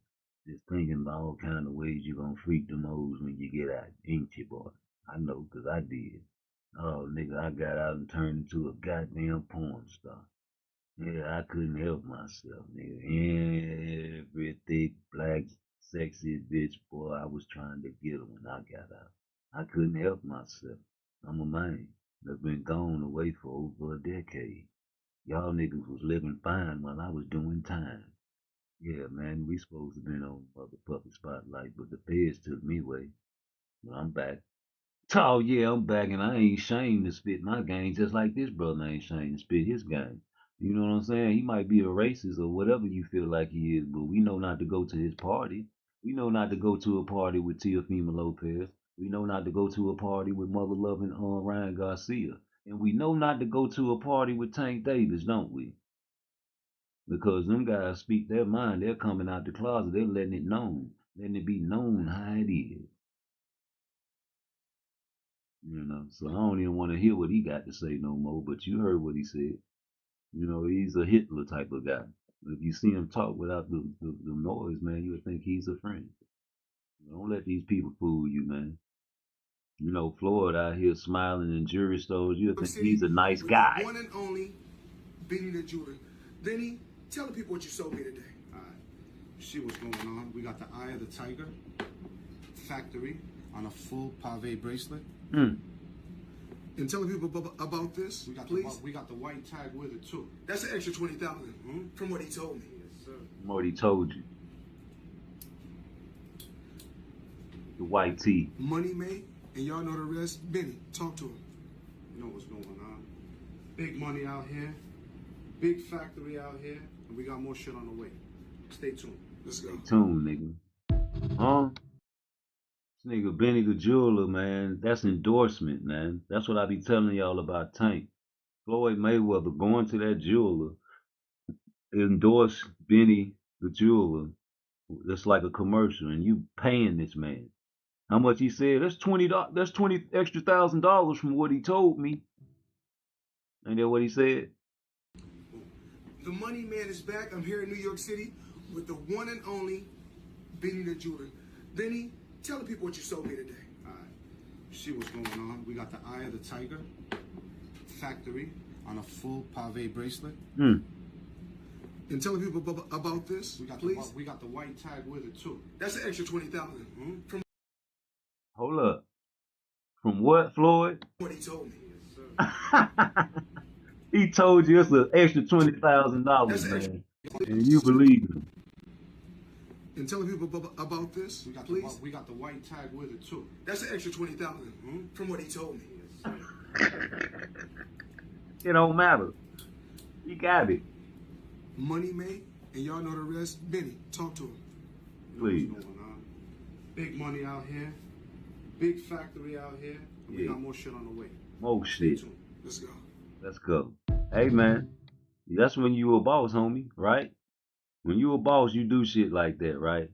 just thinking about all kind of ways you gonna freak them hoes when you get out, ain't you, boy? I know, 'cause I did. Oh, nigga, I got out and turned into a goddamn porn star. Yeah, I couldn't help myself, nigga. Every thick, black, sexy bitch, boy, I was trying to get her when I got out. I couldn't help myself. I'm a man that's been gone away for over a decade. Y'all niggas was living fine while I was doing time. Yeah, man, we supposed to been on motherfucking spotlight, but the feds took me away. But I'm back. Oh yeah, I'm back and I ain't ashamed to spit my game just like this brother ain't ashamed to spit his game. You know what I'm saying? He might be a racist or whatever you feel like he is, but we know not to go to his party. We know not to go to a party with Teofimo Lopez. We know not to go to a party with mother loving Ryan Garcia. And we know not to go to a party with Tank Davis, don't we? Because them guys speak their mind, they're coming out the closet, they're letting it known, letting it be known how it is. You know, so I don't even want to hear what he got to say no more, but you heard what he said. You know, he's a Hitler type of guy. If you see him talk without the noise, man, you would think he's a friend. Don't let these people fool you, man. You know, Floyd out here smiling in jury stores, you'll think he's a nice guy. One and only Benny the Jeweler. Benny, tell the people what you sold me today. All right. You see what's going on? We got the Eye of the Tiger factory on a full pave bracelet. And tell the people about this, please. We got the white tag with it too. That's an extra 20,000 from what he told me. Yes, sir. From what he told you. The white tee. Money made, and y'all know the rest. Benny, talk to him. You know what's going on. Big money out here. Big factory out here. And we got more shit on the way. Stay tuned. Let's go. Stay tuned, nigga. Huh? This nigga Benny the Jeweler, man, that's endorsement, man. That's what I be telling y'all about Tank. Floyd Mayweather going to that jeweler, endorse Benny the Jeweler. That's like a commercial, and you paying this man. How much he said? That's $20. That's $20 extra $1,000 from what he told me. Ain't that what he said? The money man is back. I'm here in New York City with the one and only Benny the Jeweler. Benny, tell the people what you sold me today. All right. You see what's going on? We got the Eye of the Tiger factory on a full pave bracelet. And tell the people about this, please. We got the white tag with it too. That's an extra 20,000 from Hold up. From what, Floyd? what he told me. Yes, sir. He told you it's an extra $20,000, man. And you believe him. and telling people about this, please? We got the white tag with it too. That's an extra 20,000 from what he told me. It don't matter. You got it. Money made, and y'all know the rest. Benny, talk to him. Please. What's going on? Big money out here, big factory out here, and we got more shit on the way. More shit. Let's go. Let's go. Hey, man. That's when you a boss, homie, right? When you a boss, you do shit like that, right?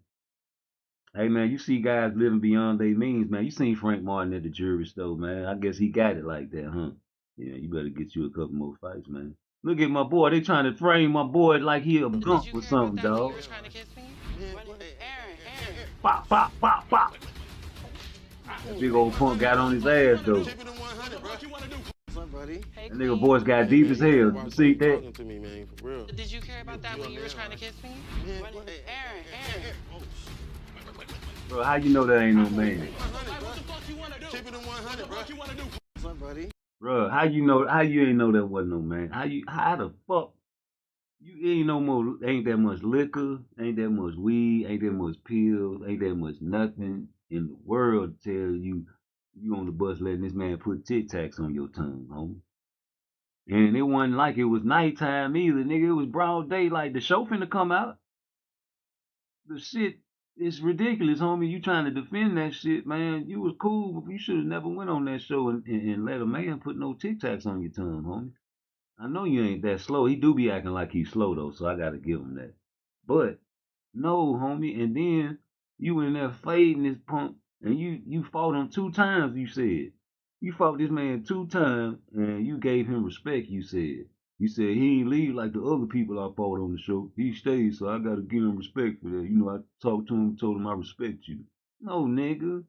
Hey, man, you see guys living beyond their means, man. You seen Frank Martin at the jewelry store, man. I guess he got it like that, huh? Yeah, you better get you a couple more fights, man. Look at my boy. They trying to frame my boy like he a gunk or something, dog. Pop, pop, pop, pop. That big old punk got on his ass, though. That nigga voice got deep as hell. You see that? Did you care about that when you were trying to kiss me? Aaron. Bro, how you know that ain't no man? Bro, how you ain't know that wasn't no man? How the fuck? You ain't no more, ain't that much liquor, ain't that much weed, ain't that much pills, ain't that much nothing in the world to tell you on the bus letting this man put Tic Tacs on your tongue, homie. And it wasn't like it was nighttime either, nigga. It was broad daylight. The show finna come out. The shit is ridiculous, homie. You trying to defend that shit, man. You was cool, but you should have never went on that show and let a man put no Tic Tacs on your tongue, homie. I know you ain't that slow. He do be acting like he's slow, though, so I gotta give him that. But, no, homie. And then you in there fading this punk, and you fought him 2 times, you said. You fought this man 2 times, and you gave him respect, you said. You said he ain't leave like the other people I fought on the show. He stayed, so I gotta give him respect for that. You know, I talked to him, told him I respect you. No, nigga.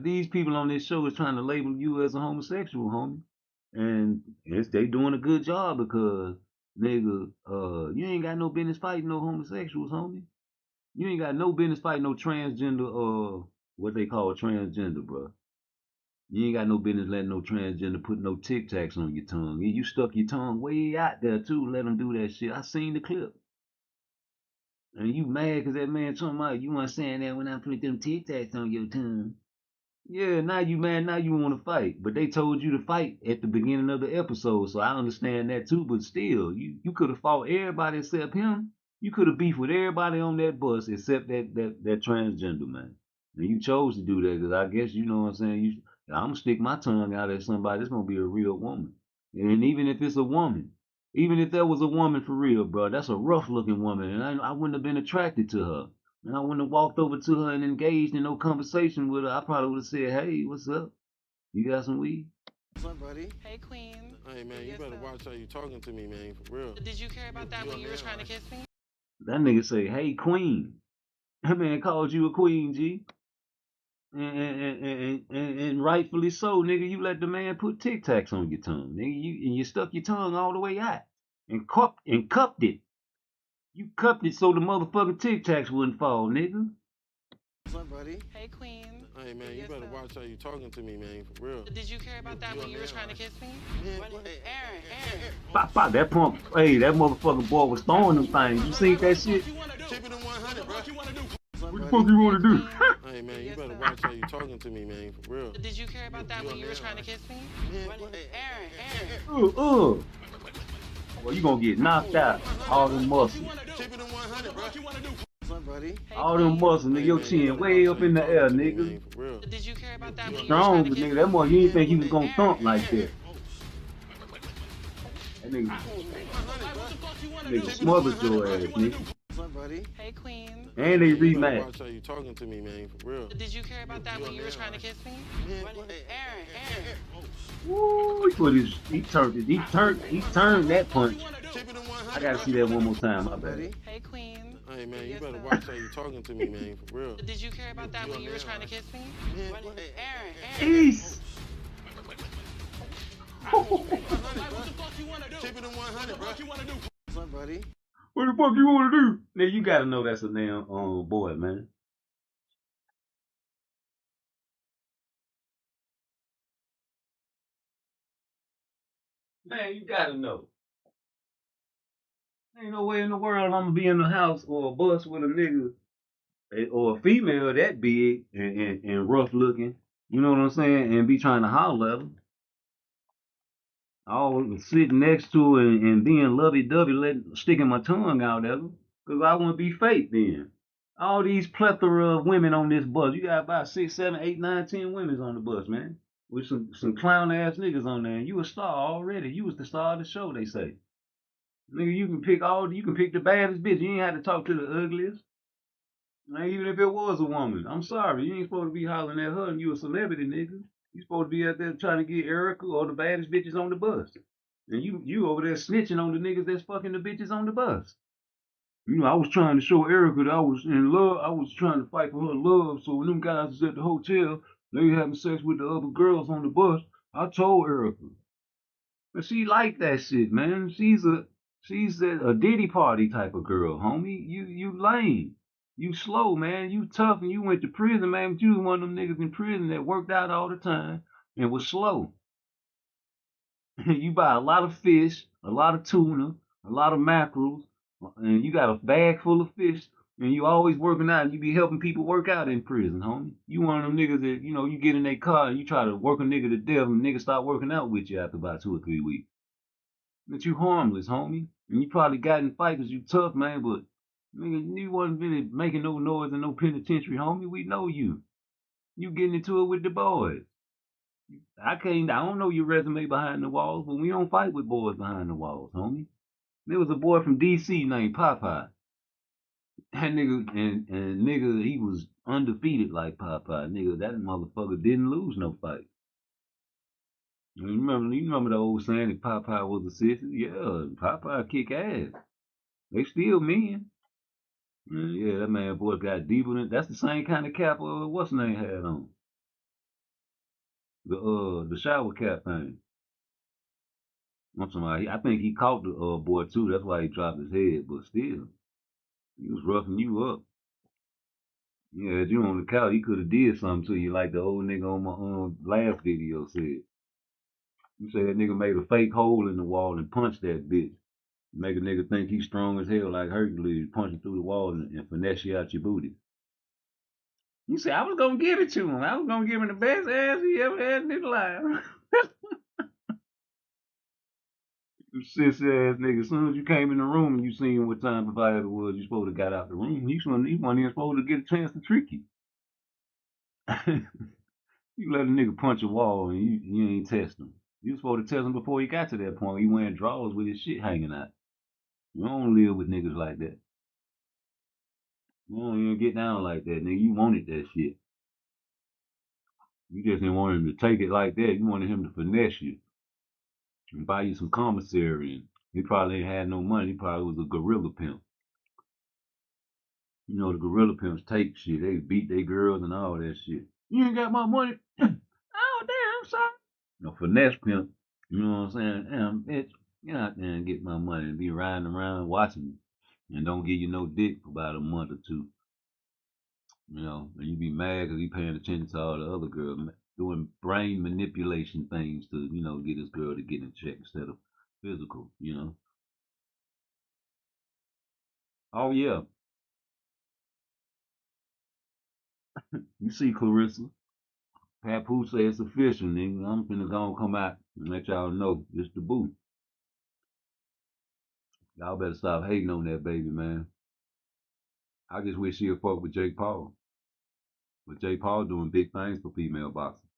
These people on this show is trying to label you as a homosexual, homie. And they doing a good job because, nigga, you ain't got no business fighting no homosexuals, homie. You ain't got no business fighting no transgender, what they call transgender, bro. You ain't got no business letting no transgender put no Tic Tacs on your tongue. You stuck your tongue way out there, too, let them do that shit. I seen the clip. And you mad because that man talking about you weren't saying that when I put them Tic Tacs on your tongue. Yeah, now you mad, now you want to fight. But they told you to fight at the beginning of the episode, so I understand that too. But still, you could have fought everybody except him. You could have beefed with everybody on that bus except that transgender man. And you chose to do that because I guess, you know what I'm saying, I'm going to stick my tongue out at somebody that's going to be a real woman. And even if it's a woman, even if that was a woman for real, bro, that's a rough looking woman. And I wouldn't have been attracted to her. And I wouldn't have walked over to her and engaged in no conversation with her. I probably would have said, hey, what's up? You got some weed? What's up, buddy? Hey, Queen. Hey, man, you better watch how you talking to me, man, for real. Did you care about that when you were trying to kiss me? That nigga say, hey, Queen. That man called you a queen, G. And rightfully so, nigga. You let the man put Tic Tacs on your tongue, nigga. And you stuck your tongue all the way out and cupped it. You cupped it so the motherfucking Tic Tacs wouldn't fall, nigga. What's up, buddy? Hey, Queen. Hey, man, you better watch how you talking to me, man, for real. Did you care about that when you were trying to kiss me? Aaron. Pop, pop, that punk, hey, that motherfucking boy was throwing them things. You seen that shit? Keep it in 100, bro. What the fuck you want to do? Hey, man, you better watch how you talking to me, man, for real. Did you care about that when you were trying to kiss me? Aaron. Well, you gonna get knocked out. All them muscles. Keep it in 100, bro. What's up, buddy? All them muscles, nigga. Your chin way up in the air, nigga. Did you care about that when Strong, but nigga, that boy, you didn't think he was gonna thump like that. That nigga smothered your ass, nigga. What's up, buddy? Hey, Queen. And they rematched. Watch how you talking to me, man, for real. Did you care about that when you were trying to kiss me? Aaron. Woo, he turned that punch. I gotta see that one more time, my bad. Hey, Queen. Hey, man, you better watch how you talking to me, man, for real. Did you care about that when you were trying to kiss me? Aaron. Peace. Keep it in 100, bro. What's up, buddy? What the fuck you want to do? Now you gotta know that's a damn boy, man. Man, you gotta know. Ain't no way in the world I'm gonna be in the house or a bus with a nigga or a female that big and rough looking. You know what I'm saying? And be trying to holler at them. All sitting next to her and being lovey-dovey, sticking my tongue out at them. Because I want to be fake then. All these plethora of women on this bus. You got about 6, 7, 8, 9, 10 women on the bus, man. With some clown ass niggas on there. And you a star already. You was the star of the show, they say. Nigga, you can pick the baddest bitch. You ain't have to talk to the ugliest. Man, even if it was a woman. I'm sorry. You ain't supposed to be hollering at her and you a celebrity, nigga. You supposed to be out there trying to get Erica or the baddest bitches on the bus. And you over there snitching on the niggas that's fucking the bitches on the bus. You know, I was trying to show Erica that I was in love. I was trying to fight for her love. So when them guys was at the hotel, they were having sex with the other girls on the bus. I told Erica. But she like that shit, man. She's a Diddy party type of girl, homie. You lame. You slow, man. You tough and you went to prison, man. But you was one of them niggas in prison that worked out all the time and was slow. You buy a lot of fish, a lot of tuna, a lot of mackerels, and you got a bag full of fish, and you always working out, and you be helping people work out in prison, homie. You one of them niggas that, you know, you get in their car and you try to work a nigga to death, and niggas start working out with you after about 2 or 3 weeks. But you harmless, homie. And you probably got in fight because you tough, man, but nigga, you wasn't really making no noise in no penitentiary, homie. We know you. You getting into it with the boys. I don't know your resume behind the walls, but we don't fight with boys behind the walls, homie. There was a boy from DC named Popeye. That nigga, and nigga, he was undefeated like Popeye. Nigga, that motherfucker didn't lose no fight. You remember the old saying that Popeye was a sissy? Yeah, Popeye kick ass. They still men. Yeah, that man boy got deeper than that's the same kind of cap what's name had on. The shower cap thing. I think he caught the boy too. That's why he dropped his head. But still, he was roughing you up. Yeah, if you on the couch, he could have did something to you, like the old nigga on my last video said. You say that nigga made a fake hole in the wall and punched that bitch. Make a nigga think he's strong as hell, like Hercules, punching through the wall and finesse you out your booty. You say I was gonna give it to him. I was gonna give him the best ass he ever had in his life. You sis ass nigga. As soon as you came in the room and you seen what time of fire it was, you supposed to got out the room. He wasn't even supposed to get a chance to trick you. You let a nigga punch a wall and you ain't test him. You was supposed to test him before he got to that point. He wearing drawers with his shit hanging out. You don't live with niggas like that. You don't even get down like that, nigga. You wanted that shit. You just didn't want him to take it like that. You wanted him to finesse you and buy you some commissary. And he probably ain't had no money. He probably was a gorilla pimp. You know, the gorilla pimps take shit. They beat their girls and all that shit. You ain't got my money. Oh, damn, I'm sorry. No finesse pimp. You know what I'm saying? Damn, bitch, get out there and get my money and be riding around watching me. And don't give you no dick for about a month or two. You know, and you be mad because he paying attention to all the other girls, doing brain manipulation things to, you know, get his girl to get in check instead of physical, you know. Oh, yeah. You see Clarissa. Papoose say it's official, nigga. I'm finna go and come out and let y'all know it's the boo. Y'all better stop hating on that baby, man. I just wish she'd fuck with Jake Paul. But Jake Paul doing big things for female boxing.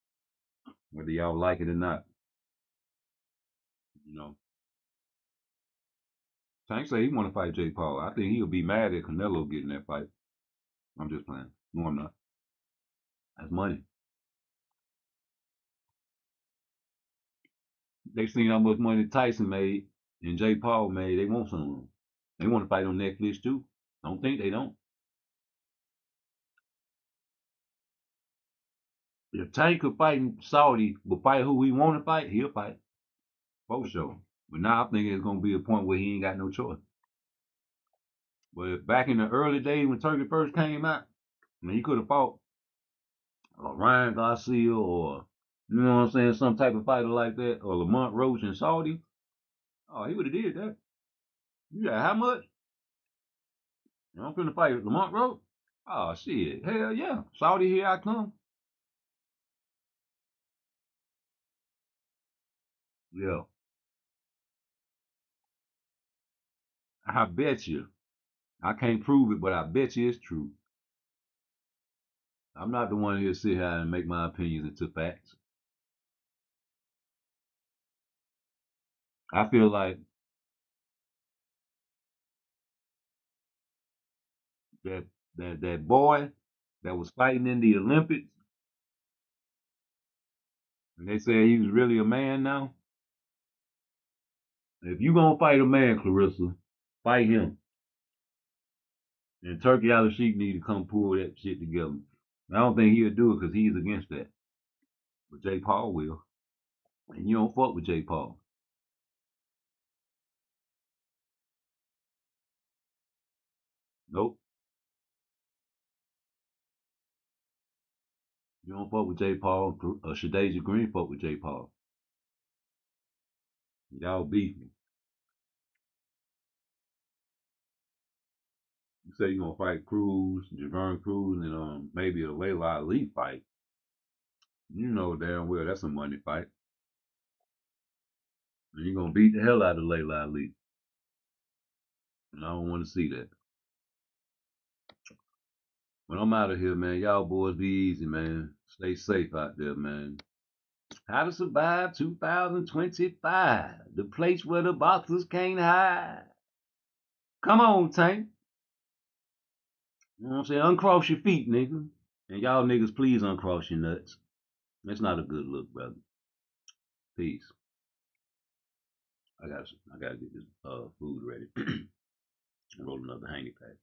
Whether y'all like it or not. You know. Tank say he wanna fight Jake Paul. I think he'll be mad at Canelo getting that fight. I'm just playing. No, I'm not. That's money. They seen how much money Tyson made and Jake Paul made. They want some of them. They want to fight on Netflix too. Don't think they don't. If Tank could fight in Saudi, but fight who he want to fight, he'll fight. For sure. But now I think it's going to be a point where he ain't got no choice. But if back in the early days when Turkey first came out, I mean, he could have fought Ryan Garcia or, you know what I'm saying, some type of fighter like that, or Lamont Roach in Saudi. Oh, he would have did that. You got how much? I'm finna fight Lamont Road? Oh, shit. Hell yeah. Saudi, here I come. Yeah. I bet you. I can't prove it, but I bet you it's true. I'm not the one here to sit here and make my opinions into facts. I feel like that that boy that was fighting in the Olympics, and they said he was really a man now. If you gonna fight a man, Clarissa, fight him. And Turkey Al Sheik need to come pull that shit together. I don't think he'll do it because he's against that. But Jay Paul will. And you don't fuck with Jay Paul. Nope. You don't fuck with Jay Paul. Shadasia Green fuck with Jay Paul. Y'all beefing. You say you're gonna fight Cruz, Javern Cruz, and maybe a Layla Ali fight. You know damn well that's a money fight. And you're gonna beat the hell out of Layla Ali. And I don't want to see that. But I'm out of here, man. Y'all boys be easy, man. Stay safe out there, man. How to survive 2025. The place where the boxers can't hide. Come on, Tank. You know what I'm saying? Uncross your feet, nigga. And y'all niggas, please uncross your nuts. That's not a good look, brother. Peace. I gotta get this food ready. Roll another hangy pack.